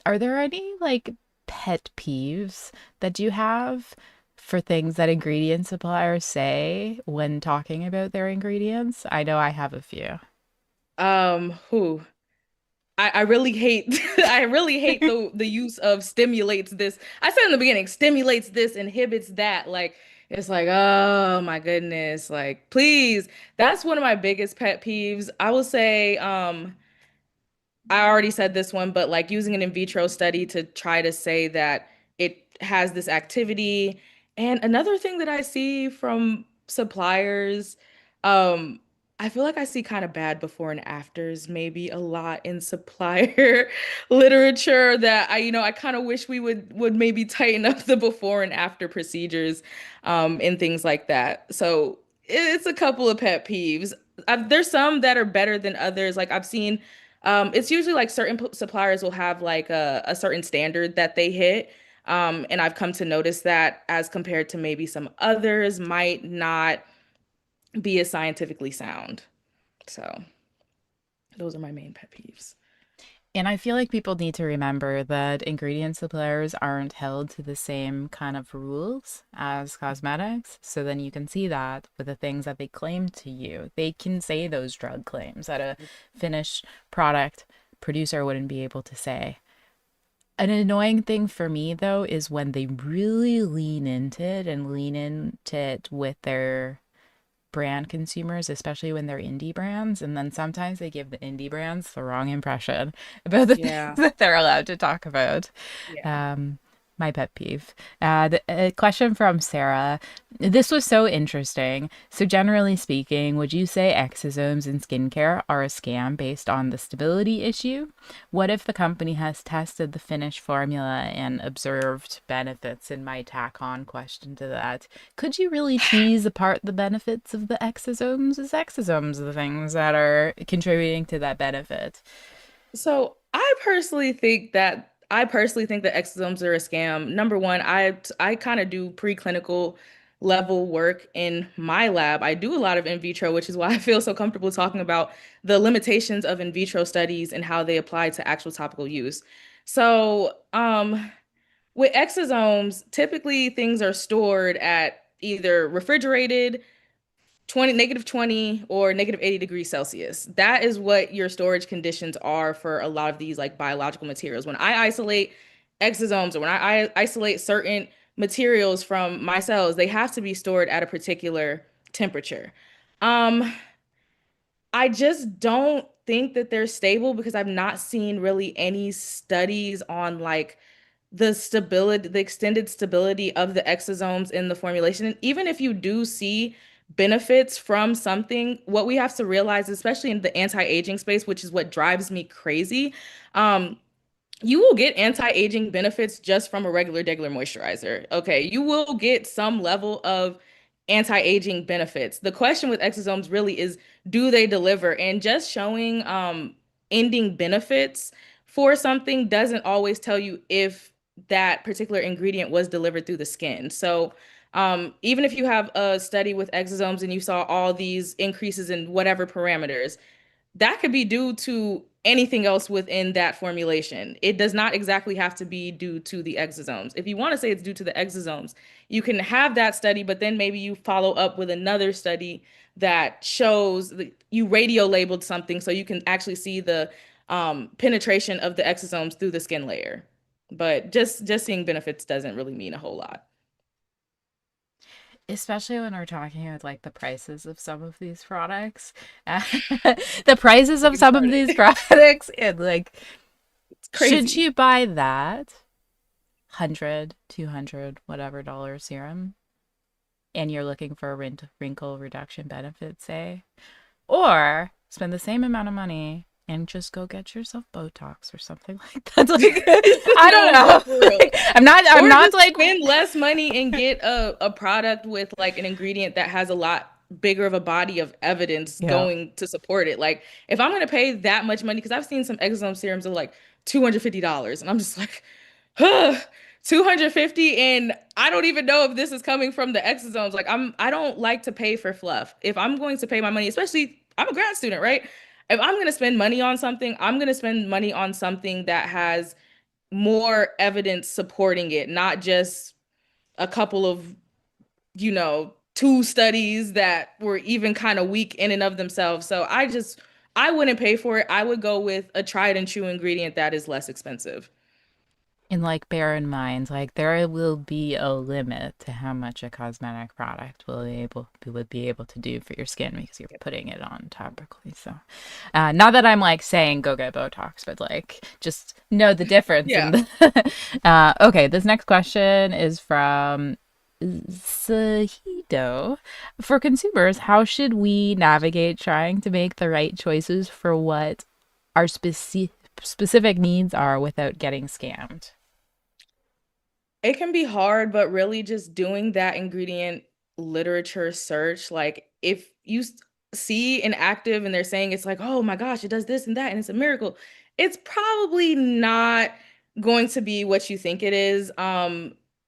are there any like pet peeves that you have for things that ingredient suppliers say when talking about their ingredients? I know I have a few. Who I really hate I really hate the use of stimulates this. I said in the beginning, stimulates this, inhibits that. Like, it's like, oh my goodness, like, please. That's one of my biggest pet peeves. I will say, I already said this one, but like using an in vitro study to try to say that it has this activity. And another thing that I see from suppliers, um, I feel like I see kind of bad before and afters, maybe a lot in supplier literature that I kind of wish we would maybe tighten up the before and after procedures, and things like that. So it's a couple of pet peeves. There's some that are better than others. Like, I've seen it's usually like certain suppliers will have like a certain standard that they hit. And I've come to notice that as compared to maybe some others might not be as scientifically sound. So, Those are my main pet peeves. And I feel like people need to remember that ingredient suppliers aren't held to the same kind of rules as cosmetics. So then you can see that with the things that they claim to you. They can say those drug claims that a finished product producer wouldn't be able to say. An annoying thing for me, though, is when they really lean into it and lean into it with their brand consumers, especially when they're indie brands. And then sometimes they give the indie brands the wrong impression about the things that they're allowed to talk about. Yeah. My pet peeve. A question from Sarah. This was so interesting. So generally speaking, would you say exosomes in skincare are a scam based on the stability issue? What if the company has tested the finished formula and observed benefits? And my tack on question to that, could you really tease apart the benefits of the exosomes? Is exosomes the things that are contributing to that benefit? So I personally think that exosomes are a scam. Number one, I kind of do preclinical level work in my lab. I do a lot of in vitro, which is why I feel so comfortable talking about the limitations of in vitro studies and how they apply to actual topical use. So, with exosomes, typically things are stored at either refrigerated, -20 or -80 degrees Celsius. That is what your storage conditions are for a lot of these like biological materials. When I isolate exosomes or when I isolate certain materials from my cells, they have to be stored at a particular temperature. Um, I just don't think that they're stable because I've not seen really any studies on like the stability, the extended stability of the exosomes in the formulation. And even if you do see benefits from something, what we have to realize, especially in the anti-aging space, which is what drives me crazy, you will get anti-aging benefits just from a regular moisturizer. Okay, you will get some level of anti-aging benefits. The question with exosomes really is, do they deliver? And just showing ending benefits for something doesn't always tell you if that particular ingredient was delivered through the skin. So even if you have a study with exosomes and you saw all these increases in whatever parameters, that could be due to anything else within that formulation. It does not exactly have to be due to the exosomes. If you want to say it's due to the exosomes, you can have that study, but then maybe you follow up with another study that shows that you radio labeled something so you can actually see the penetration of the exosomes through the skin layer. But just seeing benefits doesn't really mean a whole lot. Especially when we're talking about like the prices of some of these products. The prices of some of these products and like It's crazy. should you buy that 100, 200, whatever dollar serum and you're looking for a wrinkle reduction benefit, say, or spend the same amount of money and just go get yourself Botox or something like that. Like, I don't know. Like, I'm not like spend less money and get a product with like an ingredient that has a lot bigger of a body of evidence going to support it. Like if I'm gonna pay that much money, because I've seen some exosome serums of like $250, and I'm just like, huh, 250, and I don't even know if this is coming from the exosomes. Like I don't like to pay for fluff. If I'm going to pay my money, especially I'm a grad student, right? If I'm gonna spend money on something, I'm gonna spend money on something that has more evidence supporting it, not just a couple of, two studies that were even kind of weak in and of themselves. So I wouldn't pay for it. I would go with a tried and true ingredient that is less expensive. And like bear in mind, like there will be a limit to how much a cosmetic product would be able to do for your skin because you're putting it on topically. So, not that I'm like saying go get Botox, but like just know the difference. Okay, this next question is from Sahido. For consumers, how should we navigate trying to make the right choices for what our specific needs are without getting scammed? It can be hard, but really just doing that ingredient literature search, like if you see an active and they're saying it's like, oh my gosh, it does this and that, and it's a miracle, it's probably not going to be what you think it is.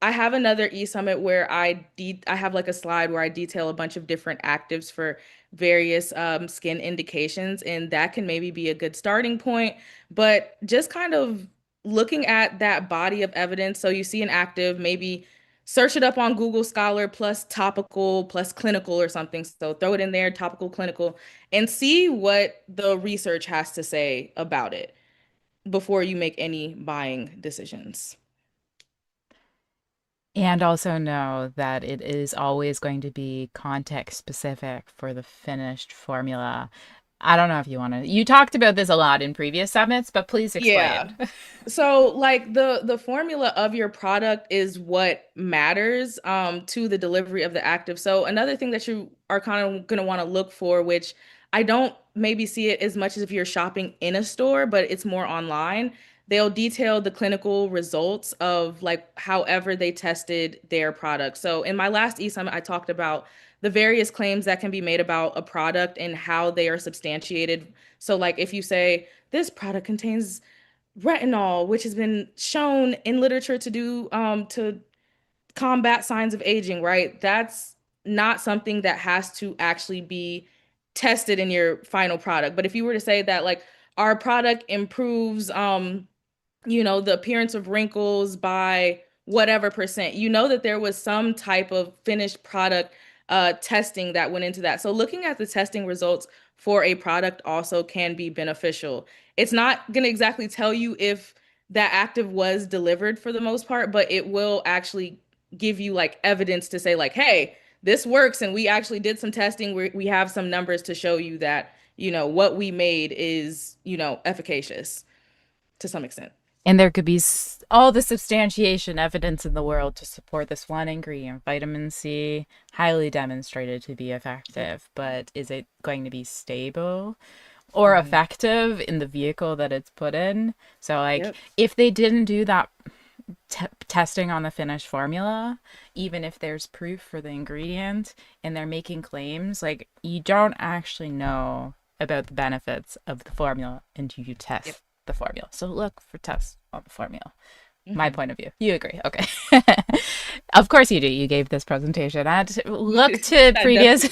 I have another e-summit where I have like a slide where I detail a bunch of different actives for various skin indications, and that can maybe be a good starting point. But just kind of looking at that body of evidence. So you see an active, maybe search it up on Google Scholar plus topical plus clinical or something. So throw it in there, topical, clinical, and see what the research has to say about it before you make any buying decisions. And also know that it is always going to be context specific for the finished formula. I don't know if you want to, you talked about this a lot in previous summits, but please explain. Yeah. So like the formula of your product is what matters to the delivery of the active. So another thing that you are kind of going to want to look for, which I don't maybe see it as much as if you're shopping in a store, but it's more online. They'll detail the clinical results of like however they tested their product. So in my last e-summit, I talked about the various claims that can be made about a product and how they are substantiated. So like if you say this product contains retinol, which has been shown in literature to do to combat signs of aging, right? That's not something that has to actually be tested in your final product. But if you were to say that like our product improves the appearance of wrinkles by whatever percent, that there was some type of finished product testing that went into that. So looking at the testing results for a product also can be beneficial. It's not going to exactly tell you if that active was delivered for the most part, but it will actually give you like evidence to say like, hey, this works. And we actually did some testing where we have some numbers to show you that, what we made is, efficacious to some extent. And there could be all the substantiation evidence in the world to support this one ingredient, vitamin C, highly demonstrated to be effective, but is it going to be stable or effective in the vehicle that it's put in? So like if they didn't do that testing on the finished formula, even if there's proof for the ingredient and they're making claims, like you don't actually know about the benefits of the formula until you test the formula. So look for tests on the formula. My point of view. You agree? Okay. Of course you do. You gave this presentation. And look to previous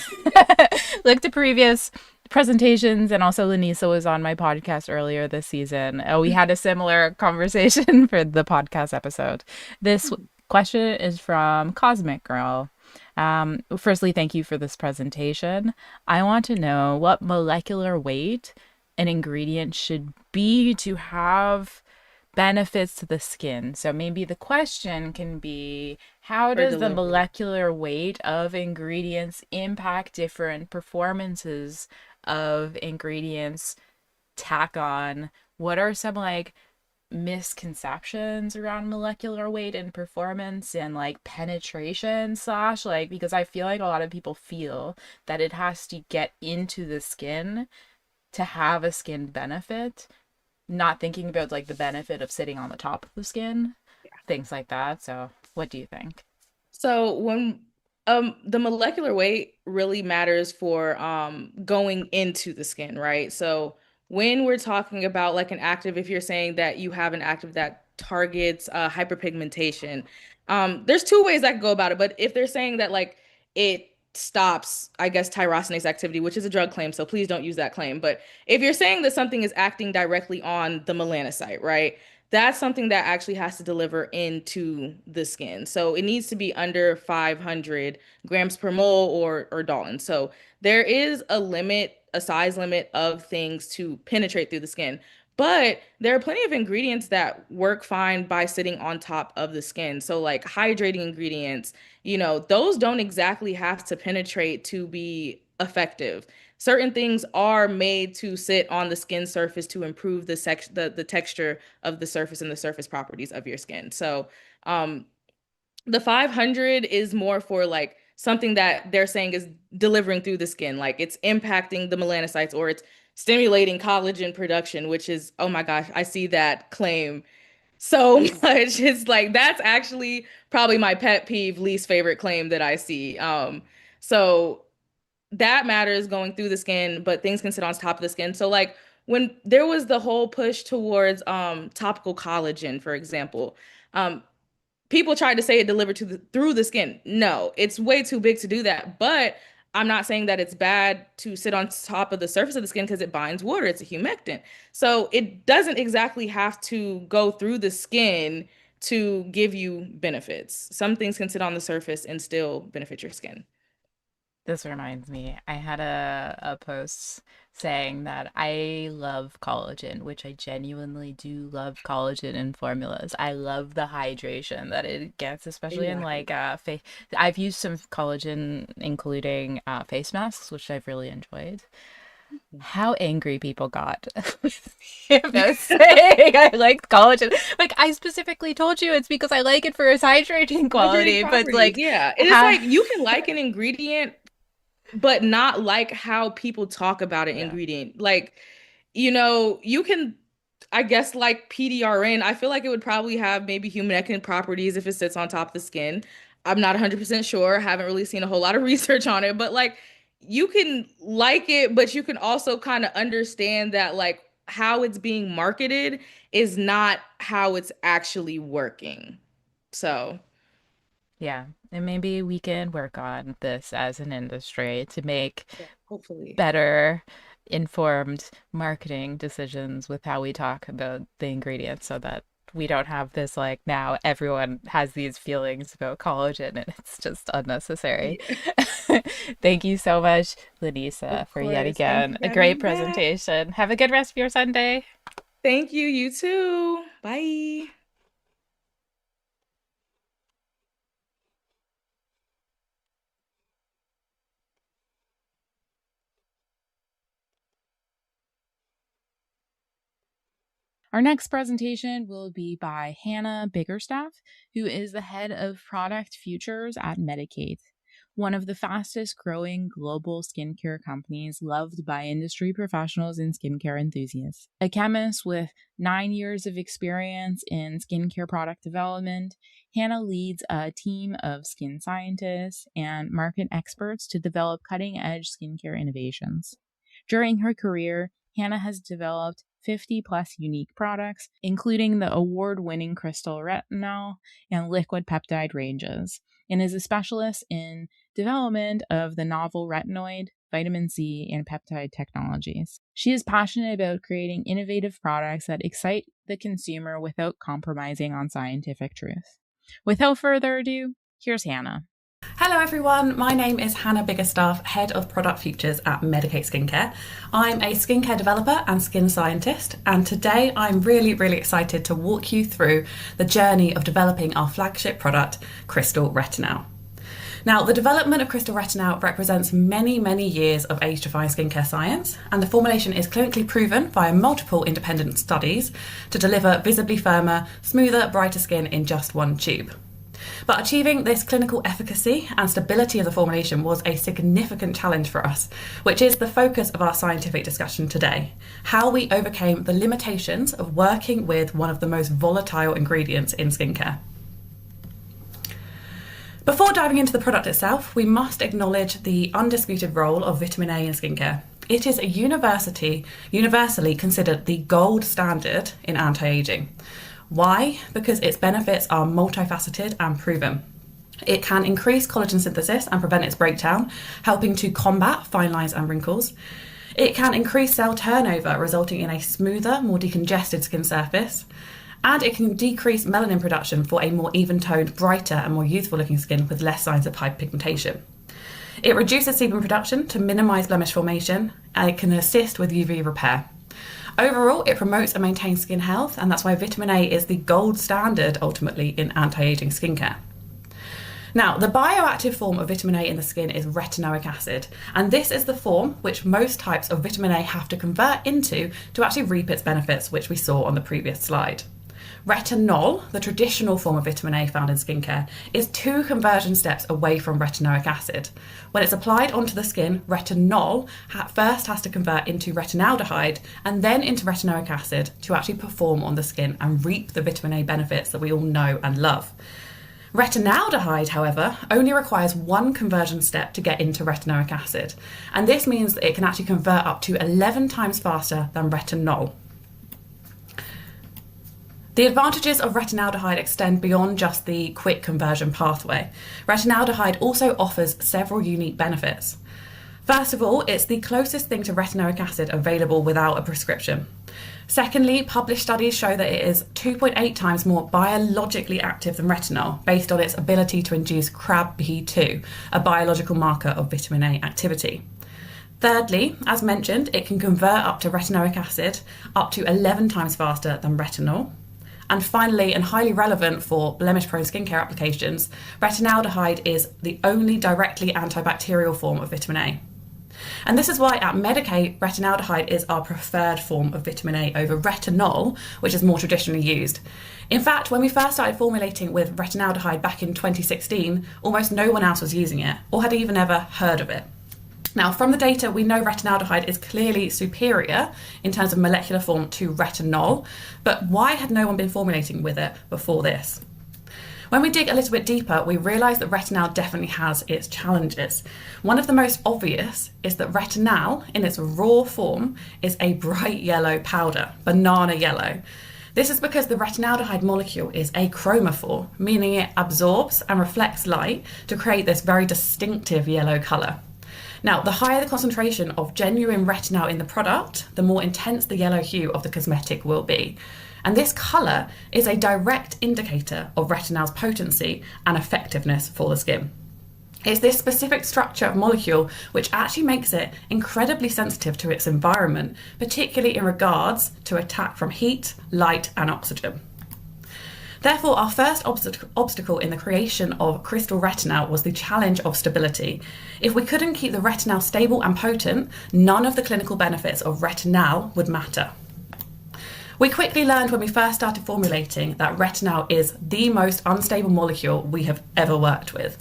look to previous presentations, and also Lanesa was on my podcast earlier this season. We had a similar conversation for the podcast episode. This question is from Cosmic Girl. Firstly, thank you for this presentation. I want to know what molecular weight an ingredient should be to have benefits to the skin. So maybe the question can be, how does the molecular weight of ingredients impact different performances of ingredients? Tack on, what are some like misconceptions around molecular weight and performance and like penetration slash like, because I feel like a lot of people feel that it has to get into the skin to have a skin benefit, not thinking about like the benefit of sitting on the top of the skin, things like that. So what do you think? So when the molecular weight really matters for going into the skin, right? So when we're talking about like an active, if you're saying that you have an active that targets hyperpigmentation, there's two ways I could go about it. But if they're saying that like it stops, I guess, tyrosinase activity, which is a drug claim, so please don't use that claim. But if you're saying that something is acting directly on the melanocyte, right? That's something that actually has to deliver into the skin. So it needs to be under 500 grams per mole or Dalton. So there is a limit, a size limit of things to penetrate through the skin. But there are plenty of ingredients that work fine by sitting on top of the skin. So like hydrating ingredients, those don't exactly have to penetrate to be effective. Certain things are made to sit on the skin surface to improve the texture of the surface and the surface properties of your skin. So the 500 is more for like something that they're saying is delivering through the skin, like it's impacting the melanocytes or it's stimulating collagen production, which is, oh my gosh, I see that claim so much. It's like, that's actually probably my pet peeve, least favorite claim that I see. So that matters going through the skin, but things can sit on top of the skin. So like when there was the whole push towards topical collagen, for example, people tried to say it delivered through the skin. No, it's way too big to do that. But I'm not saying that it's bad to sit on top of the surface of the skin because it binds water. It's a humectant. So it doesn't exactly have to go through the skin to give you benefits. Some things can sit on the surface and still benefit your skin. This reminds me, I had a post saying that I love collagen, which I genuinely do love collagen in formulas. I love the hydration that it gets, especially in Exactly. like face. I've used some collagen, including face masks, which I've really enjoyed. How angry people got about saying I liked collagen. Like I specifically told you it's because I like it for its hydrating Hydrating quality, but properties, like yeah. It is how like you can like an ingredient, but not like how people talk about an yeah. ingredient. Like, you can, I guess, like PDRN. I feel like it would probably have maybe humectant properties if it sits on top of the skin. I'm not 100% sure. Haven't really seen a whole lot of research on it, but like you can like it, but you can also kind of understand that like how it's being marketed is not how it's actually working. So, Yeah, and maybe we can work on this as an industry to make yeah, hopefully. better informed marketing decisions with how we talk about the ingredients so that we don't have this like now everyone has these feelings about collagen and it's just unnecessary. Yeah, Thank you so much, of Lanesa, for yet course. Thank again you for a having great me back. presentation. Have a good rest of your Sunday. Thank you. You too. Bye. Our next presentation will be by Hannah Biggerstaff, who is the head of product futures at Medik8, one of the fastest growing global skincare companies loved by industry professionals and skincare enthusiasts. A chemist with 9 years of experience in skincare product development, Hannah leads a team of skin scientists and market experts to develop cutting edge skincare innovations. During her career, Hannah has developed 50 plus unique products, including the award winning crystal retinol and liquid peptide ranges, and is a specialist in development of the novel retinoid, vitamin C, and peptide technologies. She is passionate about creating innovative products that excite the consumer without compromising on scientific truth. Without further ado, here's Hannah. Hello everyone, my name is Hannah Biggerstaff, Head of Product Futures at Medik8 Skincare. I'm a skincare developer and skin scientist, and today I'm really excited to walk you through the journey of developing our flagship product, Crystal Retinal. Now, the development of Crystal Retinal represents many years of age-defying skincare science, and the formulation is clinically proven via multiple independent studies to deliver visibly firmer, smoother, brighter skin in just one tube. But achieving this clinical efficacy and stability of the formulation was a significant challenge for us, which is the focus of our scientific discussion today: how we overcame the limitations of working with one of the most volatile ingredients in skincare. Before diving into the product itself, we must acknowledge the undisputed role of vitamin A in skincare. It is universally considered the gold standard in anti-aging. Why? Because its benefits are multifaceted and proven. It can increase collagen synthesis and prevent its breakdown, helping to combat fine lines and wrinkles. It can increase cell turnover, resulting in a smoother, more decongested skin surface. And it can decrease melanin production for a more even-toned, brighter and more youthful looking skin with less signs of hyperpigmentation. It reduces sebum production to minimise blemish formation, and it can assist with UV repair. Overall, it promotes and maintains skin health, and that's why vitamin A is the gold standard ultimately in anti-aging skincare. Now, the bioactive form of vitamin A in the skin is retinoic acid, and this is the form which most types of vitamin A have to convert into to actually reap its benefits, which we saw on the previous slide. Retinol, the traditional form of vitamin A found in skincare, is 2 conversion steps away from retinoic acid. When it's applied onto the skin, retinol first has to convert into retinaldehyde and then into retinoic acid to actually perform on the skin and reap the vitamin A benefits that we all know and love. Retinaldehyde, however, only requires 1 conversion step to get into retinoic acid, and this means that it can actually convert up to 11 times faster than retinol. The advantages of retinaldehyde extend beyond just the quick conversion pathway. Retinaldehyde also offers several unique benefits. First of all, it's the closest thing to retinoic acid available without a prescription. Secondly, published studies show that it is 2.8 times more biologically active than retinol, based on its ability to induce CRAB-B2, a biological marker of vitamin A activity. Thirdly, as mentioned, it can convert up to retinoic acid up to 11 times faster than retinol. And finally, and highly relevant for blemish-prone skincare applications, retinaldehyde is the only directly antibacterial form of vitamin A. And this is why at Medik8, retinaldehyde is our preferred form of vitamin A over retinol, which is more traditionally used. In fact, when we first started formulating with retinaldehyde back in 2016, almost no one else was using it or had even ever heard of it. Now, from the data, we know retinaldehyde is clearly superior in terms of molecular form to retinol, but why had no one been formulating with it before this? When we dig a little bit deeper, we realise that retinal definitely has its challenges. One of the most obvious is that retinal, in its raw form, is a bright yellow powder, banana yellow. This is because the retinaldehyde molecule is achromophore, meaning it absorbs and reflects light to create this very distinctive yellow colour. Now, the higher the concentration of genuine retinal in the product, the more intense the yellow hue of the cosmetic will be. And this colour is a direct indicator of retinal's potency and effectiveness for the skin. It's this specific structure of molecule which actually makes it incredibly sensitive to its environment, particularly in regards to attack from heat, light and oxygen. Therefore, our first obstacle in the creation of crystal retinal was the challenge of stability. If we couldn't keep the retinal stable and potent, none of the clinical benefits of retinal would matter. We quickly learned when we first started formulating that retinal is the most unstable molecule we have ever worked with.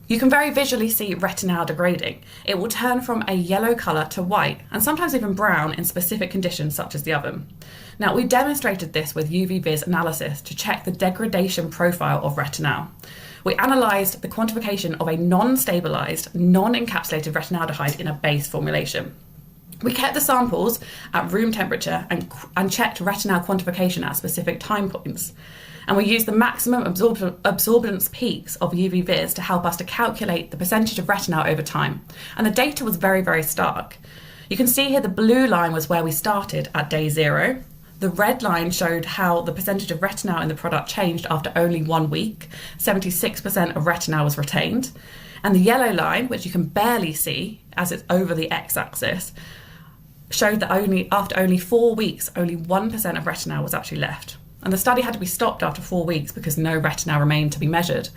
You can very visually see retinal degrading. It will turn from a yellow colour to white, and sometimes even brown in specific conditions such as the oven. Now, we demonstrated this with UV-Vis analysis to check the degradation profile of retinal. We analysed the quantification of a non-stabilised, non-encapsulated retinaldehyde in a base formulation. We kept the samples at room temperature and checked retinal quantification at specific time points. And we used the maximum absorbance peaks of UV-Vis to help us to calculate the percentage of retinal over time. And the data was very, very stark. You can see here the blue line was where we started at day 0. The red line showed how the percentage of retinal in the product changed after only 1 week. 76% of retinal was retained. And the yellow line, which you can barely see as it's over the x-axis, showed that after only 4 weeks, only 1% of retinal was actually left. And the study had to be stopped after 4 weeks because no retinal remained to be measured.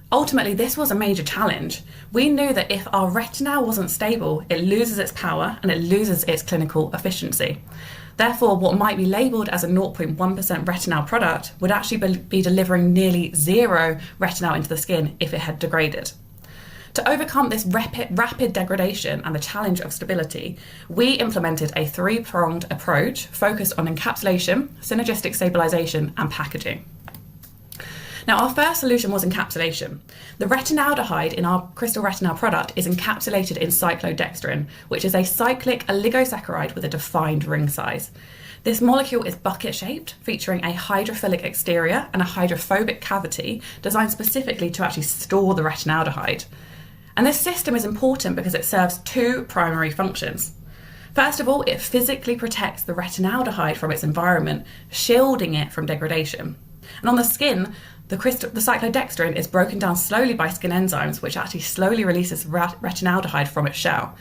Ultimately, this was a major challenge. We knew that if our retinal wasn't stable, it loses its power and it loses its clinical efficiency. Therefore, what might be labelled as a 0.1% retinal product would actually be delivering nearly 0 retinal into the skin if it had degraded. To overcome this rapid degradation and the challenge of stability, we implemented a 3-pronged approach focused on encapsulation, synergistic stabilisation and packaging. Now, our first solution was encapsulation. The retinaldehyde in our crystal retinal product is encapsulated in cyclodextrin, which is a cyclic oligosaccharide with a defined ring size. This molecule is bucket-shaped, featuring a hydrophilic exterior and a hydrophobic cavity designed specifically to actually store the retinaldehyde. And this system is important because it serves 2 primary functions. First of all, it physically protects the retinaldehyde from its environment, shielding it from degradation. And on the skin, the cyclodextrin is broken down slowly by skin enzymes, which actually slowly releases retinaldehyde from its shell.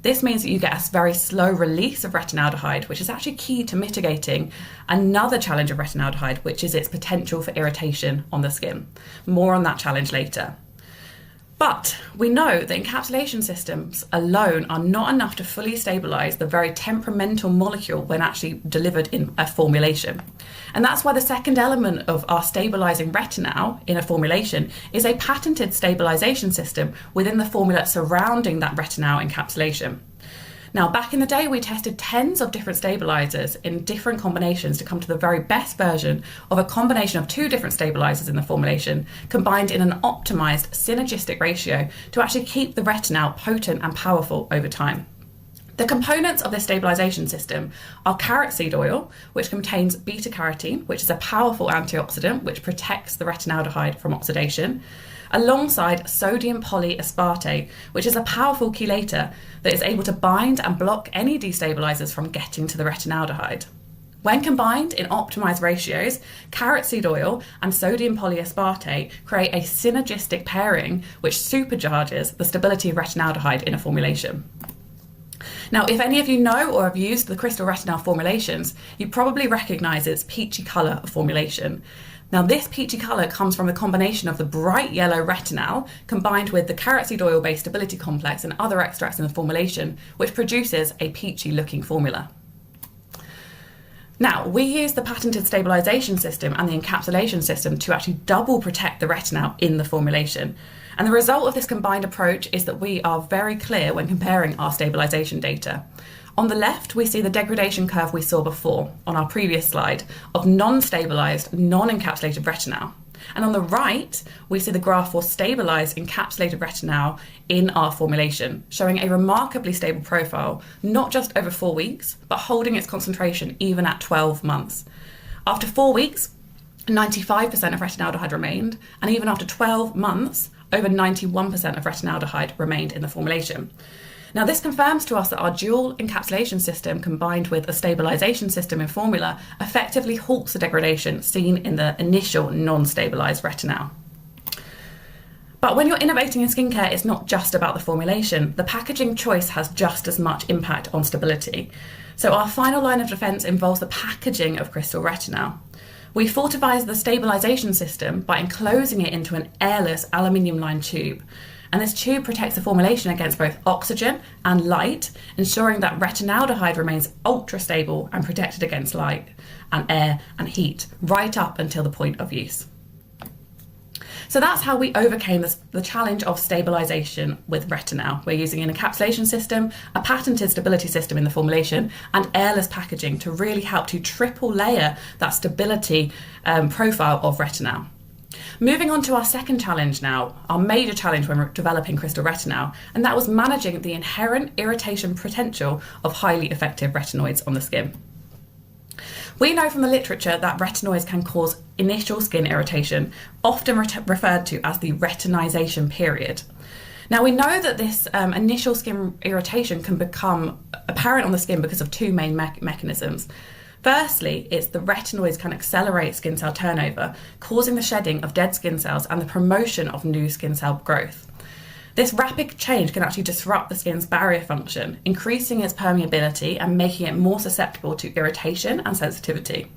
This means that you get a very slow release of retinaldehyde, which is actually key to mitigating another challenge of retinaldehyde, which is its potential for irritation on the skin. More on that challenge later. But we know that encapsulation systems alone are not enough to fully stabilise the very temperamental molecule when actually delivered in a formulation. And that's why the second element of our stabilising retinal in a formulation is a patented stabilisation system within the formula surrounding that retinal encapsulation. Now, back in the day, we tested tens of different stabilisers in different combinations to come to the very best version of a combination of 2 different stabilisers in the formulation, combined in an optimised synergistic ratio to actually keep the retinal potent and powerful over time. The components of this stabilization system are carrot seed oil, which contains beta-carotene, which is a powerful antioxidant which protects the retinaldehyde from oxidation, alongside sodium polyaspartate, which is a powerful chelator that is able to bind and block any destabilizers from getting to the retinaldehyde. When combined in optimized ratios, carrot seed oil and sodium polyaspartate create a synergistic pairing which supercharges the stability of retinaldehyde in a formulation. Now, if any of you know or have used the Crystal Retinal formulations, you probably recognize its peachy color of formulation. Now, this peachy color comes from the combination of the bright yellow retinal combined with the carrot seed oil-based stability complex and other extracts in the formulation, which produces a peachy looking formula. Now, we use the patented stabilization system and the encapsulation system to actually double protect the retinal in the formulation. And the result of this combined approach is that we are very clear when comparing our stabilization data. On the left, we see the degradation curve we saw before on our previous slide of non-stabilized, non-encapsulated retinal. And on the right, we see the graph for stabilized encapsulated retinal in our formulation, showing a remarkably stable profile, not just over 4 weeks, but holding its concentration even at 12 months. After 4 weeks, 95% of retinaldehyde remained, and even after 12 months, over 91% of retinaldehyde remained in the formulation. Now, this confirms to us that our dual encapsulation system combined with a stabilization system in formula effectively halts the degradation seen in the initial non-stabilized retinal. But when you're innovating in skincare, it's not just about the formulation. The packaging choice has just as much impact on stability. So our final line of defense involves the packaging of Crystal Retinal. We fortify the stabilization system by enclosing it into an airless aluminium-lined tube. And this tube protects the formulation against both oxygen and light, ensuring that retinaldehyde remains ultra stable and protected against light and air and heat right up until the point of use. So that's how we overcame the challenge of stabilization with Retinal. We're using an encapsulation system, a patented stability system in the formulation, and airless packaging to really help to triple layer that stability profile of Retinal. Moving on to our second challenge now, our major challenge when we're developing Crystal Retinal, and that was managing the inherent irritation potential of highly effective retinoids on the skin. We know from the literature that retinoids can cause initial skin irritation, often referred to as the retinization period. Now, we know that this initial skin irritation can become apparent on the skin because of two main mechanisms. Firstly, it's the retinoids can accelerate skin cell turnover, causing the shedding of dead skin cells and the promotion of new skin cell growth. This rapid change can actually disrupt the skin's barrier function, increasing its permeability and making it more susceptible to irritation and sensitivity.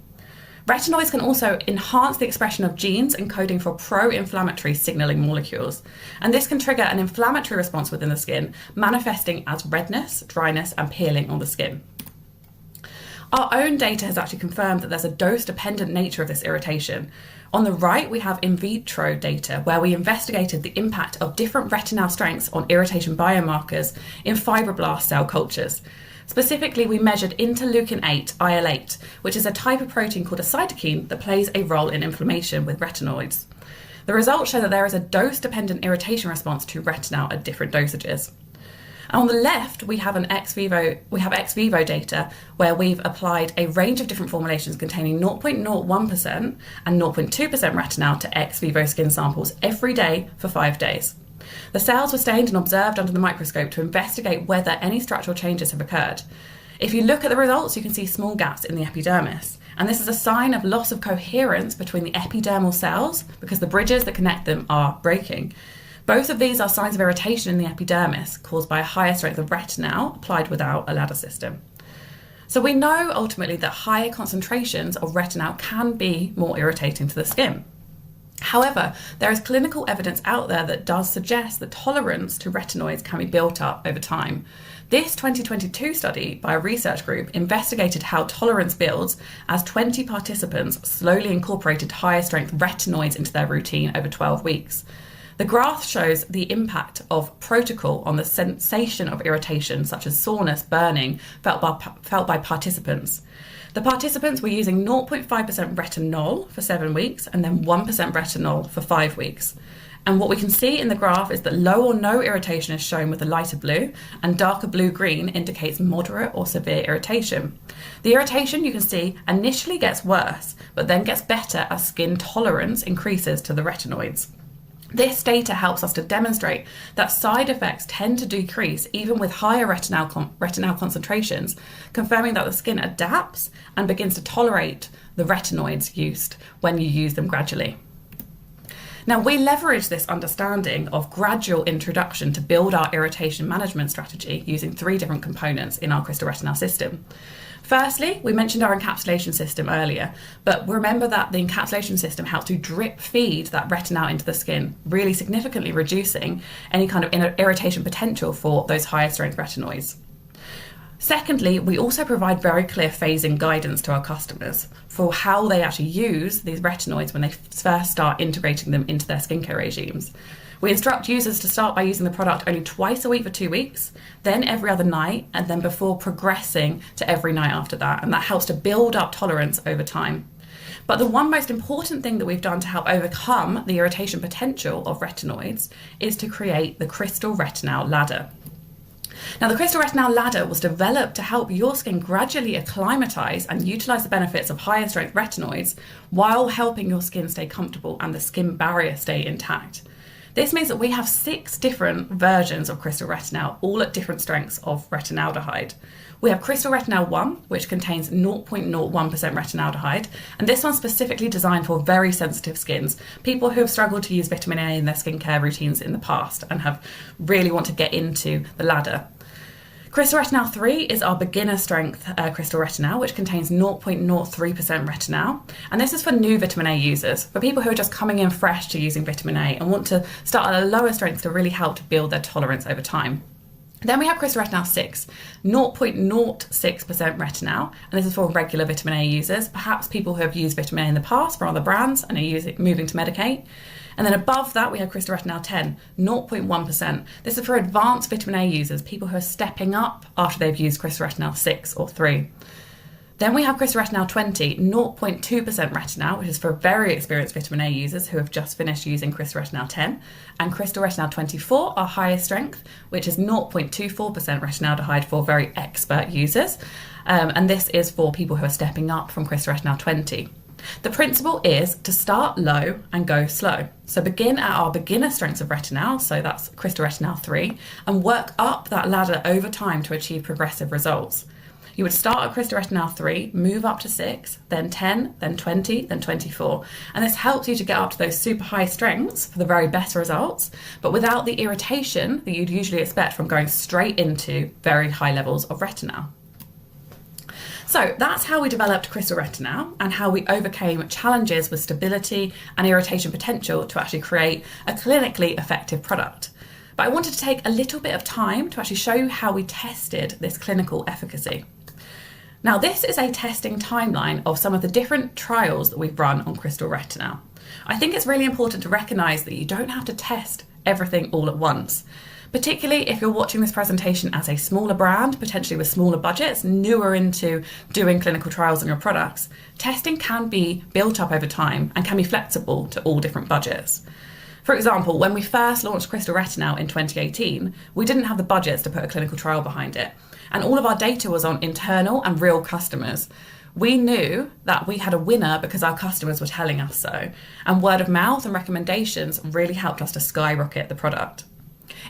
Retinoids can also enhance the expression of genes encoding for pro-inflammatory signaling molecules, and this can trigger an inflammatory response within the skin, manifesting as redness, dryness, and peeling on the skin. Our own data has actually confirmed that there's a dose-dependent nature of this irritation. On the right, we have in vitro data where we investigated the impact of different retinal strengths on irritation biomarkers in fibroblast cell cultures. Specifically, we measured interleukin-8, IL-8, which is a type of protein called a cytokine that plays a role in inflammation with retinoids. The results show that there is a dose-dependent irritation response to retinal at different dosages. And on the left, we have ex vivo data where we've applied a range of different formulations containing 0.01% and 0.2% retinal to ex vivo skin samples every day for 5 days. The cells were stained and observed under the microscope to investigate whether any structural changes have occurred. If you look at the results, you can see small gaps in the epidermis. And this is a sign of loss of coherence between the epidermal cells because the bridges that connect them are breaking. Both of these are signs of irritation in the epidermis caused by a higher strength of retinal applied without a ladder system. So we know ultimately that higher concentrations of retinal can be more irritating to the skin. However, there is clinical evidence out there that does suggest that tolerance to retinoids can be built up over time. This 2022 study by a research group investigated how tolerance builds as 20 participants slowly incorporated higher strength retinoids into their routine over 12 weeks. The graph shows the impact of protocol on the sensation of irritation, such as soreness, burning, felt by participants. The participants were using 0.5% retinol for 7 weeks and then 1% retinol for 5 weeks. And what we can see in the graph is that low or no irritation is shown with the lighter blue, and darker blue-green indicates moderate or severe irritation. The irritation, you can see, initially gets worse, but then gets better as skin tolerance increases to the retinoids. This data helps us to demonstrate that side effects tend to decrease even with higher retinal concentrations, confirming that the skin adapts and begins to tolerate the retinoids used when you use them gradually. Now, we leverage this understanding of gradual introduction to build our irritation management strategy using 3 different components in our Crystal Retinal system. Firstly, we mentioned our encapsulation system earlier, but remember that the encapsulation system helps to drip feed that retinal into the skin, really significantly reducing any kind of irritation potential for those higher strength retinoids. Secondly, we also provide very clear phasing guidance to our customers for how they actually use these retinoids when they first start integrating them into their skincare regimes. We instruct users to start by using the product only twice a week for 2 weeks, then every other night, and then before progressing to every night after that. And that helps to build up tolerance over time. But the one most important thing that we've done to help overcome the irritation potential of retinoids is to create the Crystal Retinal ladder. Now, the Crystal Retinal ladder was developed to help your skin gradually acclimatize and utilize the benefits of higher strength retinoids while helping your skin stay comfortable and the skin barrier stay intact. This means that we have 6 different versions of Crystal Retinal, all at different strengths of retinaldehyde. We have Crystal Retinal 1, which contains 0.01% retinaldehyde, and this one's specifically designed for very sensitive skins, people who have struggled to use vitamin A in their skincare routines in the past and have really want to get into the ladder. Crystal Retinal 3 is our beginner strength Crystal Retinal, which contains 0.03% retinal. And this is for new vitamin A users, for people who are just coming in fresh to using vitamin A and want to start at a lower strength to really help to build their tolerance over time. Then we have Crystal Retinal 6, 0.06% retinal, and this is for regular vitamin A users, perhaps people who have used vitamin A in the past from other brands and are moving to medicate. And then above that, we have Crystal Retinal 10, 0.1%. This is for advanced vitamin A users, people who are stepping up after they've used Crystal Retinal 6 or 3. Then we have Crystal Retinal 20, 0.2% retinal, which is for very experienced vitamin A users who have just finished using Crystal Retinal 10. And Crystal Retinal 24, our highest strength, which is 0.24% retinaldehyde for very expert users. And this is for people who are stepping up from Crystal Retinal 20. The principle is to start low and go slow. So begin at our beginner strengths of retinal, so that's Crystal Retinal 3, and work up that ladder over time to achieve progressive results. You would start at Crystal Retinal 3, move up to 6, then 10, then 20, then 24. And this helps you to get up to those super high strengths for the very best results, but without the irritation that you'd usually expect from going straight into very high levels of retinal. So that's how we developed Crystal Retinal and how we overcame challenges with stability and irritation potential to actually create a clinically effective product. But I wanted to take a little bit of time to actually show you how we tested this clinical efficacy. Now, this is a testing timeline of some of the different trials that we've run on Crystal Retinal. I think it's really important to recognise that you don't have to test everything all at once. Particularly if you're watching this presentation as a smaller brand, potentially with smaller budgets, newer into doing clinical trials on your products, testing can be built up over time and can be flexible to all different budgets. For example, when we first launched Crystal Retinal in 2018, we didn't have the budgets to put a clinical trial behind it. And all of our data was on internal and real customers. We knew that we had a winner because our customers were telling us so. And word of mouth and recommendations really helped us to skyrocket the product.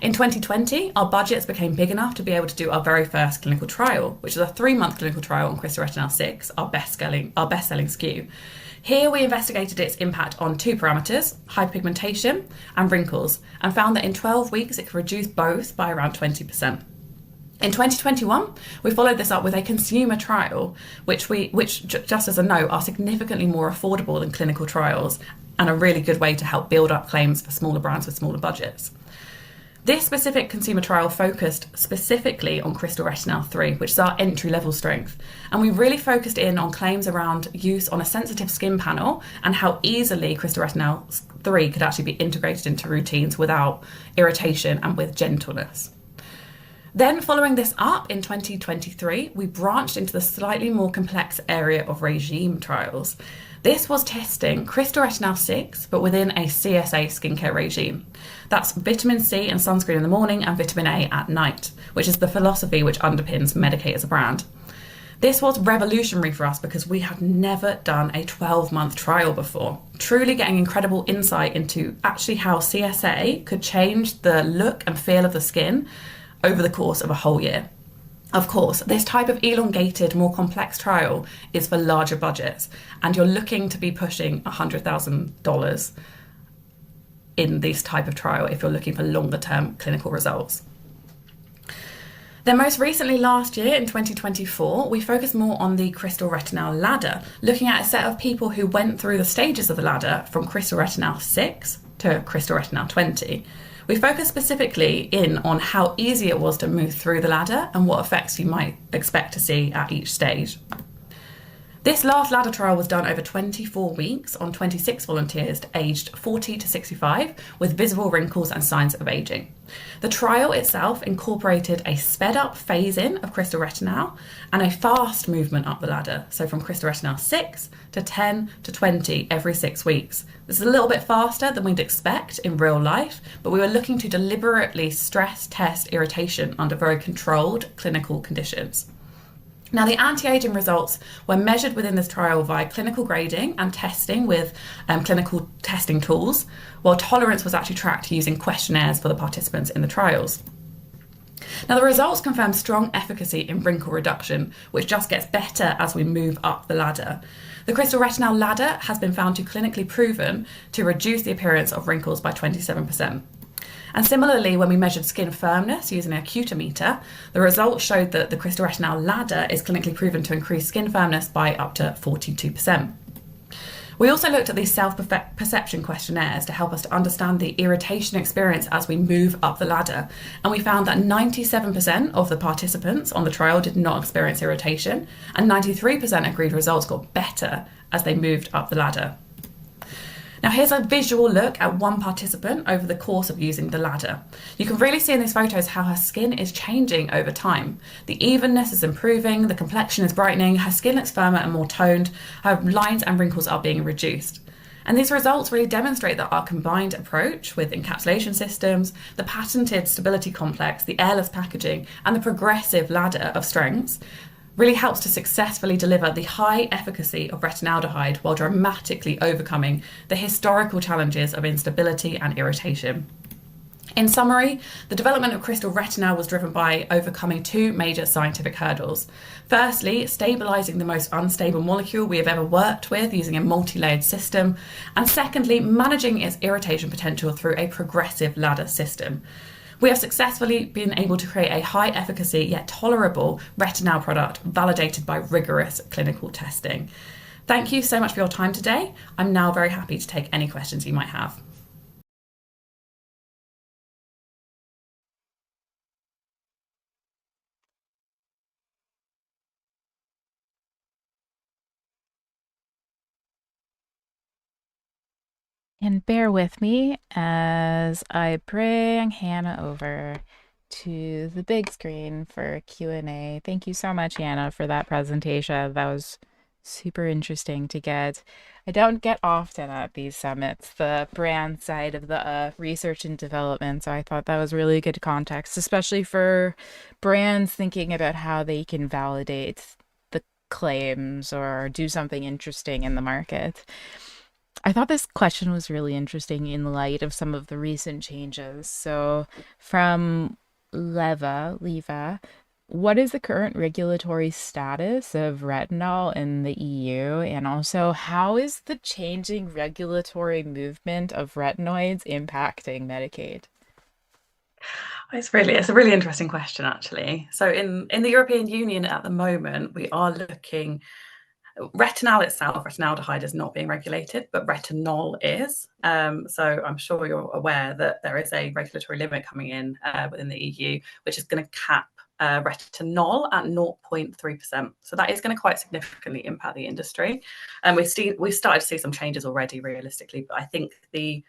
In 2020, our budgets became big enough to be able to do our very first clinical trial, which is a 3-month clinical trial on Crystal Retinal 6, our best-selling SKU. Here we investigated its impact on 2 parameters, hyperpigmentation and wrinkles, and found that in 12 weeks it could reduce both by around 20%. In 2021, we followed this up with a consumer trial, which just as a note, are significantly more affordable than clinical trials and a really good way to help build up claims for smaller brands with smaller budgets. This specific consumer trial focused specifically on Crystal Retinal 3, which is our entry-level strength. And we really focused in on claims around use on a sensitive skin panel and how easily Crystal Retinal 3 could actually be integrated into routines without irritation and with gentleness. Then following this up in 2023, we branched into the slightly more complex area of regime trials. This was testing Crystal Retinal 6, but within a CSA skincare regime. That's vitamin C and sunscreen in the morning and vitamin A at night, which is the philosophy which underpins Medik8 as a brand. This was revolutionary for us because we had never done a 12-month trial before, truly getting incredible insight into actually how CSA could change the look and feel of the skin over the course of a whole year. Of course, this type of elongated, more complex trial is for larger budgets, and you're looking to be pushing $100,000 in this type of trial if you're looking for longer-term clinical results. Then most recently last year in 2024, we focused more on the Crystal Retinal ladder, looking at a set of people who went through the stages of the ladder from Crystal Retinal 6 to Crystal Retinal 20. We focused specifically in on how easy it was to move through the ladder and what effects you might expect to see at each stage. This last ladder trial was done over 24 weeks on 26 volunteers aged 40 to 65 with visible wrinkles and signs of aging. The trial itself incorporated a sped up phase-in of Crystal Retinal and a fast movement up the ladder, so from Crystal Retinal 6 to 10 to 20 every 6 weeks. This is a little bit faster than we'd expect in real life, but we were looking to deliberately stress test irritation under very controlled clinical conditions. Now, the anti-aging results were measured within this trial via clinical grading and testing with clinical testing tools, while tolerance was actually tracked using questionnaires for the participants in the trials. Now, the results confirm strong efficacy in wrinkle reduction, which just gets better as we move up the ladder. The Crystal Retinal ladder has been found to clinically proven to reduce the appearance of wrinkles by 27%. And similarly, when we measured skin firmness using a cutimeter, the results showed that the Crystal Retinal ladder is clinically proven to increase skin firmness by up to 42%. We also looked at these self-perception questionnaires to help us to understand the irritation experience as we move up the ladder. And we found that 97% of the participants on the trial did not experience irritation, and 93% agreed results got better as they moved up the ladder. Now here's a visual look at one participant over the course of using the ladder. You can really see in these photos how her skin is changing over time. The evenness is improving, the complexion is brightening, her skin looks firmer and more toned, her lines and wrinkles are being reduced. And these results really demonstrate that our combined approach with encapsulation systems, the patented stability complex, the airless packaging, and the progressive ladder of strengths really helps to successfully deliver the high efficacy of retinaldehyde while dramatically overcoming the historical challenges of instability and irritation. In summary, the development of Crystal Retinal was driven by overcoming two major scientific hurdles. Firstly, stabilising the most unstable molecule we have ever worked with using a multi-layered system, and secondly, managing its irritation potential through a progressive ladder system. We have successfully been able to create a high efficacy yet tolerable retinal product validated by rigorous clinical testing. Thank you so much for your time today. I'm now very happy to take any questions you might have. And bear with me as I bring Hannah over to the big screen for Q&A. Thank you so much, Hannah, for that presentation. That was super interesting to get. I don't get often at these summits, the brand side of the research and development, so I thought that was really good context, especially for brands thinking about how they can validate the claims or do something interesting in the market. I thought this question was really interesting in light of some of the recent changes. So from Leva, what is the current regulatory status of retinol in the EU? And also, how is the changing regulatory movement of retinoids impacting Medik8? It's a really interesting question, actually. So in the European Union at the moment, we are looking. Retinal itself, retinaldehyde, is not being regulated, but retinol is. So I'm sure you're aware that there is a regulatory limit coming in within the EU, which is going to cap retinol at 0.3%. So that is going to quite significantly impact the industry. And we've started to see some changes already, realistically. But I think the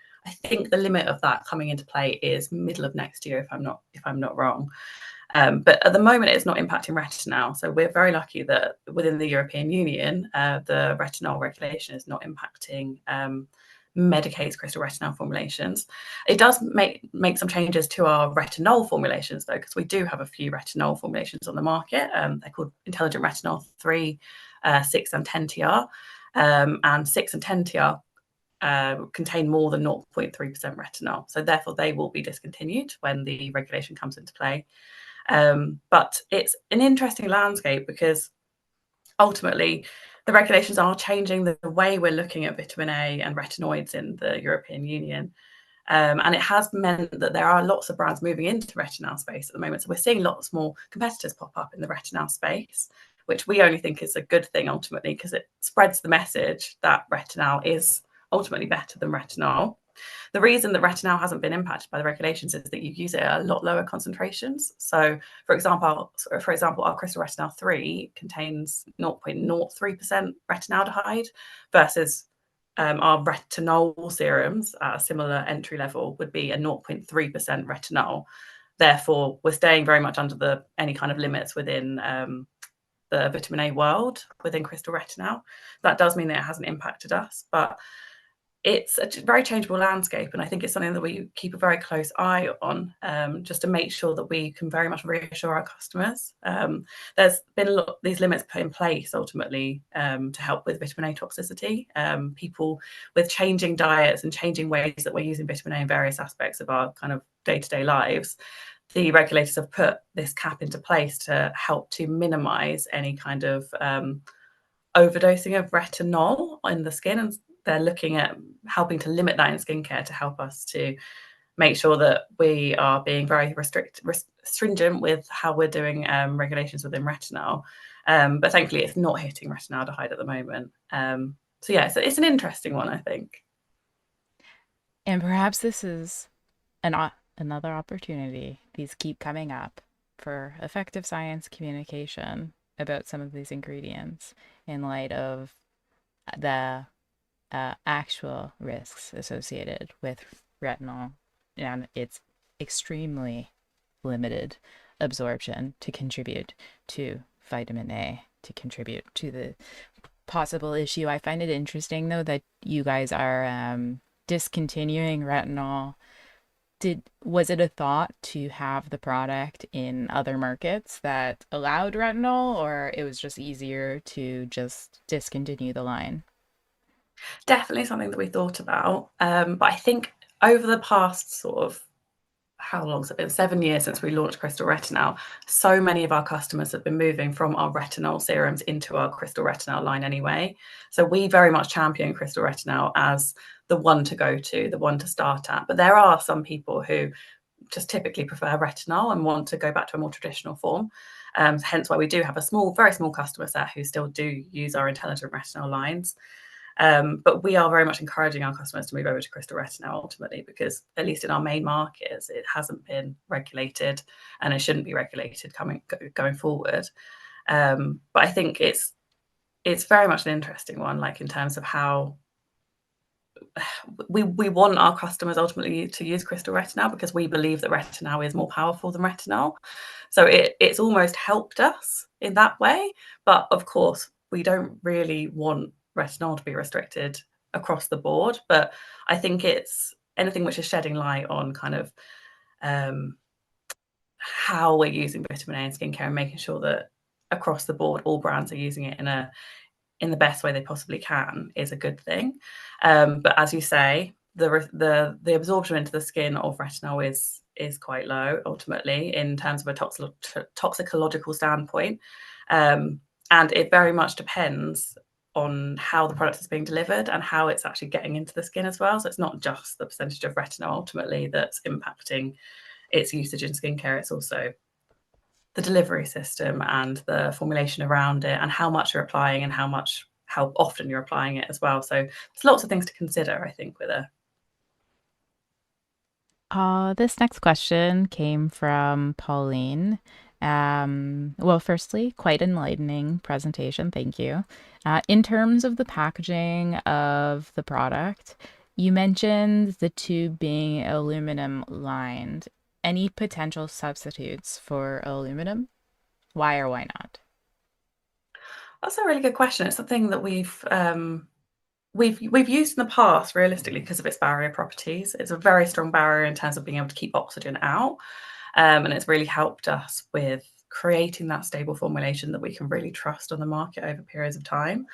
limit of that coming into play is middle of next year, if I'm not wrong. But at the moment, it's not impacting retinal. So we're very lucky that within the European Union, the retinol regulation is not impacting Medicaid's crystal retinal formulations. It does make some changes to our retinol formulations, though, because we do have a few retinol formulations on the market. They're called Intelligent Retinol 3, 6 and 10 TR. And 6 and 10 TR contain more than 0.3% retinol. So therefore, they will be discontinued when the regulation comes into play. But it's an interesting landscape because ultimately the regulations are changing the way we're looking at vitamin A and retinoids in the European Union. And it has meant that there are lots of brands moving into retinal space at the moment. So we're seeing lots more competitors pop up in the retinal space, which we only think is a good thing ultimately, because it spreads the message that retinal is ultimately better than retinol. The reason that retinal hasn't been impacted by the regulations is that you use it at a lot lower concentrations. So, for example, our crystal retinal 3 contains 0.03% retinaldehyde versus our retinol serums at a similar entry level would be a 0.3% retinol. Therefore, we're staying very much under any kind of limits within the vitamin A world within crystal retinal. That does mean that it hasn't impacted us, but it's a very changeable landscape, and I think it's something that we keep a very close eye on, just to make sure that we can very much reassure our customers. There's been a lot of these limits put in place ultimately to help with vitamin A toxicity. People with changing diets and changing ways that we're using vitamin A in various aspects of our kind of day-to-day lives, the regulators have put this cap into place to help to minimize any kind of overdosing of retinol in the skin, and they're looking at helping to limit that in skincare to help us to make sure that we are being very stringent with how we're doing regulations within retinol. But thankfully, it's not hitting retinaldehyde at the moment. So yeah, it's an interesting one, I think. And perhaps this is another opportunity. These keep coming up for effective science communication about some of these ingredients in light of the actual risks associated with retinol and its extremely limited absorption to contribute to vitamin A, to contribute to the possible issue. I find it interesting, though, that you guys are discontinuing retinol. Was it a thought to have the product in other markets that allowed retinol, or it was just easier to just discontinue the line? Definitely something that we thought about. But I think over the past sort of, how long has it been? 7 years since we launched Crystal Retinal. So many of our customers have been moving from our retinol serums into our Crystal Retinal line anyway. So we very much champion Crystal Retinal as the one to go to, the one to start at. But there are some people who just typically prefer retinol and want to go back to a more traditional form. Hence why we do have a very small customer set who still do use our intelligent retinol lines. But we are very much encouraging our customers to move over to crystal retinal ultimately, because at least in our main markets, it hasn't been regulated and it shouldn't be regulated going forward. But I think it's very much an interesting one, like in terms of how we want our customers ultimately to use crystal retinal, because we believe that retinal is more powerful than retinol. So it's almost helped us in that way. But of course, we don't really want retinol to be restricted across the board, but I think it's anything which is shedding light on kind of how we're using vitamin A in skincare and making sure that across the board all brands are using it in the best way they possibly can is a good thing. But as you say, the absorption into the skin of retinol is quite low ultimately in terms of a toxicological standpoint, and it very much depends on how the product is being delivered and how it's actually getting into the skin as well. So it's not just the percentage of retinol ultimately that's impacting its usage in skincare, it's also the delivery system and the formulation around it and how much you're applying and how often you're applying it as well. So there's lots of things to consider, I think, with it. This next question came from Pauline. Well, firstly, quite enlightening presentation. Thank you. In terms of the packaging of the product, you mentioned the tube being aluminum lined. any potential substitutes for aluminum? Why or why not? That's a really good question. It's something that we've used in the past, realistically, because of its barrier properties. It's a very strong barrier in terms of being able to keep oxygen out, and it's really helped us with creating that stable formulation that we can really trust on the market over periods of time.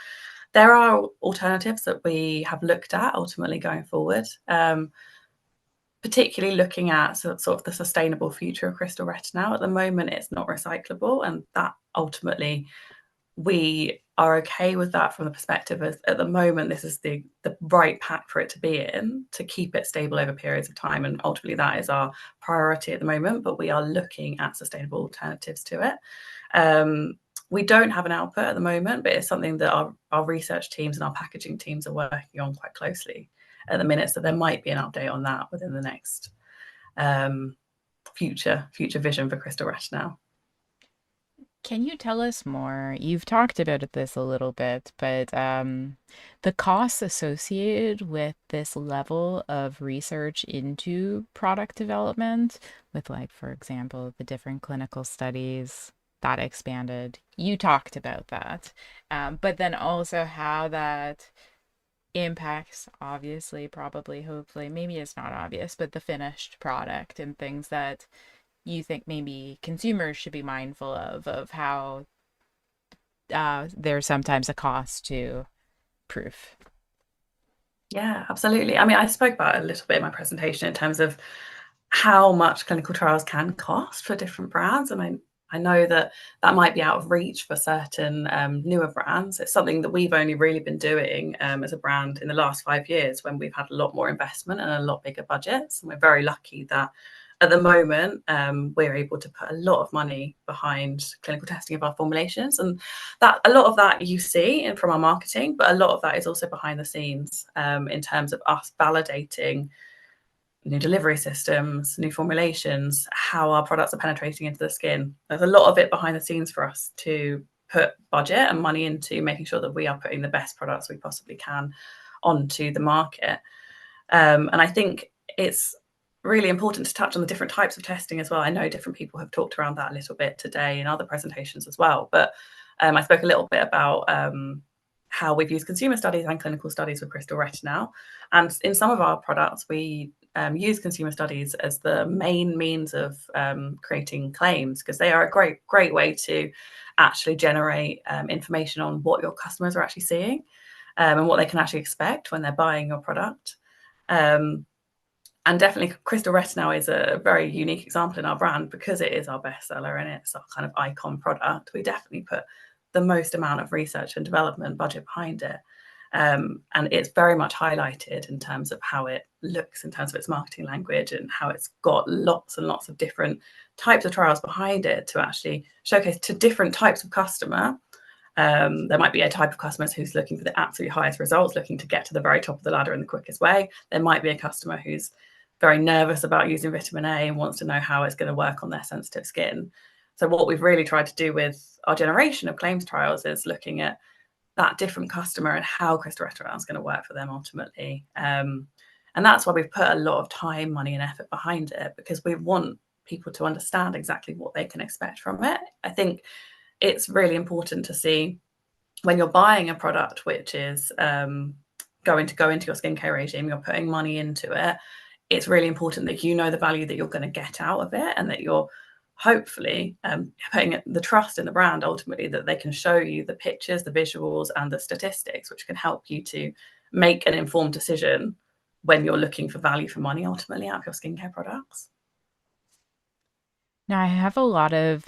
There are alternatives that we have looked at ultimately going forward, particularly looking at sort of the sustainable future of crystal retinal. At the moment, it's not recyclable, and that ultimately we are okay with that from the perspective of, at the moment, this is the right pack for it to be in to keep it stable over periods of time. And ultimately that is our priority at the moment, but we are looking at sustainable alternatives to it. We don't have an output at the moment, but it's something that our research teams and our packaging teams are working on quite closely at the minute. So there might be an update on that within the next future vision for crystal retinal. Can you tell us more? You've talked about this a little bit, but the costs associated with this level of research into product development, with, like, for example, the different clinical studies that expanded. You talked about that, but then also how that impacts, obviously, probably, hopefully, maybe it's not obvious, but the finished product and things that you think maybe consumers should be mindful of how there's sometimes a cost to proof. Yeah, absolutely. I mean, I spoke about it a little bit in my presentation in terms of how much clinical trials can cost for different brands. And I know that might be out of reach for certain newer brands. It's something that we've only really been doing as a brand in the last 5 years, when we've had a lot more investment and a lot bigger budgets. And we're very lucky that at the moment, we're able to put a lot of money behind clinical testing of our formulations, and that a lot of that you see from our marketing, but a lot of that is also behind the scenes in terms of us validating new delivery systems, new formulations, how our products are penetrating into the skin. There's a lot of it behind the scenes for us to put budget and money into making sure that we are putting the best products we possibly can onto the market. And I think it's really important to touch on the different types of testing as well. I know different people have talked around that a little bit today in other presentations as well, but I spoke a little bit about how we've used consumer studies and clinical studies with crystal retinal. And in some of our products, we use consumer studies as the main means of creating claims, because they are a great way to actually generate information on what your customers are actually seeing and what they can actually expect when they're buying your product. And definitely crystal retinal is a very unique example in our brand, because it is our bestseller and it's our kind of icon product. We definitely put the most amount of research and development budget behind it. And it's very much highlighted in terms of how it looks, in terms of its marketing language, and how it's got lots and lots of different types of trials behind it to actually showcase to different types of customer. There might be a type of customer who's looking for the absolute highest results, looking to get to the very top of the ladder in the quickest way. There might be a customer who's very nervous about using vitamin A and wants to know how it's going to work on their sensitive skin. So what we've really tried to do with our generation of claims trials is looking at that different customer and how crystal retinal is going to work for them ultimately. And that's why we've put a lot of time, money and effort behind it, because we want people to understand exactly what they can expect from it. I think it's really important to see when you're buying a product which is going to go into your skincare regime, you're putting money into it. It's really important that you know the value that you're going to get out of it, and that you're hopefully putting the trust in the brand ultimately, that they can show you the pictures, the visuals and the statistics, which can help you to make an informed decision when you're looking for value for money ultimately out of your skincare products. Now, I have a lot of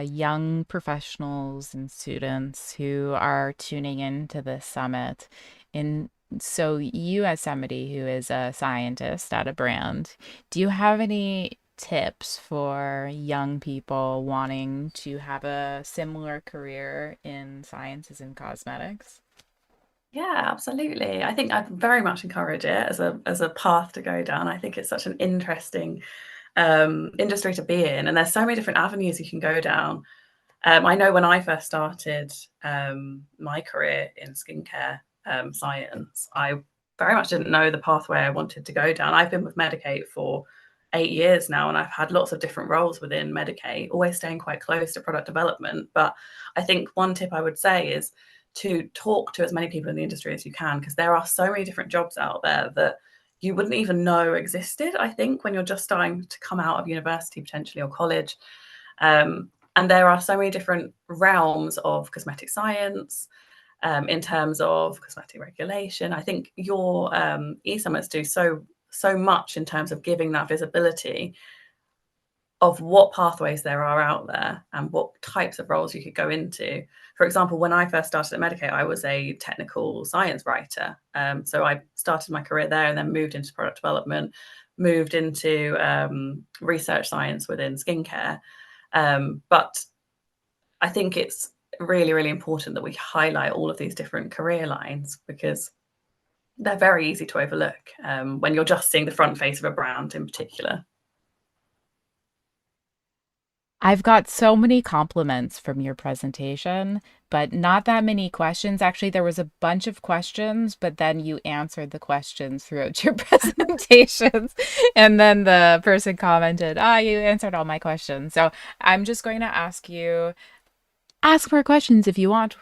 young professionals and students who are tuning into this summit. And so you, as somebody who is a scientist at a brand, do you have any tips for young people wanting to have a similar career in sciences and cosmetics? Yeah, absolutely. I think I'd very much encourage it as a path to go down. I think it's such an interesting industry to be in, and there's so many different avenues you can go down. I know when I first started my career in skincare science, I very much didn't know the pathway I wanted to go down. I've been with Medigate for 8 years now, and I've had lots of different roles within Medicae, always staying quite close to product development. But I think one tip I would say is to talk to as many people in the industry as you can, because there are so many different jobs out there that you wouldn't even know existed, I think, when you're just starting to come out of university potentially or college. And there are so many different realms of cosmetic science, in terms of cosmetic regulation. I think your e-summits do so much in terms of giving that visibility of what pathways there are out there and what types of roles you could go into. For example, when I first started at Medicae, I was a technical science writer. So I started my career there and then moved into product development, moved into research science within skincare. But I think it's really, really important that we highlight all of these different career lines, because they're very easy to overlook when you're just seeing the front face of a brand in particular. I've got so many compliments from your presentation, but not that many questions. Actually, there was a bunch of questions, but then you answered the questions throughout your presentations. And then the person commented, you answered all my questions. So I'm just going to ask more questions if you want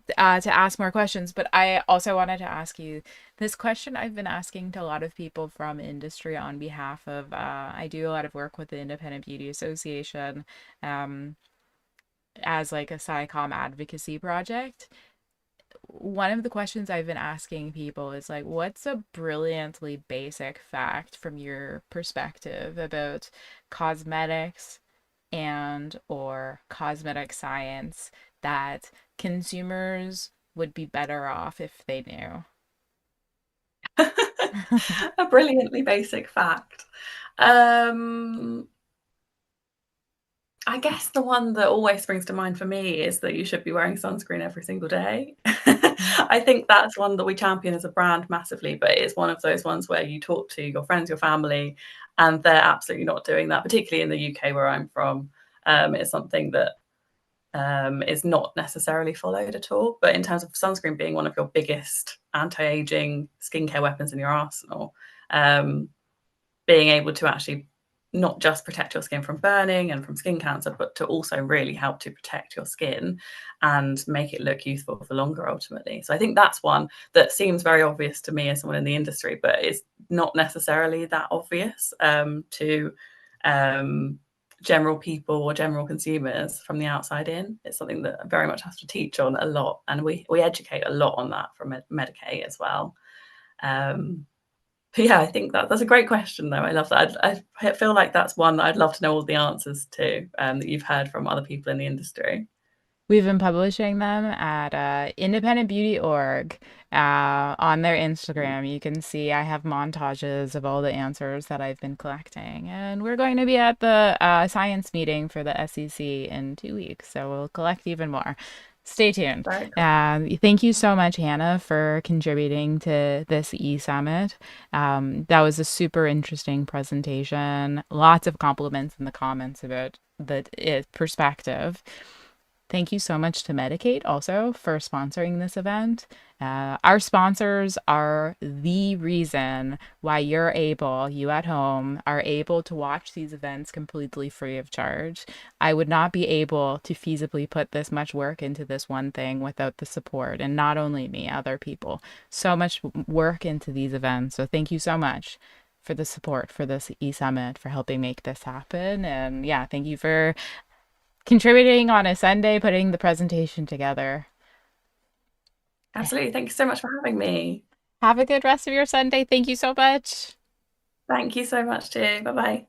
to ask more questions. But I also wanted to ask you this question I've been asking to a lot of people from industry on behalf of, I do a lot of work with the Independent Beauty Association as like a SciComm advocacy project. One of the questions I've been asking people is like, what's a brilliantly basic fact from your perspective about cosmetics and or cosmetic science that consumers would be better off if they knew? A brilliantly basic fact. I guess the one that always springs to mind for me is that you should be wearing sunscreen every single day. I think that's one that we champion as a brand massively, but it's one of those ones where you talk to your friends, your family, and they're absolutely not doing that, particularly in the UK where I'm from. It's something that is not necessarily followed at all. But in terms of sunscreen being one of your biggest anti-aging skincare weapons in your arsenal, being able to actually not just protect your skin from burning and from skin cancer, but to also really help to protect your skin and make it look youthful for longer ultimately. So I think that's one that seems very obvious to me as someone in the industry, but it's not necessarily that obvious to general people or general consumers from the outside in. It's something that I very much have to teach on a lot, and we educate a lot on that from Medicae as well. But yeah, I think that's a great question, though. I love that. I feel like that's one that I'd love to know all the answers to, that you've heard from other people in the industry. We've been publishing them at Independent Beauty Org on their Instagram. You can see I have montages of all the answers that I've been collecting. And we're going to be at the science meeting for the SEC in 2 weeks, so we'll collect even more. Stay tuned. Very cool. Thank you so much, Hannah, for contributing to this e-summit. That was a super interesting presentation. Lots of compliments in the comments about the perspective. Thank you so much to Medicae also for sponsoring this event. Our sponsors are the reason why you at home, are able to watch these events completely free of charge. I would not be able to feasibly put this much work into this one thing without the support, and not only me, other people. So much work into these events. So thank you so much for the support for this e-summit, for helping make this happen. And yeah, thank you for contributing on a Sunday, putting the presentation together. Absolutely. Thank you so much for having me. Have a good rest of your Sunday. Thank you so much. Thank you so much too. Bye-bye.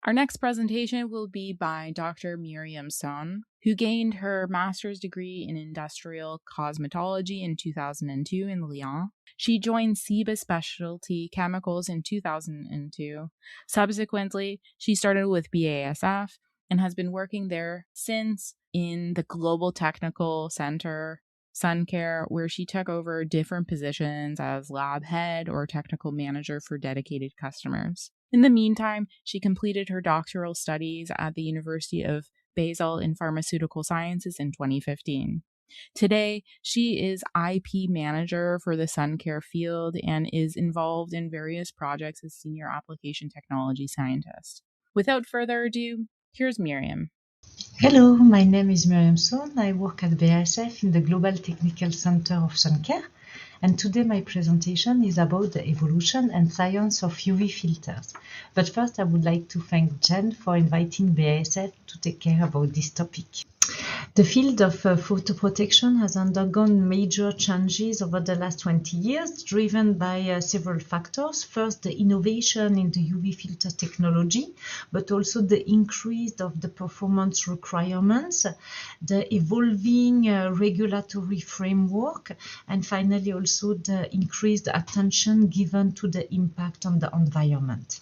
Our next presentation will be by Dr. Myriam Sohn, who gained her master's degree in industrial cosmetology in 2002 in Lyon. She joined Ciba Specialty Chemicals in 2002. Subsequently, she started with BASF and has been working there since in the Global Technical Center, Sun Care, where she took over different positions as lab head or technical manager for dedicated customers. In the meantime, she completed her doctoral studies at the University of Basel in Pharmaceutical Sciences in 2015. Today, she is IP manager for the sun care field and is involved in various projects as senior application technology scientist. Without further ado, here's Myriam. Hello, my name is Myriam Sohn. I work at BASF in the Global Technical Center of Sun Care. And today my presentation is about the evolution and science of UV filters. But first I would like to thank Jen for inviting BASF to take care about this topic. The field of photoprotection has undergone major changes over the last 20 years, driven by several factors. First, the innovation in the UV filter technology, but also the increase of the performance requirements, the evolving regulatory framework, and finally also the increased attention given to the impact on the environment.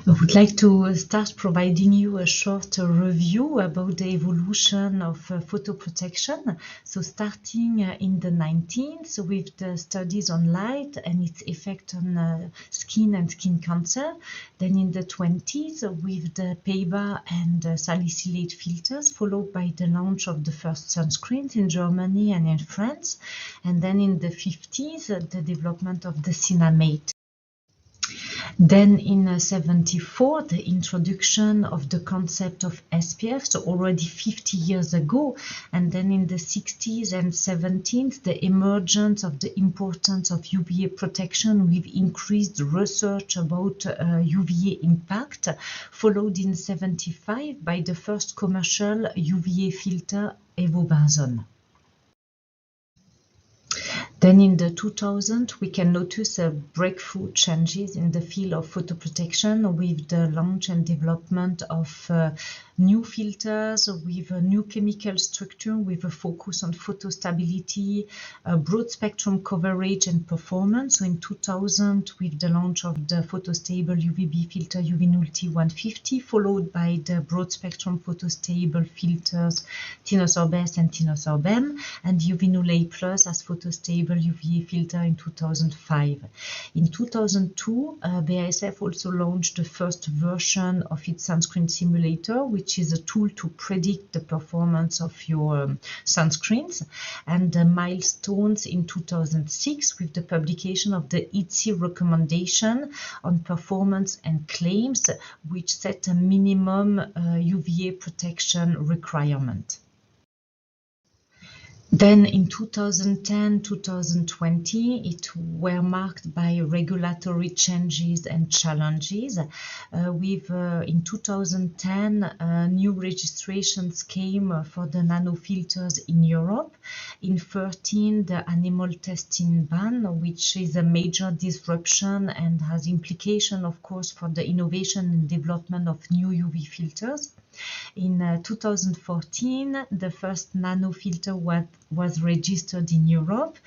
I would like to start providing you a short review about the evolution of photoprotection. So starting in the 19th with the studies on light and its effect on skin and skin cancer. Then in the 20s with the PEBA and salicylate filters, followed by the launch of the first sunscreens in Germany and in France. And then in the 50s, the development of the Cinamate. Then in 74, the introduction of the concept of SPF, so already 50 years ago. And then in the 60s and 70s, the emergence of the importance of UVA protection with increased research about UVA impact, followed in 75 by the first commercial UVA filter, Evobenzone. Then in the 2000s, we can notice breakthrough changes in the field of photoprotection with the launch and development of new filters with a new chemical structure with a focus on photostability, broad spectrum coverage and performance. So in 2000, with the launch of the photostable UVB filter UV0 T150, followed by the broad spectrum photostable filters Tinosorb S and Tinosorb M, and UV0 A Plus as photostable UVA filter in 2005. In 2002, BASF also launched the first version of its sunscreen simulator, which is a tool to predict the performance of your sunscreens. And the milestones in 2006 with the publication of the ITSI recommendation on performance and claims, which set a minimum UVA protection requirement. Then in 2010-2020, it were marked by regulatory changes and challenges. In 2010, new registrations came for the nanofilters in Europe. In 2013, the animal testing ban, which is a major disruption and has implication, of course, for the innovation and development of new UV filters. In 2014, the first nanofilter was registered in Europe,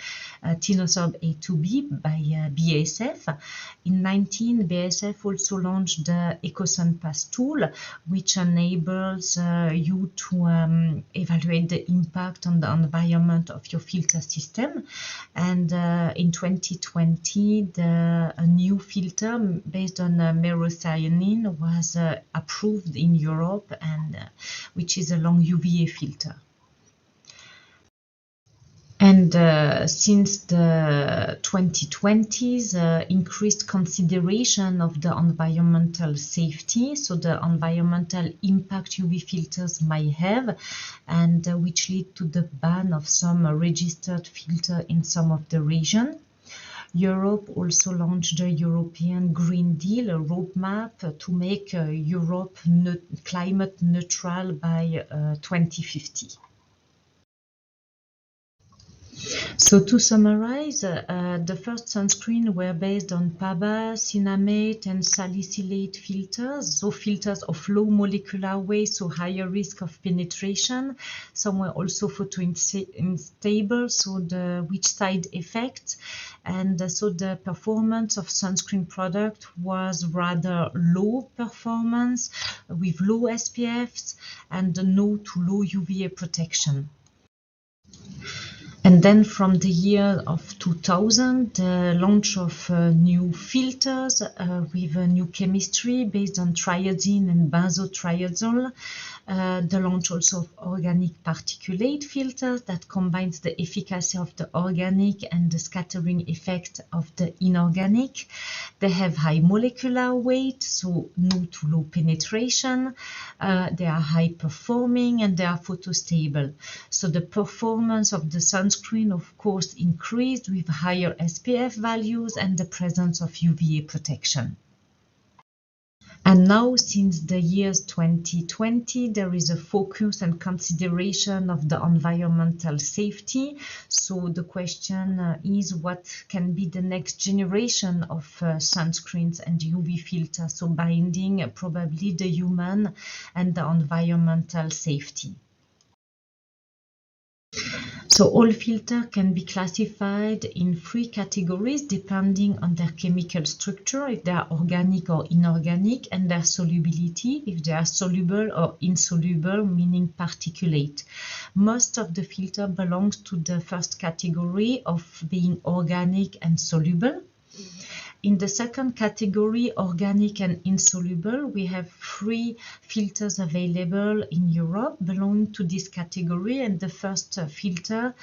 Tinosorb A2B by BASF. In 2019, BASF also launched the EcoSunPass tool, which enables you to evaluate the impact on the environment of your filter system. And in 2020, a new filter based on methionine was approved in Europe, and which is a long UVA filter. And since the 2020s, increased consideration of the environmental safety, so the environmental impact UV filters might have, and which lead to the ban of some registered filter in some of the region. Europe also launched the European Green Deal, a roadmap to make Europe climate neutral by 2050. So to summarize, the first sunscreen were based on PABA, cinnamate, and salicylate filters, so filters of low molecular weight, so higher risk of penetration. Some were also photounstable, so which side effects, and so the performance of sunscreen product was rather low performance with low SPFs and no to low UVA protection. And then from the year of 2000, the launch of new filters with a new chemistry based on triazine and benzotriazole. The launch also of organic particulate filters that combines the efficacy of the organic and the scattering effect of the inorganic. They have high molecular weight, so no to low penetration. They are high performing and they are photostable. So the performance of the sunscreen, of course, increased with higher SPF values and the presence of UVA protection. And now, since the years 2020, there is a focus and consideration of the environmental safety. So the question is, what can be the next generation of sunscreens and UV filters? So binding probably the human and the environmental safety. So all filters can be classified in 3 categories depending on their chemical structure, if they are organic or inorganic, and their solubility, if they are soluble or insoluble, meaning particulate. Most of the filter belongs to the first category of being organic and soluble. In the second category, organic and insoluble, we have 3 filters available in Europe belonging to this category, and the first filter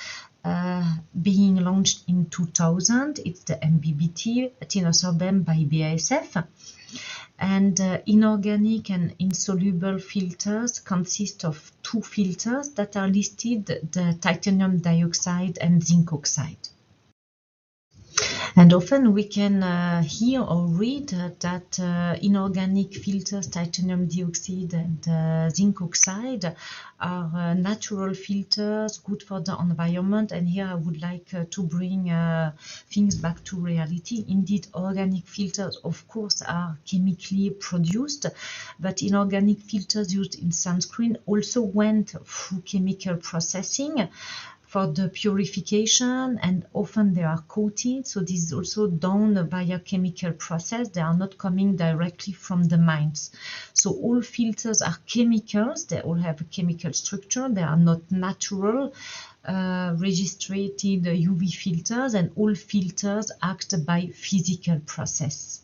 being launched in 2000, it's the MBBT, tinosorbent by BASF. And inorganic and insoluble filters consist of 2 filters that are listed, the titanium dioxide and zinc oxide. And often we can hear or read that inorganic filters, titanium dioxide and zinc oxide, are natural filters, good for the environment. And here I would like to bring things back to reality. Indeed, organic filters, of course, are chemically produced, but inorganic filters used in sunscreen also went through chemical processing for the purification, and often they are coated, so this is also done via chemical process. They are not coming directly from the mines. So all filters are chemicals, they all have a chemical structure, they are not natural registered UV filters, and all filters act by physical process.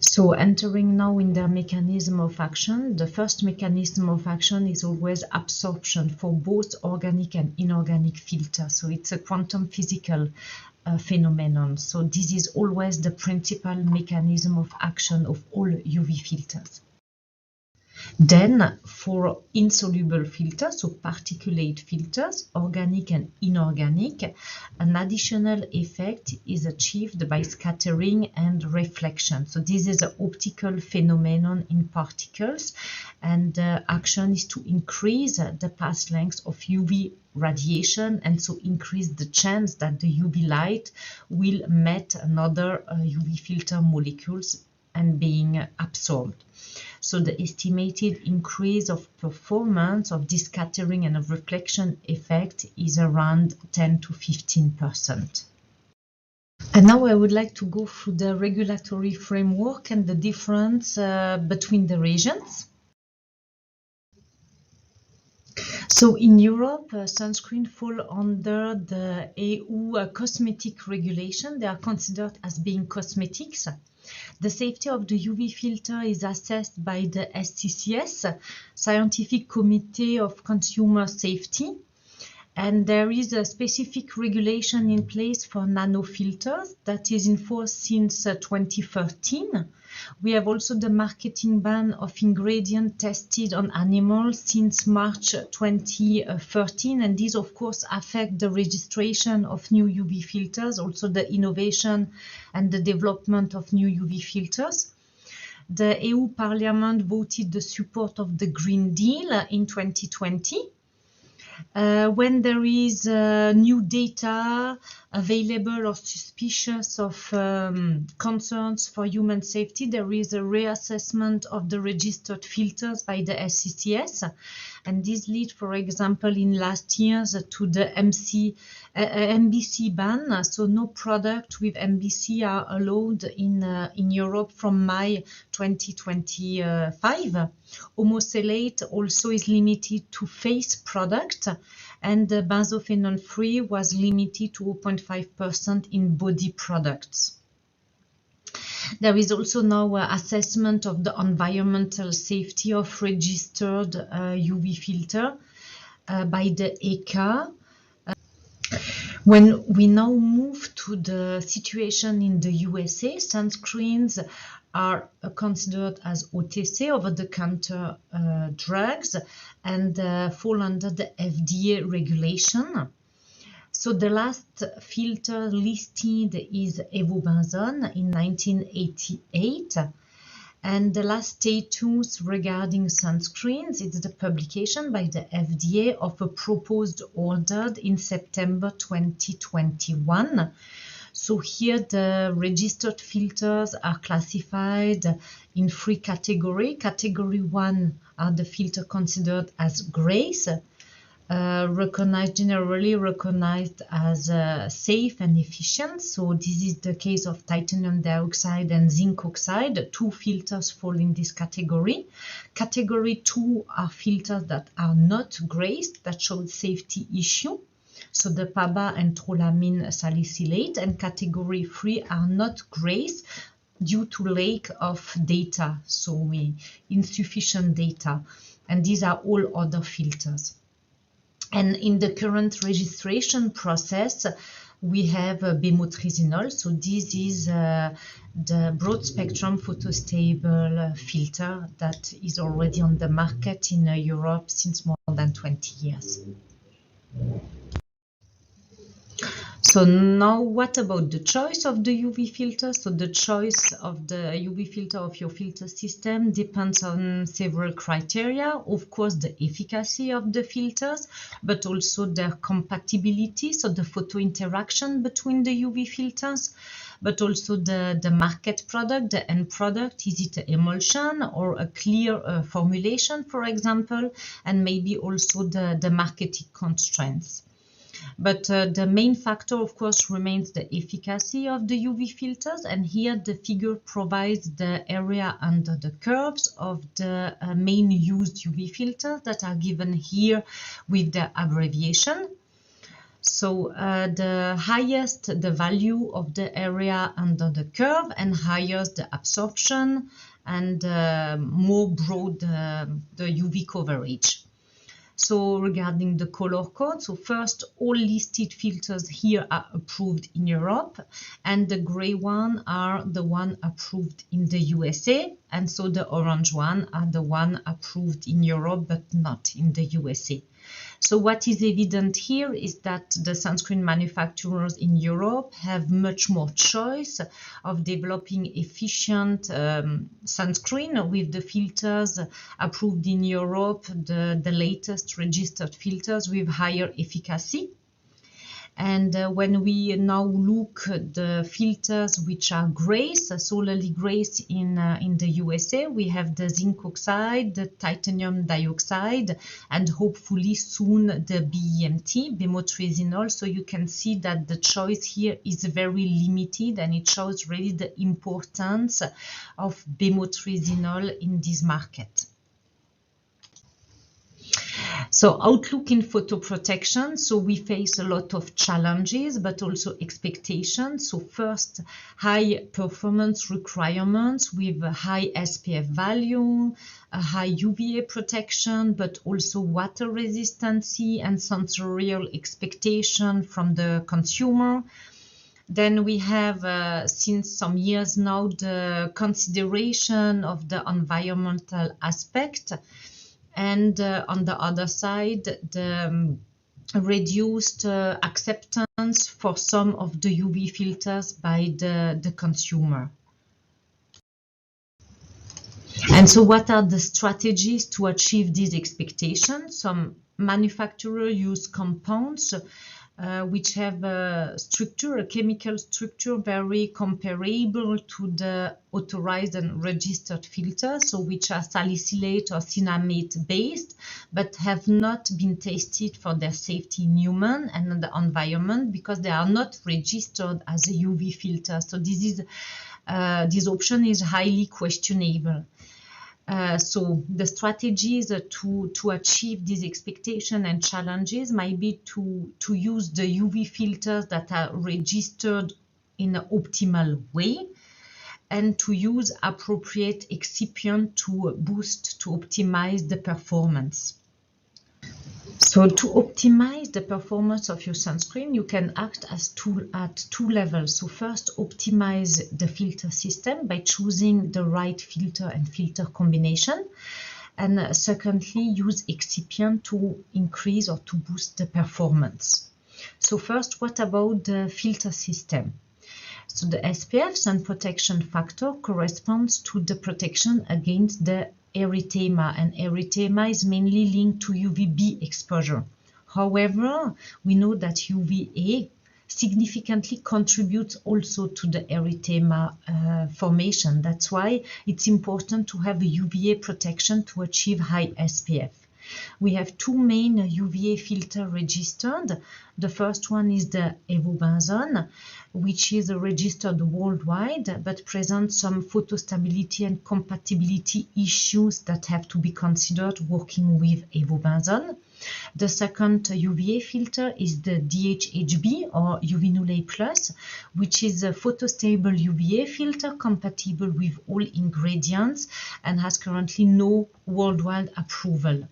So entering now in their mechanism of action, the first mechanism of action is always absorption for both organic and inorganic filters. So it's a quantum physical phenomenon. So this is always the principal mechanism of action of all UV filters. Then for insoluble filters, so particulate filters, organic and inorganic, an additional effect is achieved by scattering and reflection. So this is an optical phenomenon in particles, and the action is to increase the path length of UV radiation, and so increase the chance that the UV light will meet another UV filter molecules and being absorbed. So the estimated increase of performance of this scattering and of reflection effect is around 10 to 15%. And now I would like to go through the regulatory framework and the difference between the regions. So in Europe, sunscreen fall under the EU cosmetic regulation. They are considered as being cosmetics. The safety of the UV filter is assessed by the SCCS, Scientific Committee of Consumer Safety. And there is a specific regulation in place for nanofilters that is in force since 2013. We have also the marketing ban of ingredients tested on animals since March 2013, and these of course affect the registration of new UV filters, also the innovation and the development of new UV filters. The EU Parliament voted the support of the Green Deal in 2020. When there is new data available or suspicious of concerns for human safety, there is a reassessment of the registered filters by the SCCS. And this lead, for example, in last years to the MBC ban. So no product with MBC are allowed in Europe from May 2025. Homosalate also is limited to face product, and the benzophenone-free was limited to 0.5% in body products. There is also now an assessment of the environmental safety of registered UV filter by the ECA. When we now move to the situation in the USA, sunscreens are considered as OTC, over-the-counter drugs, and fall under the FDA regulation. So the last filter listed is evobenzone in 1988. And the last status regarding sunscreens is the publication by the FDA of a proposed order in September 2021. So here the registered filters are classified in 3 categories. Category 1 are the filter considered as grays, generally recognized as safe and efficient. So this is the case of titanium dioxide and zinc oxide. 2 filters fall in this category. Category 2 are filters that are not grays, that show safety issue. So the PABA and trolamine salicylate. And category 3 are not grays due to lack of data, so insufficient data. And these are all other filters. And in the current registration process, we have bemotrizinol. So this is the broad spectrum photostable filter that is already on the market in Europe since more than 20 years. So now what about the choice of the UV filter? So the choice of the UV filter of your filter system depends on several criteria. Of course, the efficacy of the filters, but also their compatibility, so the photo interaction between the UV filters, but also the market product, the end product. Is it an emulsion or a clear formulation, for example, and maybe also the marketing constraints. But the main factor, of course, remains the efficacy of the UV filters. And here the figure provides the area under the curves of the main used UV filters that are given here with the abbreviation. So the highest the value of the area under the curve, and highest the absorption, and more broad the UV coverage. So regarding the color code, so first, all listed filters here are approved in Europe, and the gray one are the one approved in the USA, and so the orange one are the one approved in Europe but not in the USA. So what is evident here is that the sunscreen manufacturers in Europe have much more choice of developing efficient sunscreen with the filters approved in Europe, the latest registered filters with higher efficacy. And when we now look at the filters which are grays, solely grays in the USA, we have the zinc oxide, the titanium dioxide, and hopefully soon the BEMT, bemotrizinol. So you can see that the choice here is very limited, and it shows really the importance of bemotrizinol in this market. So outlook in photoprotection. So we face a lot of challenges, but also expectations. So first, high performance requirements with a high SPF value, a high UVA protection, but also water resistancy and sensorial expectation from the consumer. Then we have, since some years now, the consideration of the environmental aspect. And on the other side, the reduced acceptance for some of the UV filters by the consumer. And so what are the strategies to achieve these expectations? Some manufacturers use compounds which have a structure, a chemical structure very comparable to the authorized and registered filters, so which are salicylate or cinnamate based, but have not been tested for their safety in human and in the environment because they are not registered as a UV filter. So this option is highly questionable. So the strategies to achieve these expectations and challenges might be to use the UV filters that are registered in an optimal way and to use appropriate excipient to optimize the performance. So to optimize the performance of your sunscreen, you can act at two levels. So first, optimize the filter system by choosing the right filter and filter combination. And secondly, use excipient to increase or to boost the performance. So first, what about the filter system? So the SPF, sun protection factor, corresponds to the protection against the erythema, and erythema is mainly linked to UVB exposure. However, we know that UVA significantly contributes also to the erythema formation. That's why it's important to have a UVA protection to achieve high SPF. We have two main UVA filter registered. The first one is the evobenzone, which is registered worldwide, but presents some photostability and compatibility issues that have to be considered working with evobenzone. The second UVA filter is the DHHB or Uvinul A+, which is a photostable UVA filter compatible with all ingredients and has currently no worldwide approval.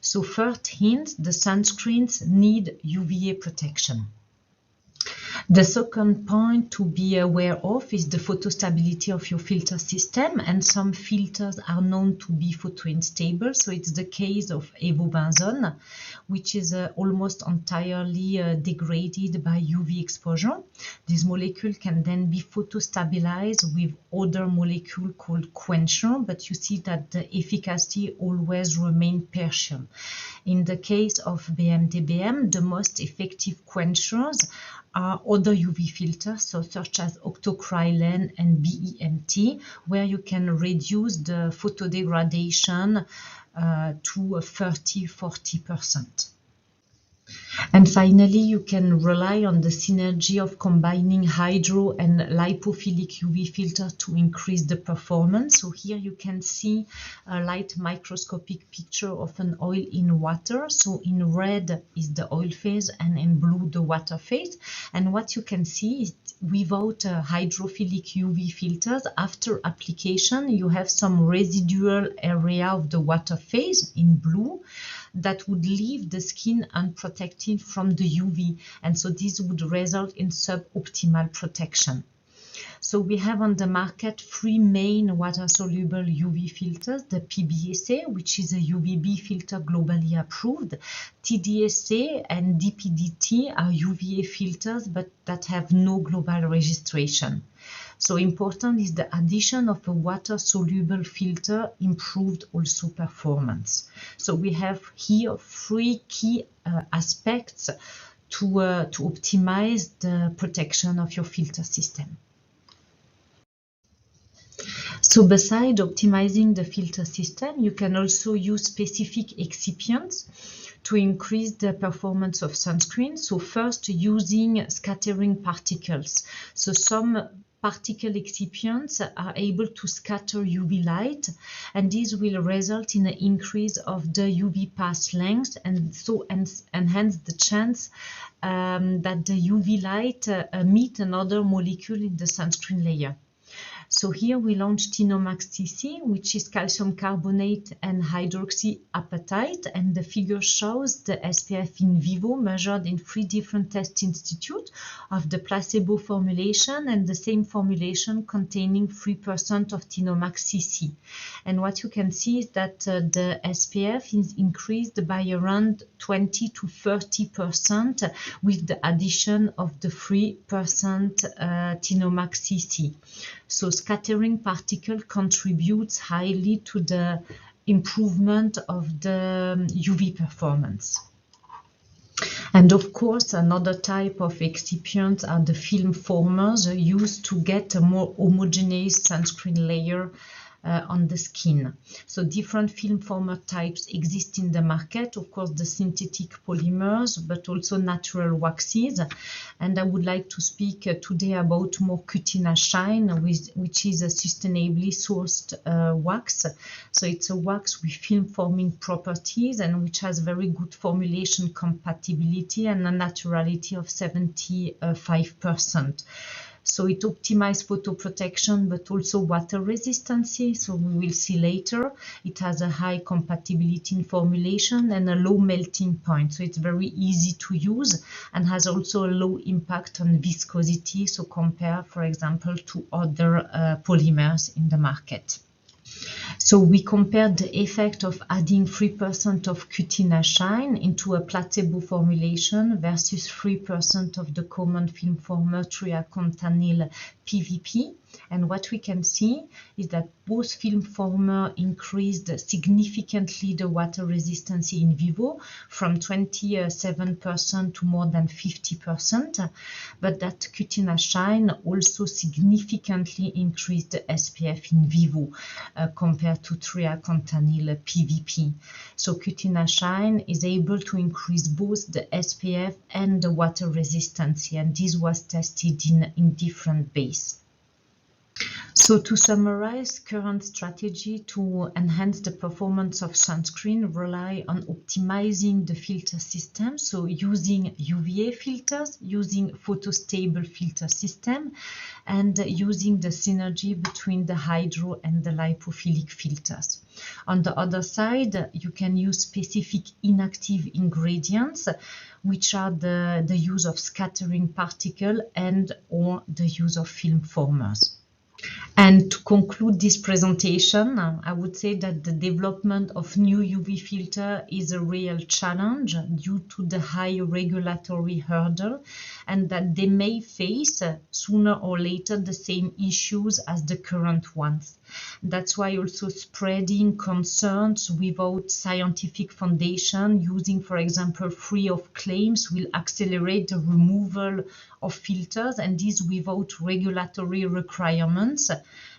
So first hint, the sunscreens need UVA protection. The second point to be aware of is the photostability of your filter system, and some filters are known to be photounstable. So it's the case of evobenzone, which is almost entirely degraded by UV exposure. This molecule can then be photostabilized with other molecule called quencher, but you see that the efficacy always remains partial. In the case of BMDBM, the most effective quenchers are other UV filters, so such as octocrylene and BEMT, where you can reduce the photodegradation to 30–40%. And finally, you can rely on the synergy of combining hydro and lipophilic UV filters to increase the performance. So here you can see a light microscopic picture of an oil in water. So in red is the oil phase and in blue the water phase. And what you can see is without hydrophilic UV filters, after application, you have some residual area of the water phase in blue that would leave the skin unprotected from the UV, and so this would result in suboptimal protection. So we have on the market three main water-soluble UV filters: the PBSA, which is a UVB filter globally approved, TDSA and DPDT are UVA filters but that have no global registration. So important is the addition of a water-soluble filter improved also performance. So we have here three key aspects to optimize the protection of your filter system. So besides optimizing the filter system, you can also use specific excipients to increase the performance of sunscreen. So first, using scattering particles. So some particle excipients are able to scatter UV light, and this will result in an increase of the UV path length, and so enhance the chance that the UV light meet another molecule in the sunscreen layer. So here we launched Tinomax CC, which is calcium carbonate and hydroxyapatite, and the figure shows the SPF in vivo measured in 3 different test institutes of the placebo formulation and the same formulation containing 3% of Tinomax CC. And what you can see is that the SPF is increased by around 20–30% with the addition of the 3% Tinomax CC. So scattering particle contributes highly to the improvement of the UV performance. And of course, another type of excipients are the film formers used to get a more homogeneous sunscreen layer on the skin. So different film former types exist in the market, of course the synthetic polymers, but also natural waxes. And I would like to speak today about more Cutina Shine, which is a sustainably sourced wax. So it's a wax with film forming properties and which has very good formulation compatibility and a naturality of 75%. So it optimizes photoprotection, but also water resistance. So we will see later. It has a high compatibility in formulation and a low melting point. So it's very easy to use and has also a low impact on viscosity. So compare, for example, to other polymers in the market. So we compared the effect of adding 3% of Cutina Shine into a placebo formulation versus 3% of the common film former triacontanil PVP. And what we can see is that both film former increased significantly the water resistance in vivo from 27% to more than 50%, but that Cutina Shine also significantly increased the SPF in vivo compared to triacontanil PVP. So Cutina Shine is able to increase both the SPF and the water resistance, and this was tested in different bases. So to summarize, current strategy to enhance the performance of sunscreen rely on optimizing the filter system, so using UVA filters, using photostable filter system, and using the synergy between the hydro and the lipophilic filters. On the other side, you can use specific inactive ingredients, which are the use of scattering particle and or the use of film formers. And to conclude this presentation, I would say that the development of new UV filter is a real challenge due to the high regulatory hurdle, and that they may face sooner or later the same issues as the current ones. That's why also spreading concerns without scientific foundation, using, for example, free of claims, will accelerate the removal of filters, and this without regulatory requirements.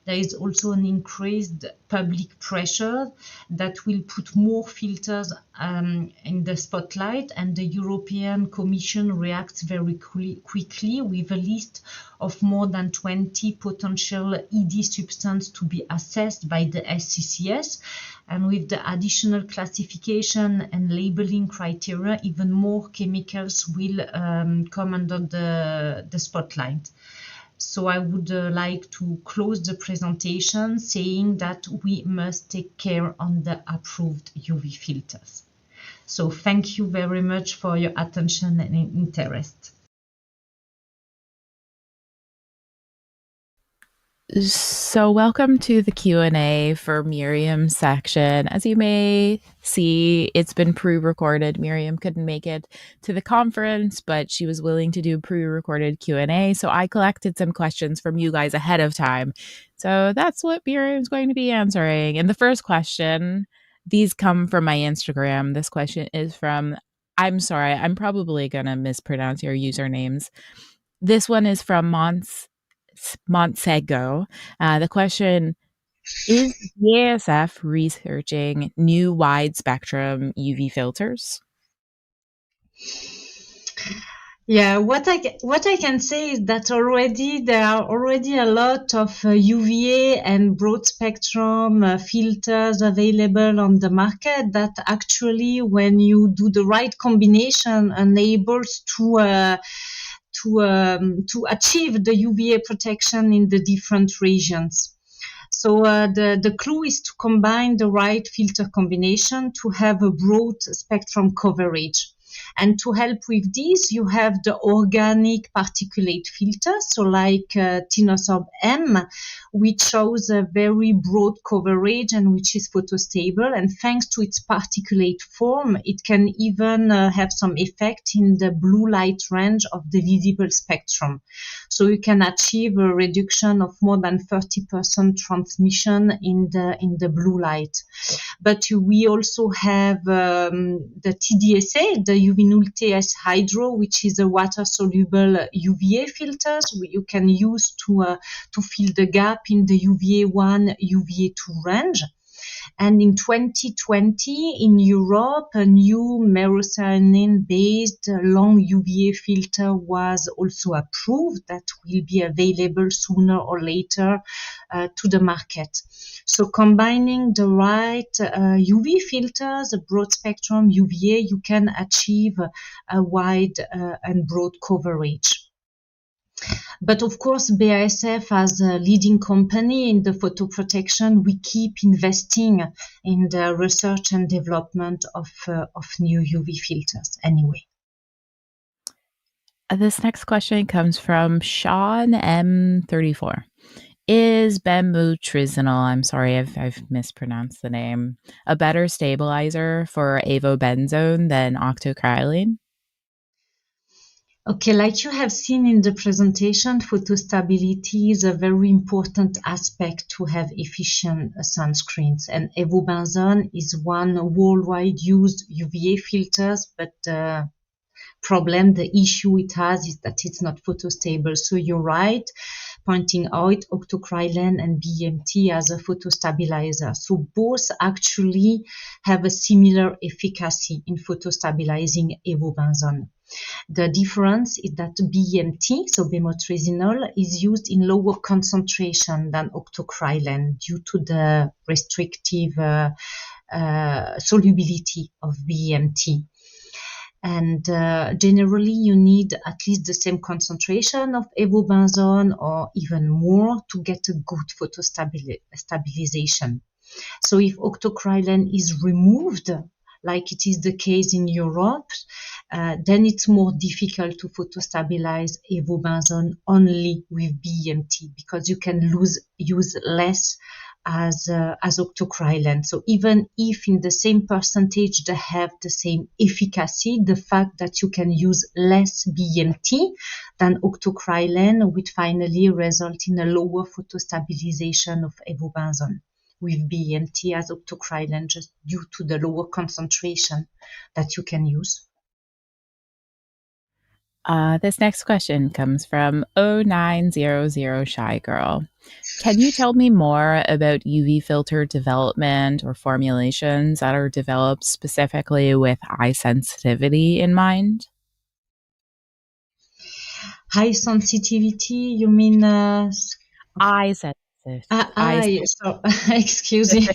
There is also an increased public pressure that will put more filters in the spotlight, and the European Commission reacts very quickly with a list of more than 20 potential ED substances to be assessed by the SCCS. And with the additional classification and labeling criteria, even more chemicals will come under the spotlight. So I would like to close the presentation saying that we must take care on the approved UV filters. So thank you very much for your attention and interest. So welcome to the Q&A for Myriam's section. As you may see, it's been pre-recorded. Myriam couldn't make it to the conference, but she was willing to do pre-recorded Q&A. So I collected some questions from you guys ahead of time. So that's what Myriam's going to be answering. And the first question, these come from my Instagram. This question is from, I'm sorry, I'm probably going to mispronounce your usernames. This one is from Montsego. The question is BASF researching new wide spectrum UV filters? Yeah, what I can say is that there are already a lot of UVA and broad spectrum filters available on the market that actually, when you do the right combination, enables to achieve the UVA protection in the different regions. So the clue is to combine the right filter combination to have a broad spectrum coverage. And to help with this, you have the organic particulate filter, so like Tinosorb M, which shows a very broad coverage and which is photostable. And thanks to its particulate form, it can even have some effect in the blue light range of the visible spectrum. So you can achieve a reduction of more than 30% transmission in the blue light. But we also have the TDSA, the UV-Null TS Hydro, which is a water-soluble UVA filters you can use to fill the gap in the UVA1, UVA2 range. And in 2020, in Europe, a new myrocyanine-based long UVA filter was also approved that will be available sooner or later to the market. So combining the right UV filters, a broad spectrum UVA, you can achieve a wide and broad coverage. But of course, BASF, as a leading company in the photoprotection, we keep investing in the research and development of new UV filters anyway. This next question comes from Sean M34. Is bemutrisonol, I'm sorry if I've mispronounced the name, a better stabilizer for avobenzone than octocrylene? Okay, like you have seen in the presentation, photostability is a very important aspect to have efficient sunscreens. And avobenzone is one worldwide used UVA filters, but the issue it has is that it's not photostable. So you're right, pointing out octocrylene and BMT as a photostabilizer. So both actually have a similar efficacy in photostabilizing avobenzone. The difference is that BMT, so bemutrisonol, is used in lower concentration than octocrylene due to the restrictive solubility of BMT. And generally, you need at least the same concentration of avobenzone or even more to get a good photostabilization. So if octocrylene is removed, like it is the case in Europe, then it's more difficult to photostabilize avobenzone only with BMT because you can use less as octocrylene. So even if in the same percentage they have the same efficacy, the fact that you can use less BMT than octocrylene would finally result in a lower photostabilization of avobenzone with BMT as octocrylene just due to the lower concentration that you can use. This next question comes from 0900 Shy Girl. Can you tell me more about UV filter development or formulations that are developed specifically with eye sensitivity in mind? High sensitivity, you mean? Eye sensitivity. So, excuse me.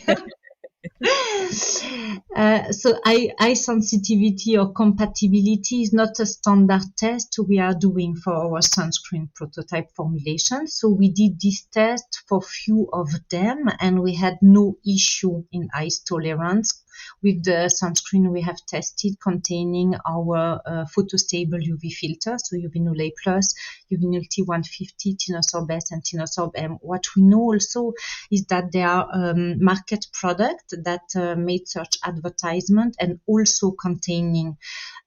So eye sensitivity or compatibility is not a standard test we are doing for our sunscreen prototype formulation. So we did this test for few of them and we had no issue in eye tolerance with the sunscreen we have tested containing our photostable UV filter, so UV-Null A+, UV-Null T150, Tinosorb S and Tinosorb M. What we know also is that there are market products that made such advertisement and also containing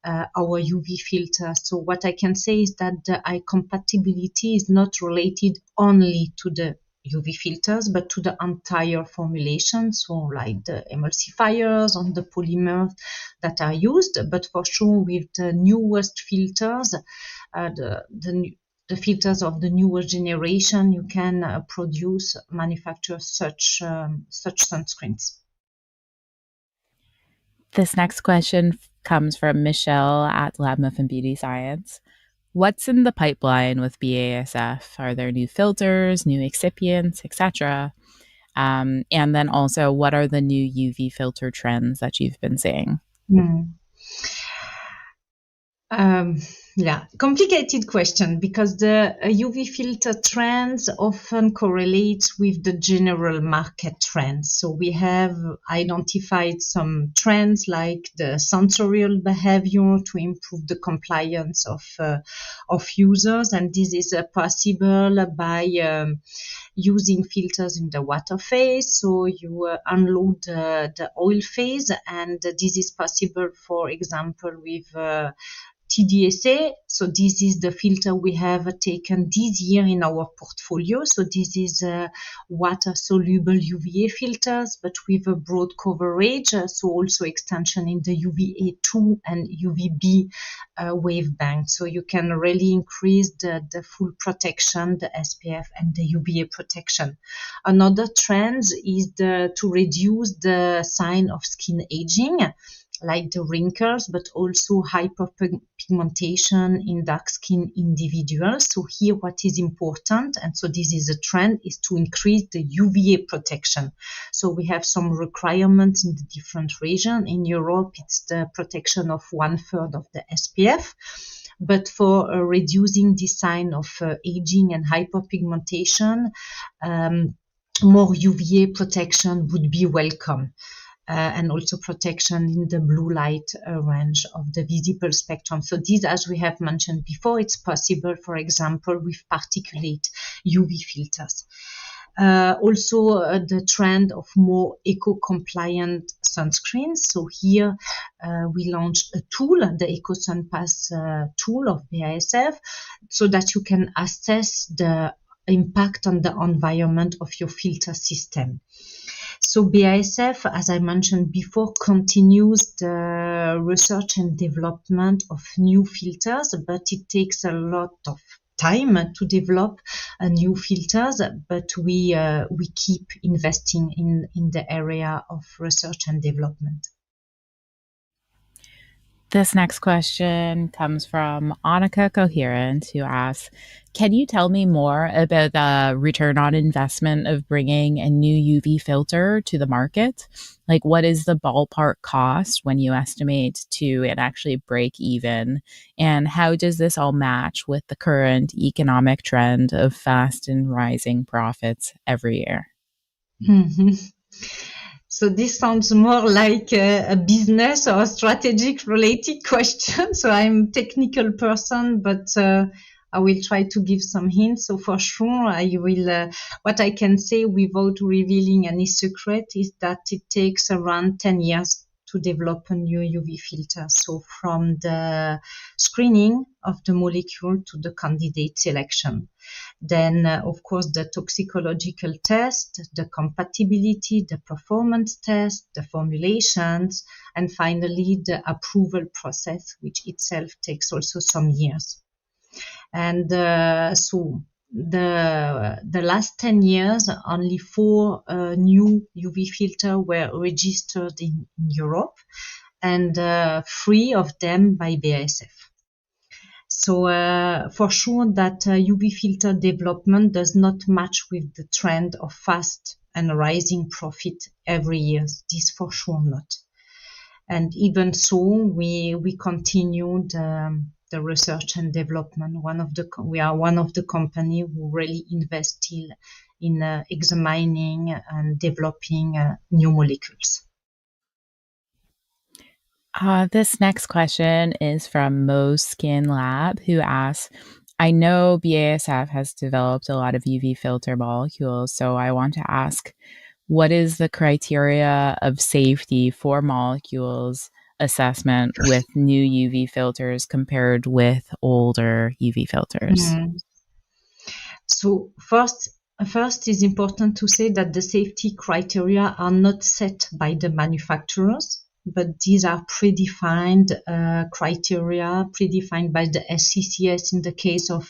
our UV filter. So what I can say is that the eye compatibility is not related only to the UV filters, but to the entire formulation, so like the emulsifiers and the polymers that are used. But for sure, with the newest filters, the filters of the newest generation, you can manufacture such sunscreens. This next question comes from Michelle at Lab Muffin Beauty Science. What's in the pipeline with BASF? Are there new filters, new excipients, etc.? And then also, what are the new UV filter trends that you've been seeing? Yeah, complicated question because the UV filter trends often correlate with the general market trends. So we have identified some trends like the sensorial behavior to improve the compliance of users, and this is possible by using filters in the water phase. So you unload the oil phase, and this is possible, for example, with TDSA. So this is the filter we have taken this year in our portfolio. So this is water-soluble UVA filters, but with a broad coverage. So also extension in the UVA2 and UVB wavelength. So you can really increase the full protection, the SPF and the UVA protection. Another trend is to reduce the sign of skin aging, like the wrinkles, but also hyperpigmentation in dark skin individuals. So here what is important, and so this is a trend, is to increase the UVA protection. So we have some requirements in the different regions. In Europe, it's the protection of 1/3 of the SPF. But for reducing the sign of aging and hyperpigmentation, more UVA protection would be welcome. And also protection in the blue light range of the visible spectrum. So these, as we have mentioned before, it's possible, for example, with particulate UV filters. Also, the trend of more eco-compliant sunscreens. So here we launched a tool, the Eco Sun Pass tool of BASF, so that you can assess the impact on the environment of your filter system. So BASF, as I mentioned before, continues the research and development of new filters, but it takes a lot of time to develop new filters, but we keep investing in the area of research and development. This next question comes from Annika Coherent, who asks, can you tell me more about the return on investment of bringing a new UV filter to the market? Like, what is the ballpark cost when you estimate to it actually break even? And how does this all match with the current economic trend of fast and rising profits every year? Mm-hmm. So this sounds more like a business or a strategic related question. So I'm a technical person, but I will try to give some hints. So for sure, I will. What I can say without revealing any secret is that it takes around 10 years to develop a new UV filter. So from the screening of the molecule to the candidate selection. Then, of course, the toxicological test, the compatibility, the performance test, the formulations, and finally the approval process, which itself takes also some years. And so the last 10 years, only 4 new UV filters were registered in Europe, and 3 of them by BASF. So for sure that UV filter development does not match with the trend of fast and rising profit every year. This for sure not. And even so, we continue the research and development. We are one of the company who really invest still in examining and developing new molecules. This next question is from Mo Skin Lab, who asks, I know BASF has developed a lot of UV filter molecules, so I want to ask, what is the criteria of safety for molecules assessment with new UV filters compared with older UV filters? So first is important to say that the safety criteria are not set by the manufacturers, but these are predefined criteria, predefined by the SCCS in the case of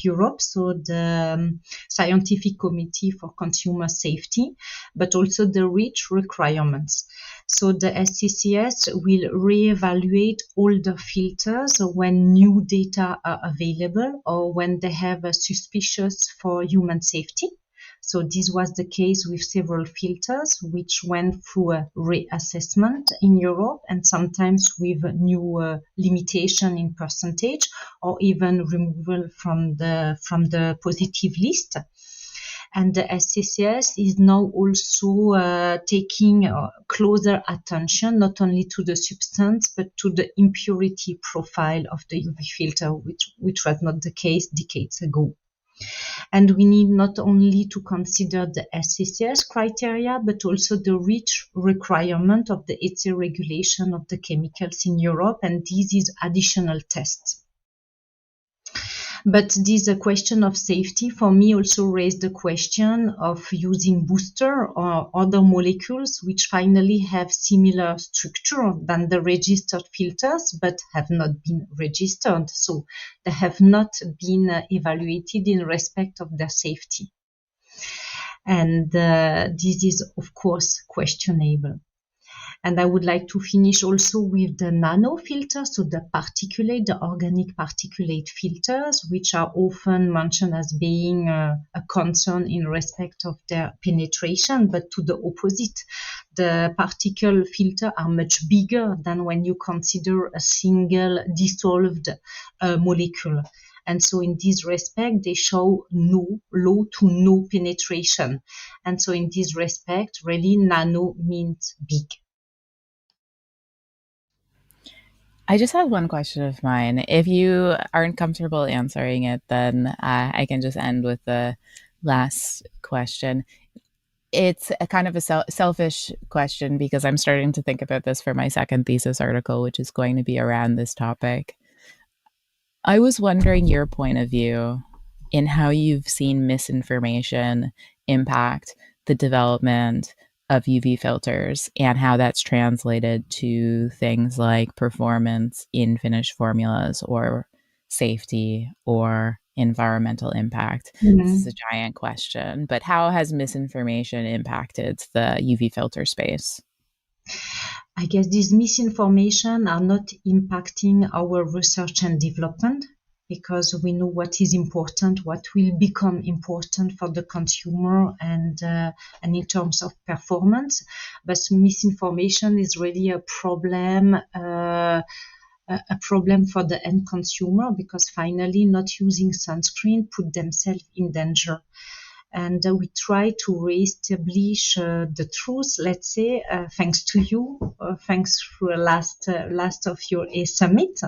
Europe, so the Scientific Committee for Consumer Safety, but also the REACH requirements. So the SCCS will reevaluate all the filters when new data are available or when they have a suspicious for human safety. So this was the case with several filters which went through a reassessment in Europe, and sometimes with new limitation in percentage or even removal from the positive list. And the SCCS is now also taking closer attention not only to the substance but to the impurity profile of the UV filter, which was not the case decades ago. And we need not only to consider the SCCS criteria, but also the rich requirement of the ETSE regulation of the chemicals in Europe, and this is additional tests. But this question of safety for me also raised the question of using booster or other molecules which finally have similar structure than the registered filters but have not been registered. So they have not been evaluated in respect of their safety. And this is, of course, questionable. And I would like to finish also with the nano filters, so the organic particulate filters, which are often mentioned as being a concern in respect of their penetration, but to the opposite. The particle filters are much bigger than when you consider a single dissolved molecule. And so in this respect, they show low to no penetration. And so in this respect, really nano means big. I just have one question of mine. If you aren't comfortable answering it, then I can just end with the last question. It's a kind of a selfish question because I'm starting to think about this for my second thesis article, which is going to be around this topic. I was wondering your point of view in how you've seen misinformation impact the development of UV filters and how that's translated to things like performance in finished formulas or safety or environmental impact. Mm-hmm. This is a giant question, but how has misinformation impacted the UV filter space? I guess these misinformation are not impacting our research and development because we know what is important, what will become important for the consumer and in terms of performance. But misinformation is really a problem for the end consumer because finally not using sunscreen put themselves in danger. And we try to reestablish the truth, let's say, thanks to you, thanks for last of your summit.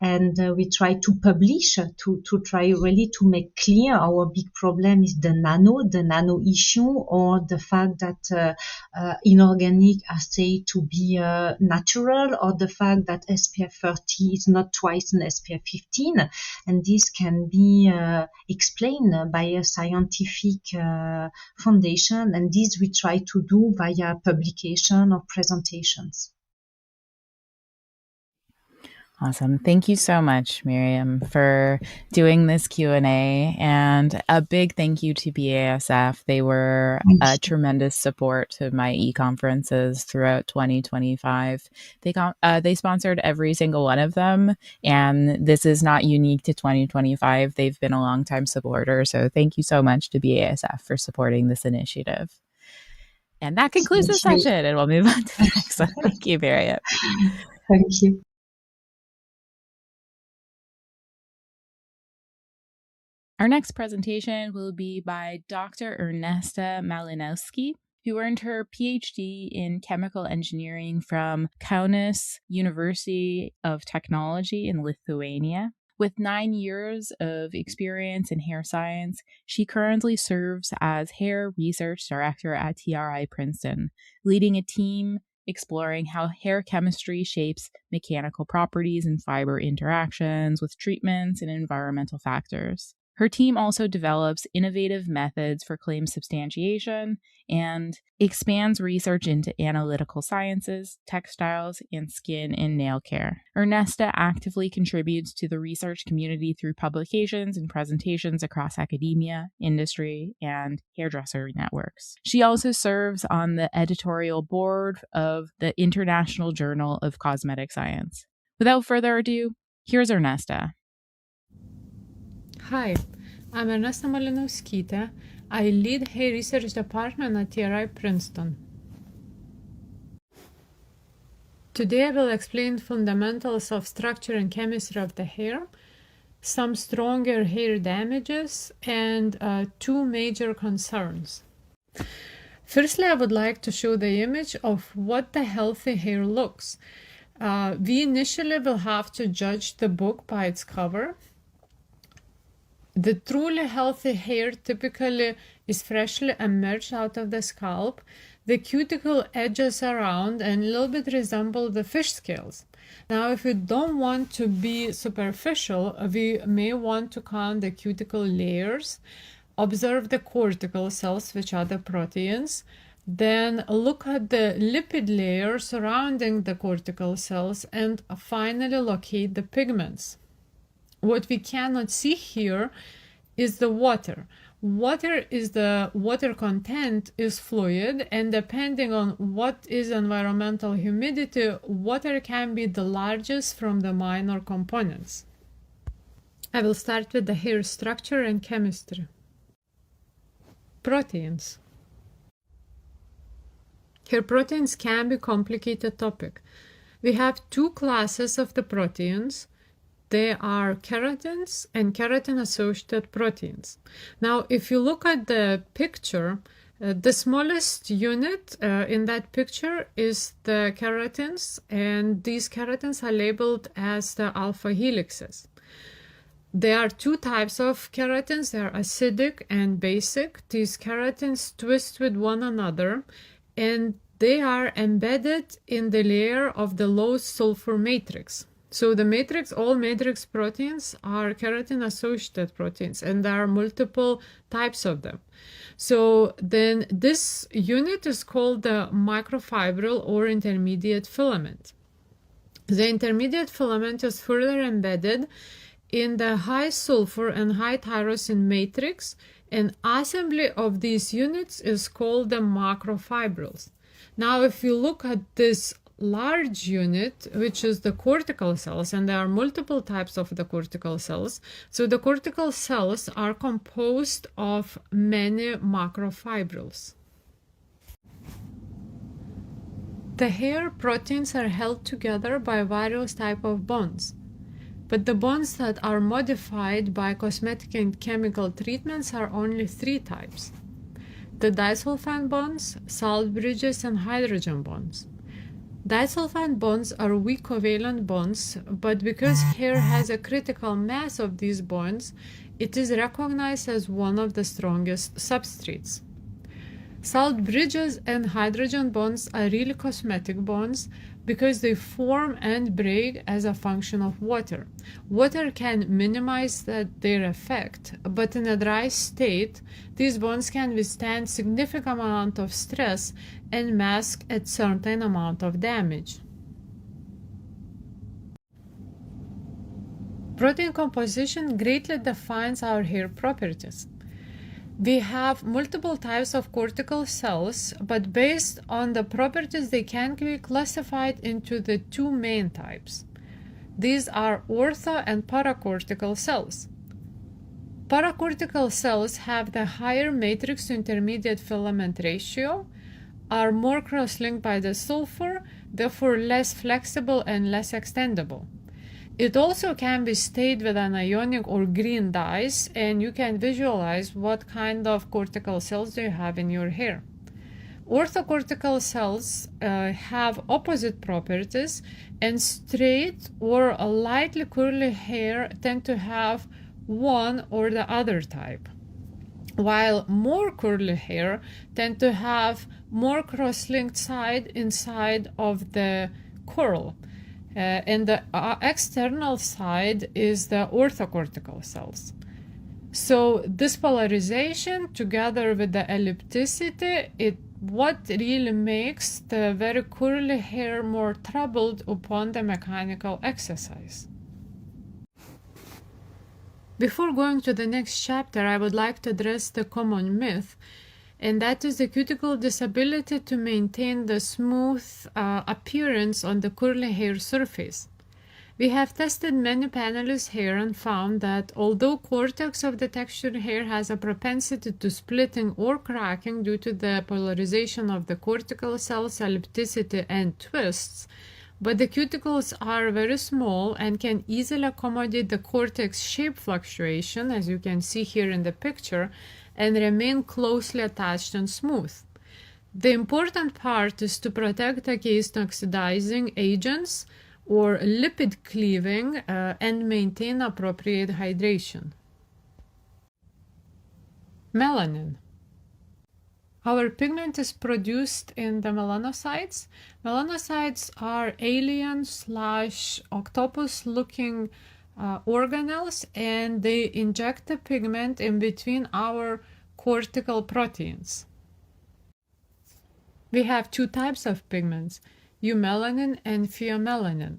And we try to publish, to try really to make clear our big problem is the nano issue, or the fact that inorganic are said to be natural, or the fact that SPF 30 is not twice an SPF 15. And this can be explained by a scientific foundation. And this we try to do via publication or presentations. Awesome. Thank you so much, Myriam, for doing this Q&A, and a big thank you to BASF. They were a tremendous support to my e-conferences throughout 2025. They sponsored every single one of them, and this is not unique to 2025. They've been a longtime supporter, so thank you so much to BASF for supporting this initiative. And that concludes the session, and we'll move on to the next one. Thank you, Myriam. Thank you. Our next presentation will be by Dr. Ernesta Malinauskyte, who earned her PhD in chemical engineering from Kaunas University of Technology in Lithuania. With 9 years of experience in hair science, she currently serves as hair research director at TRI Princeton, leading a team exploring how hair chemistry shapes mechanical properties and fiber interactions with treatments and environmental factors. Her team also develops innovative methods for claim substantiation and expands research into analytical sciences, textiles, and skin and nail care. Ernesta actively contributes to the research community through publications and presentations across academia, industry, and hairdresser networks. She also serves on the editorial board of the International Journal of Cosmetic Science. Without further ado, here's Ernesta. Hi, I'm Ernesta Malinauskyte. I lead hair research department at TRI Princeton. Today I will explain fundamentals of structure and chemistry of the hair, some stronger hair damages, and two major concerns. Firstly, I would like to show the image of what the healthy hair looks. We initially will have to judge the book by its cover. The truly healthy hair typically is freshly emerged out of the scalp. The cuticle edges around and a little bit resemble the fish scales. Now, if we don't want to be superficial, we may want to count the cuticle layers, observe the cortical cells, which are the proteins, then look at the lipid layer surrounding the cortical cells, and finally locate the pigments. What we cannot see here is the water. Water content is fluid, and depending on what is environmental humidity, water can be the largest from the minor components. I will start with the hair structure and chemistry. Proteins. Hair proteins can be a complicated topic. We have two classes of the proteins. They are keratins and keratin-associated proteins. Now, if you look at the picture, the smallest unit in that picture is the keratins, and these keratins are labeled as the alpha helixes. There are two types of keratins. They are acidic and basic. These keratins twist with one another, and they are embedded in the layer of the low sulfur matrix. So the matrix, all matrix proteins are keratin-associated proteins, and there are multiple types of them. So then this unit is called the microfibril or intermediate filament. The intermediate filament is further embedded in the high sulfur and high tyrosine matrix, and assembly of these units is called the macrofibrils. Now, if you look at this large unit, which is the cortical cells, and there are multiple types of the cortical cells. So the cortical cells are composed of many macrofibrils. The hair proteins are held together by various types of bonds, but the bonds that are modified by cosmetic and chemical treatments are only three types: the disulfide bonds, salt bridges, and hydrogen bonds. Disulfide bonds are weak covalent bonds, but because hair has a critical mass of these bonds, it is recognized as one of the strongest substrates. Salt bridges and hydrogen bonds are really cosmetic bonds because they form and break as a function of water. Water can minimize their effect, but in a dry state, these bonds can withstand significant amount of stress and mask a certain amount of damage. Protein composition greatly defines our hair properties. We have multiple types of cortical cells, but based on the properties, they can be classified into the two main types. These are ortho and paracortical cells. Paracortical cells have the higher matrix to intermediate filament ratio, are more cross-linked by the sulfur, therefore less flexible and less extendable. It also can be stayed with an ionic or green dyes, and you can visualize what kind of cortical cells do you have in your hair. Orthocortical cells have opposite properties, and straight or a lightly curly hair tend to have one or the other type, while more curly hair tend to have more cross-linked side inside of the curl. And the external side is the orthocortical cells. So this polarization together with the ellipticity, what really makes the very curly hair more troubled upon the mechanical exercise. Before going to the next chapter, I would like to address the common myth, and that is the cuticle disability to maintain the smooth appearance on the curly hair surface. We have tested many panelist hair and found that although cortex of the textured hair has a propensity to splitting or cracking due to the polarization of the cortical cells, ellipticity, and twists, but the cuticles are very small and can easily accommodate the cortex shape fluctuation, as you can see here in the picture, and remain closely attached and smooth. The important part is to protect against oxidizing agents or lipid cleaving and maintain appropriate hydration. Melanin. Our pigment is produced in the melanocytes. Melanocytes are alien/octopus-looking organelles, and they inject the pigment in between our cortical proteins. We have two types of pigments, eumelanin and pheomelanin.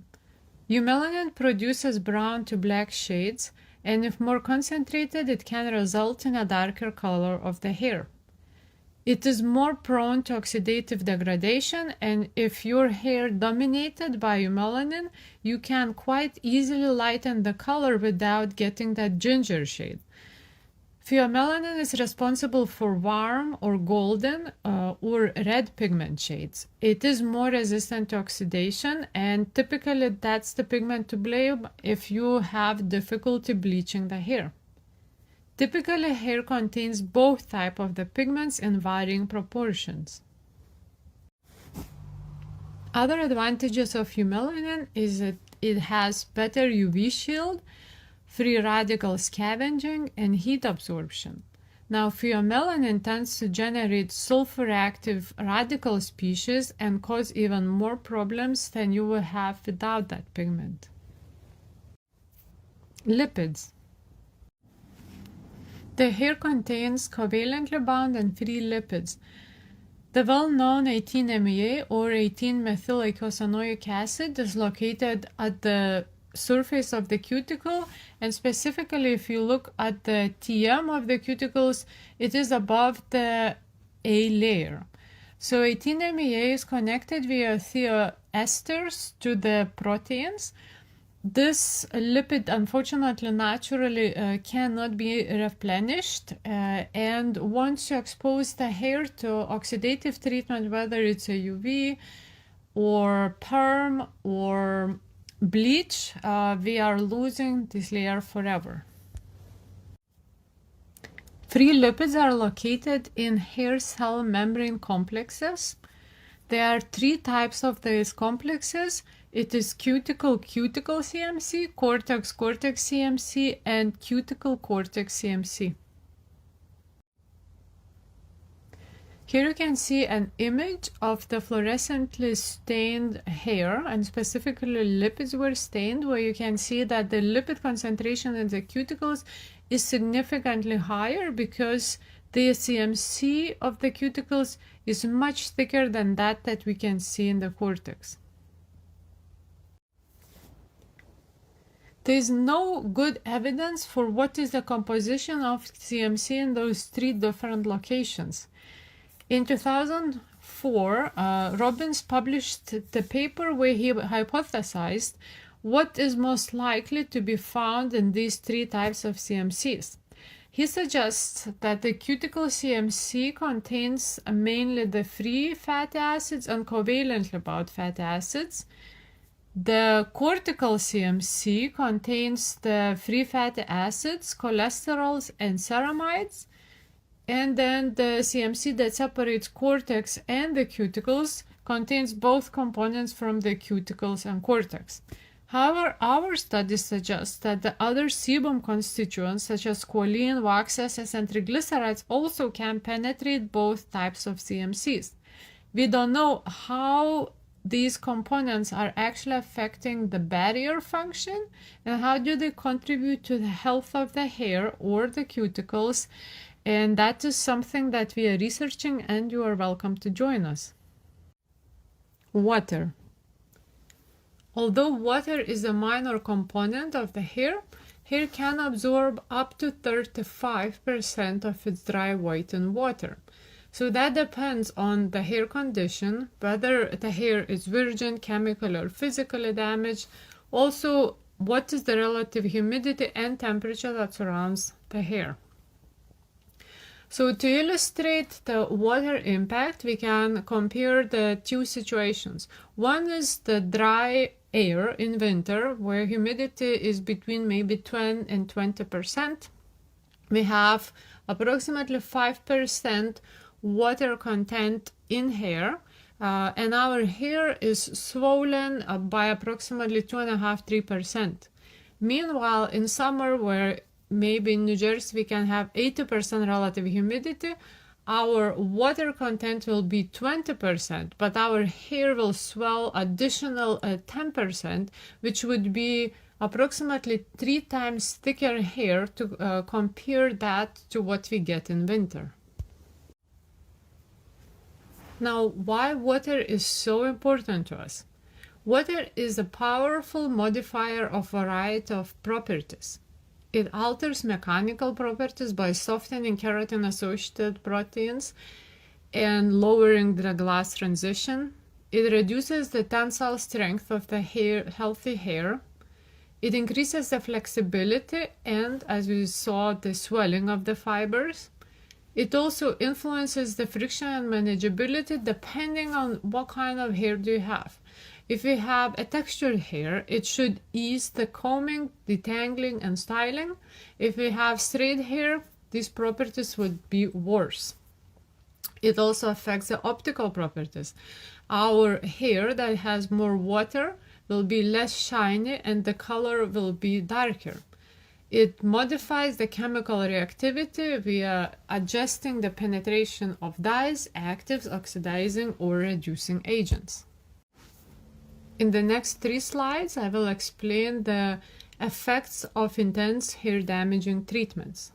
Eumelanin produces brown to black shades, and if more concentrated, it can result in a darker color of the hair. It is more prone to oxidative degradation, and if your hair dominated by eumelanin, you can quite easily lighten the color without getting that ginger shade. Pheomelanin is responsible for warm or golden or red pigment shades. It is more resistant to oxidation, and typically that's the pigment to blame if you have difficulty bleaching the hair. Typically, hair contains both types of the pigments in varying proportions. Other advantages of eumelanin is that it has better UV shield, free radical scavenging, and heat absorption. Now, pheomelanin tends to generate sulfur-active radical species and cause even more problems than you will have without that pigment. Lipids. The hair contains covalently bound and free lipids. The well-known 18-MEA or 18-methyl-eicosanoic acid is located at the surface of the cuticle, and specifically if you look at the TM of the cuticles, it is above the A layer. So 18-MEA is connected via thioesters to the proteins. This lipid unfortunately naturally cannot be replenished, and once you expose the hair to oxidative treatment, whether it's a UV or perm or bleach, we are losing this layer forever. Free lipids are located in hair cell membrane complexes. There are three types of these complexes. It is cuticle-cuticle CMC, cortex-cortex CMC, and cuticle-cortex CMC. Here you can see an image of the fluorescently stained hair, and specifically lipids were stained, where you can see that the lipid concentration in the cuticles is significantly higher because the CMC of the cuticles is much thicker than that we can see in the cortex. There is no good evidence for what is the composition of CMC in those three different locations. In 2004, Robbins published the paper where he hypothesized what is most likely to be found in these three types of CMCs. He suggests that the cuticle CMC contains mainly the free fatty acids and covalently bound fatty acids. The cortical CMC contains the free fatty acids, cholesterols, and ceramides. And then the CMC that separates cortex and the cuticles contains both components from the cuticles and cortex. However, our studies suggest that the other sebum constituents such as choline, wax acids, and triglycerides also can penetrate both types of CMCs. We don't know how these components are actually affecting the barrier function and how do they contribute to the health of the hair or the cuticles, and that is something that we are researching, and you are welcome to join us. Water. Although water is a minor component of the hair, hair can absorb up to 35% of its dry weight in water. So that depends on the hair condition, whether the hair is virgin, chemical, or physically damaged, Also, what is the relative humidity and temperature that surrounds the hair? So to illustrate the water impact, we can compare the two situations. One is the dry air in winter, where humidity is between maybe 10 and 20%. We have approximately 5% water content in hair, and our hair is swollen by approximately 2.5–3%. Meanwhile, in summer, where maybe in New Jersey we can have 80% relative humidity, our water content will be 20%, but our hair will swell additional 10%, which would be approximately 3 times thicker hair to compare that to what we get in winter. Now, why water is so important to us? Water is a powerful modifier of a variety of properties. It alters mechanical properties by softening keratin-associated proteins and lowering the glass transition. It reduces the tensile strength of the healthy hair. It increases the flexibility and, as we saw, the swelling of the fibers. It also influences the friction and manageability depending on what kind of hair do you have. If we have a textured hair, it should ease the combing, detangling, and styling. If we have straight hair, these properties would be worse. It also affects the optical properties. Our hair that has more water will be less shiny and the color will be darker. It modifies the chemical reactivity via adjusting the penetration of dyes, actives, oxidizing, or reducing agents. In the next 3 slides, I will explain the effects of intense hair damaging treatments.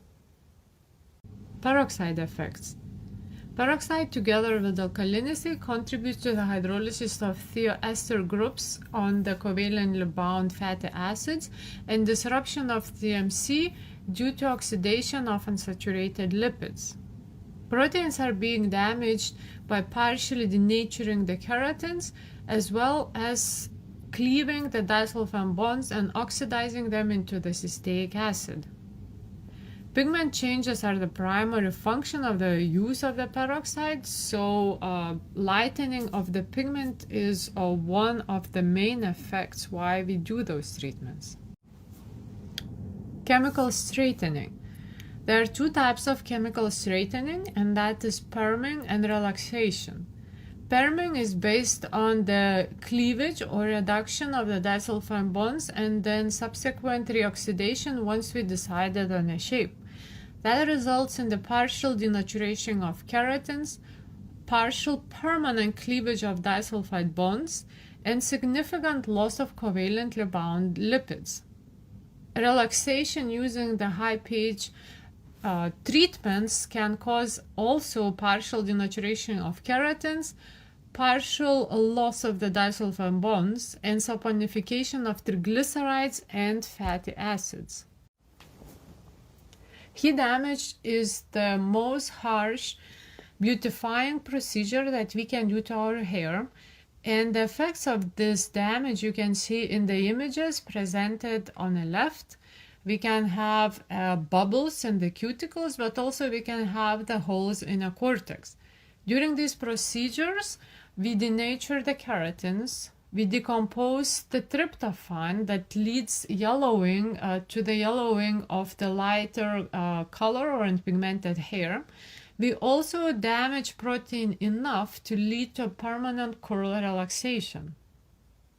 Peroxide effects. Peroxide, together with alkalinity, contributes to the hydrolysis of thioester groups on the covalently bound fatty acids and disruption of TMC due to oxidation of unsaturated lipids. Proteins are being damaged by partially denaturing the keratins, as well as cleaving the disulfide bonds and oxidizing them into the cysteic acid. Pigment changes are the primary function of the use of the peroxide, so lightening of the pigment is one of the main effects why we do those treatments. Chemical straightening. There are 2 types of chemical straightening, and that is perming and relaxation. Perming is based on the cleavage or reduction of the disulfide bonds and then subsequent reoxidation once we decided on a shape. That results in the partial denaturation of keratins, partial permanent cleavage of disulfide bonds, and significant loss of covalently bound lipids. Relaxation using the high pH treatments can cause also partial denaturation of keratins, partial loss of the disulfide bonds, and saponification of triglycerides and fatty acids. Heat damage is the most harsh beautifying procedure that we can do to our hair, and the effects of this damage you can see in the images presented on the left. We can have bubbles in the cuticles, but also we can have the holes in a cortex. During these procedures, we denature the keratins, we decompose the tryptophan that leads yellowing to the yellowing of the lighter color or pigmented hair. We also damage protein enough to lead to a permanent curl relaxation.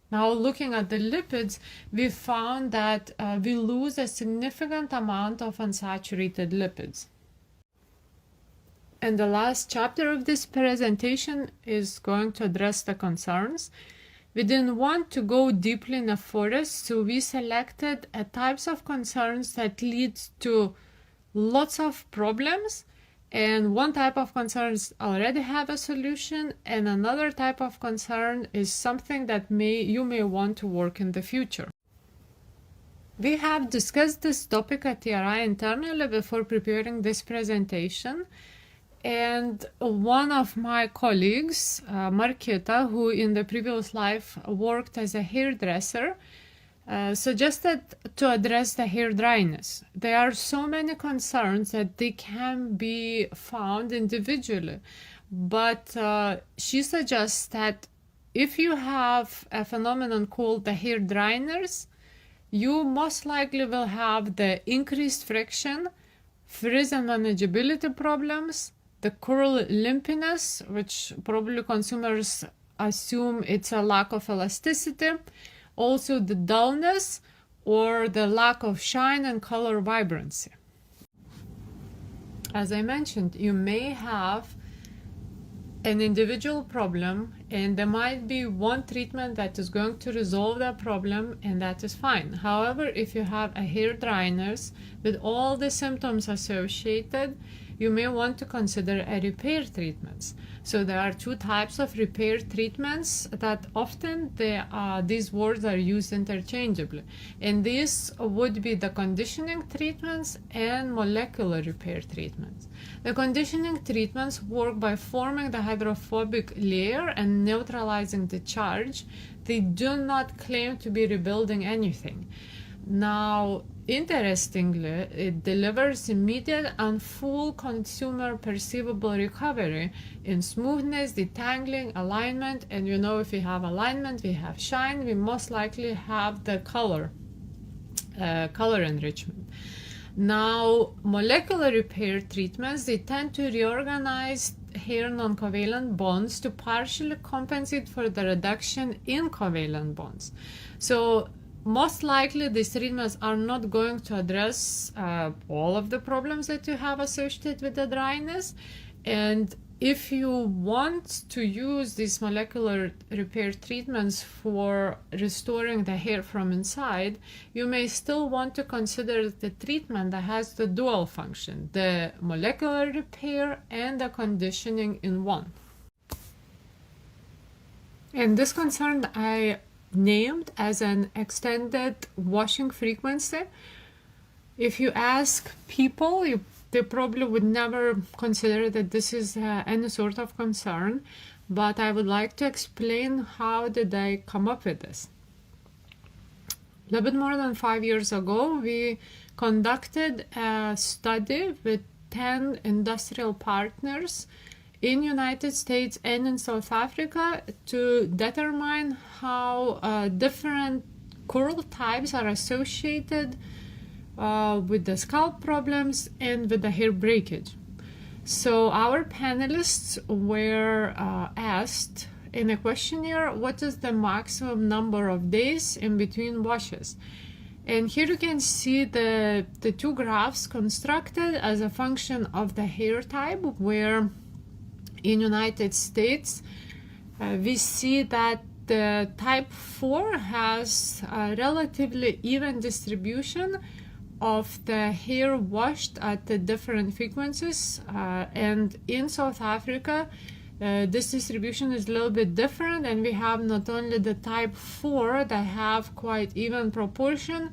Now, looking at the lipids, we found that we lose a significant amount of unsaturated lipids. And the last chapter of this presentation is going to address the concerns. We didn't want to go deeply in a forest, so we selected types of concerns that lead to lots of problems. And one type of concerns already have a solution, and another type of concern is something that you may want to work in the future. We have discussed this topic at TRI internally before preparing this presentation, and one of my colleagues, Marketa, who in the previous life worked as a hairdresser, suggested to address the hair dryness. There are so many concerns that they can be found individually, but she suggests that if you have a phenomenon called the hair dryness, you most likely will have the increased friction, frizz and manageability problems, the curl lumpiness, which probably consumers assume it's a lack of elasticity, also the dullness or the lack of shine and color vibrancy. As I mentioned, you may have an individual problem and there might be one treatment that is going to resolve that problem, and that is fine. However, if you have a hair dryness with all the symptoms associated, you may want to consider a repair treatments. So there are two types of repair treatments that often these words are used interchangeably. And these would be the conditioning treatments and molecular repair treatments. The conditioning treatments work by forming the hydrophobic layer and neutralizing the charge. They do not claim to be rebuilding anything. Now, interestingly, it delivers immediate and full consumer perceivable recovery in smoothness, detangling, alignment, and you know if we have alignment, we have shine, we most likely have the color enrichment. Now, molecular repair treatments, they tend to reorganize hair non-covalent bonds to partially compensate for the reduction in covalent bonds. So most likely these treatments are not going to address all of the problems that you have associated with the dryness. And if you want to use these molecular repair treatments for restoring the hair from inside, you may still want to consider the treatment that has the dual function, the molecular repair and the conditioning in one. And this concern I named as an extended washing frequency. If you ask people, they probably would never consider that this is any sort of concern, but I would like to explain how did I come up with this. A little bit more than 5 years ago, we conducted a study with 10 industrial partners in United States and in South Africa to determine how different curl types are associated with the scalp problems and with the hair breakage. So our panelists were asked in a questionnaire what is the maximum number of days in between washes. And here you can see the two graphs constructed as a function of the hair type, where in United States we see that the type 4 has a relatively even distribution of the hair washed at the different frequencies, and in South Africa this distribution is a little bit different, and we have not only the type 4 that have quite even proportion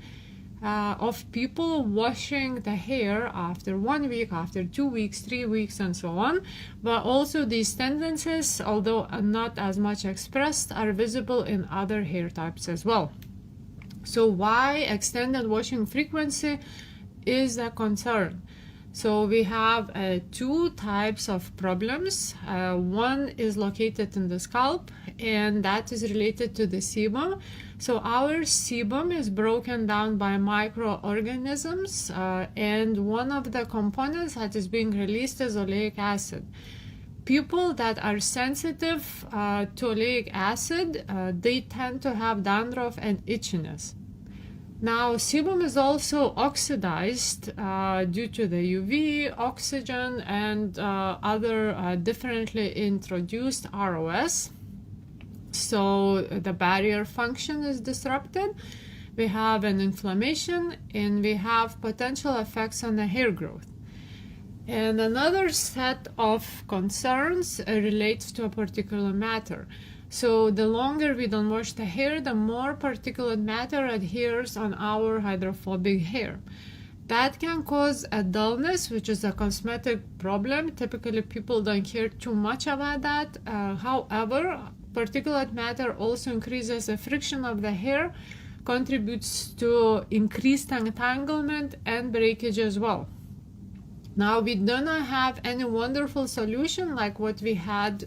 of people washing the hair after 1 week, after 2 weeks, 3 weeks, and so on, but also these tendencies, although not as much expressed, are visible in other hair types as well. So why extended washing frequency is a concern? So we have two types of problems. One is located in the scalp, and that is related to the sebum. So our sebum is broken down by microorganisms, and one of the components that is being released is oleic acid. People that are sensitive to oleic acid, they tend to have dandruff and itchiness. Now, sebum is also oxidized due to the UV, oxygen, and other differently introduced ROS. So the barrier function is disrupted. We have an inflammation, and we have potential effects on the hair growth. And another set of concerns relates to a particulate matter. So the longer we don't wash the hair, the more particulate matter adheres on our hydrophobic hair. That can cause a dullness, which is a cosmetic problem. Typically, people don't care too much about that. However, particulate matter also increases the friction of the hair, contributes to increased entanglement and breakage as well. Now, we do not have any wonderful solution like what we had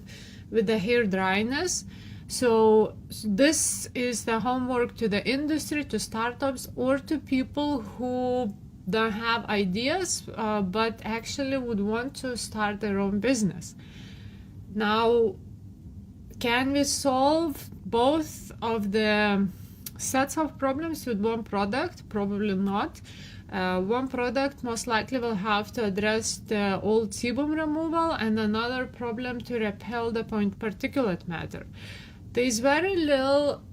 with the hair dryness. So this is the homework to the industry, to startups, or to people who don't have ideas, but actually would want to start their own business. Now, can we solve both of the sets of problems with one product? Probably not. One product most likely will have to address the old sebum removal and another problem to repel the particulate matter. There is very little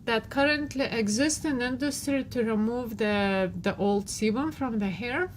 that currently exists in industry to remove the old sebum from the hair.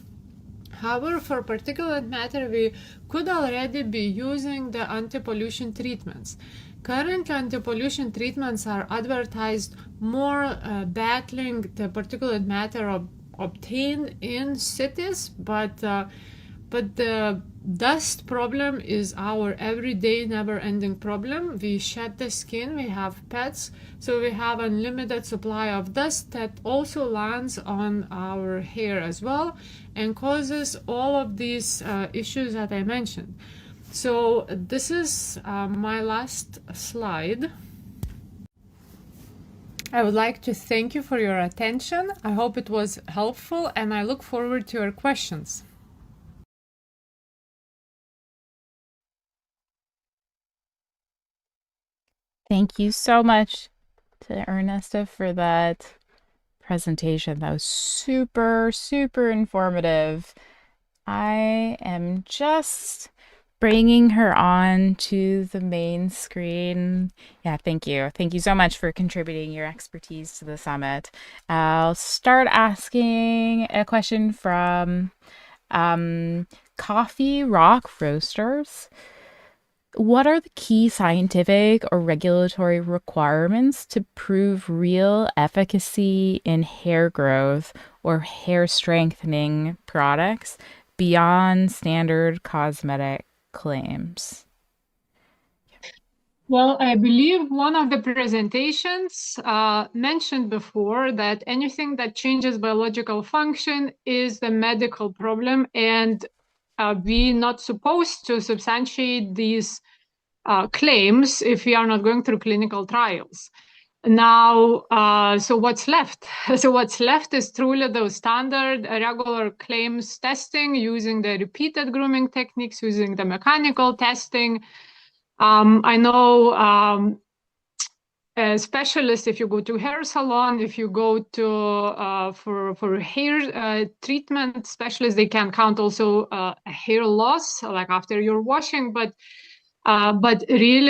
However, for particulate matter, we could already be using the anti-pollution treatments. Currently, anti-pollution treatments are advertised more battling the particulate matter obtained in cities, but the dust problem is our everyday never-ending problem. We shed the skin, we have pets, so we have unlimited supply of dust that also lands on our hair as well and causes all of these issues that I mentioned. So this is my last slide. I would like to thank you for your attention. I hope it was helpful and I look forward to your questions. Thank you so much to Ernesta for that presentation. That was super, super informative. I am just bringing her on to the main screen. Yeah, thank you. Thank you so much for contributing your expertise to the summit. I'll start asking a question from Coffee Rock Roasters. What are the key scientific or regulatory requirements to prove real efficacy in hair growth or hair strengthening products beyond standard cosmetic claims? Well, I believe one of the presentations mentioned before that anything that changes biological function is the medical problem, and we're not supposed to substantiate these claims if we are not going through clinical trials. Now, so what's left? So what's left is truly those standard regular claims testing using the repeated grooming techniques, using the mechanical testing. I know specialists, if you go to hair salon, if you go to for hair treatment specialists, they can count also hair loss, like after you're washing, but really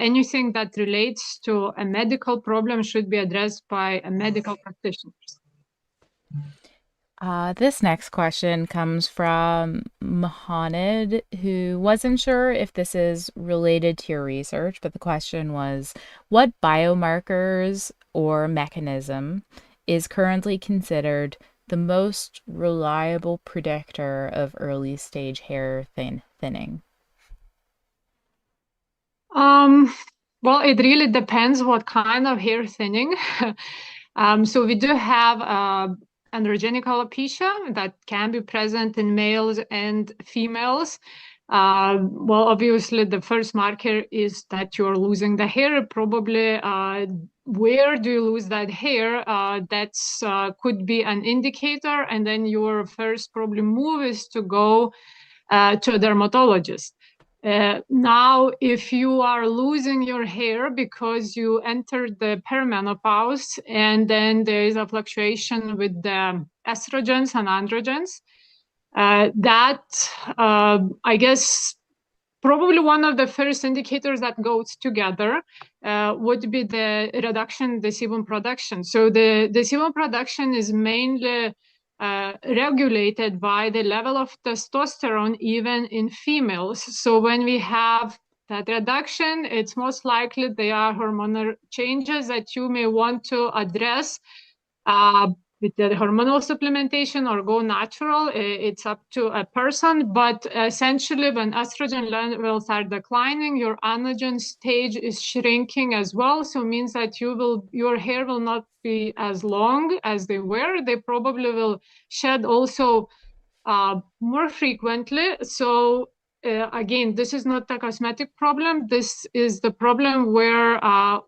anything that relates to a medical problem should be addressed by a medical practitioner. This next question comes from Mahon, who wasn't sure if this is related to your research, but the question was, what biomarkers or mechanism is currently considered the most reliable predictor of early stage hair thinning? Well, it really depends what kind of hair thinning. So we do have androgenic alopecia that can be present in males and females. Well, obviously, the first marker is that you're losing the hair. Probably, where do you lose that hair? That's could be an indicator. And then your first probably move is to go to a dermatologist. Now, if you are losing your hair because you entered the perimenopause and then there is a fluctuation with the estrogens and androgens, I guess probably one of the first indicators that goes together would be the reduction in the sebum production. So the sebum production is mainly regulated by the level of testosterone even in females. So when we have that reduction, it's most likely there are hormonal changes that you may want to address with the hormonal supplementation or go natural. It's up to a person, but essentially when estrogen levels are declining, your anagen stage is shrinking as well. So it means that your hair will not be as long as they were. They probably will shed also more frequently. So again, this is not a cosmetic problem. This is the problem where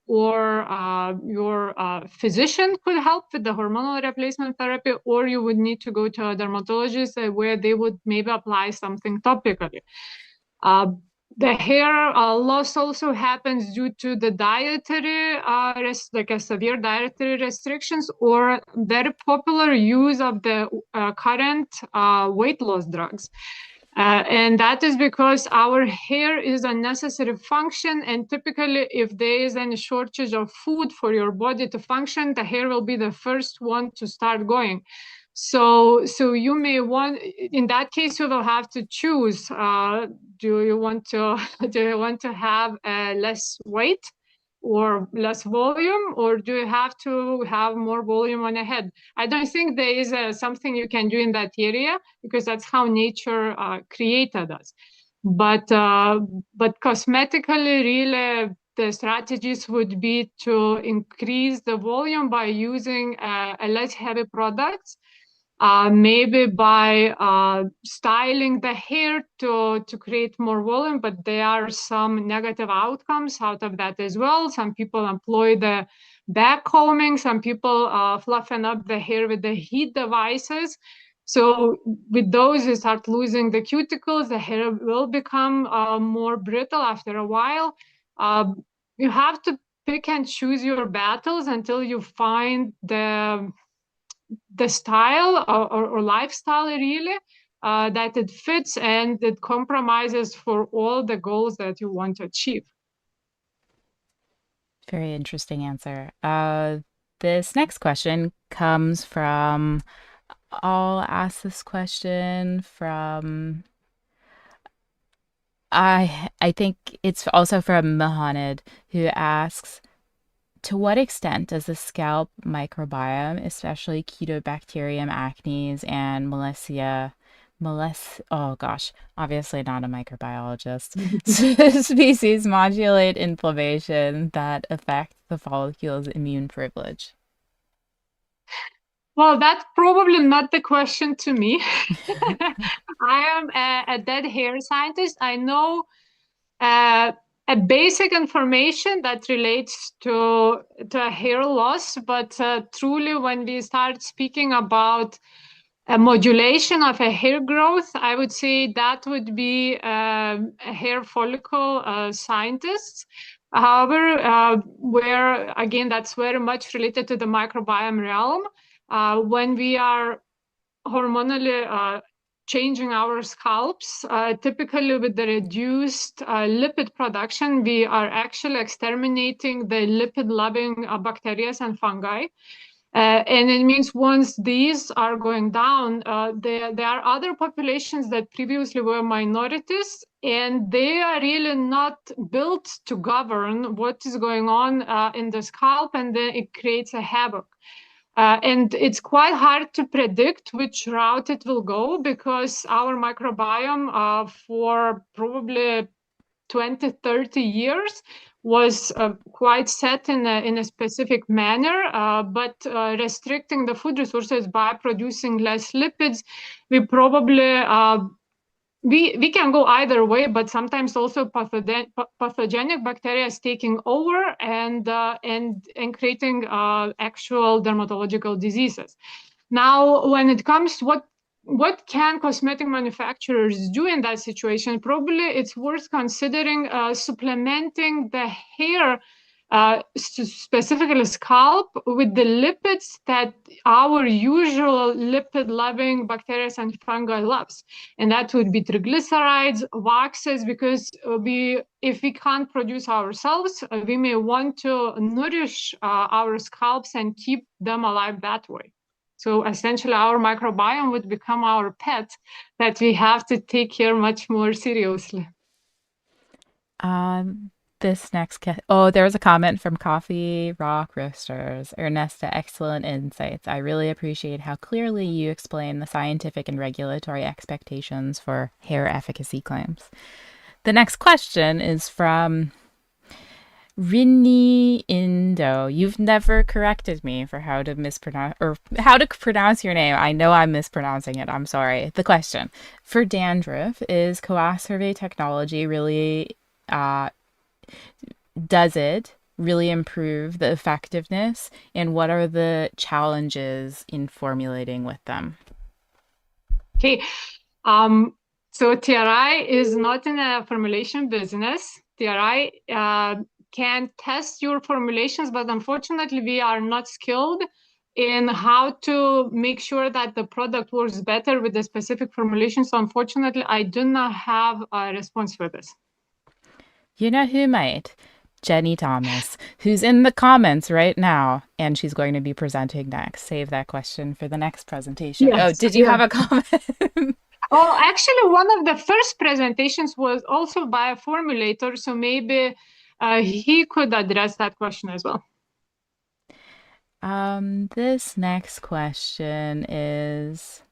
your physician could help with the hormonal replacement therapy, or you would need to go to a dermatologist where they would maybe apply something topically. The hair loss also happens due to the dietary, like a severe dietary restrictions or very popular use of the current weight loss drugs. And that is because our hair is a necessary function, and typically if there is any shortage of food for your body to function, the hair will be the first one to start going. So you may want, in that case, you will have to choose. Do you want to have less weight or less volume, or do you have to have more volume on the head? I don't think there is something you can do in that area, because that's how nature created us. But cosmetically, really, the strategies would be to increase the volume by using a less heavy products. Maybe by styling the hair to create more volume, but there are some negative outcomes out of that as well. Some people employ the back combing, some people fluffen up the hair with the heat devices. So with those, you start losing the cuticles, the hair will become more brittle after a while. You have to pick and choose your battles until you find the style or lifestyle really that it fits and it compromises for all the goals that you want to achieve. Very interesting answer. This next question comes from, I'll ask this question from, I think it's also from Mahon, who asks, to what extent does the scalp microbiome, especially Ketobacterium acnes and obviously not a microbiologist, species modulate inflammation that affect the follicle's immune privilege? Well, that's probably not the question to me. I am a dead hair scientist. I know a basic information that relates to hair loss, but truly when we start speaking about a modulation of a hair growth, I would say that would be a hair follicle scientists. However, where again, that's very much related to the microbiome realm. When we are hormonally changing our scalps, typically with the reduced lipid production, we are actually exterminating the lipid-loving bacteria and fungi. And it means once these are going down, there are other populations that previously were minorities, and they are really not built to govern what is going on in the scalp, and then it creates a havoc. And it's quite hard to predict which route it will go, because our microbiome for probably 20, 30 years was quite set in a specific manner, but restricting the food resources by producing less lipids, we probably we can go either way, but sometimes also pathogenic bacteria is taking over and creating actual dermatological diseases. Now, when it comes to what can cosmetic manufacturers do in that situation, probably it's worth considering supplementing the hair, specifically scalp, with the lipids that our usual lipid-loving bacteria and fungi loves. And that would be triglycerides, waxes, because if we can't produce ourselves, we may want to nourish our scalps and keep them alive that way. So essentially, our microbiome would become our pet that we have to take care much more seriously. This next, there was a comment from Coffee Rock Roasters. Ernesta, excellent insights. I really appreciate how clearly you explain the scientific and regulatory expectations for hair efficacy claims. The next question is from Rini Indo. You've never corrected me for how to pronounce your name. I know I'm mispronouncing it. I'm sorry. The question: for dandruff, is co-survey technology really does it really improve the effectiveness, and what are the challenges in formulating with them? Okay, so TRI is not in a formulation business. TRI can test your formulations, but unfortunately we are not skilled in how to make sure that the product works better with the specific formulation. So unfortunately, I do not have a response for this. You know who might? Jeni Thomas, who's in the comments right now, and she's going to be presenting next. Save that question for the next presentation. Yes, did you have a comment? Oh, actually, one of the first presentations was also by a formulator, so maybe he could address that question as well. This next question is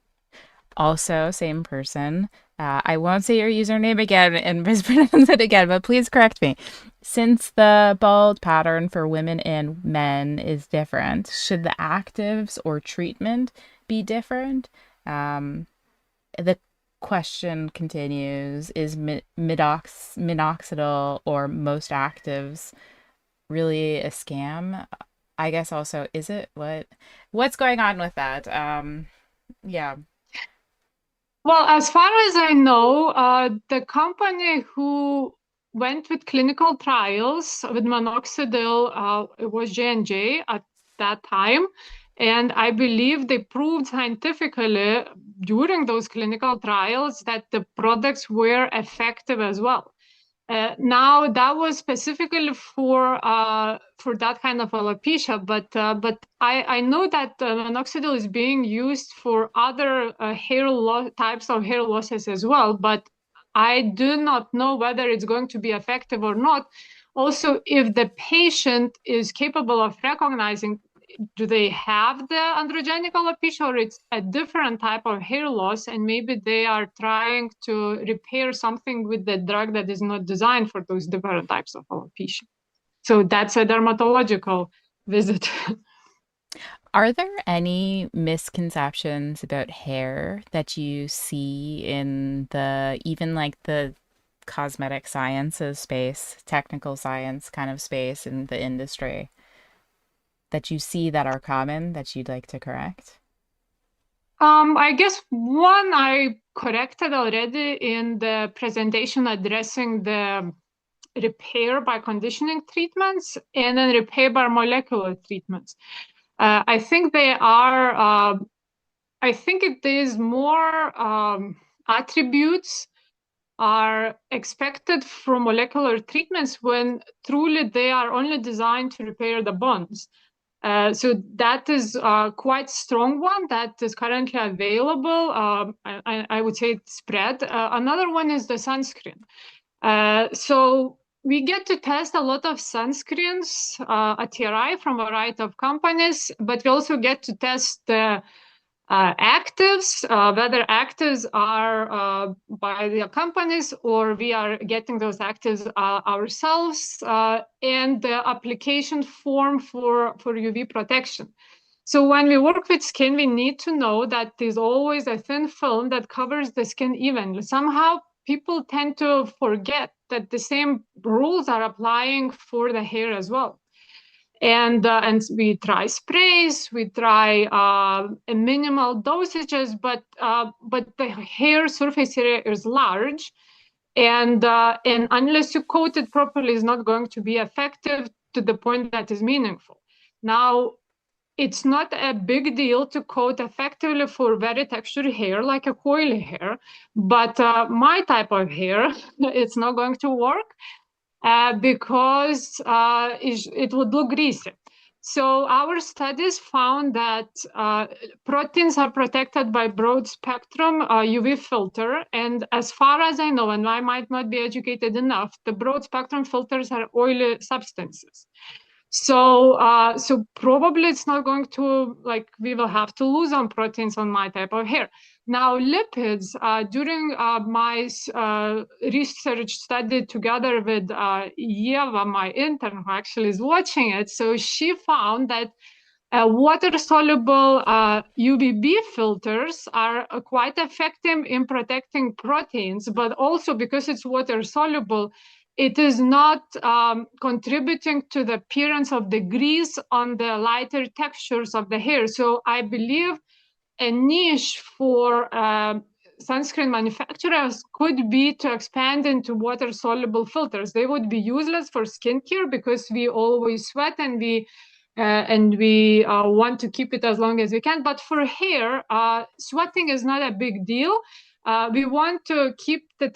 also same person. I won't say your username again and mispronounce it again, but please correct me. Since the bald pattern for women and men is different, should the actives or treatment be different? The question continues, is minoxidil or most actives really a scam? I guess also, is it? What's going on with that? Yeah. Well, as far as I know, the company who went with clinical trials with minoxidil, it was J&J at that time. And I believe they proved scientifically during those clinical trials that the products were effective as well. Now that was specifically for that kind of alopecia, but I know that minoxidil is being used for other types of hair losses as well, but I do not know whether it's going to be effective or not. Also, if the patient is capable of recognizing, do they have the androgenic alopecia, or it's a different type of hair loss, and maybe they are trying to repair something with the drug that is not designed for those different types of alopecia. So that's a dermatological visit. Are there any misconceptions about hair that you see in even like the cosmetic sciences space, technical science kind of space in the industry, that you see that are common that you'd like to correct? I guess one I corrected already in the presentation addressing the repair by conditioning treatments and then repair by molecular treatments. I think they are, I think it is more attributes are expected from molecular treatments when truly they are only designed to repair the bonds. So that is quite strong one that is currently available. I would say it's spread. Another one is the sunscreen. So we get to test a lot of sunscreens at TRI from a variety of companies, but we also get to test the actives, whether actives are by the companies or we are getting those actives ourselves, and the application form for UV protection. So when we work with skin, we need to know that there's always a thin film that covers the skin evenly. Somehow people tend to forget that the same rules are applying for the hair as well. And we try sprays, we try minimal dosages, but the hair surface area is large, and unless you coat it properly, it's not going to be effective to the point that is meaningful. Now, it's not a big deal to coat effectively for very textured hair, like a coily hair, but my type of hair, it's not going to work. Because it would look greasy. So our studies found that proteins are protected by broad spectrum UV filter. And as far as I know, and I might not be educated enough, the broad spectrum filters are oily substances. So so probably it's not going to, like, we will have to lose on proteins on my type of hair. Now, lipids, during my research study together with Eva, my intern, who actually is watching it, so she found that water-soluble UVB filters are quite effective in protecting proteins, but also because it's water-soluble, it is not contributing to the appearance of the grease on the lighter textures of the hair. So I believe a niche for sunscreen manufacturers could be to expand into water-soluble filters. They would be useless for skincare because we always sweat and we want to keep it as long as we can. But for hair, sweating is not a big deal. We want to keep the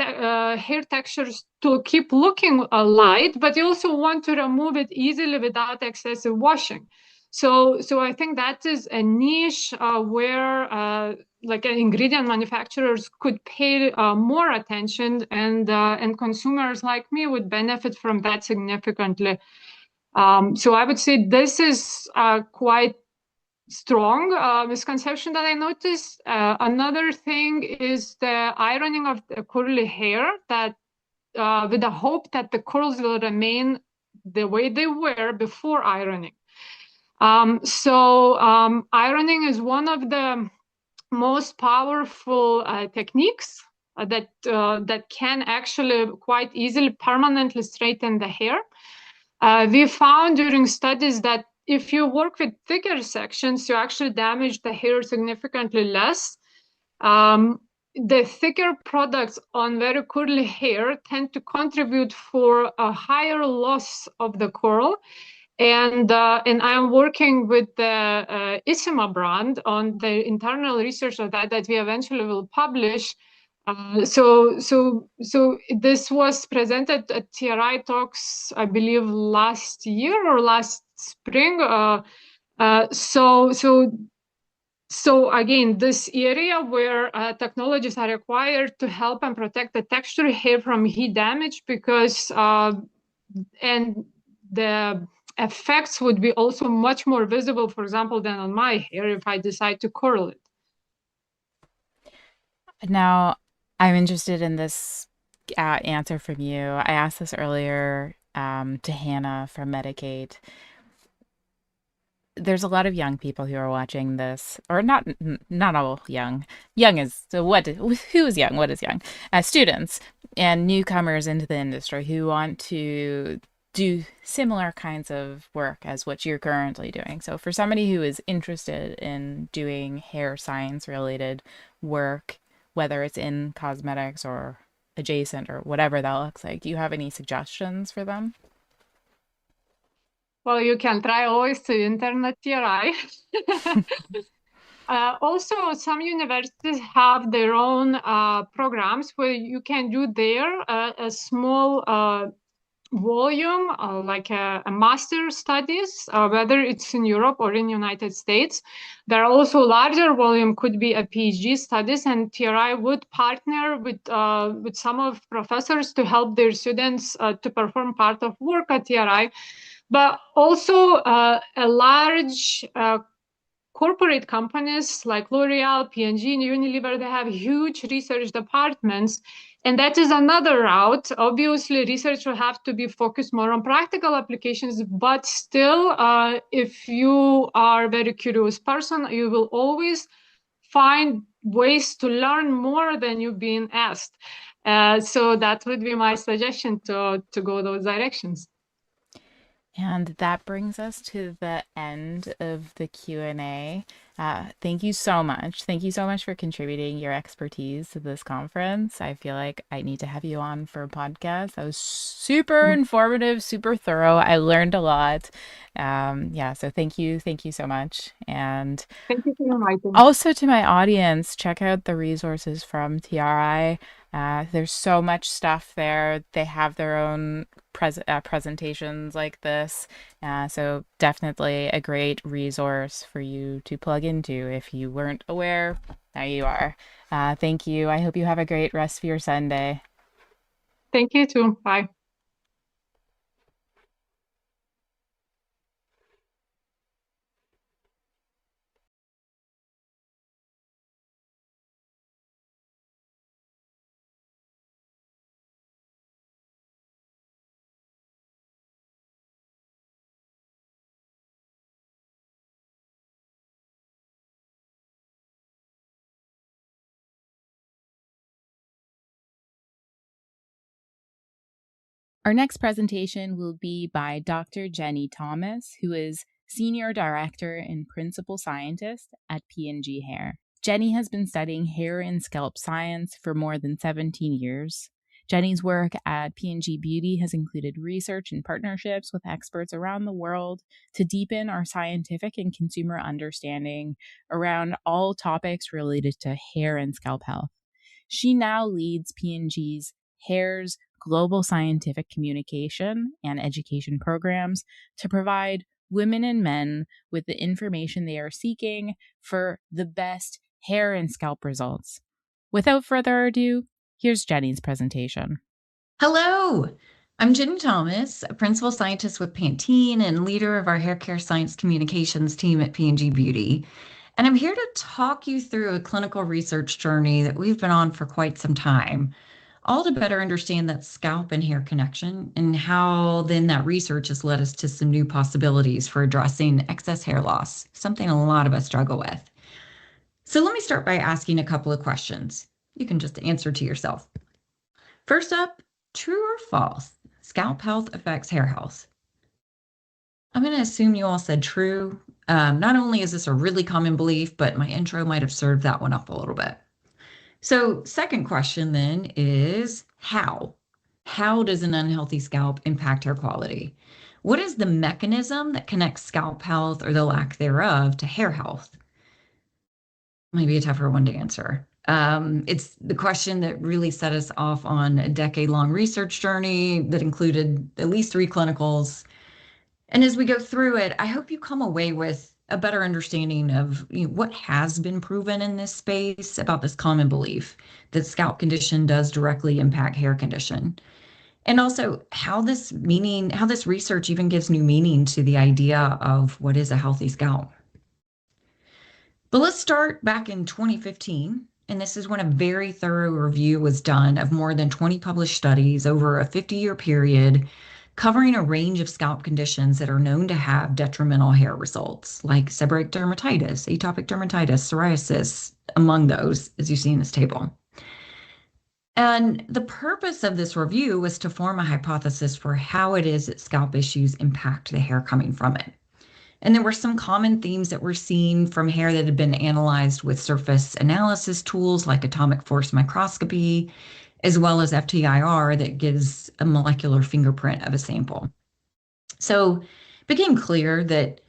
hair textures to keep looking light, but you also want to remove it easily without excessive washing. So I think that is a niche where like ingredient manufacturers could pay more attention, and consumers like me would benefit from that significantly. So I would say this is quite strong misconception that I noticed. Another thing is the ironing of the curly hair, that with the hope that the curls will remain the way they were before ironing. Ironing is one of the most powerful techniques that can actually quite easily permanently straighten the hair. We found during studies that if you work with thicker sections, you actually damage the hair significantly less. The thicker products on very curly hair tend to contribute for a higher loss of the curl. And I'm working with the Issima brand on the internal research of that we eventually will publish. So this was presented at TRI Talks, I believe, last year or last spring. So again, this area where technologies are required to help and protect the texture hair from heat damage, because and the effects would be also much more visible, for example, than on my hair if I decide to curl it. Now, I'm interested in this answer from you. I asked this earlier to Hannah from Medicate. There's a lot of young people who are watching this, or not all young. Young is, so what? Who is young? What is young? Students and newcomers into the industry who want to do similar kinds of work as what you're currently doing. So for somebody who is interested in doing hair science related work, whether it's in cosmetics or adjacent or whatever that looks like, do you have any suggestions for them? Well, you can try always to internet TRI. Also, some universities have their own programs where you can do there a small volume, like a master studies, whether it's in Europe or in United States. There are also larger volume, could be a PhD studies, and TRI would partner with some of professors to help their students to perform part of work at TRI. But also a large corporate companies like L'Oreal, P&G, and Unilever, they have huge research departments. And that is another route. Obviously, research will have to be focused more on practical applications, but still, if you are a very curious person, you will always find ways to learn more than you've been asked. So that would be my suggestion, to go those directions. And that brings us to the end of the Q&A. Thank you so much. Thank you so much for contributing your expertise to this conference. I feel like I need to have you on for a podcast. That was super informative, super thorough. I learned a lot. Yeah, so thank you so much. And thank you for inviting. Also to my audience, check out the resources from TRI. There's so much stuff there. They have their own presentations like this. So definitely a great resource for you to plug into. If you weren't aware, now you are. Thank you. I hope you have a great rest of your Sunday. Thank you too. Bye. Our next presentation will be by Dr. Jeni Thomas, who is Senior Director and Principal Scientist at P&G Hair. Jeni has been studying hair and scalp science for more than 17 years. Jeni's work at P&G Beauty has included research and partnerships with experts around the world to deepen our scientific and consumer understanding around all topics related to hair and scalp health. She now leads P&G's hair's global scientific communication and education programs to provide women and men with the information they are seeking for the best hair and scalp results. Without further ado, here's Jeni's presentation. Hello, I'm Jeni Thomas, a principal scientist with Pantene and leader of our hair care science communications team at P&G Beauty. And I'm here to talk you through a clinical research journey that we've been on for quite some time, all to better understand that scalp and hair connection and how then that research has led us to some new possibilities for addressing excess hair loss, something a lot of us struggle with. So let me start by asking a couple of questions. You can just answer to yourself. First up, true or false? Scalp health affects hair health. I'm going to assume you all said true. Not only is this a really common belief, but my intro might have served that one up a little bit. So second question then is how? How does an unhealthy scalp impact hair quality? What is the mechanism that connects scalp health or the lack thereof to hair health? Might be a tougher one to answer. It's the question that really set us off on a decade-long research journey that included at least 3 clinicals. And as we go through it, I hope you come away with a better understanding of what has been proven in this space about this common belief that scalp condition does directly impact hair condition. And also how this research even gives new meaning to the idea of what is a healthy scalp. But let's start back in 2015. And this is when a very thorough review was done of more than 20 published studies over a 50-year period, covering a range of scalp conditions that are known to have detrimental hair results, like seborrheic dermatitis, atopic dermatitis, psoriasis, among those, as you see in this table. And the purpose of this review was to form a hypothesis for how it is that scalp issues impact the hair coming from it. And there were some common themes that were seen from hair that had been analyzed with surface analysis tools like atomic force microscopy, as well as FTIR that gives a molecular fingerprint of a sample. So it became clear that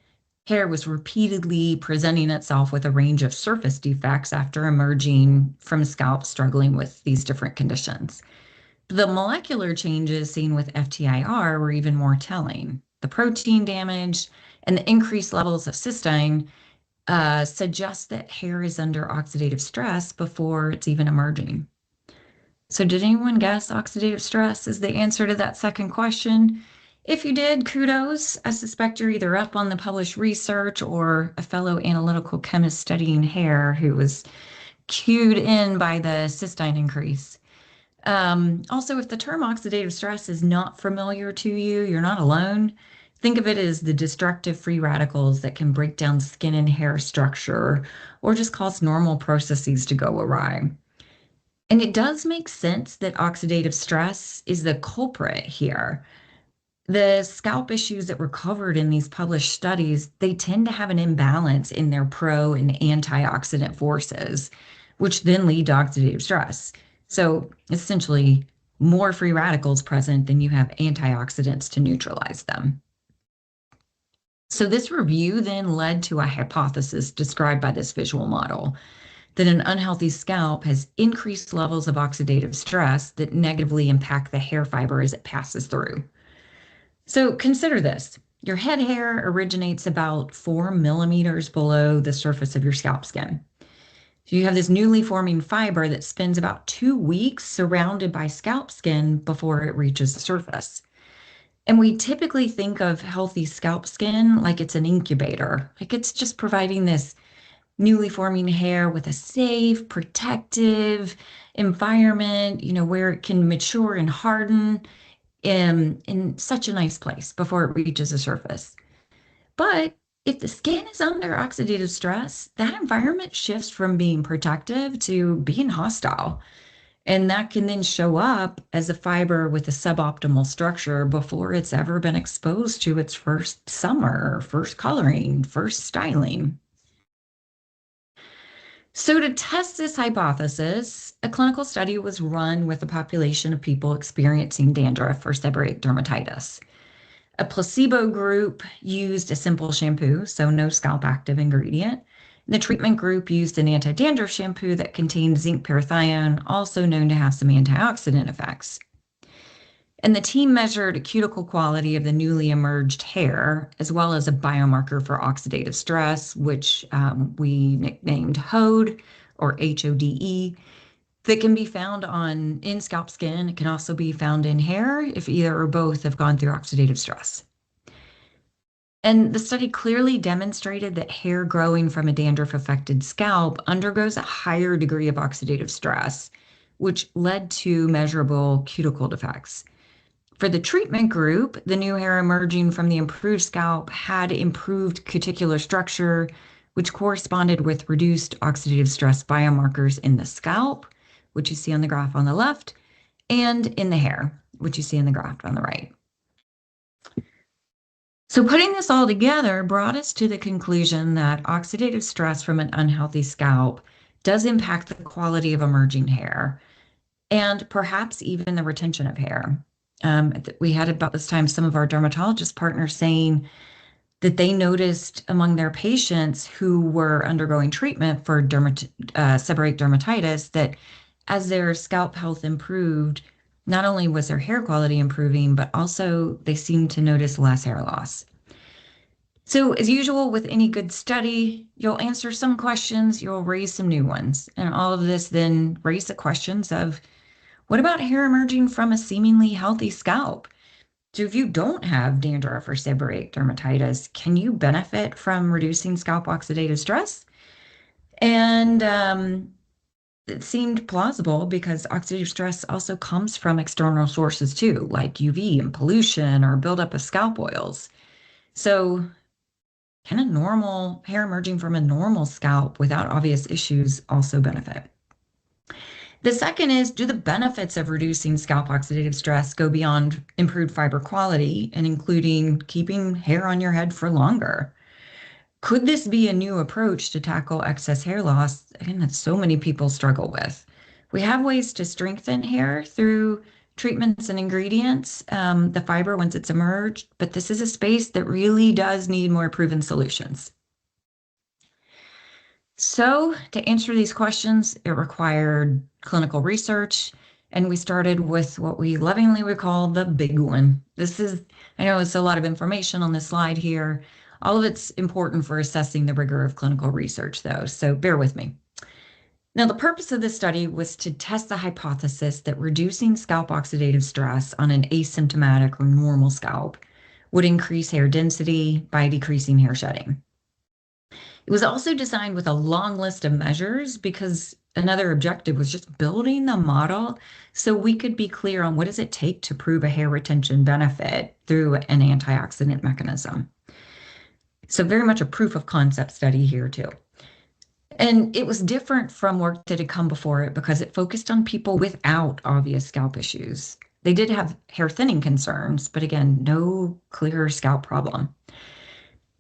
hair was repeatedly presenting itself with a range of surface defects after emerging from scalp struggling with these different conditions. The molecular changes seen with FTIR were even more telling. The protein damage and the increased levels of cystine suggest that hair is under oxidative stress before it's even emerging. So did anyone guess oxidative stress is the answer to that second question? If you did, kudos. I suspect you're either up on the published research or a fellow analytical chemist studying hair who was cued in by the cystine increase. Also, if the term oxidative stress is not familiar to you, you're not alone. Think of it as the destructive free radicals that can break down skin and hair structure or just cause normal processes to go awry. And it does make sense that oxidative stress is the culprit here. The scalp issues that were covered in these published studies, they tend to have an imbalance in their pro and antioxidant forces, which then lead to oxidative stress. So essentially, more free radicals present than you have antioxidants to neutralize them. So this review then led to a hypothesis described by this visual model that an unhealthy scalp has increased levels of oxidative stress that negatively impact the hair fiber as it passes through. So consider this. Your head hair originates about 4 millimeters below the surface of your scalp skin. So you have this newly forming fiber that spends about 2 weeks surrounded by scalp skin before it reaches the surface. And we typically think of healthy scalp skin like it's an incubator, like it's just providing this newly forming hair with a safe, protective environment, where it can mature and harden in such a nice place before it reaches the surface. But if the skin is under oxidative stress, that environment shifts from being protective to being hostile. And that can then show up as a fiber with a suboptimal structure before it's ever been exposed to its first summer, first coloring, first styling. So to test this hypothesis, a clinical study was run with a population of people experiencing dandruff or seborrheic dermatitis. A placebo group used a simple shampoo, so no scalp active ingredient. The treatment group used an anti-dandruff shampoo that contained zinc parathione, also known to have some antioxidant effects. And the team measured cuticle quality of the newly emerged hair, as well as a biomarker for oxidative stress, which we nicknamed HODE, or HODE, that can be found in scalp skin. It can also be found in hair if either or both have gone through oxidative stress. And the study clearly demonstrated that hair growing from a dandruff-affected scalp undergoes a higher degree of oxidative stress, which led to measurable cuticle defects. For the treatment group, the new hair emerging from the improved scalp had improved cuticular structure, which corresponded with reduced oxidative stress biomarkers in the scalp, which you see on the graph on the left, and in the hair, which you see in the graph on the right. So putting this all together brought us to the conclusion that oxidative stress from an unhealthy scalp does impact the quality of emerging hair, and perhaps even the retention of hair. We had about this time some of our dermatologist partners saying that they noticed among their patients who were undergoing treatment for seborrheic dermatitis that as their scalp health improved, not only was their hair quality improving, but also they seemed to notice less hair loss. So as usual with any good study, you'll answer some questions, you'll raise some new ones. And all of this then raised the questions of, what about hair emerging from a seemingly healthy scalp? So if you don't have dandruff or seborrheic dermatitis, can you benefit from reducing scalp oxidative stress? And it seemed plausible because oxidative stress also comes from external sources too, like UV and pollution or buildup of scalp oils. So can a normal hair emerging from a normal scalp without obvious issues also benefit? The second is, do the benefits of reducing scalp oxidative stress go beyond improved fiber quality and including keeping hair on your head for longer? Could this be a new approach to tackle excess hair loss, again, that so many people struggle with? We have ways to strengthen hair through treatments and ingredients, the fiber once it's emerged, but this is a space that really does need more proven solutions. So to answer these questions, it required clinical research, and we started with what we lovingly would call the big one. I know it's a lot of information on this slide here. All of it's important for assessing the rigor of clinical research, though, so bear with me. Now, the purpose of this study was to test the hypothesis that reducing scalp oxidative stress on an asymptomatic or normal scalp would increase hair density by decreasing hair shedding. It was also designed with a long list of measures because another objective was just building the model so we could be clear on what does it take to prove a hair retention benefit through an antioxidant mechanism. So very much a proof of concept study here too. And it was different from work that had come before it because it focused on people without obvious scalp issues. They did have hair thinning concerns, but again, no clear scalp problem.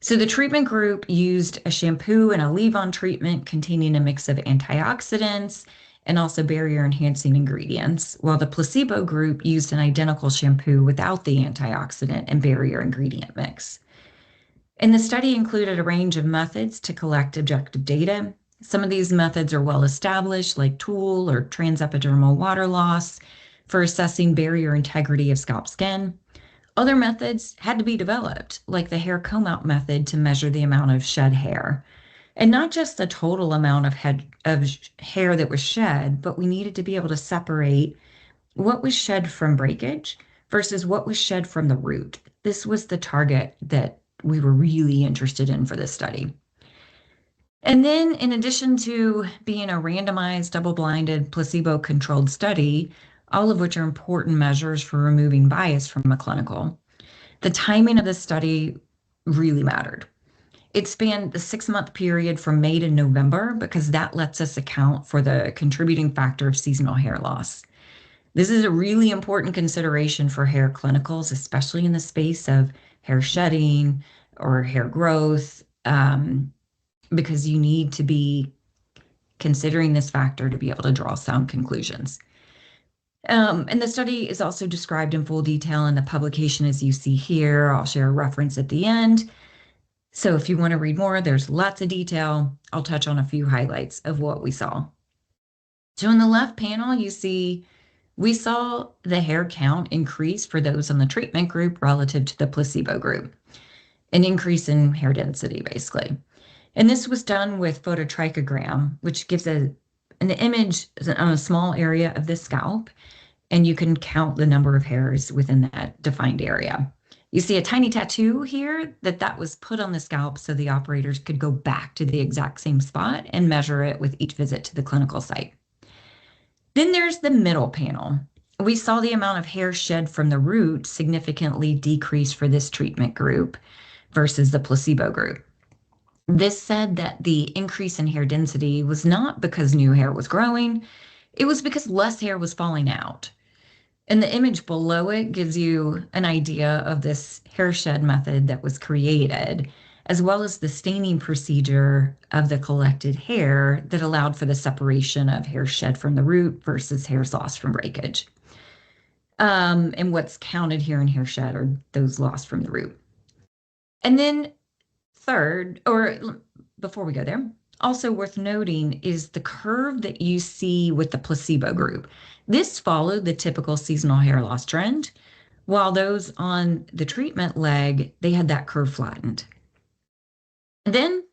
So the treatment group used a shampoo and a leave-on treatment containing a mix of antioxidants and also barrier-enhancing ingredients, while the placebo group used an identical shampoo without the antioxidant and barrier ingredient mix. And the study included a range of methods to collect objective data. Some of these methods are well established, like Tool or transepidermal water loss, for assessing barrier integrity of scalp skin. Other methods had to be developed, like the hair comb out method to measure the amount of shed hair. And not just the total amount of hair that was shed, but we needed to be able to separate what was shed from breakage versus what was shed from the root. This was the target that we were really interested in for this study. And then, in addition to being a randomized, double-blinded, placebo-controlled study, all of which are important measures for removing bias from a clinical, the timing of the study really mattered. It spanned the 6-month period from May to November because that lets us account for the contributing factor of seasonal hair loss. This is a really important consideration for hair clinicals, especially in the space of hair shedding or hair growth, because you need to be considering this factor to be able to draw sound conclusions. And the study is also described in full detail in the publication as you see here. I'll share a reference at the end. So if you want to read more, there's lots of detail. I'll touch on a few highlights of what we saw. So in the left panel, you see we saw the hair count increase for those in the treatment group relative to the placebo group, an increase in hair density, basically. And this was done with phototrichogram, which gives an image on a small area of the scalp, and you can count the number of hairs within that defined area. You see a tiny tattoo here that was put on the scalp so the operators could go back to the exact same spot and measure it with each visit to the clinical site. Then there's the middle panel. We saw the amount of hair shed from the root significantly decrease for this treatment group versus the placebo group. This said that the increase in hair density was not because new hair was growing, it was because less hair was falling out. And the image below it gives you an idea of this hair shed method that was created, as well as the staining procedure of the collected hair that allowed for the separation of hair shed from the root versus hairs lost from breakage. And what's counted here in hair shed are those lost from the root. And then third, or before we go there, also worth noting is the curve that you see with the placebo group. This followed the typical seasonal hair loss trend, while those on the treatment leg, they had that curve flattened. And then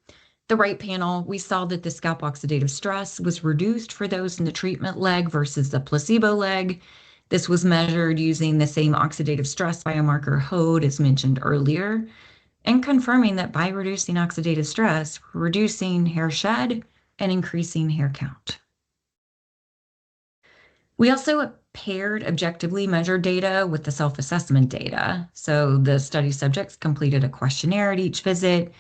the right panel, we saw that the scalp oxidative stress was reduced for those in the treatment leg versus the placebo leg. This was measured using the same oxidative stress biomarker HOD as mentioned earlier, and confirming that by reducing oxidative stress, we're reducing hair shed and increasing hair count. We also paired objectively measured data with the self-assessment data. So the study subjects completed a questionnaire at each visit.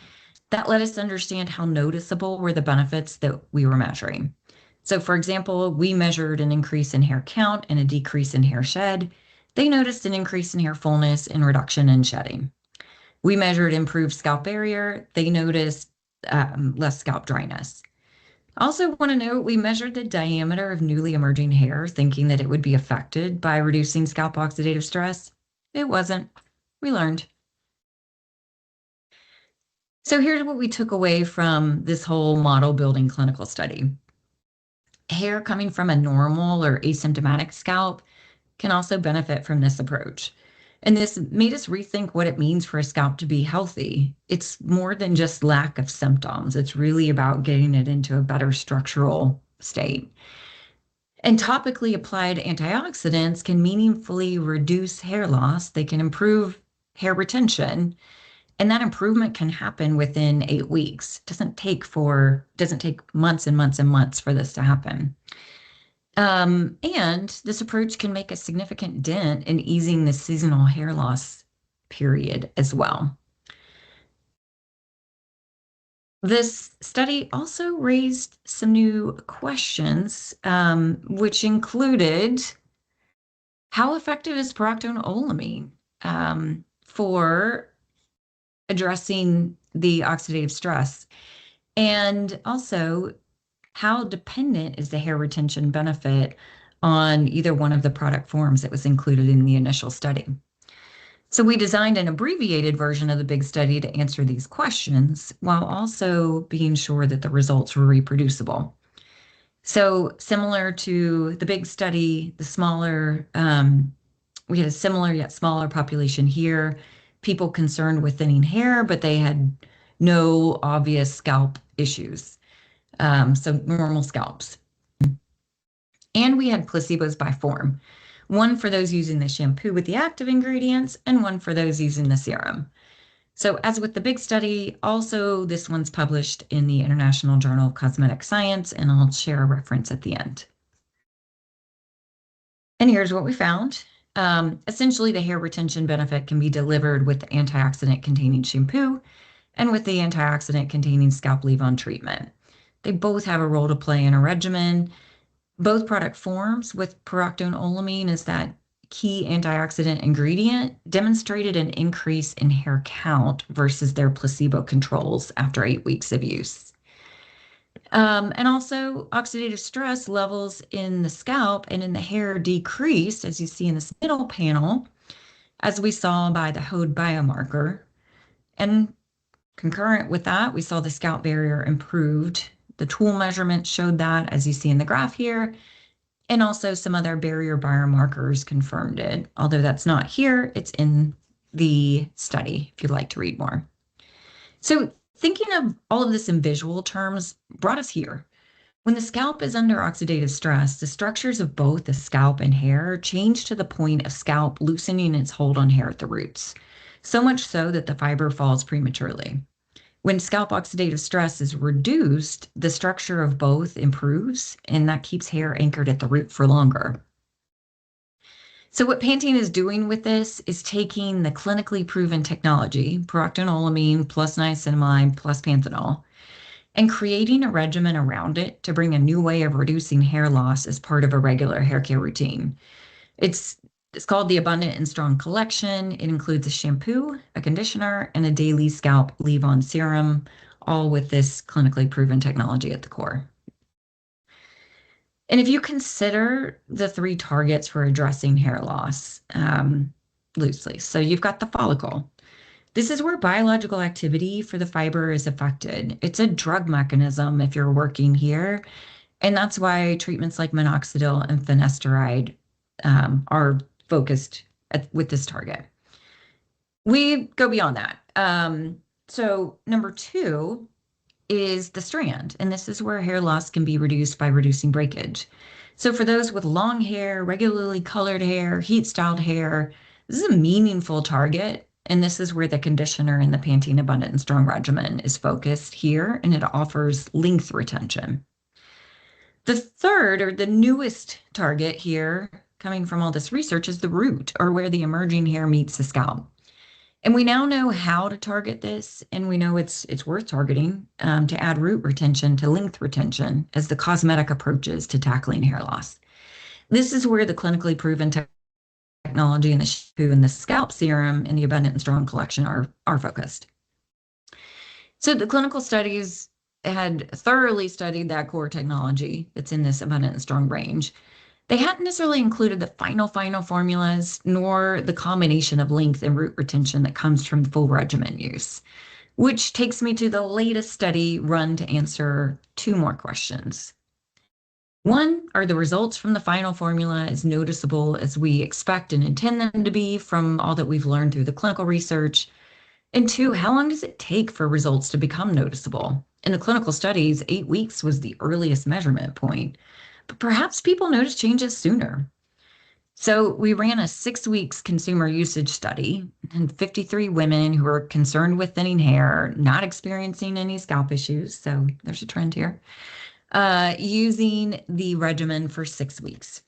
That let us understand how noticeable were the benefits that we were measuring. So for example, we measured an increase in hair count and a decrease in hair shed. They noticed an increase in hair fullness and reduction in shedding. We measured improved scalp barrier. They noticed less scalp dryness. Also want to note, we measured the diameter of newly emerging hair, thinking that it would be affected by reducing scalp oxidative stress. It wasn't. We learned. So here's what we took away from this whole model building clinical study. Hair coming from a normal or asymptomatic scalp can also benefit from this approach. And this made us rethink what it means for a scalp to be healthy. It's more than just lack of symptoms. It's really about getting it into a better structural state. And topically applied antioxidants can meaningfully reduce hair loss. They can improve hair retention. And that improvement can happen within 8 weeks. It doesn't take months and months and months for this to happen. And this approach can make a significant dent in easing the seasonal hair loss period as well. This study also raised some new questions, which included how effective is proctonolamine for addressing the oxidative stress? And also, how dependent is the hair retention benefit on either one of the product forms that was included in the initial study? So we designed an abbreviated version of the big study to answer these questions while also being sure that the results were reproducible. So similar to the big study, the smaller We had a similar yet smaller population here, people concerned with thinning hair, but they had no obvious scalp issues. So normal scalps. And we had placebos by form, one for those using the shampoo with the active ingredients and one for those using the serum. So as with the big study, also this one's published in the International Journal of Cosmetic Science, and I'll share a reference at the end. And here's what we found. Essentially, the hair retention benefit can be delivered with the antioxidant-containing shampoo and with the antioxidant-containing scalp leave-on treatment. They both have a role to play in a regimen. Both product forms with pyroxenolamine as that key antioxidant ingredient demonstrated an increase in hair count versus their placebo controls after 8 weeks of use. And also oxidative stress levels in the scalp and in the hair decreased, as you see in this middle panel, as we saw by the HOD biomarker. And concurrent with that, we saw the scalp barrier improved. The tool measurement showed that, as you see in the graph here, and also some other barrier biomarkers confirmed it. Although that's not here, it's in the study if you'd like to read more. So thinking of all of this in visual terms brought us here. When the scalp is under oxidative stress, the structures of both the scalp and hair change to the point of scalp loosening its hold on hair at the roots, so much so that the fiber falls prematurely. When scalp oxidative stress is reduced, the structure of both improves, and that keeps hair anchored at the root for longer. So what Pantene is doing with this is taking the clinically proven technology, pyroxenolamine plus niacinamide plus panthenol, and creating a regimen around it to bring a new way of reducing hair loss as part of a regular hair care routine. It's called the Abundant and Strong Collection. It includes a shampoo, a conditioner, and a daily scalp leave-on serum, all with this clinically proven technology at the core. And if you consider the 3 targets for addressing hair loss loosely, so you've got the follicle. This is where biological activity for the fiber is affected. It's a drug mechanism if you're working here, and that's why treatments like minoxidil and finasteride are focused with this target. We go beyond that. So number 2 is the strand, and this is where hair loss can be reduced by reducing breakage. So for those with long hair, regularly colored hair, heat-styled hair, this is a meaningful target, and this is where the conditioner in the Pantene Abundant and Strong regimen is focused here, and it offers length retention. The third, or the newest target here, coming from all this research, is the root, or where the emerging hair meets the scalp. And we now know how to target this, and we know it's worth targeting to add root retention to length retention as the cosmetic approaches to tackling hair loss. This is where the clinically proven technology in the shampoo and the scalp serum in the Abundant and Strong collection are focused. So the clinical studies had thoroughly studied that core technology that's in this Abundant and Strong range. They hadn't necessarily included the final formulas, nor the combination of length and root retention that comes from full regimen use, which takes me to the latest study run to answer 2 more questions. 1, are the results from the final formula as noticeable as we expect and intend them to be from all that we've learned through the clinical research? And 2, how long does it take for results to become noticeable? In the clinical studies, 8 weeks was the earliest measurement point, but perhaps people notice changes sooner. So we ran a 6 weeks consumer usage study, and 53 women who were concerned with thinning hair, not experiencing any scalp issues, so there's a trend here, using the regimen for 6 weeks.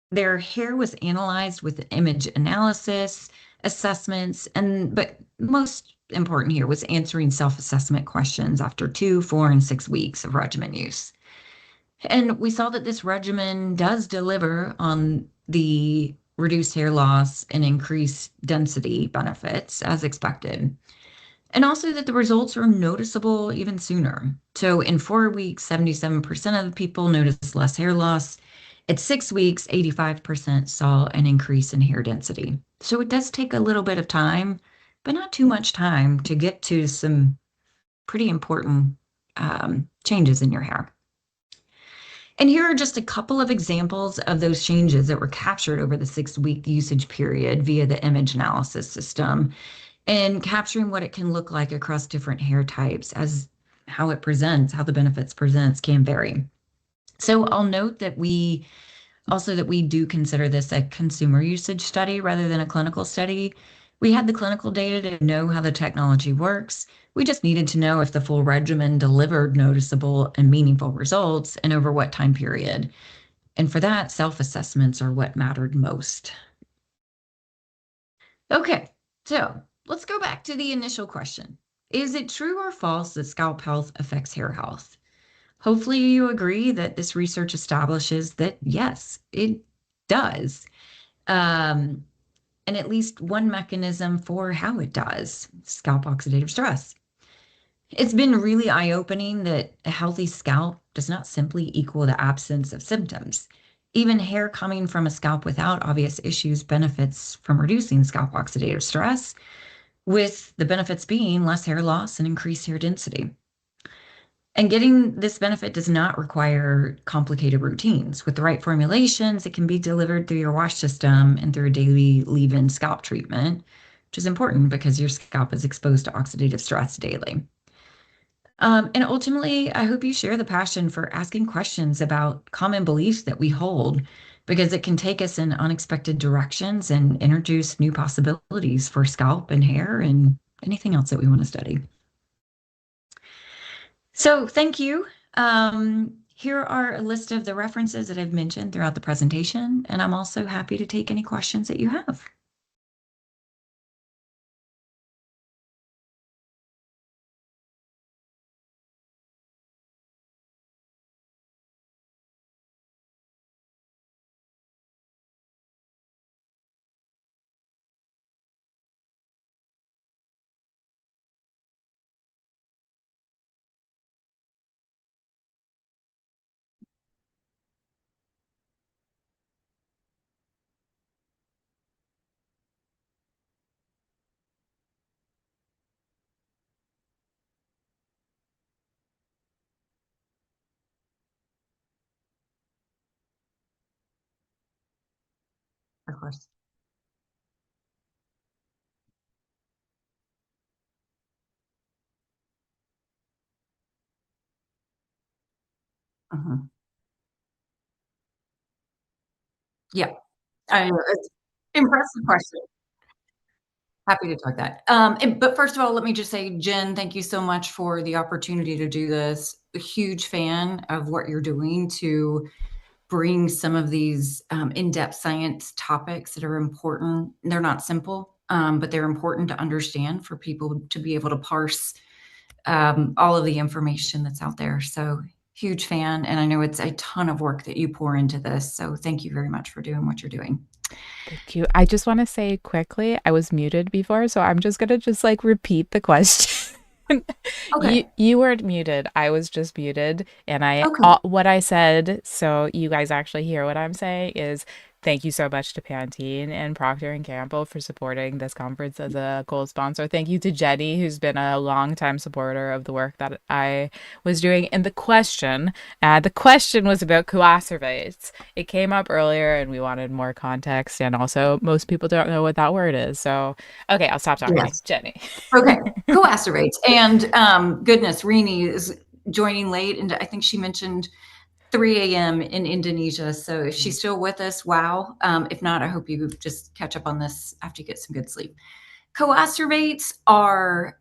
Their hair was analyzed with image analysis, assessments, but most important here was answering self-assessment questions after 2, 4, and 6 weeks of regimen use. And we saw that this regimen does deliver on the reduced hair loss and increased density benefits as expected. And also that the results are noticeable even sooner. So in 4 weeks, 77% of the people noticed less hair loss. At 6 weeks, 85% saw an increase in hair density. So it does take a little bit of time, but not too much time to get to some pretty important changes in your hair. And here are just a couple of examples of those changes that were captured over the 6-week usage period via the image analysis system, and capturing what it can look like across different hair types, as how it presents, how the benefits presents can vary. So I'll note that we do consider this a consumer usage study rather than a clinical study. We had the clinical data to know how the technology works. We just needed to know if the full regimen delivered noticeable and meaningful results and over what time period. And for that, self-assessments are what mattered most. Okay, so let's go back to the initial question. Is it true or false that scalp health affects hair health? Hopefully you agree that this research establishes that yes, it does. And at least one mechanism for how it does, scalp oxidative stress. It's been really eye-opening that a healthy scalp does not simply equal the absence of symptoms. Even hair coming from a scalp without obvious issues benefits from reducing scalp oxidative stress, with the benefits being less hair loss and increased hair density. And getting this benefit does not require complicated routines. With the right formulations, it can be delivered through your wash system and through a daily leave-in scalp treatment, which is important because your scalp is exposed to oxidative stress daily. And ultimately, I hope you share the passion for asking questions about common beliefs that we hold, because it can take us in unexpected directions and introduce new possibilities for scalp and hair and anything else that we want to study. So thank you. Here are a list of the references that I've mentioned throughout the presentation, and I'm also happy to take any questions that you have. Of course. Yeah, it's impressive question. Happy to talk that. But first of all, let me just say, Jen, thank you so much for the opportunity to do this. A huge fan of what you're doing to bring some of these in-depth science topics that are important. They're not simple, but they're important to understand for people to be able to parse all of the information that's out there. So huge fan. And I know it's a ton of work that you pour into this. So thank you very much for doing what you're doing. Thank you. I just want to say quickly, I was muted before, so I'm just going to like repeat the question. Okay. You weren't muted. I was just muted. And what I said, so you guys actually hear what I'm saying, is thank you so much to Pantene and Procter & Gamble for supporting this conference as a gold sponsor. Thank you to Jeni, who's been a longtime supporter of the work that I was doing. And the question was about coacervates. It came up earlier and we wanted more context. And also, most people don't know what that word is. So, okay, I'll stop talking. Yes. Jeni. Okay, coacervates. And goodness, Rini is joining late. And I think she mentioned 3 a.m. in Indonesia. So if she's still with us, wow. If not, I hope you just catch up on this after you get some good sleep. Coacervates are,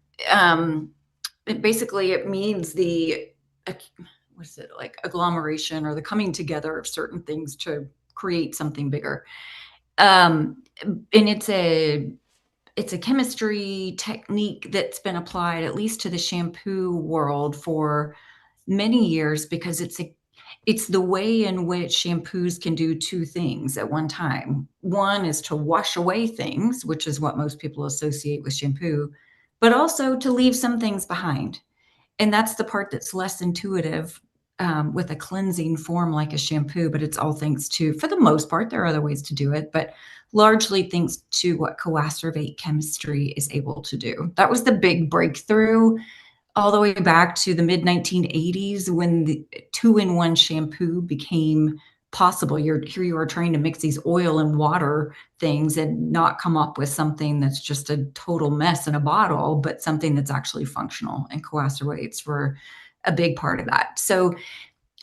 basically it means like agglomeration or the coming together of certain things to create something bigger. And it's a chemistry technique that's been applied at least to the shampoo world for many years, because it's the way in which shampoos can do two things at one time. One is to wash away things, which is what most people associate with shampoo, but also to leave some things behind. And that's the part that's less intuitive with a cleansing form like a shampoo, but it's all thanks to, for the most part, there are other ways to do it, but largely thanks to what coacervate chemistry is able to do. That was the big breakthrough all the way back to the mid 1980s when the 2-in-1 shampoo became possible. Here you are trying to mix these oil and water things and not come up with something that's just a total mess in a bottle, but something that's actually functional, and coacervates were a big part of that. So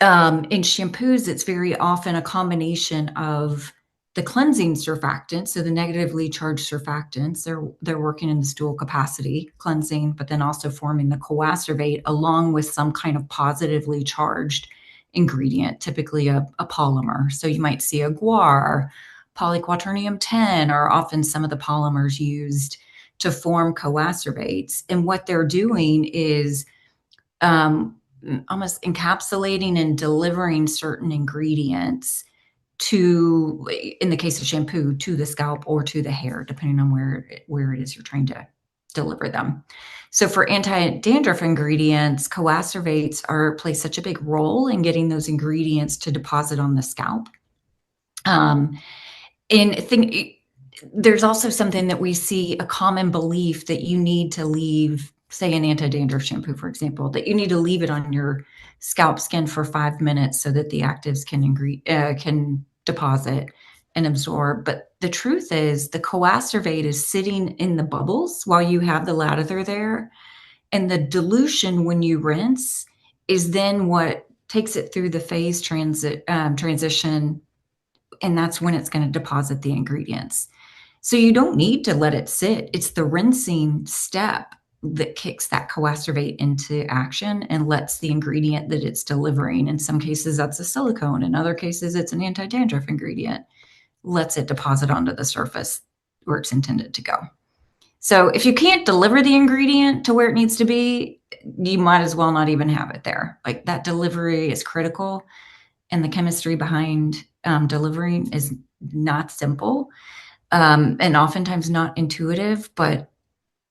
in shampoos, it's very often a combination of the cleansing surfactants, so the negatively charged surfactants, they're working in the stool capacity, cleansing, but then also forming the coacervate along with some kind of positively charged ingredient, typically a polymer. So you might see a guar, polyquaternium 10 are often some of the polymers used to form coacervates. And what they're doing is almost encapsulating and delivering certain ingredients to, in the case of shampoo, to the scalp or to the hair, depending on where it is you're trying to deliver them. So for anti-dandruff ingredients, coacervates play such a big role in getting those ingredients to deposit on the scalp. And I think there's also something that we see, a common belief that you need to leave, say an anti-dandruff shampoo, for example, that you need to leave it on your scalp skin for 5 minutes so that the actives can deposit and absorb. But the truth is the coacervate is sitting in the bubbles while you have the lather there. And the dilution when you rinse is then what takes it through the phase transition. And that's when it's going to deposit the ingredients. So you don't need to let it sit. It's the rinsing step that kicks that coacervate into action and lets the ingredient that it's delivering, in some cases that's a silicone, in other cases it's an anti-dandruff ingredient, lets it deposit onto the surface where it's intended to go. So if you can't deliver the ingredient to where it needs to be, you might as well not even have it there. Like, that delivery is critical, and the chemistry behind delivering is not simple. And oftentimes not intuitive, but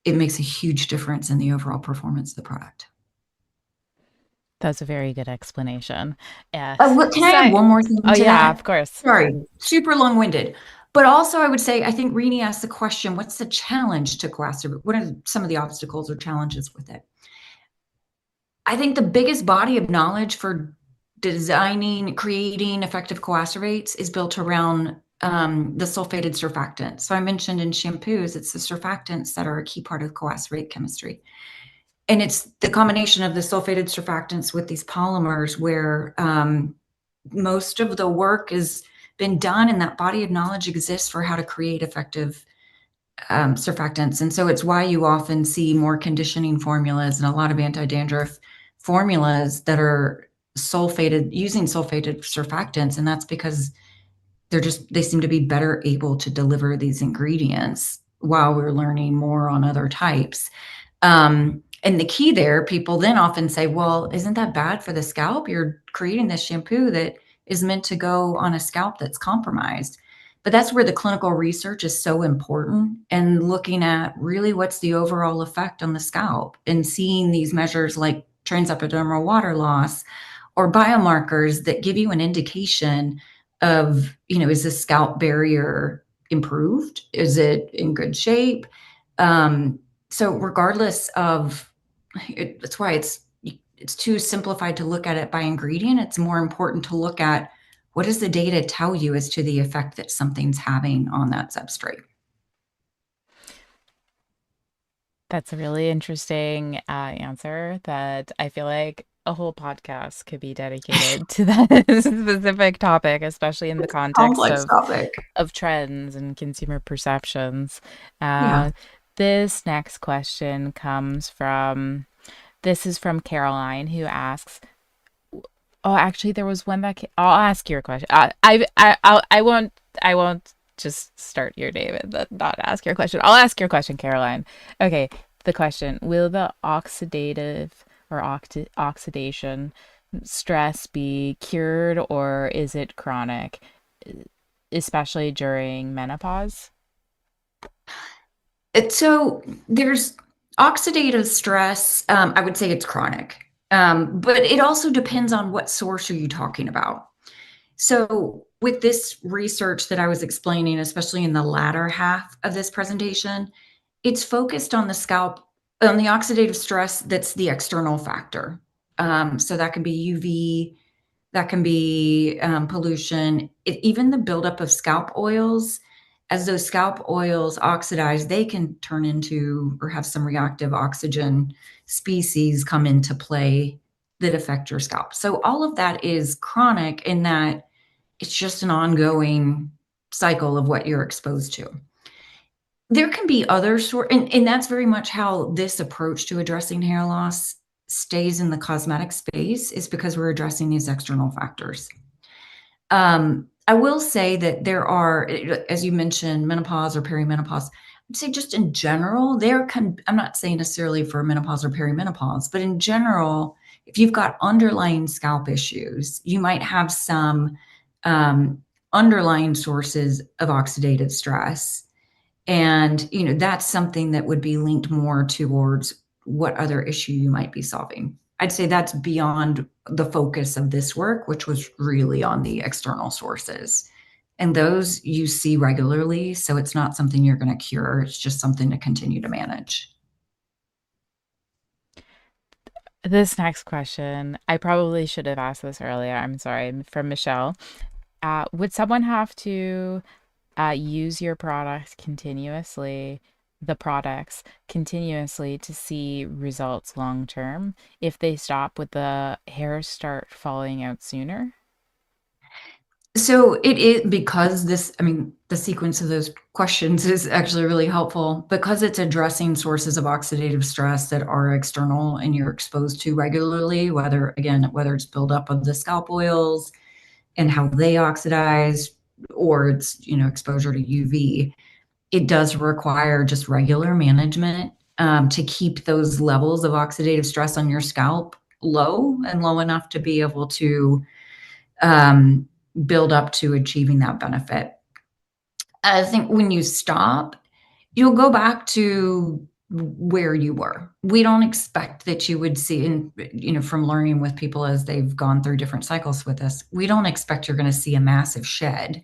it makes a huge difference in the overall performance of the product. That's a very good explanation. Yeah. Can I add one more thing to that? Yeah, of course. Sorry, super long-winded. But also I would say, I think Rini asked the question, what's the challenge to coacervate? What are some of the obstacles or challenges with it? I think the biggest body of knowledge for designing, creating effective coacervates is built around the sulfated surfactants. So I mentioned in shampoos, it's the surfactants that are a key part of coacervate chemistry. And it's the combination of the sulfated surfactants with these polymers where most of the work has been done, and that body of knowledge exists for how to create effective surfactants. And so it's why you often see more conditioning formulas and a lot of anti-dandruff formulas that are sulfated, using sulfated surfactants. And that's because they seem to be better able to deliver these ingredients while we're learning more on other types. And the key there, people then often say, well, isn't that bad for the scalp? You're creating this shampoo that is meant to go on a scalp that's compromised. But that's where the clinical research is so important, and looking at really what's the overall effect on the scalp and seeing these measures like transepidermal water loss or biomarkers that give you an indication of, is the scalp barrier improved? Is it in good shape? So regardless of, that's why it's too simplified to look at it by ingredient. It's more important to look at, what does the data tell you as to the effect that something's having on that substrate? That's a really interesting answer that I feel like a whole podcast could be dedicated to that specific topic, especially in the context of trends and consumer perceptions. This next question comes from, this is from Caroline, who asks, oh, actually, there was one that I'll ask your question. I won't just start your name and not ask your question. I'll ask your question, Caroline. Okay, the question: will the oxidative or oxidation stress be cured, or is it chronic, especially during menopause? So there's oxidative stress. I would say it's chronic. But it also depends on what source are you talking about. So with this research that I was explaining, especially in the latter half of this presentation, it's focused on the scalp On the oxidative stress, that's the external factor. So that can be UV, that can be pollution, even the buildup of scalp oils. As those scalp oils oxidize, they can turn into or have some reactive oxygen species come into play that affect your scalp. So all of that is chronic in that it's just an ongoing cycle of what you're exposed to. There can be other and that's very much how this approach to addressing hair loss stays in the cosmetic space, is because we're addressing these external factors. I will say that there are, as you mentioned, menopause or perimenopause. I'd say just in general, I'm not saying necessarily for menopause or perimenopause, but in general, if you've got underlying scalp issues, you might have some underlying sources of oxidative stress. And, that's something that would be linked more towards what other issue you might be solving. I'd say that's beyond the focus of this work, which was really on the external sources. And those you see regularly, so it's not something you're going to cure. It's just something to continue to manage. This next question, I probably should have asked this earlier. I'm sorry, from Michelle. Would someone have to use your products continuously, the products continuously, to see results long term? If they stop, would the hairs start falling out sooner? So it is, because the sequence of those questions is actually really helpful, because it's addressing sources of oxidative stress that are external and you're exposed to regularly, whether it's buildup of the scalp oils and how they oxidize, or it's, exposure to UV. It does require just regular management to keep those levels of oxidative stress on your scalp low enough to be able to build up to achieving that benefit. I think when you stop, you'll go back to where you were. We don't expect that you would see, from learning with people as they've gone through different cycles with us, we don't expect you're going to see a massive shed.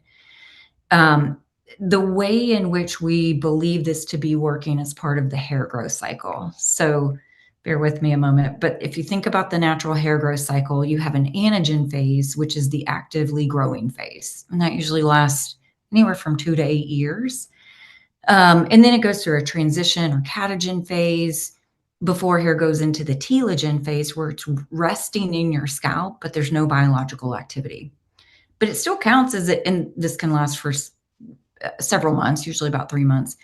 The way in which we believe this to be working is part of the hair growth cycle. So bear with me a moment, but if you think about the natural hair growth cycle, you have an anagen phase, which is the actively growing phase. And that usually lasts anywhere from 2 to 8 years. And then it goes through a transition or catagen phase before hair goes into the telogen phase, where it's resting in your scalp, but there's no biological activity. But it still counts and this can last for several months, usually about 3 months.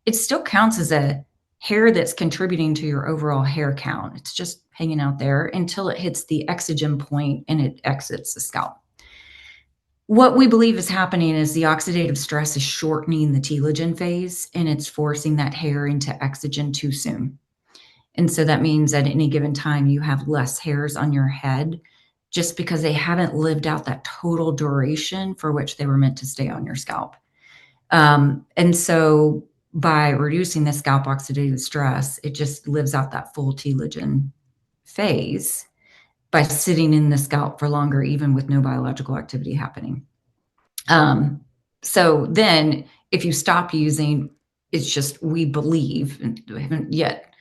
It still counts as a hair that's contributing to your overall hair count. It's just hanging out there until it hits the exogen point and it exits the scalp. What we believe is happening is the oxidative stress is shortening the telogen phase, and it's forcing that hair into exogen too soon. And so that means at any given time, you have less hairs on your head just because they haven't lived out that total duration for which they were meant to stay on your scalp. And so by reducing the scalp oxidative stress, it just lives out that full telogen phase by sitting in the scalp for longer, even with no biological activity happening. So then if you stop using, it's just, we believe, and we haven't yet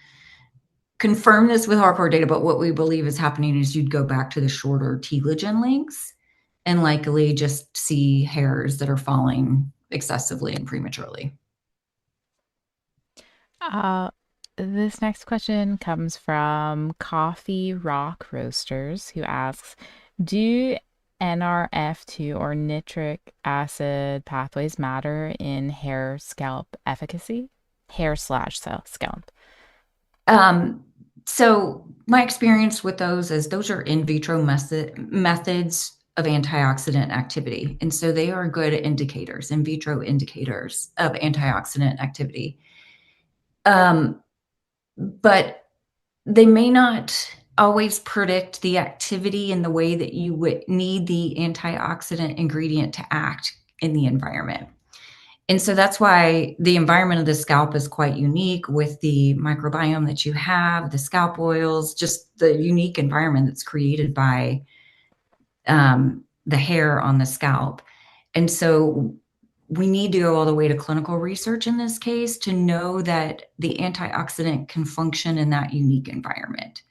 confirmed this with hardcore data, but what we believe is happening is you'd go back to the shorter telogen lengths and likely just see hairs that are falling excessively and prematurely. This next question comes from Coffee Rock Roasters, who asks, do NRF2 or nitric acid pathways matter in hair scalp efficacy? Hair/scalp. So my experience with those is those are in vitro methods of antioxidant activity. And so they are good indicators, in vitro indicators of antioxidant activity. But they may not always predict the activity in the way that you would need the antioxidant ingredient to act in the environment. And so that's why the environment of the scalp is quite unique with the microbiome that you have, the scalp oils, just the unique environment that's created by the hair on the scalp. And so we need to go all the way to clinical research in this case to know that the antioxidant can function in that unique environment.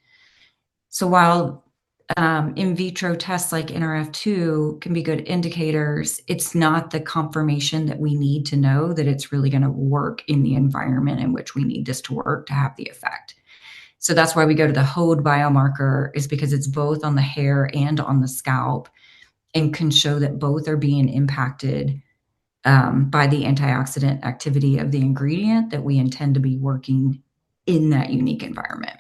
So while in vitro tests like NRF2 can be good indicators, it's not the confirmation that we need to know that it's really going to work in the environment in which we need this to work to have the effect. So that's why we go to the HOD biomarker, is because it's both on the hair and on the scalp and can show that both are being impacted by the antioxidant activity of the ingredient that we intend to be working in that unique environment.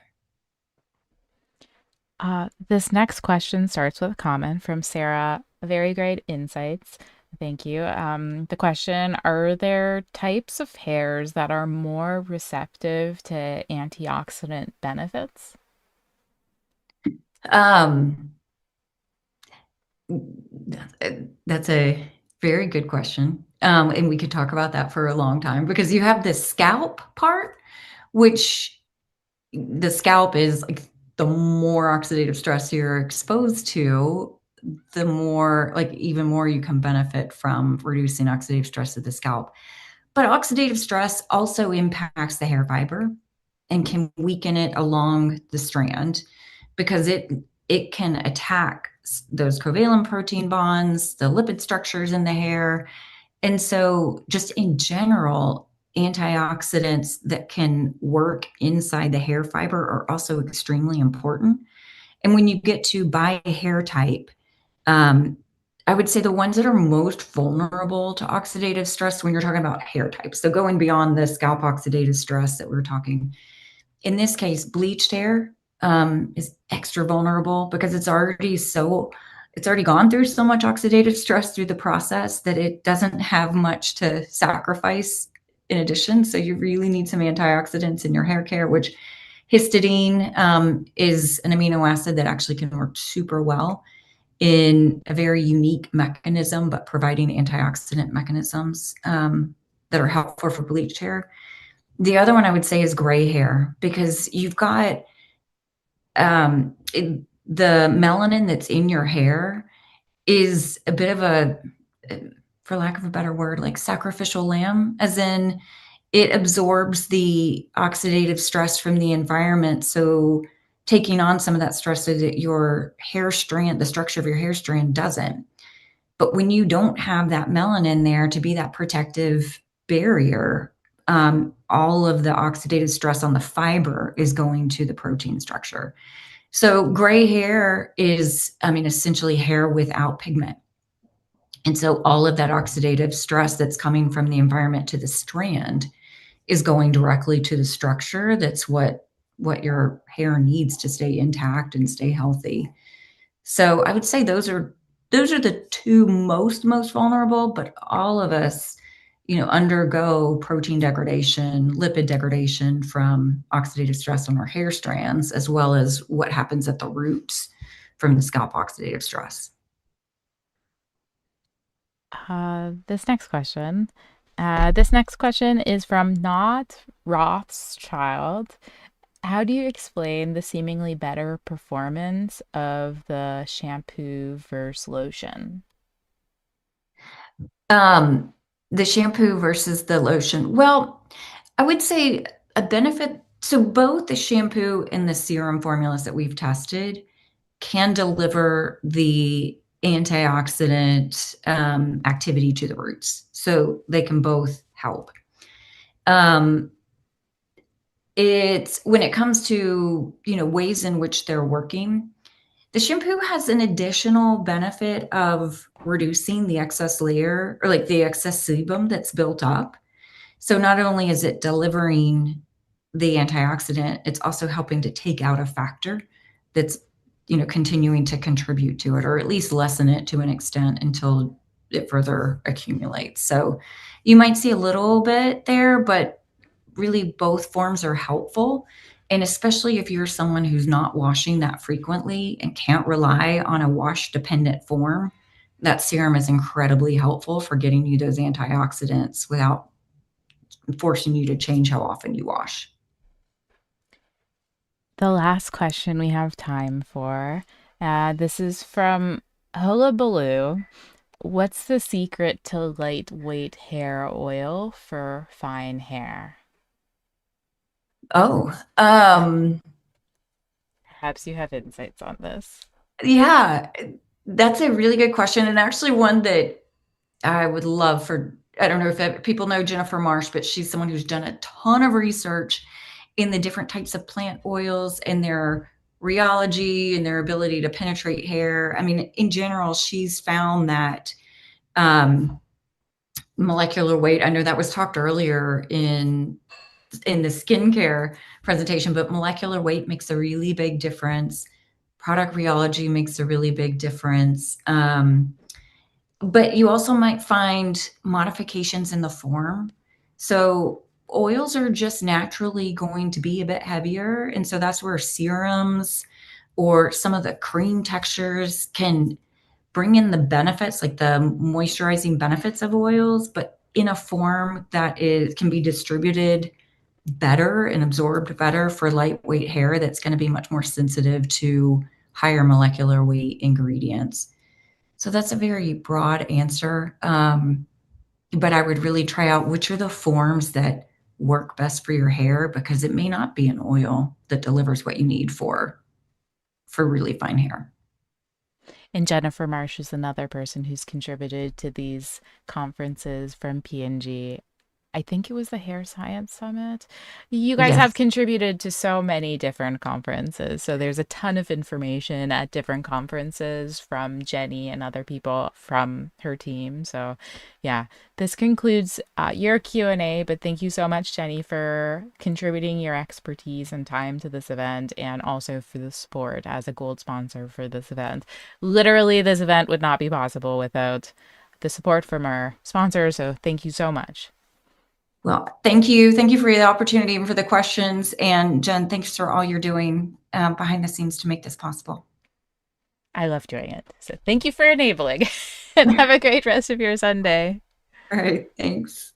This next question starts with a comment from Sarah. Very great insights. Thank you. The question, are there types of hairs that are more receptive to antioxidant benefits? That's a very good question. And we could talk about that for a long time, because you have the scalp part, which the scalp is like, the more oxidative stress you're exposed to, the more, like, even more you can benefit from reducing oxidative stress of the scalp. But oxidative stress also impacts the hair fiber and can weaken it along the strand, because it can attack those covalent protein bonds, the lipid structures in the hair. And so just in general, antioxidants that can work inside the hair fiber are also extremely important. And when you get to by hair type, I would say the ones that are most vulnerable to oxidative stress when you're talking about hair types, so going beyond the scalp oxidative stress that we're talking, in this case, bleached hair is extra vulnerable, because it's already gone through so much oxidative stress through the process that it doesn't have much to sacrifice in addition. So you really need some antioxidants in your hair care, which histidine is an amino acid that actually can work super well in a very unique mechanism, but providing antioxidant mechanisms that are helpful for bleached hair. The other one I would say is gray hair, because you've got the melanin that's in your hair is a bit of a, for lack of a better word, like sacrificial lamb, as in it absorbs the oxidative stress from the environment. So taking on some of that stress so that your hair strand, the structure of your hair strand, doesn't. But when you don't have that melanin there to be that protective barrier, all of the oxidative stress on the fiber is going to the protein structure. So gray hair is, essentially hair without pigment. And so all of that oxidative stress that's coming from the environment to the strand is going directly to the structure. That's what your hair needs to stay intact and stay healthy. So I would say those are the two most vulnerable, but all of us, undergo protein degradation, lipid degradation from oxidative stress on our hair strands, as well as what happens at the roots from the scalp oxidative stress. This next question is from Not Rothschild. How do you explain the seemingly better performance of the shampoo versus lotion? The shampoo versus the lotion. Well, I would say a benefit. So both the shampoo and the serum formulas that we've tested can deliver the antioxidant activity to the roots. So they can both help. It's when it comes to, ways in which they're working, the shampoo has an additional benefit of reducing the excess layer, or like the excess sebum that's built up. So not only is it delivering the antioxidant, it's also helping to take out a factor that's, continuing to contribute to it, or at least lessen it to an extent until it further accumulates. So you might see a little bit there, but really both forms are helpful. And especially if you're someone who's not washing that frequently and can't rely on a wash-dependent form, that serum is incredibly helpful for getting you those antioxidants without forcing you to change how often you wash. The last question we have time for. This is from Hullabaloo. What's the secret to lightweight hair oil for fine hair? Oh, Perhaps you have insights on this. yeah, that's a really good question, and actually one that I would love for, I don't know if people know Jennifer Marsh, but she's someone who's done a ton of research in the different types of plant oils and their rheology and their ability to penetrate hair. I mean, in general, she's found that molecular weight, I know that was talked earlier in the skincare presentation, but molecular weight makes a really big difference. Product rheology makes a really big difference. But you also might find modifications in the form. So oils are just naturally going to be a bit heavier. And so that's where serums or some of the cream textures can bring in the benefits, like the moisturizing benefits of oils, but in a form that can be distributed better and absorbed better for lightweight hair that's going to be much more sensitive to higher molecular weight ingredients. So that's a very broad answer. But I would really try out which are the forms that work best for your hair, because it may not be an oil that delivers what you need for really fine hair. And Jennifer Marsh is another person who's contributed to these conferences from P&G. I think it was the Hair Science Summit. You guys have Yes. contributed to so many different conferences. So there's a ton of information at different conferences from Jeni and other people from her team. So yeah, this concludes your Q&A, but thank you so much, Jeni, for contributing your expertise and time to this event, and also for the support as a gold sponsor for this event. Literally, this event would not be possible without the support from our sponsors. So thank you so much. Well, thank you. Thank you for the opportunity and for the questions. And Jen, thanks for all you're doing behind the scenes to make this possible. I love doing it. So thank you for enabling and have a great rest of your Sunday. All right. Thanks.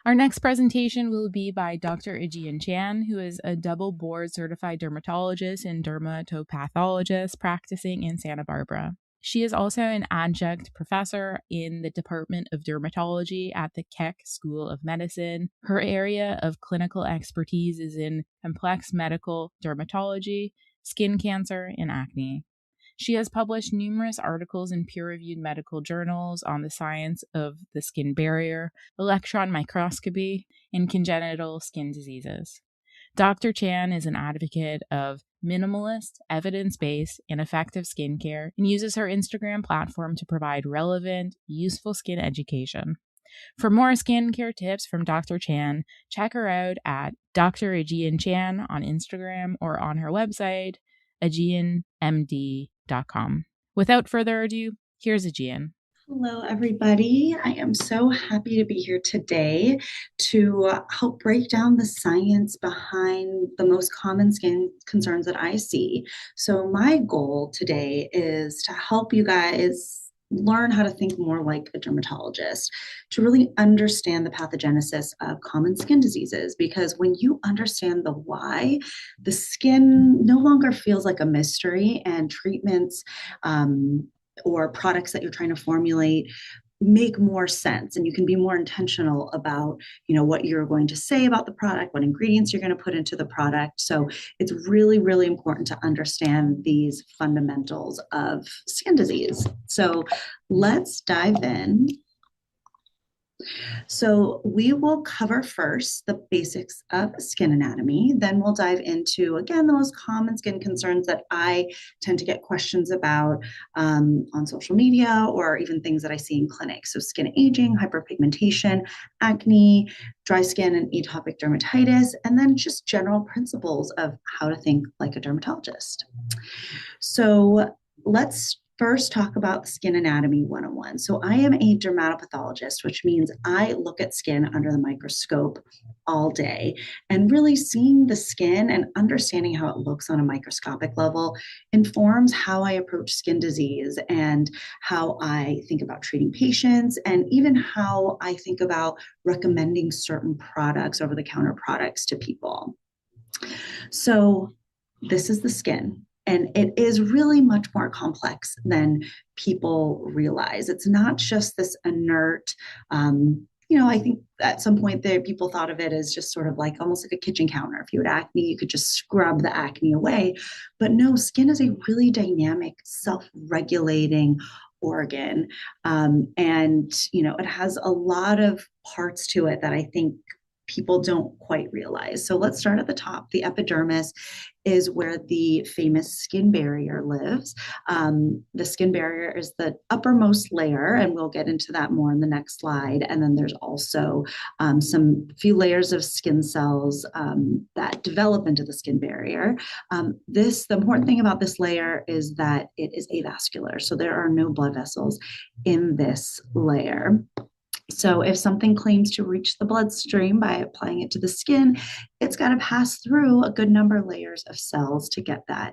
Our next presentation will be by Dr. Aegean Chan, who is a double board certified dermatologist and dermatopathologist practicing in Santa Barbara. She is also an adjunct professor in the Department of Dermatology at the Keck School of Medicine. Her area of clinical expertise is in complex medical dermatology, skin cancer, and acne. She has published numerous articles in peer-reviewed medical journals on the science of the skin barrier, electron microscopy, and congenital skin diseases. Dr. Chan is an advocate of minimalist, evidence-based, and effective skincare, and uses her Instagram platform to provide relevant, useful skin education. For more skincare tips from Dr. Chan, check her out at Dr. Aegean Chan on Instagram or on her website, aegeanmd.com. Without further ado, here's Aegean. Hello, everybody. I am so happy to be here today to help break down the science behind the most common skin concerns that I see. So my goal today is to help you guys learn how to think more like a dermatologist, to really understand the pathogenesis of common skin diseases, because when you understand the why, the skin no longer feels like a mystery, and treatments or products that you're trying to formulate make more sense, and you can be more intentional about what you're going to say about the product, what ingredients you're going to put into the product. So it's really, really important to understand these fundamentals of skin disease. So let's dive in. So we will cover first the basics of skin anatomy. Then we'll dive into, again, the most common skin concerns that I tend to get questions about on social media, or even things that I see in clinics. So skin aging, hyperpigmentation, acne, dry skin and atopic dermatitis, and then just general principles of how to think like a dermatologist. So let's first talk about Skin Anatomy 101. So I am a dermatopathologist, which means I look at skin under the microscope all day, and really seeing the skin and understanding how it looks on a microscopic level informs how I approach skin disease and how I think about treating patients, and even how I think about recommending certain products, over-the-counter products, to people. So this is the skin. And it is really much more complex than people realize. It's not just this inert, I think at some point there, people thought of it as just sort of like almost like a kitchen counter. If you had acne, you could just scrub the acne away. But no, skin is a really dynamic, self-regulating organ. It has a lot of parts to it that I think people don't quite realize. So let's start at the top. The epidermis is where the famous skin barrier lives. The skin barrier is the uppermost layer, and we'll get into that more in the next slide. And then there's also some few layers of skin cells that develop into the skin barrier. The important thing about this layer is that it is avascular. So there are no blood vessels in this layer. So if something claims to reach the bloodstream by applying it to the skin, it's got to pass through a good number of layers of cells to get there.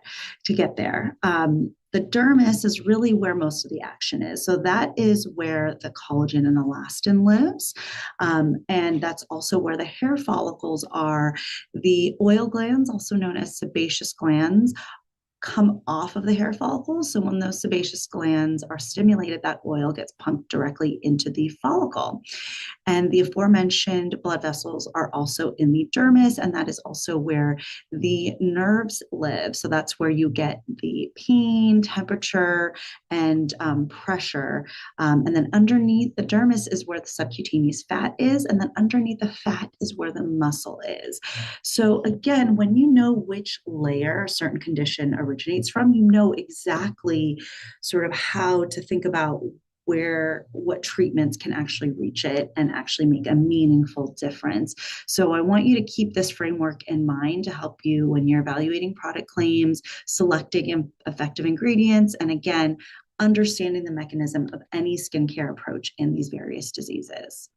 The dermis is really where most of the action is. So that is where the collagen and elastin lives. And that's also where the hair follicles are. The oil glands, also known as sebaceous glands, come off of the hair follicles. So when those sebaceous glands are stimulated, that oil gets pumped directly into the follicle. And the aforementioned blood vessels are also in the dermis, and that is also where the nerves live. So that's where you get the pain, temperature, and pressure. And then underneath the dermis is where the subcutaneous fat is, and then underneath the fat is where the muscle is. So again, when you know which layer a certain condition originates from, you know exactly sort of how to think about what treatments can actually reach it and actually make a meaningful difference. So I want you to keep this framework in mind to help you when you're evaluating product claims, selecting effective ingredients, and again, understanding the mechanism of any skincare approach in these various diseases.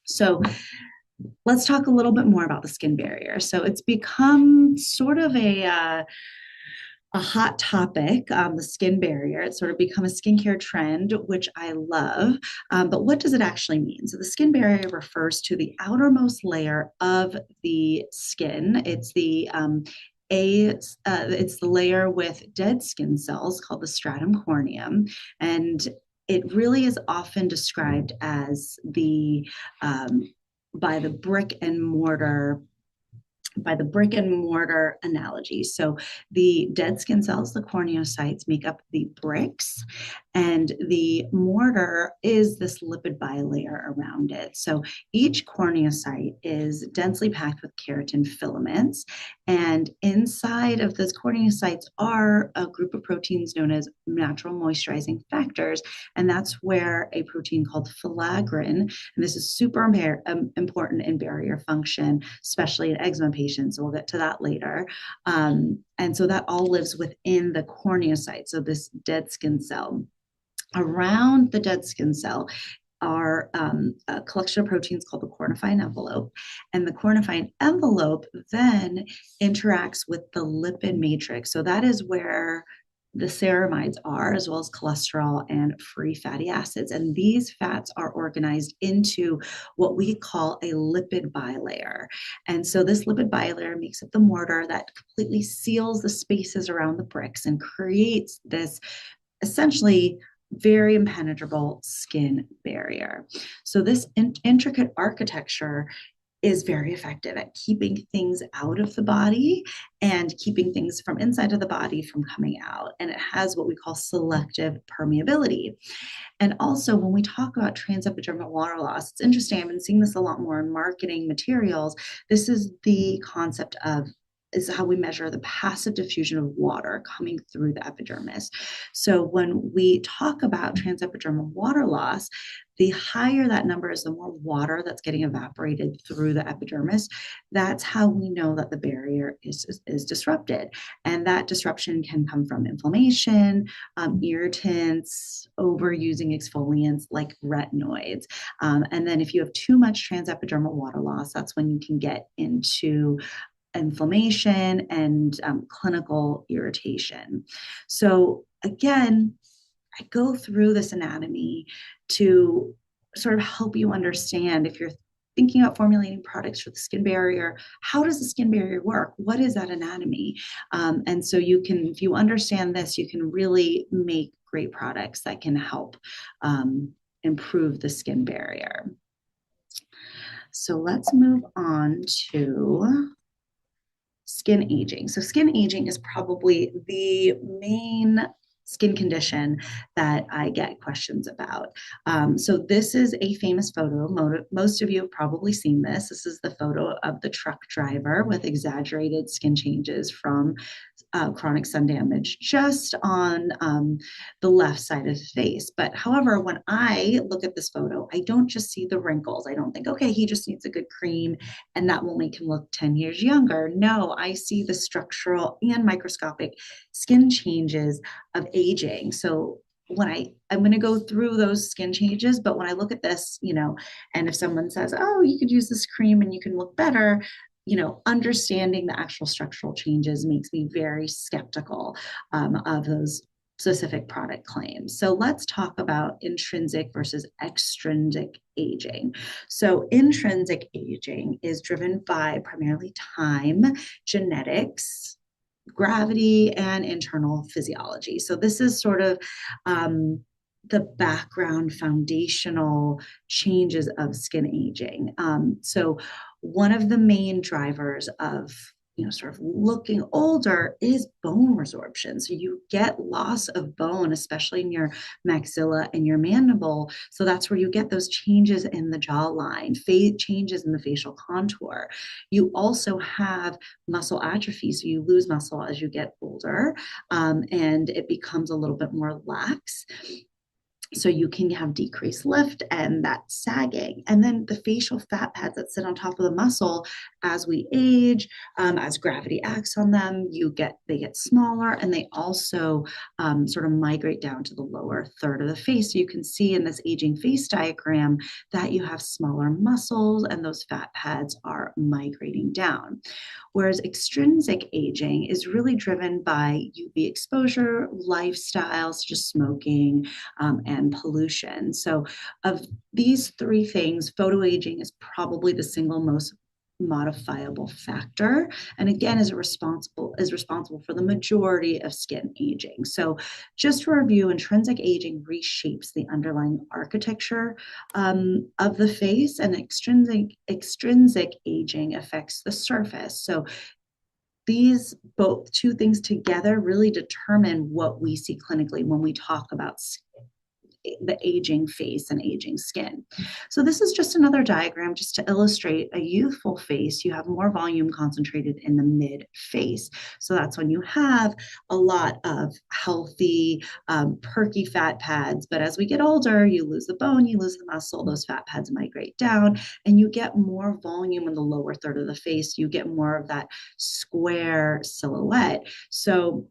So let's talk a little bit more about the skin barrier. So it's become sort of a hot topic, the skin barrier. It's sort of become a skincare trend, which I love. But what does it actually mean? So the skin barrier refers to the outermost layer of the skin. It's the layer with dead skin cells called the stratum corneum, and it really is often described as by the brick and mortar analogy. So the dead skin cells, the corneocytes, make up the bricks, and the mortar is this lipid bilayer around it. So each corneocyte is densely packed with keratin filaments, and inside of those corneocytes are a group of proteins known as natural moisturizing factors, and that's where a protein called filaggrin, and this is super important in barrier function, especially in eczema patients, so we'll get to that later. And so that all lives within the corneocyte, so this dead skin cell. Around the dead skin cell are a collection of proteins called the cornifine envelope. And the cornifine envelope then interacts with the lipid matrix. So that is where the ceramides are, as well as cholesterol and free fatty acids. And these fats are organized into what we call a lipid bilayer. And so this lipid bilayer makes up the mortar that completely seals the spaces around the bricks and creates this essentially very impenetrable skin barrier. So this intricate architecture is very effective at keeping things out of the body and keeping things from inside of the body from coming out. And it has what we call selective permeability. And also when we talk about transepidermal water loss, it's interesting, I've been seeing this a lot more in marketing materials. This is the concept of is how we measure the passive diffusion of water coming through the epidermis. So when we talk about transepidermal water loss, the higher that number is, the more water that's getting evaporated through the epidermis. That's how we know that the barrier is disrupted. And that disruption can come from inflammation, irritants, overusing exfoliants like retinoids. And then if you have too much transepidermal water loss, that's when you can get into inflammation and clinical irritation. So again, I go through this anatomy to sort of help you understand, if you're thinking about formulating products for the skin barrier, how does the skin barrier work? What is that anatomy? And so you can, if you understand this, you can really make great products that can help improve the skin barrier. So let's move on to skin aging. So skin aging is probably the main skin condition that I get questions about. So this is a famous photo. Most of you have probably seen this. This is the photo of the truck driver with exaggerated skin changes from chronic sun damage just on the left side of the face. But however, when I look at this photo, I don't just see the wrinkles. I don't think, okay, he just needs a good cream and that will make him look 10 years younger. No, I see the structural and microscopic skin changes of aging. So when I'm going to go through those skin changes, but when I look at this, and if someone says, oh, you could use this cream and you can look better, understanding the actual structural changes makes me very skeptical of those specific product claims. So let's talk about intrinsic versus extrinsic aging. So intrinsic aging is driven by primarily time, genetics, gravity, and internal physiology. So this is sort of the background foundational changes of skin aging. So one of the main drivers of sort of looking older is bone resorption. So you get loss of bone, especially in your maxilla and your mandible. So that's where you get those changes in the jawline, changes in the facial contour. You also have muscle atrophy. So you lose muscle as you get older, and it becomes a little bit more lax. So you can have decreased lift and that sagging. And then the facial fat pads that sit on top of the muscle, as we age, as gravity acts on them, they get smaller, and they also sort of migrate down to the lower third of the face. So you can see in this aging face diagram that you have smaller muscles and those fat pads are migrating down. Whereas extrinsic aging is really driven by UV exposure, lifestyles, just smoking, and pollution. So of these three things, photoaging is probably the single most modifiable factor, and again is responsible for the majority of skin aging. So just to review, intrinsic aging reshapes the underlying architecture of the face, and extrinsic aging affects the surface. So these two things together really determine what we see clinically when we talk about the aging face and aging skin. So this is just another diagram just to illustrate a youthful face. You have more volume concentrated in the mid face. So that's when you have a lot of healthy, perky fat pads. But as we get older, you lose the bone, you lose the muscle, those fat pads migrate down, and you get more volume in the lower third of the face. You get more of that square silhouette. So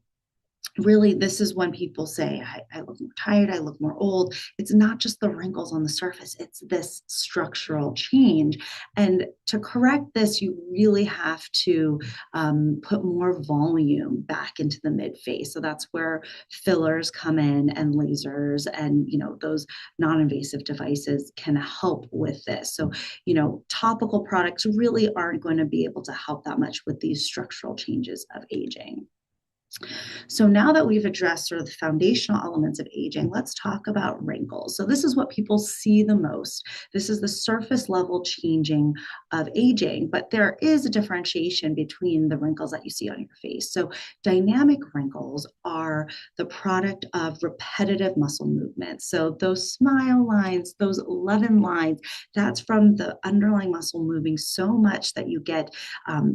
really, this is when people say, I look more tired, I look more old. It's not just the wrinkles on the surface, it's this structural change. And to correct this, you really have to put more volume back into the mid face. So that's where fillers come in, and lasers, and those non-invasive devices can help with this. So topical products really aren't going to be able to help that much with these structural changes of aging. So now that we've addressed sort of the foundational elements of aging, let's talk about wrinkles. So this is what people see the most. This is the surface level changing of aging, but there is a differentiation between the wrinkles that you see on your face. So dynamic wrinkles are the product of repetitive muscle movements. So those smile lines, those 11 lines, that's from the underlying muscle moving so much that you get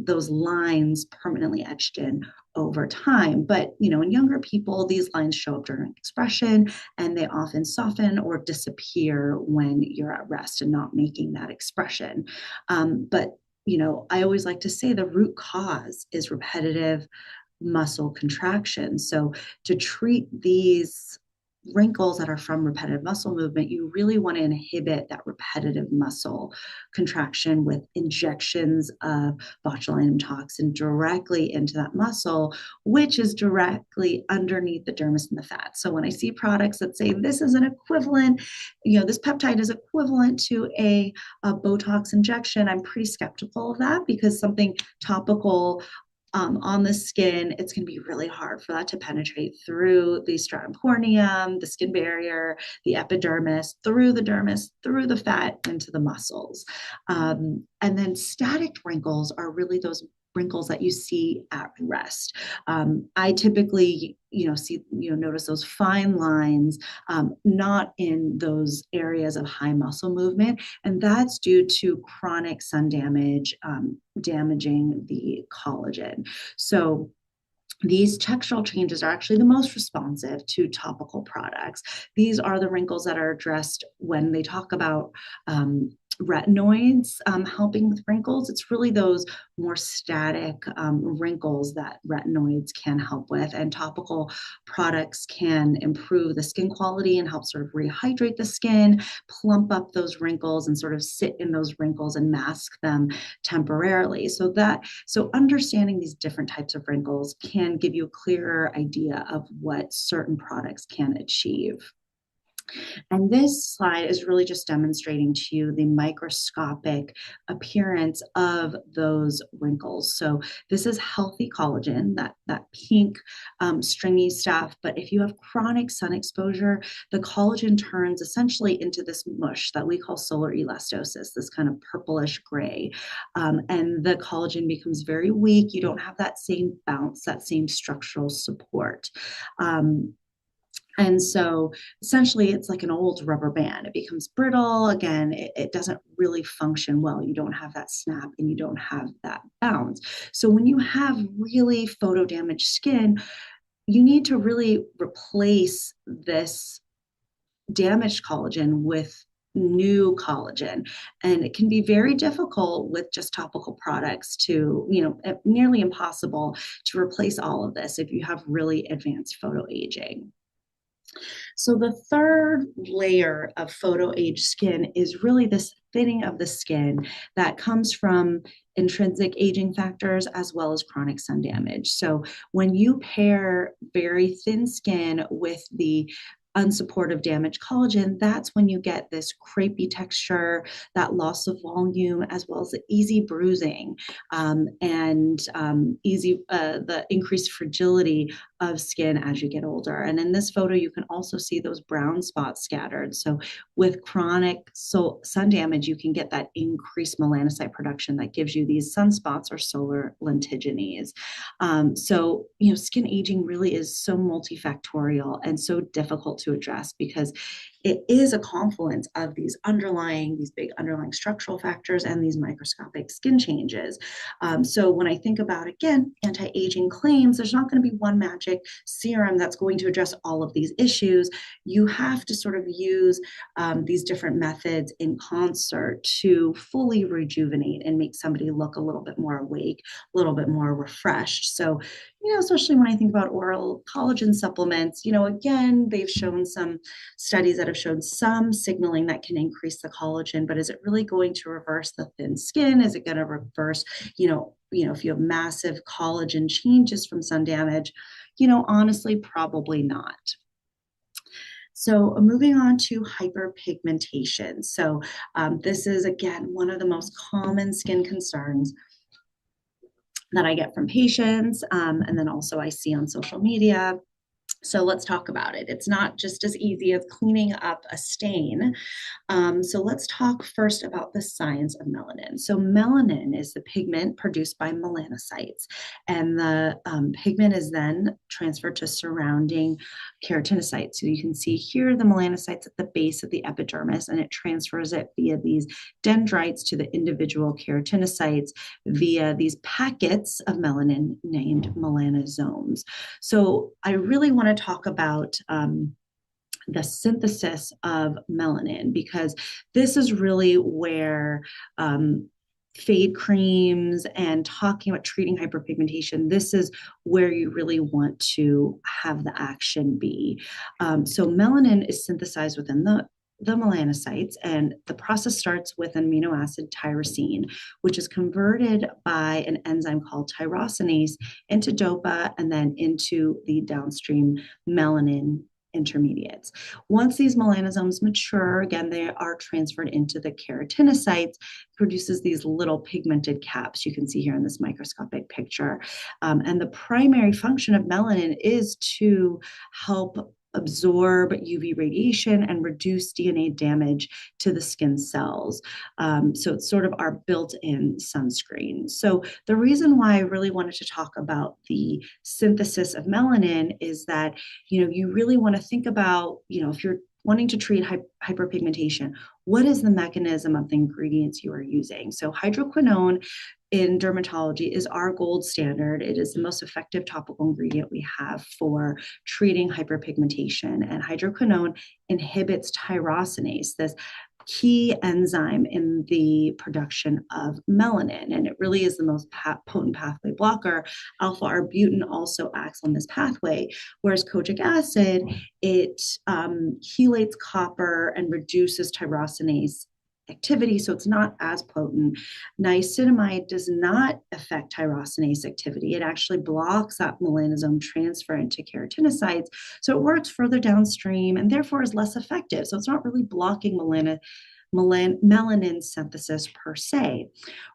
those lines permanently etched in over time. But, you know, in younger people, these lines show up during expression and they often soften or disappear when you're at rest and not making that expression. But, you know, I always like to say the root cause is repetitive muscle contraction. So to treat these wrinkles that are from repetitive muscle movement, you really want to inhibit that repetitive muscle contraction with injections of botulinum toxin directly into that muscle, which is directly underneath the dermis and the fat. So when I see products that say this is an equivalent, you know, this peptide is equivalent to a Botox injection, I'm pretty skeptical of that, because something topical on the skin, it's going to be really hard for that to penetrate through the stratum corneum, the skin barrier, the epidermis, through the dermis, through the fat, into the muscles. And then static wrinkles are really those wrinkles that you see at rest. I typically, notice those fine lines, not in those areas of high muscle movement. And that's due to chronic sun damage, damaging the collagen. So these textural changes are actually the most responsive to topical products. These are the wrinkles that are addressed when they talk about retinoids helping with wrinkles. It's really those more static wrinkles that retinoids can help with, and topical products can improve the skin quality and help sort of rehydrate the skin, plump up those wrinkles and sort of sit in those wrinkles and mask them temporarily. So understanding these different types of wrinkles can give you a clearer idea of what certain products can achieve. And this slide is really just demonstrating to you the microscopic appearance of those wrinkles. So this is healthy collagen, that pink stringy stuff. But if you have chronic sun exposure, the collagen turns essentially into this mush that we call solar elastosis, this kind of purplish gray. And the collagen becomes very weak. You don't have that same bounce, that same structural support. And so essentially it's like an old rubber band. It becomes brittle. Again, it doesn't really function well. You don't have that snap and you don't have that bounce. So when you have really photo damaged skin, you need to really replace this damaged collagen with new collagen. And it can be very difficult with just topical products to, nearly impossible to replace all of this if you have really advanced photo aging. So the third layer of photo-age skin is really this thinning of the skin that comes from intrinsic aging factors as well as chronic sun damage. So when you pair very thin skin with the unsupportive damaged collagen, that's when you get this crepey texture, that loss of volume, as well as the easy bruising and the increased fragility of skin as you get older. And in this photo, you can also see those brown spots scattered. So with chronic sun damage, you can get that increased melanocyte production that gives you these sunspots or solar lentigines. So, skin aging really is so multifactorial and so difficult to address because it is a confluence of these big underlying structural factors and these microscopic skin changes. So when I think about, again, anti-aging claims, there's not going to be one magic serum that's going to address all of these issues. You have to sort of use these different methods in concert to fully rejuvenate and make somebody look a little bit more awake, a little bit more refreshed. So, especially when I think about oral collagen supplements, again, they've shown some studies that have shown some signaling that can increase the collagen, but is it really going to reverse the thin skin? Is it going to reverse, if you have massive collagen changes from sun damage, honestly, probably not. So moving on to hyperpigmentation. So this is, again, one of the most common skin concerns that I get from patients, and then also I see on social media. So let's talk about it. It's not just as easy as cleaning up a stain. So let's talk first about the science of melanin. So melanin is the pigment produced by melanocytes, and the pigment is then transferred to surrounding keratinocytes. So you can see here the melanocytes at the base of the epidermis, and it transfers it via these dendrites to the individual keratinocytes via these packets of melanin named melanosomes. So I really want to talk about the synthesis of melanin, because this is really where fade creams and talking about treating hyperpigmentation, this is where you really want to have the action be. So melanin is synthesized within the melanocytes, and the process starts with an amino acid tyrosine, which is converted by an enzyme called tyrosinase into dopa and then into the downstream melanin intermediates. Once these melanosomes mature, again, they are transferred into the keratinocytes, produces these little pigmented caps you can see here in this microscopic picture. And the primary function of melanin is to help absorb UV radiation and reduce DNA damage to the skin cells. So it's sort of our built-in sunscreen. So the reason why I really wanted to talk about the synthesis of melanin is that, you really want to think about, if you're wanting to treat hyperpigmentation, what is the mechanism of the ingredients you are using? So hydroquinone in dermatology is our gold standard. It is the most effective topical ingredient we have for treating hyperpigmentation. And hydroquinone inhibits tyrosinase, this key enzyme in the production of melanin. And it really is the most potent pathway blocker. Alpha-arbutin also acts on this pathway, whereas kojic acid, it chelates copper and reduces tyrosinase activity, so it's not as potent. Niacinamide does not affect tyrosinase activity. It actually blocks that melanosome transfer into keratinocytes, so it works further downstream and therefore is less effective. So it's not really blocking melanin synthesis per se.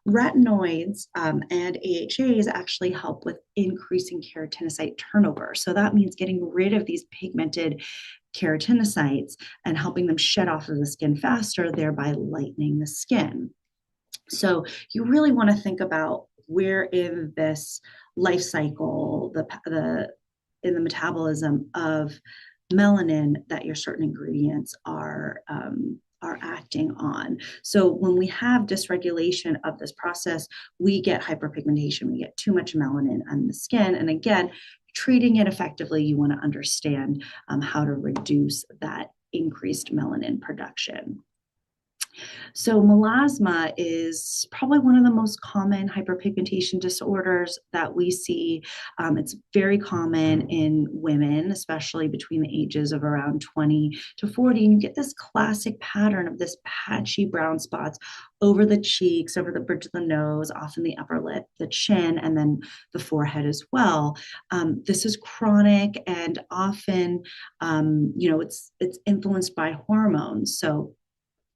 Retinoids and AHAs actually help with increasing keratinocyte turnover. So that means getting rid of these pigmented keratinocytes and helping them shed off of the skin faster, thereby lightening the skin. So you really want to think about where in this life cycle, in the metabolism of melanin, that your certain ingredients are acting on. So when we have dysregulation of this process, we get hyperpigmentation, we get too much melanin on the skin. And again, treating it effectively, you want to understand how to reduce that increased melanin production. So melasma is probably one of the most common hyperpigmentation disorders that we see. It's very common in women, especially between the ages of around 20 to 40. And you get this classic pattern of this patchy brown spots over the cheeks, over the bridge of the nose, often the upper lip, the chin, and then the forehead as well. This is chronic and often, it's influenced by hormones. So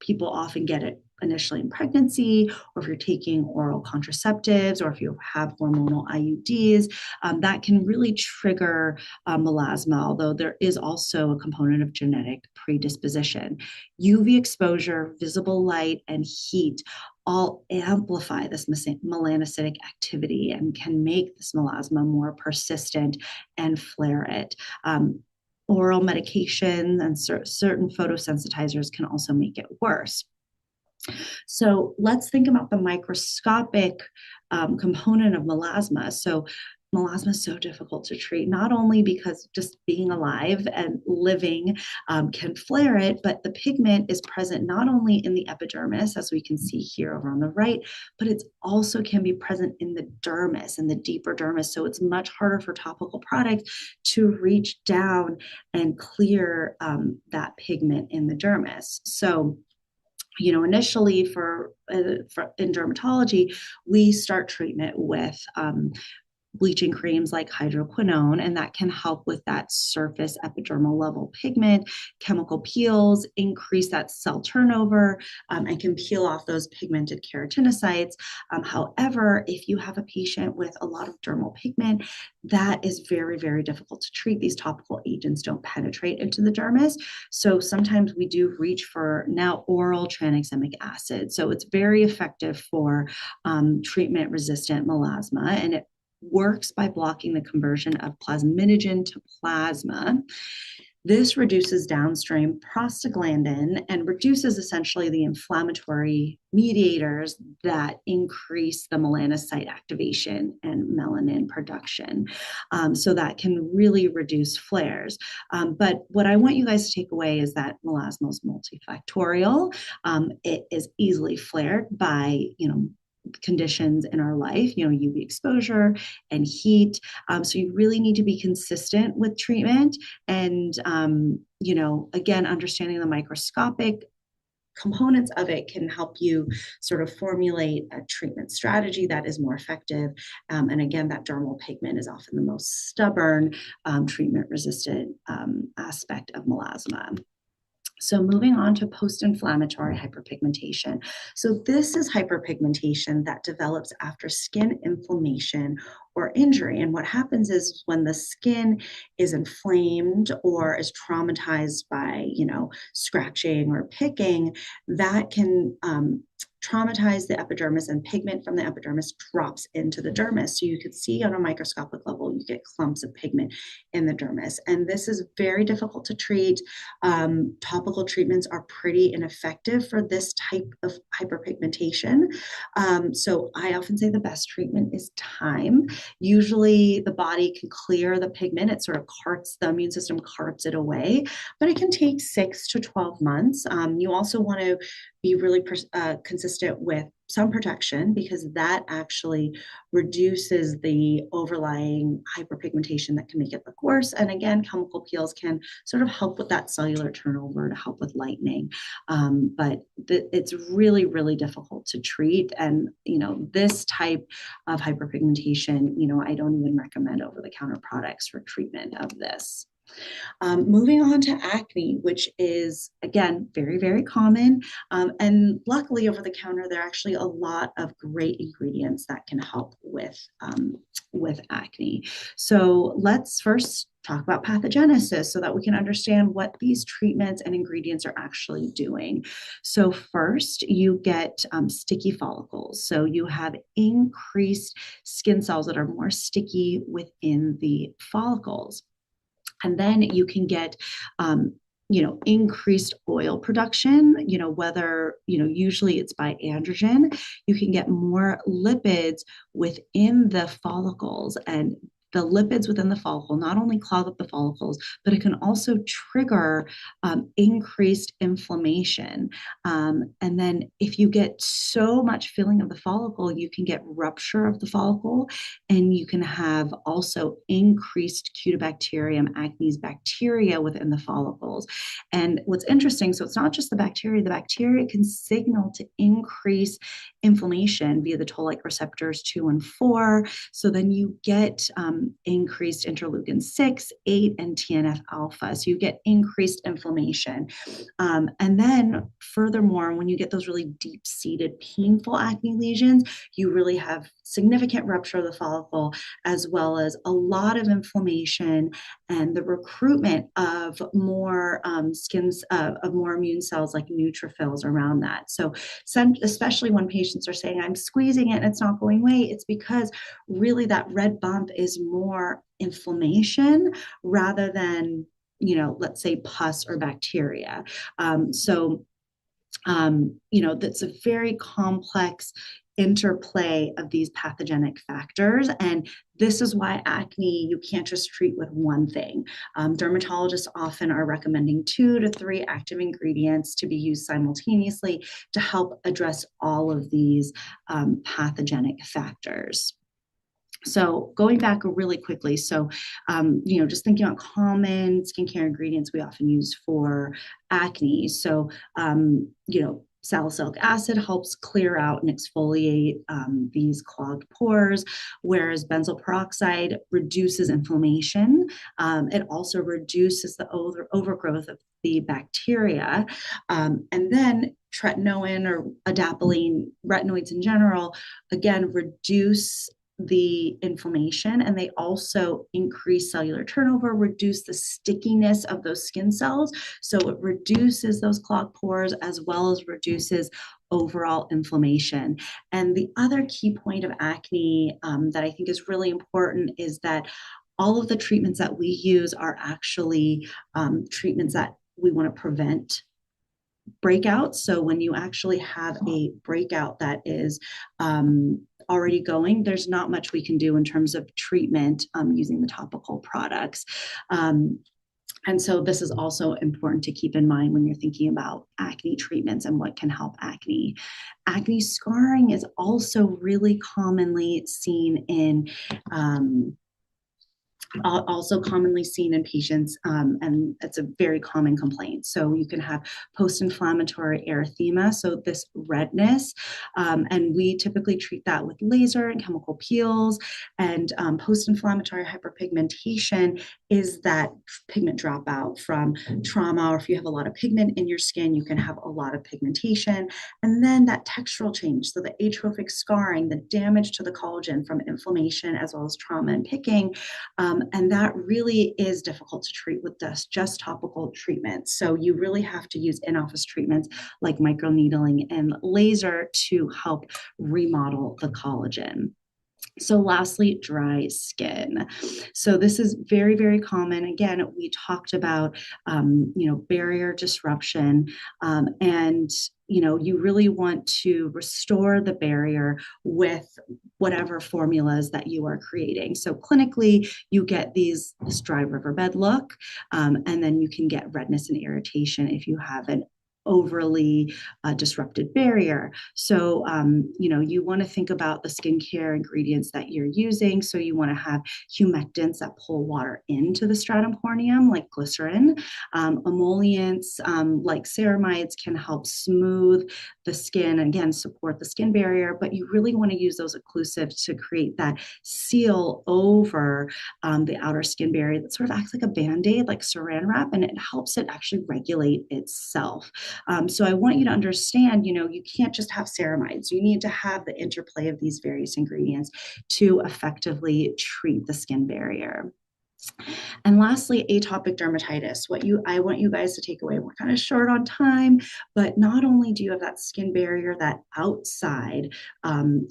people often get it initially in pregnancy, or if you're taking oral contraceptives, or if you have hormonal IUDs, that can really trigger melasma, although there is also a component of genetic predisposition. UV exposure, visible light, and heat all amplify this melanocytic activity and can make this melasma more persistent and flare it. Oral medication and certain photosensitizers can also make it worse. So let's think about the microscopic component of melasma. So melasma is so difficult to treat, not only because just being alive and living can flare it, but the pigment is present not only in the epidermis, as we can see here over on the right, but it also can be present in the dermis, in the deeper dermis. So it's much harder for topical products to reach down and clear that pigment in the dermis. So initially for in dermatology, we start treatment with bleaching creams like hydroquinone, and that can help with that surface epidermal level pigment. Chemical peels increase that cell turnover and can peel off those pigmented keratinocytes. However, if you have a patient with a lot of dermal pigment, that is very, very difficult to treat. These topical agents don't penetrate into the dermis. So sometimes we do reach for now oral tranexamic acid. So it's very effective for treatment-resistant melasma, and it works by blocking the conversion of plasminogen to plasma. This reduces downstream prostaglandin and reduces essentially the inflammatory mediators that increase the melanocyte activation and melanin production. So that can really reduce flares. But what I want you guys to take away is that melasma is multifactorial. It is easily flared by, conditions in our life, UV exposure and heat. So you really need to be consistent with treatment. And, again, understanding the microscopic components of it can help you sort of formulate a treatment strategy that is more effective. And again, that dermal pigment is often the most stubborn treatment-resistant aspect of melasma. So moving on to post-inflammatory hyperpigmentation. So this is hyperpigmentation that develops after skin inflammation or injury. And what happens is when the skin is inflamed or is traumatized by, scratching or picking, that can traumatize the epidermis, and pigment from the epidermis drops into the dermis. So you could see on a microscopic level, you get clumps of pigment in the dermis. And this is very difficult to treat. Topical treatments are pretty ineffective for this type of hyperpigmentation. So I often say the best treatment is time. Usually the body can clear the pigment. It sort of the immune system carts it away, but it can take 6 to 12 months. You also want to be really consistent with sun protection, because that actually reduces the overlying hyperpigmentation that can make it look worse. And again, chemical peels can sort of help with that cellular turnover to help with lightening. But it's really, really difficult to treat. And, this type of hyperpigmentation, I don't even recommend over-the-counter products for treatment of this. Moving on to acne, which is, again, very, very common. And luckily, over the counter, there are actually a lot of great ingredients that can help with acne. So let's first talk about pathogenesis so that we can understand what these treatments and ingredients are actually doing. So first, you get sticky follicles. So you have increased skin cells that are more sticky within the follicles. And then you can get, increased oil production, whether, usually it's by androgen. You can get more lipids within the follicles, and the lipids within the follicle not only clog up the follicles, but it can also trigger increased inflammation. And then if you get so much filling of the follicle, you can get rupture of the follicle, and you can have also increased Cutibacterium acnes bacteria within the follicles. And what's interesting, so it's not just the bacteria can signal to increase inflammation via the toll-like receptors 2 and 4. So then you get increased interleukin 6, 8, and TNF alpha. So you get increased inflammation. And then furthermore, when you get those really deep-seated painful acne lesions, you really have significant rupture of the follicle, as well as a lot of inflammation and the recruitment of more of more immune cells like neutrophils around that. So especially when patients are saying, I'm squeezing it and it's not going away, it's because really that red bump is more inflammation rather than, let's say pus or bacteria. That's a very complex interplay of these pathogenic factors. And this is why acne, you can't just treat with one thing. Dermatologists often are recommending 2 to 3 active ingredients to be used simultaneously to help address all of these pathogenic factors. So going back really quickly, so, just thinking about common skincare ingredients we often use for acne. So, Salicylic acid helps clear out and exfoliate these clogged pores, whereas benzoyl peroxide reduces inflammation. It also reduces the overgrowth of the bacteria. And then tretinoin or adapalene, retinoids in general, again, reduce the inflammation, and they also increase cellular turnover, reduce the stickiness of those skin cells. So it reduces those clogged pores as well as reduces overall inflammation. And the other key point of acne that I think is really important is that all of the treatments that we use are actually treatments that we want to prevent breakouts. So when you actually have a breakout that is already going, there's not much we can do in terms of treatment using the topical products. And so this is also important to keep in mind when you're thinking about acne treatments and what can help acne. Acne scarring is also really commonly seen in patients, and it's a very common complaint. So you can have post-inflammatory erythema, so this redness, and we typically treat that with laser and chemical peels. And post-inflammatory hyperpigmentation is that pigment dropout from trauma, or if you have a lot of pigment in your skin, you can have a lot of pigmentation. And then that textural change, so the atrophic scarring, the damage to the collagen from inflammation as well as trauma and picking, and that really is difficult to treat with just topical treatments. So you really have to use in-office treatments like microneedling and laser to help remodel the collagen. So lastly, dry skin. So this is very, very common. Again, we talked about, barrier disruption, and you really want to restore the barrier with whatever formulas that you are creating. So clinically, you get this dry riverbed look, and then you can get redness and irritation if you have an overly disrupted barrier. So, you want to think about the skincare ingredients that you're using. So you want to have humectants that pull water into the stratum corneum, like glycerin. Emollients like ceramides can help smooth the skin, again, support the skin barrier, but you really want to use those occlusives to create that seal over the outer skin barrier that sort of acts like a Band-Aid, like saran wrap, and it helps it actually regulate itself. So I want you to understand, you can't just have ceramides. You need to have the interplay of these various ingredients to effectively treat the skin barrier. And lastly, atopic dermatitis. I want you guys to take away, we're kind of short on time, but not only do you have that skin barrier, that outside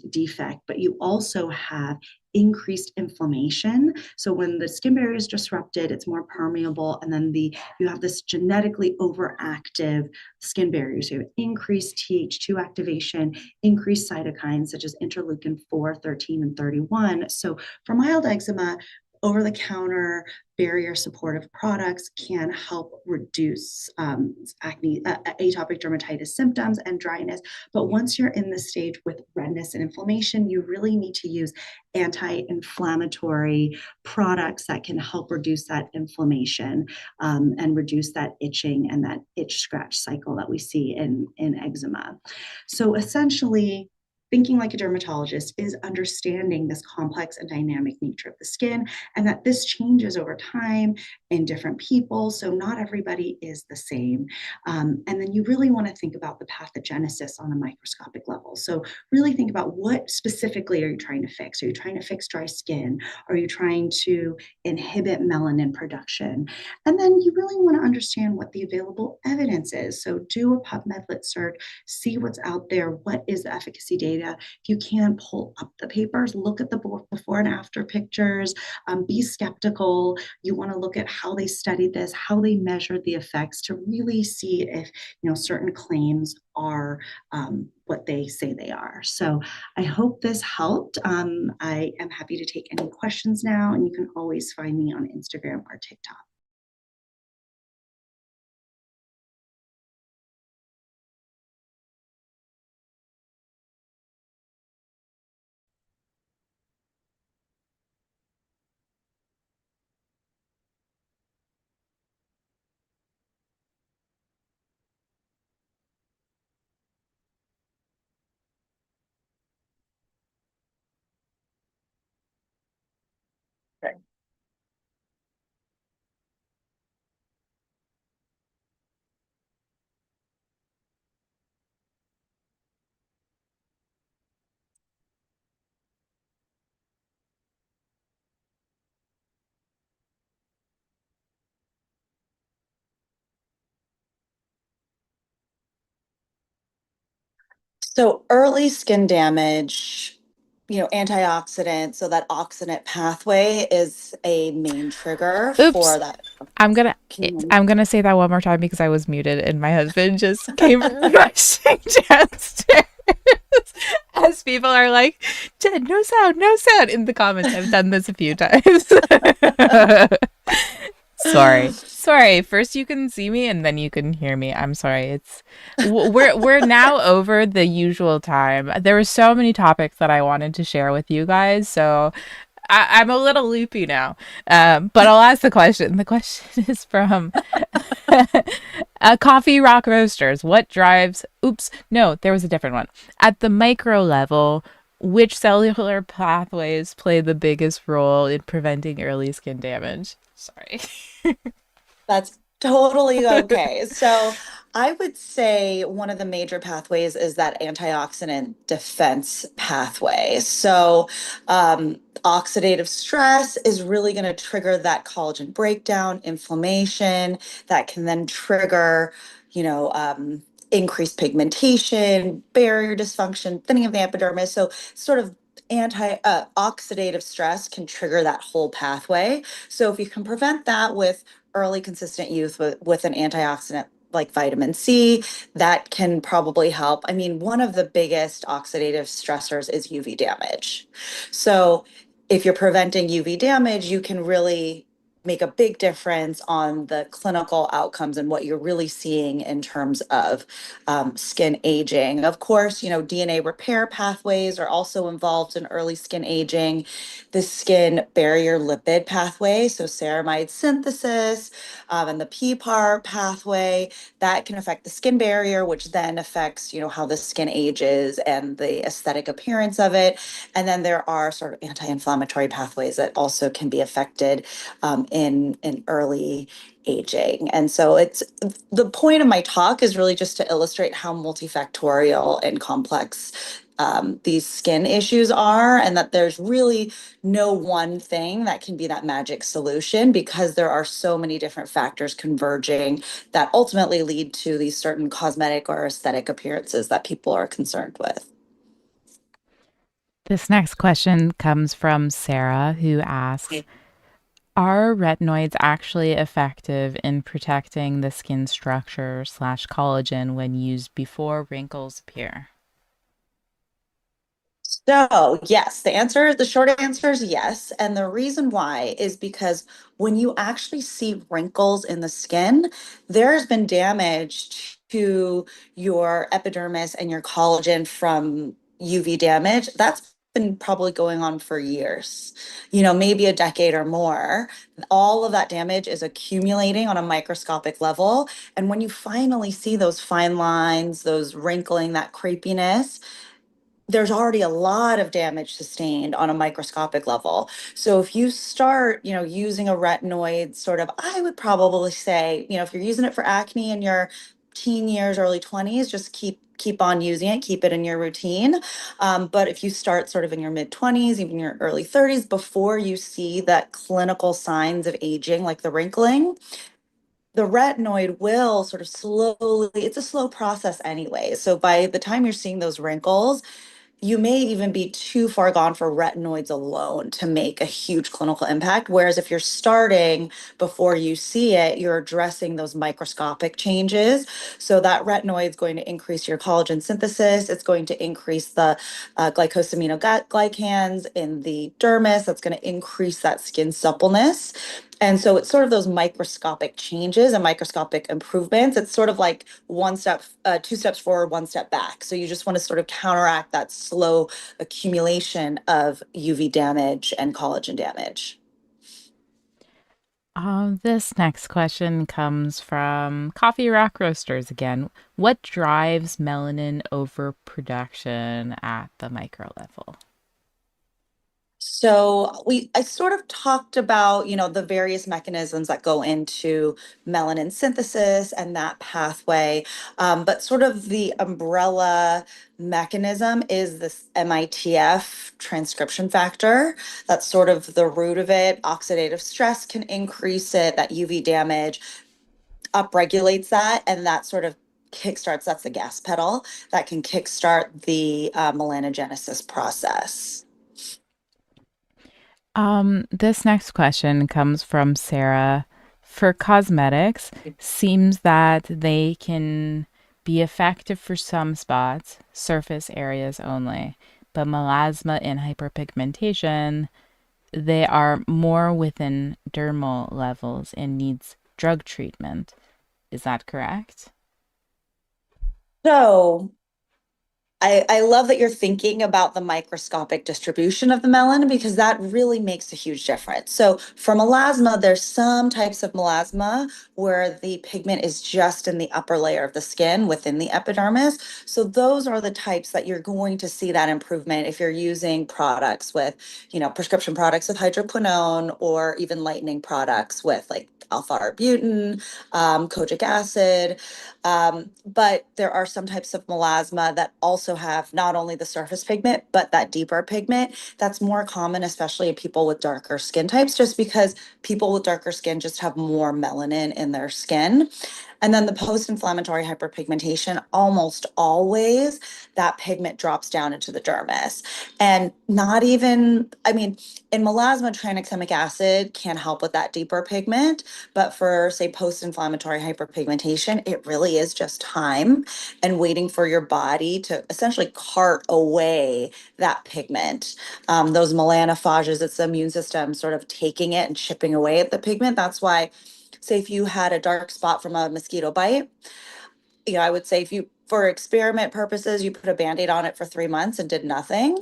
defect, but you also have increased inflammation. So when the skin barrier is disrupted, it's more permeable, and then you have this genetically overactive skin barrier. So you have increased Th2 activation, increased cytokines such as interleukin 4, 13, and 31. So for mild eczema, over-the-counter barrier supportive products can help reduce atopic dermatitis symptoms and dryness. But once you're in the stage with redness and inflammation, you really need to use anti-inflammatory products that can help reduce that inflammation and reduce that itching and that itch scratch cycle that we see in eczema. So essentially, thinking like a dermatologist is understanding this complex and dynamic nature of the skin, and that this changes over time in different people. So not everybody is the same. And then you really want to think about the pathogenesis on a microscopic level. So really think about what specifically are you trying to fix? Are you trying to fix dry skin? Are you trying to inhibit melanin production? And then you really want to understand what the available evidence is. So do a PubMed Lit search, see what's out there, what is the efficacy data. If you can, pull up the papers, look at the before and after pictures, be skeptical. You want to look at how they studied this, how they measured the effects to really see if certain claims are what they say they are. So I hope this helped. I am happy to take any questions now, and you can always find me on Instagram or TikTok. So early skin damage, antioxidant, so that oxidant pathway is a main trigger for Oops. that. I'm gonna Can you hear me? I'm gonna say that one more time because I was muted and my husband just came rushing downstairs. As people are like, Jen, no sound, no sound in the comments. I've done this a few times. Sorry. First you can see me and then you can hear me. I'm sorry. We're now over the usual time. There were so many topics that I wanted to share with you guys, so I'm a little loopy now. But I'll ask the question. The question is from Coffee Rock Roasters. What drives... Oops, no, there was a different one. At the micro level, which cellular pathways play the biggest role in preventing early skin damage? Sorry. That's totally okay. So I would say one of the major pathways is that antioxidant defense pathway. So oxidative stress is really going to trigger that collagen breakdown, inflammation that can then trigger, increased pigmentation, barrier dysfunction, thinning of the epidermis. So sort of oxidative stress can trigger that whole pathway. So if you can prevent that with early consistent use with an antioxidant like vitamin C, that can probably help. I mean, one of the biggest oxidative stressors is UV damage. So if you're preventing UV damage, you can really make a big difference on the clinical outcomes and what you're really seeing in terms of skin aging. Of course, DNA repair pathways are also involved in early skin aging. The skin barrier lipid pathway, so ceramide synthesis, and the PPAR pathway, that can affect the skin barrier, which then affects, how the skin ages and the aesthetic appearance of it. And then there are sort of anti-inflammatory pathways that also can be affected in early aging. And so the point of my talk is really just to illustrate how multifactorial and complex these skin issues are, and that there's really no one thing that can be that magic solution, because there are so many different factors converging that ultimately lead to these certain cosmetic or aesthetic appearances that people are concerned with. This next question comes from Sarah, who asks, are retinoids actually effective in protecting the skin structure / collagen when used before wrinkles appear? So yes, the short answer is yes. And the reason why is because when you actually see wrinkles in the skin, there's been damage to your epidermis and your collagen from UV damage. That's been probably going on for years, maybe a decade or more. All of that damage is accumulating on a microscopic level. And when you finally see those fine lines, those wrinkling, that crepiness, there's already a lot of damage sustained on a microscopic level. So if you start, using a retinoid I would probably say, if you're using it for acne in your teen years, early 20s, just keep on using it, keep it in your routine. But if you start sort of in your mid 20s, even your early 30s, before you see that clinical signs of aging, like the wrinkling, the retinoid will sort of slowly, it's a slow process anyway. So by the time you're seeing those wrinkles, you may even be too far gone for retinoids alone to make a huge clinical impact. Whereas if you're starting before you see it, you're addressing those microscopic changes. So that retinoid is going to increase your collagen synthesis. It's going to increase the glycosaminoglycans in the dermis. That's going to increase that skin suppleness. And so it's sort of those microscopic changes and microscopic improvements. It's sort of like two steps forward, one step back. So you just want to sort of counteract that slow accumulation of UV damage and collagen damage. This next question comes from Coffee Rock Roasters again. What drives melanin overproduction at the micro level? So I sort of talked about, the various mechanisms that go into melanin synthesis and that pathway. But sort of the umbrella mechanism is this MITF transcription factor. That's sort of the root of it. Oxidative stress can increase it, that UV damage upregulates that, and that sort of kickstarts, that's the gas pedal, that can kickstart the melanogenesis process. This next question comes from Sarah. For cosmetics, seems that they can be effective for some spots, surface areas only, but melasma and hyperpigmentation, they are more within dermal levels and needs drug treatment. Is that correct? So I love that you're thinking about the microscopic distribution of the melanin, because that really makes a huge difference. So for melasma, there's some types of melasma where the pigment is just in the upper layer of the skin within the epidermis. So those are the types that you're going to see that improvement if you're using products with, prescription products with hydroquinone, or even lightening products with like alpha-arbutin, kojic acid. But there are some types of melasma that also have not only the surface pigment, but that deeper pigment. That's more common, especially in people with darker skin types, just because people with darker skin just have more melanin in their skin. And then the post-inflammatory hyperpigmentation, almost always that pigment drops down into the dermis. And not even, in melasma, tranexamic acid can help with that deeper pigment, but for, say, post-inflammatory hyperpigmentation, it really is just time and waiting for your body to essentially cart away that pigment. Those melanophages, it's the immune system sort of taking it and chipping away at the pigment. That's why, say, if you had a dark spot from a mosquito bite, I would say, if you, for experiment purposes, you put a Band-Aid on it for 3 months and did nothing,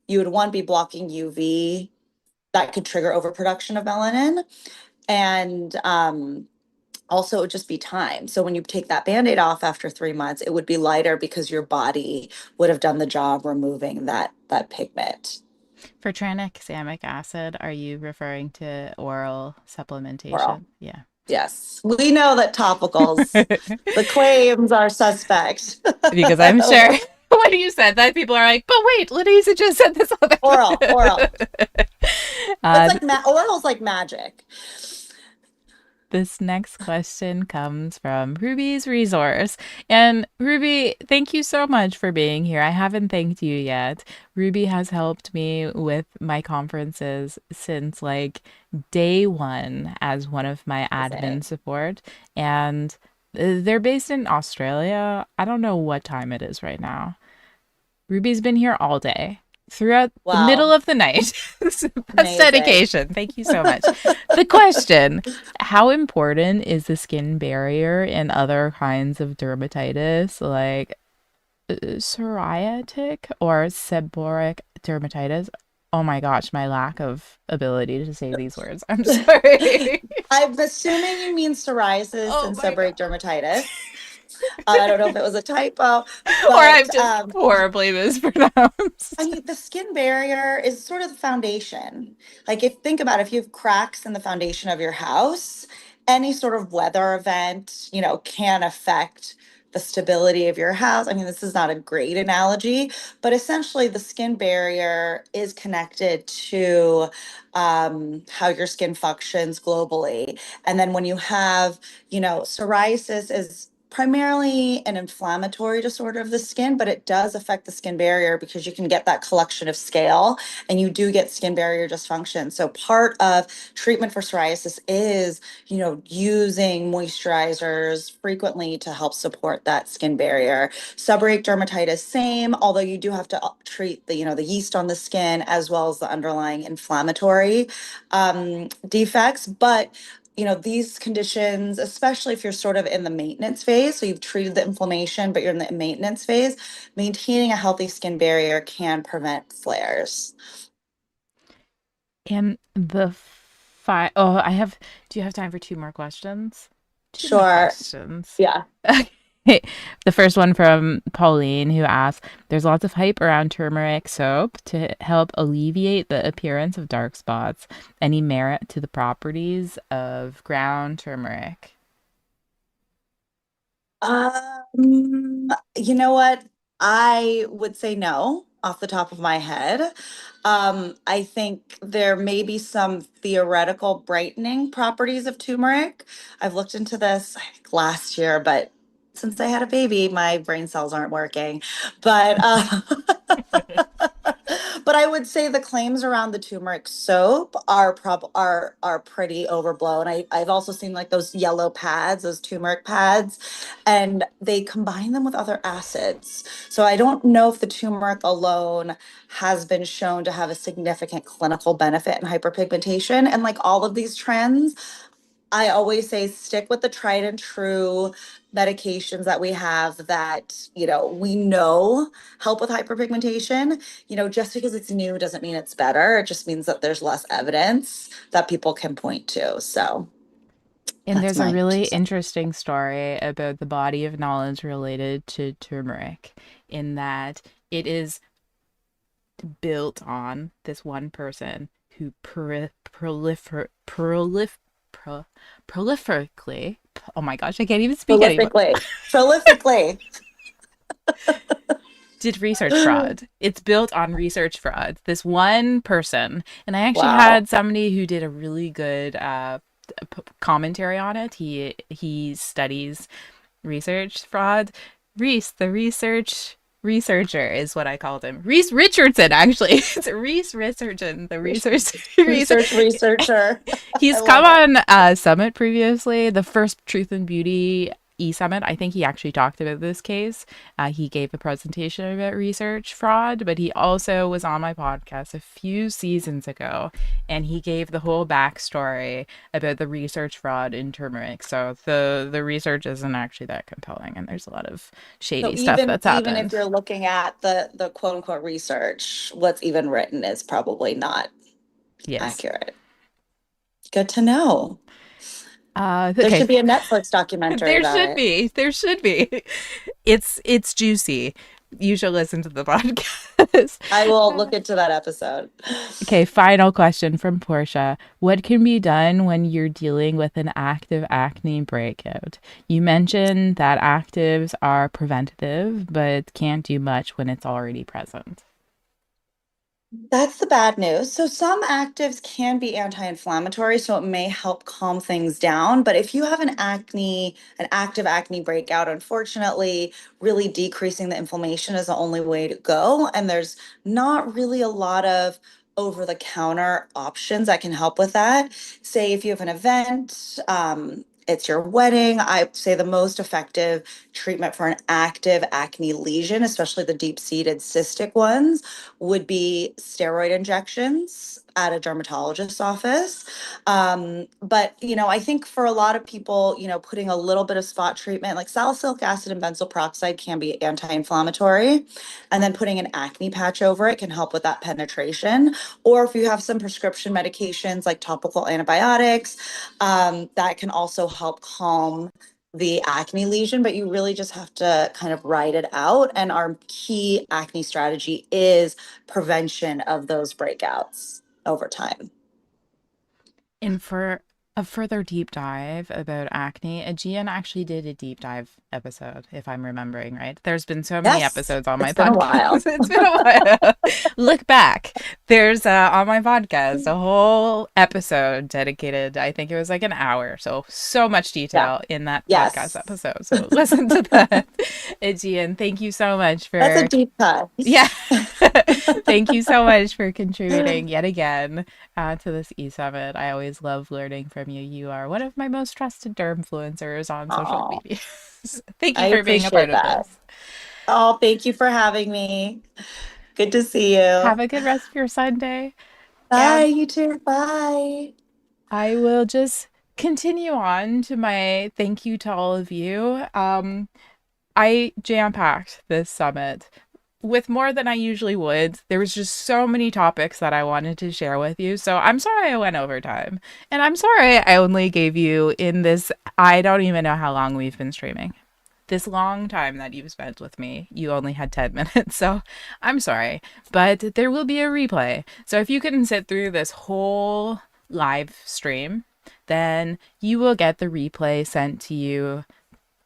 you would, one, be blocking UV that could trigger overproduction of melanin. And also, it would just be time. So when you take that Band-Aid off after 3 months, it would be lighter because your body would have done the job removing that pigment. For tranexamic acid, are you referring to oral supplementation? Oral. Yeah. Yes. We know that topicals, the claims are suspect. Because I'm sure when you said that, people are like, but wait, Lanesa just said this other Oral. It's like oral's like magic. This next question comes from Ruby's Resource. And Ruby, thank you so much for being here. I haven't thanked you yet. Ruby has helped me with my conferences since like day one as one of my admin support. And they're based in Australia. I don't know what time it is right now. Ruby's been here all day. Throughout the middle of the night. That's dedication. Thank you so much. The question, how important is the skin barrier in other kinds of dermatitis, like psoriatic or seborrheic dermatitis? Oh my gosh, my lack of ability to say these words. I'm sorry. I'm assuming you mean psoriasis and seborrheic dermatitis. I don't know if it was a typo, but, or I'm just horribly mispronounced. The skin barrier is sort of the foundation. Like, think about it, if you have cracks in the foundation of your house, any sort of weather event, can affect the stability of your house. This is not a great analogy, but essentially the skin barrier is connected to how your skin functions globally. And then when you have, psoriasis is primarily an inflammatory disorder of the skin, but it does affect the skin barrier because you can get that collection of scale and you do get skin barrier dysfunction. So part of treatment for psoriasis is, using moisturizers frequently to help support that skin barrier. Seborrheic dermatitis, same, although you do have to treat the, the yeast on the skin as well as the underlying inflammatory defects. But these conditions, especially if you're sort of in the maintenance phase, so you've treated the inflammation, but you're in the maintenance phase, maintaining a healthy skin barrier can prevent flares. And do you have time for 2 more questions? Sure. More questions. Yeah. The first one from Pauline, who asks, there's lots of hype around turmeric soap to help alleviate the appearance of dark spots. Any merit to the properties of ground turmeric? You know what? I would say no off the top of my head. I think there may be some theoretical brightening properties of turmeric. I've looked into this, I think, last year, but since I had a baby, my brain cells aren't working. But but I would say the claims around the turmeric soap are pretty overblown. I've also seen like those yellow pads, those turmeric pads, and they combine them with other acids. So I don't know if the turmeric alone has been shown to have a significant clinical benefit in hyperpigmentation. And like all of these trends, I always say stick with the tried and true medications that we have that, we know help with hyperpigmentation. Just because it's new doesn't mean it's better. It just means that there's less evidence that people can point to. So And that's there's a my really 2 cents. interesting story about the body of knowledge related to turmeric, in that it is built on this one person who prolifically, oh my gosh, I can't even speak anymore, Prolifically. did research fraud. It's built on research fraud. This one person, and I actually Wow. had somebody who did a really good commentary on it. He studies research fraud. Reese, the researcher is what I called him. Reese Richardson, actually. It's Reese Richardson, the Researcher. He's I come love it. on Summit previously, the first Truth and Beauty e-summit. I think he actually talked about this case. He gave a presentation about research fraud, but he also was on my podcast a few seasons ago, and he gave the whole backstory about the research fraud in turmeric. So the research isn't actually that compelling, and there's a lot of So shady stuff that's even if happened. you're looking at the quote unquote research, what's even written is probably not Yes. accurate. Good to know. There Okay. should be a Netflix documentary There about should it. be. There should be. It's juicy. You should listen to the podcast. I will look into that episode. Okay, final question from Portia. What can be done when you're dealing with an active acne breakout? You mentioned that actives are preventative, but can't do much when it's already present. That's the bad news. So some actives can be anti-inflammatory, so it may help calm things down. But if you have an active acne breakout, unfortunately, really decreasing the inflammation is the only way to go. And there's not really a lot of over-the-counter options that can help with that. Say if you have an event, it's your wedding, I say the most effective treatment for an active acne lesion, especially the deep-seated cystic ones, would be steroid injections at a dermatologist's office. But I think for a lot of people, putting a little bit of spot treatment, like salicylic acid and benzoyl peroxide can be anti-inflammatory, and then putting an acne patch over it can help with that penetration. Or if you have some prescription medications like topical antibiotics, that can also help calm the acne lesion, but you really just have to kind of ride it out. And our key acne strategy is prevention of those breakouts over time. And for a further deep dive about acne, Aegean actually did a deep dive episode, if I'm remembering right. There's been so many Yes, episodes on my it's been a while. podcast. It's been a while. Look back. There's on my podcast a whole episode dedicated. I think it was like an hour. So much detail in that Yes. podcast episode. So listen to that. Aegean, thank you so much for That's a deep cut. Yeah. Thank you so much for contributing yet again to this e-summit. I always love learning from you. You are one of my most trusted dermfluencers on social Aw. media. Thank you I for being a part appreciate that. of this. Oh, thank you for having me. Good to see you. Have a good rest of your Sunday. Bye, And you too. Bye. I will just continue on to my thank you to all of you. I jam-packed this summit with more than I usually would. There was just so many topics that I wanted to share with you. So I'm sorry I went over time. And I'm sorry I only gave you in this, I don't even know how long we've been streaming. This long time that you've spent with me, you only had 10 minutes. So I'm sorry, but there will be a replay. So if you couldn't sit through this whole live stream, then you will get the replay sent to you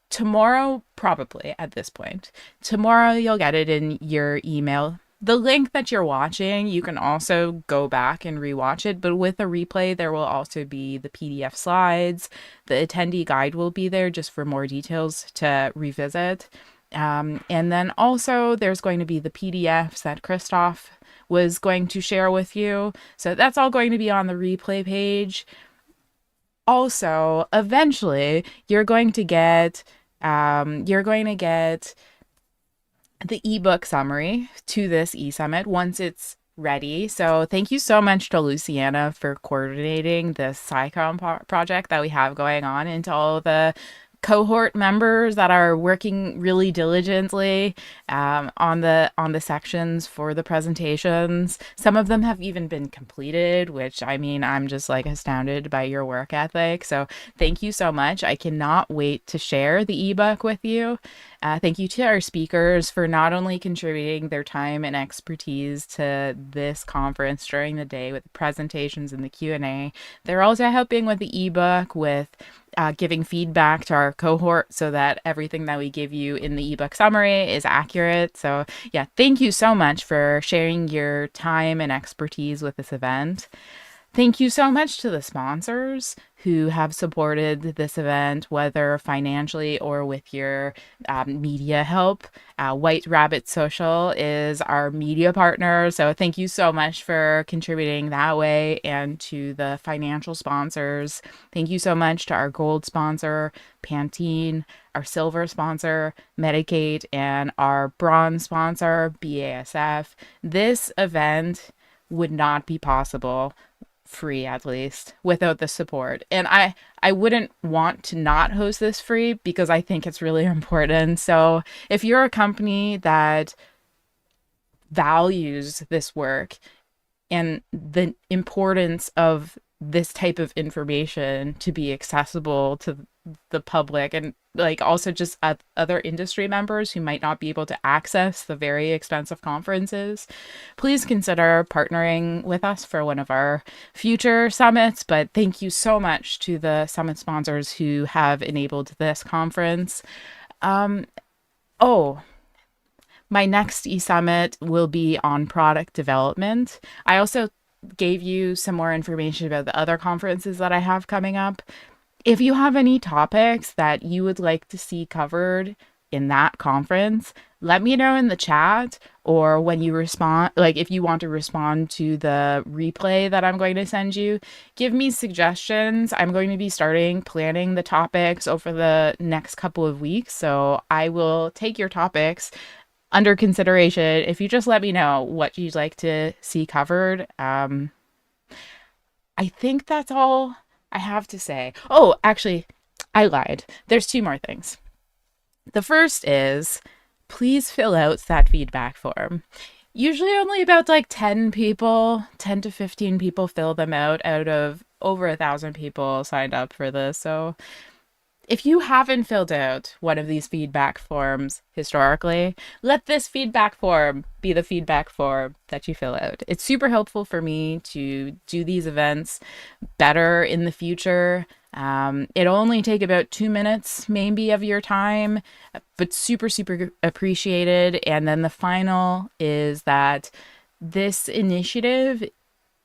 tomorrow, probably at this point. Tomorrow, you'll get it in your email the link that you're watching, you can also go back and rewatch it. But with a replay, there will also be the PDF slides. The attendee guide will be there just for more details to revisit. And then also there's going to be the PDFs that Christophe was going to share with you. So that's all going to be on the replay page. Also, eventually, you're going to get the ebook summary to this eSummit once it's ready. So thank you so much to Luciana for coordinating this SciComm project that we have going on, and to all the cohort members that are working really diligently on the sections for the presentations. Some of them have even been completed, which, I mean, I'm just like astounded by your work ethic. So thank you so much. I cannot wait to share the ebook with you. Thank you to our speakers for not only contributing their time and expertise to this conference during the day with the presentations and the Q&A. They're also helping with the ebook, with giving feedback to our cohort so that everything that we give you in the ebook summary is accurate. So yeah, thank you so much for sharing your time and expertise with this event. Thank you so much to the sponsors who have supported this event, whether financially or with your media help. White Rabbit Social is our media partner, so thank you so much for contributing that way. And to the financial sponsors, thank you so much to our gold sponsor, Pantene, our silver sponsor, Medigate, and our bronze sponsor, BASF. This event would not be possible, free at least, without the support. And I wouldn't want to not host this free because I think it's really important. So if you're a company that values this work and the importance of this type of information to be accessible to the public, and like also just other industry members who might not be able to access the very expensive conferences, please consider partnering with us for one of our future summits. But thank you so much to the summit sponsors who have enabled this conference. My next eSummit will be on product development. I also gave you some more information about the other conferences that I have coming up. If you have any topics that you would like to see covered in that conference, let me know in the chat, or when you respond, like if you want to respond to the replay that I'm going to send you, give me suggestions. I'm going to be starting planning the topics over the next couple of weeks, so I will take your topics under consideration if you just let me know what you'd like to see covered. I think that's all I have to say. Oh, actually, I lied. There's two more things. The first is, please fill out that feedback form. Usually only about like 10 to 15 people fill them out of over 1,000 people signed up for this. So if you haven't filled out one of these feedback forms historically, let this feedback form be the feedback form that you fill out. It's super helpful for me to do these events better in the future. It'll only take about 2 minutes maybe of your time, but super, super appreciated. And then the final is that this initiative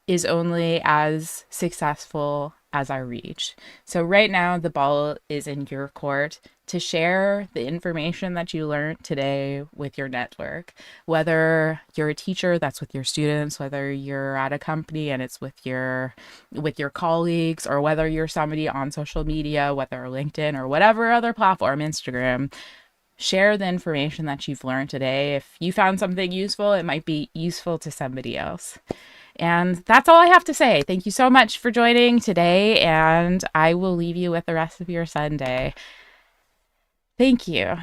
is only as successful as our reach. So right now, the ball is in your court to share the information that you learned today with your network. Whether you're a teacher, that's with your students, whether you're at a company and it's with your colleagues, or whether you're somebody on social media, whether LinkedIn or whatever other platform, Instagram, share the information that you've learned today. If you found something useful, it might be useful to somebody else. And that's all I have to say. Thank you so much for joining today, and I will leave you with the rest of your Sunday. Thank you.